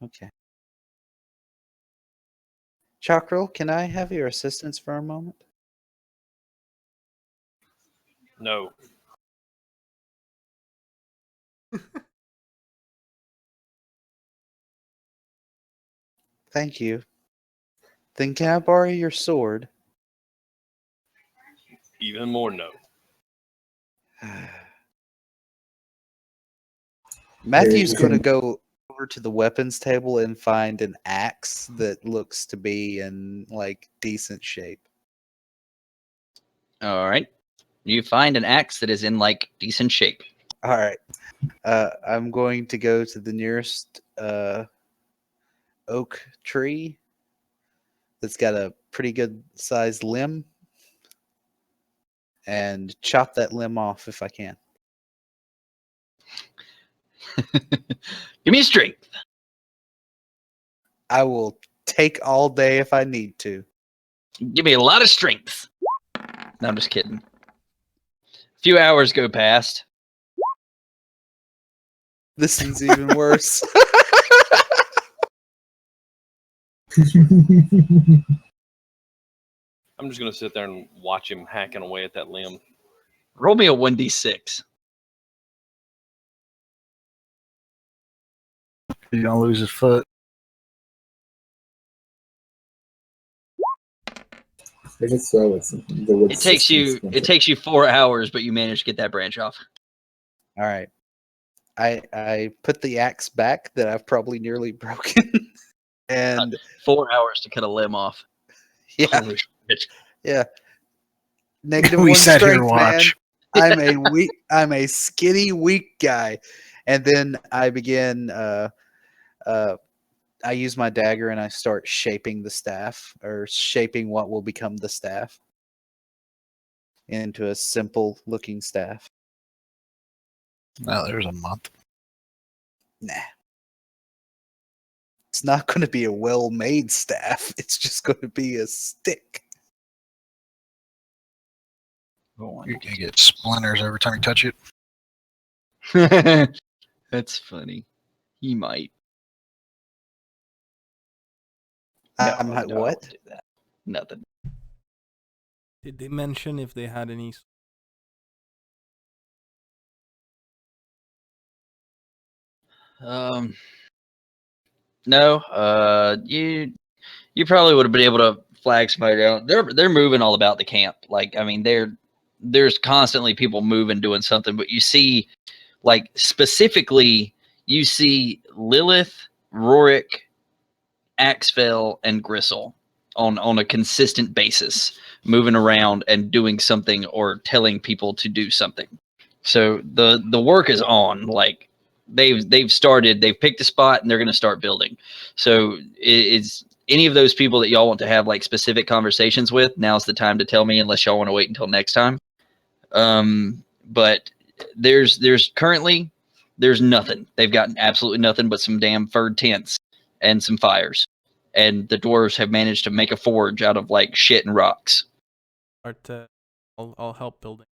S1: Okay. Chakrul, can I have your assistance for a moment?
S5: No.
S1: Thank you. Then can I borrow your sword?
S5: Even more no.
S1: Matthew's
S6: you
S1: going to
S6: can-
S1: go over to the weapons table and find an axe that looks to be in like decent shape.
S3: All right. You find an axe that is in like decent shape.
S1: All right. I'm going to go to the nearest oak tree that's got a pretty good sized limb.
S8: and chop that limb off if I can.
S3: Give me a strength.
S8: I will take all day if I need to.
S3: Give me a lot of strength. No, I'm just kidding. A few hours go past.
S8: This is even worse.
S5: I'm just gonna sit there and watch him hacking away at that limb.
S3: Roll me a 1d6.
S7: He's gonna lose his foot.
S6: If it's slow, it's the wood
S3: It takes you 4 hours, but you manage to get that branch off.
S8: All right. I put the axe back that I've probably nearly broken. And
S3: 4 hours to cut a limb off.
S8: yeah,
S3: Holy shit.
S8: yeah. Negative
S7: We
S8: one
S7: sat here
S8: strength,
S7: and
S8: man.
S7: watched.
S8: I'm a skinny, weak guy. And then I begin I use my dagger and I start shaping the staff, or shaping what will become the staff into a simple looking staff.
S7: No, there's a month.
S8: Nah. It's not going to be a well-made staff. It's just going to be a stick.
S7: You're gonna get splinters every time you touch it.
S3: That's funny. He might.
S8: I'm
S3: No,
S8: like,
S3: no, I
S8: what?
S3: won't do that. Nothing.
S2: Did they mention if they had any?
S3: No. You probably would have been able to flag somebody down. They're moving all about the camp. Like, I mean, there's constantly people moving, doing something. But you see, like, specifically, you see Lilith, Rorik, Axfell, and Gristle on a consistent basis, moving around and doing something or telling people to do something. So the work is on. Like, they've started. They've picked a spot and they're going to start building. So it's any of those people that y'all want to have like specific conversations with. Now's the time to tell me, unless y'all want to wait until next time. But there's currently nothing. They've gotten absolutely nothing but some damn furred tents and some fires. And the dwarves have managed to make a forge out of like shit and rocks.
S2: I'll help building.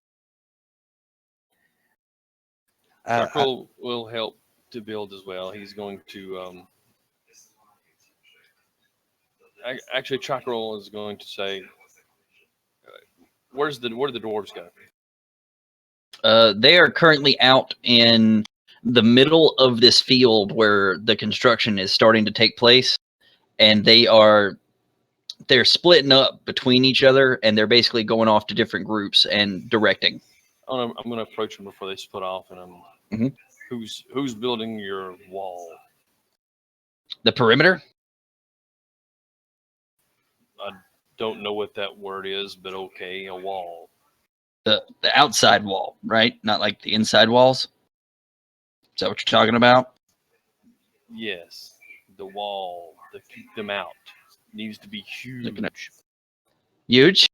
S5: Chakrul will help to build as well. He's going to actually Chakrul is going to say, where do the dwarves go?
S3: They are currently out in the middle of this field where the construction is starting to take place, and they're splitting up between each other, and they're basically going off to different groups and directing.
S5: I'm going to approach them before they split off, and who's building your wall?
S3: The perimeter?
S5: I don't know what that word is, but okay, a wall.
S3: The outside wall, right? Not like the inside walls? Is that what you're talking about?
S5: Yes, the wall to keep them out needs to be huge.
S3: Huge?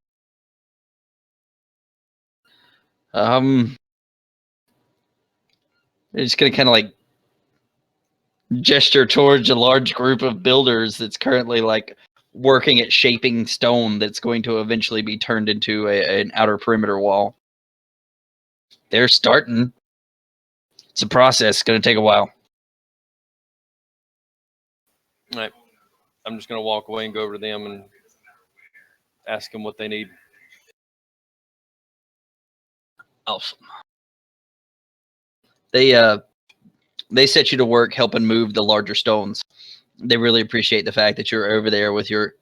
S3: It's gonna kind of like gesture towards a large group of builders that's currently like working at shaping stone that's going to eventually be turned into an outer perimeter wall. They're starting. It's a process. It's going to take a while.
S5: All right. I'm just going to walk away and go over to them and ask them what they need.
S3: Awesome. They set you to work helping move the larger stones. They really appreciate the fact that you're over there with your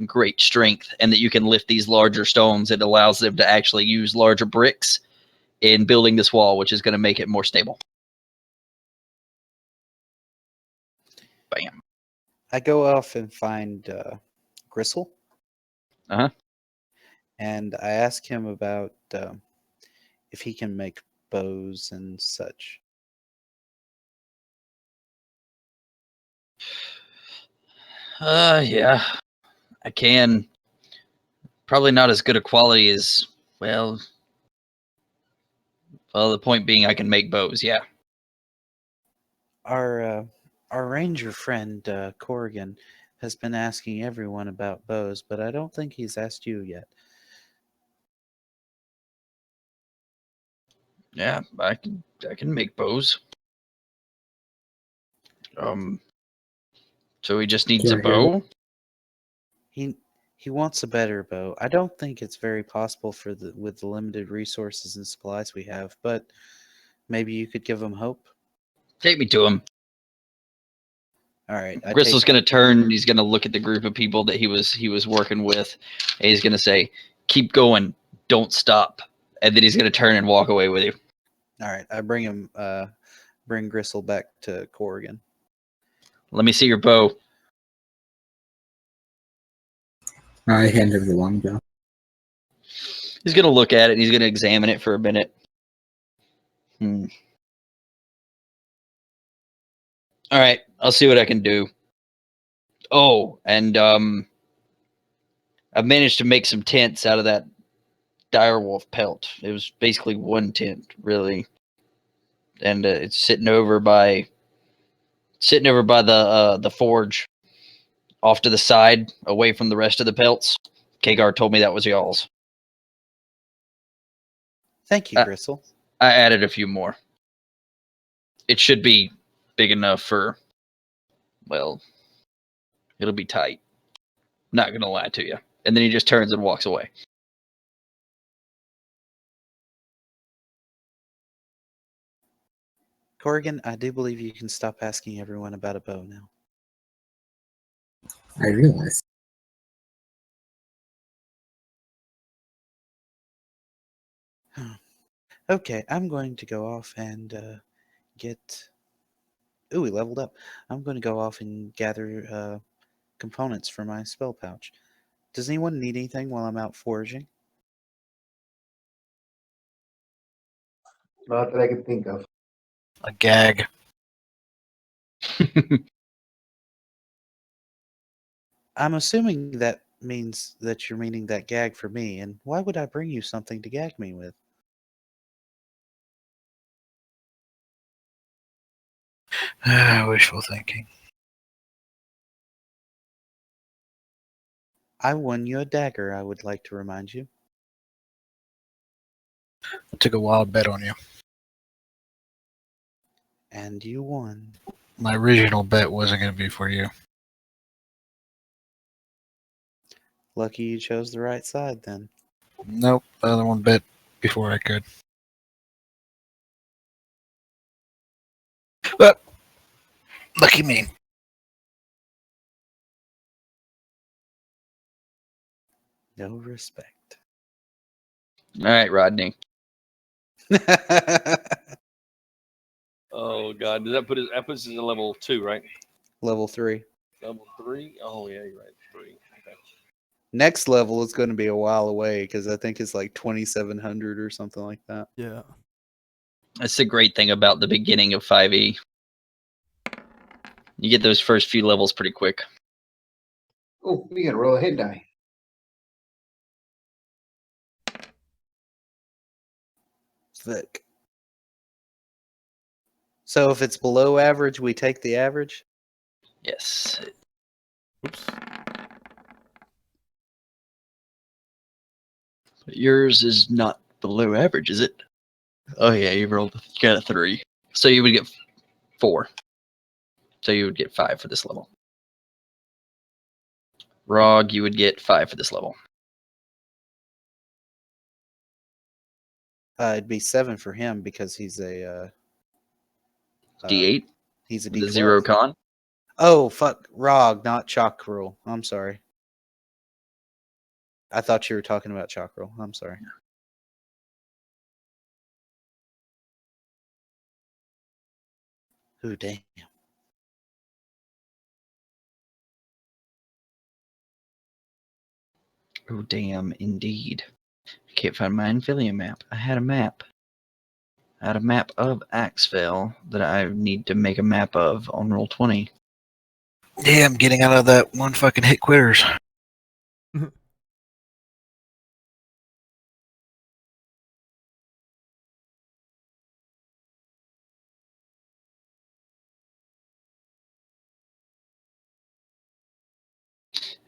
S3: great strength and that you can lift these larger stones. It allows them to actually use larger bricks in building this wall, which is going to make it more stable. Bam.
S8: I go off and find Gristle.
S3: Uh-huh.
S8: And I ask him about if he can make bows and such.
S3: Yeah, I can. Probably not as good a quality as, well, Well, the point being, I can make bows. Yeah.
S8: Our ranger friend Korrigan has been asking everyone about bows, but I don't think he's asked you yet.
S3: Yeah, I can make bows. So he just needs a
S6: Yeah, here.
S3: bow.
S8: He wants a better bow. I don't think it's very possible with the limited resources and supplies we have, but maybe you could give him hope.
S3: Take me to him.
S8: All right,
S3: Gristle's gonna turn. And he's gonna look at the group of people that he was working with. And he's gonna say, "Keep going, don't stop." And then he's gonna turn and walk away with you.
S8: All right, I bring Gristle back to Korrigan.
S3: Let me see your bow.
S6: I hand him the longbow.
S3: He's gonna look at it. And he's gonna examine it for a minute. All right, I'll see what I can do. Oh, and I've managed to make some tents out of that direwolf pelt. It was basically one tent, really, and it's sitting over by the forge, off to the side, away from the rest of the pelts. Kagar told me that was y'all's.
S8: Thank you, Gristle.
S3: I added a few more. It should be big enough for, well, it'll be tight. Not gonna lie to you. And then he just turns and walks away.
S8: Korrigan, I do believe you can stop asking everyone about a bow now.
S6: I realize.
S8: Okay, I'm going to go off and get... Ooh, we leveled up. I'm going to go off and gather components for my spell pouch. Does anyone need anything while I'm out foraging?
S4: Not that I can think of.
S7: A gag.
S8: I'm assuming that means that you're meaning that gag for me, and why would I bring you something to gag me with?
S7: Wishful thinking.
S8: I won you a dagger, I would like to remind you.
S7: I took a wild bet on you.
S8: And you won.
S7: My original bet wasn't going to be for you.
S8: Lucky you chose the right side then.
S7: Nope, the other one bet before I could. But lucky me.
S8: No respect.
S3: All right, Rodney.
S5: Oh God, does that puts us at level 2, right?
S8: Level 3.
S5: Level 3? Oh yeah, you're right. 3. Okay.
S8: Next level is going to be a while away because I think it's like 2,700 or something like that.
S2: Yeah.
S3: That's the great thing about the beginning of 5e. You get those first few levels pretty quick.
S4: Oh, we gotta roll a hit die.
S8: Thick. So if it's below average, we take the average?
S3: Yes.
S2: Oops.
S3: Yours is not below average, is it? Oh yeah, you got a 3. So you would get 4. So you would get 5 for this level. Rog, you would get 5 for this level.
S8: It'd be 7 for him because he's a
S3: D8
S8: he's a
S3: with
S8: D12.
S3: a 0 con.
S8: Oh fuck, Rog, not Chakrul. I'm sorry. I thought you were talking about Chakrul. I'm sorry. Ooh, damn.
S3: Oh damn, indeed. I can't find my Anphillia map. I had a map. I had a map of Axvale that I need to make a map of on Roll20.
S7: Yeah, I'm getting out of that one fucking hit quitters.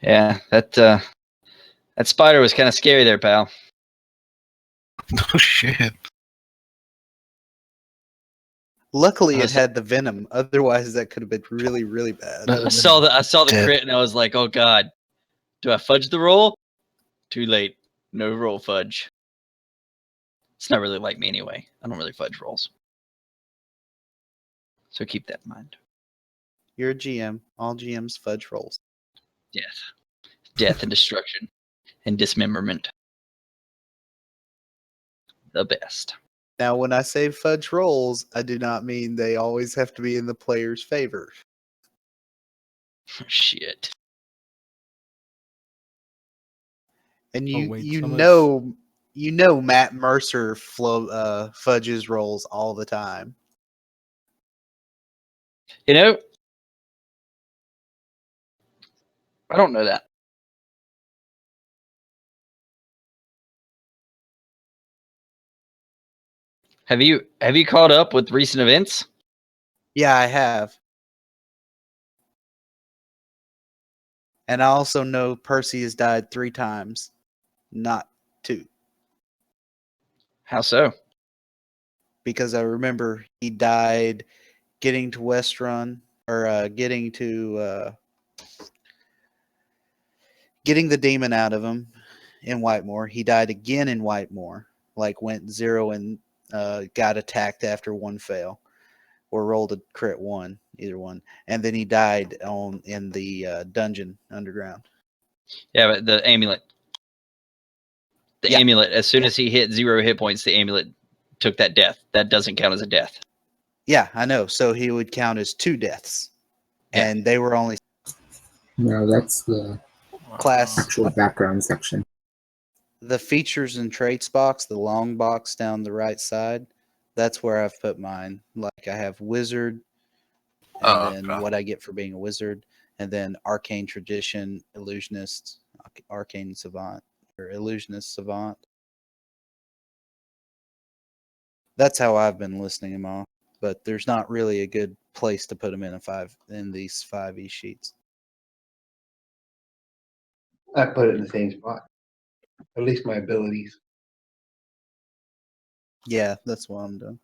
S3: Yeah, that spider was kind of scary there, pal.
S7: Oh shit.
S1: Luckily,
S3: I
S1: it
S3: was-
S1: had the venom. Otherwise, that could have been really, really bad.
S7: That-
S3: I saw the
S7: Dead.
S3: crit and I was like, oh god, do I fudge the roll? Too late. No roll fudge. It's not really like me anyway. I don't really fudge rolls. So keep that in mind.
S1: You're a GM. All GMs fudge rolls.
S3: Death and destruction and dismemberment. The best.
S1: Now, when I say fudge rolls, I do not mean they always have to be in the player's favor.
S3: Shit.
S1: And
S2: Oh,
S1: you
S2: wait,
S1: you
S2: some of-
S1: know Matt Mercer fudges rolls all the time.
S3: You know, I don't know that. Have you caught up with recent events?
S1: Yeah, I have. And I also know Percy has died 3 times, not 2.
S3: How so?
S1: Because I remember he died getting to Westrun, or getting the demon out of him in Whitemore. He died again in Whitemore, like went 0 and got attacked after 1 fail, or rolled a crit 1, either one. And then he died in the dungeon underground.
S3: Yeah, but the amulet. The
S1: Yeah.
S3: amulet, as soon as he hit 0 hit points, the amulet took that death. That doesn't count as a death.
S1: Yeah, I know. So he would count as 2 deaths.
S3: Yeah.
S1: And they were only
S6: No, that's the
S1: class.
S6: actual background section.
S1: The features and traits box, the long box down the right side, that's where I've put mine. Like I have wizard, and then
S7: okay.
S1: what I get for being a wizard, and then arcane tradition, illusionist, arcane savant, or illusionist savant. That's how I've been listing them all. But there's not really a good place to put them in these 5e sheets.
S4: I put it in the same spot. At least my abilities.
S1: Yeah, that's what I'm doing.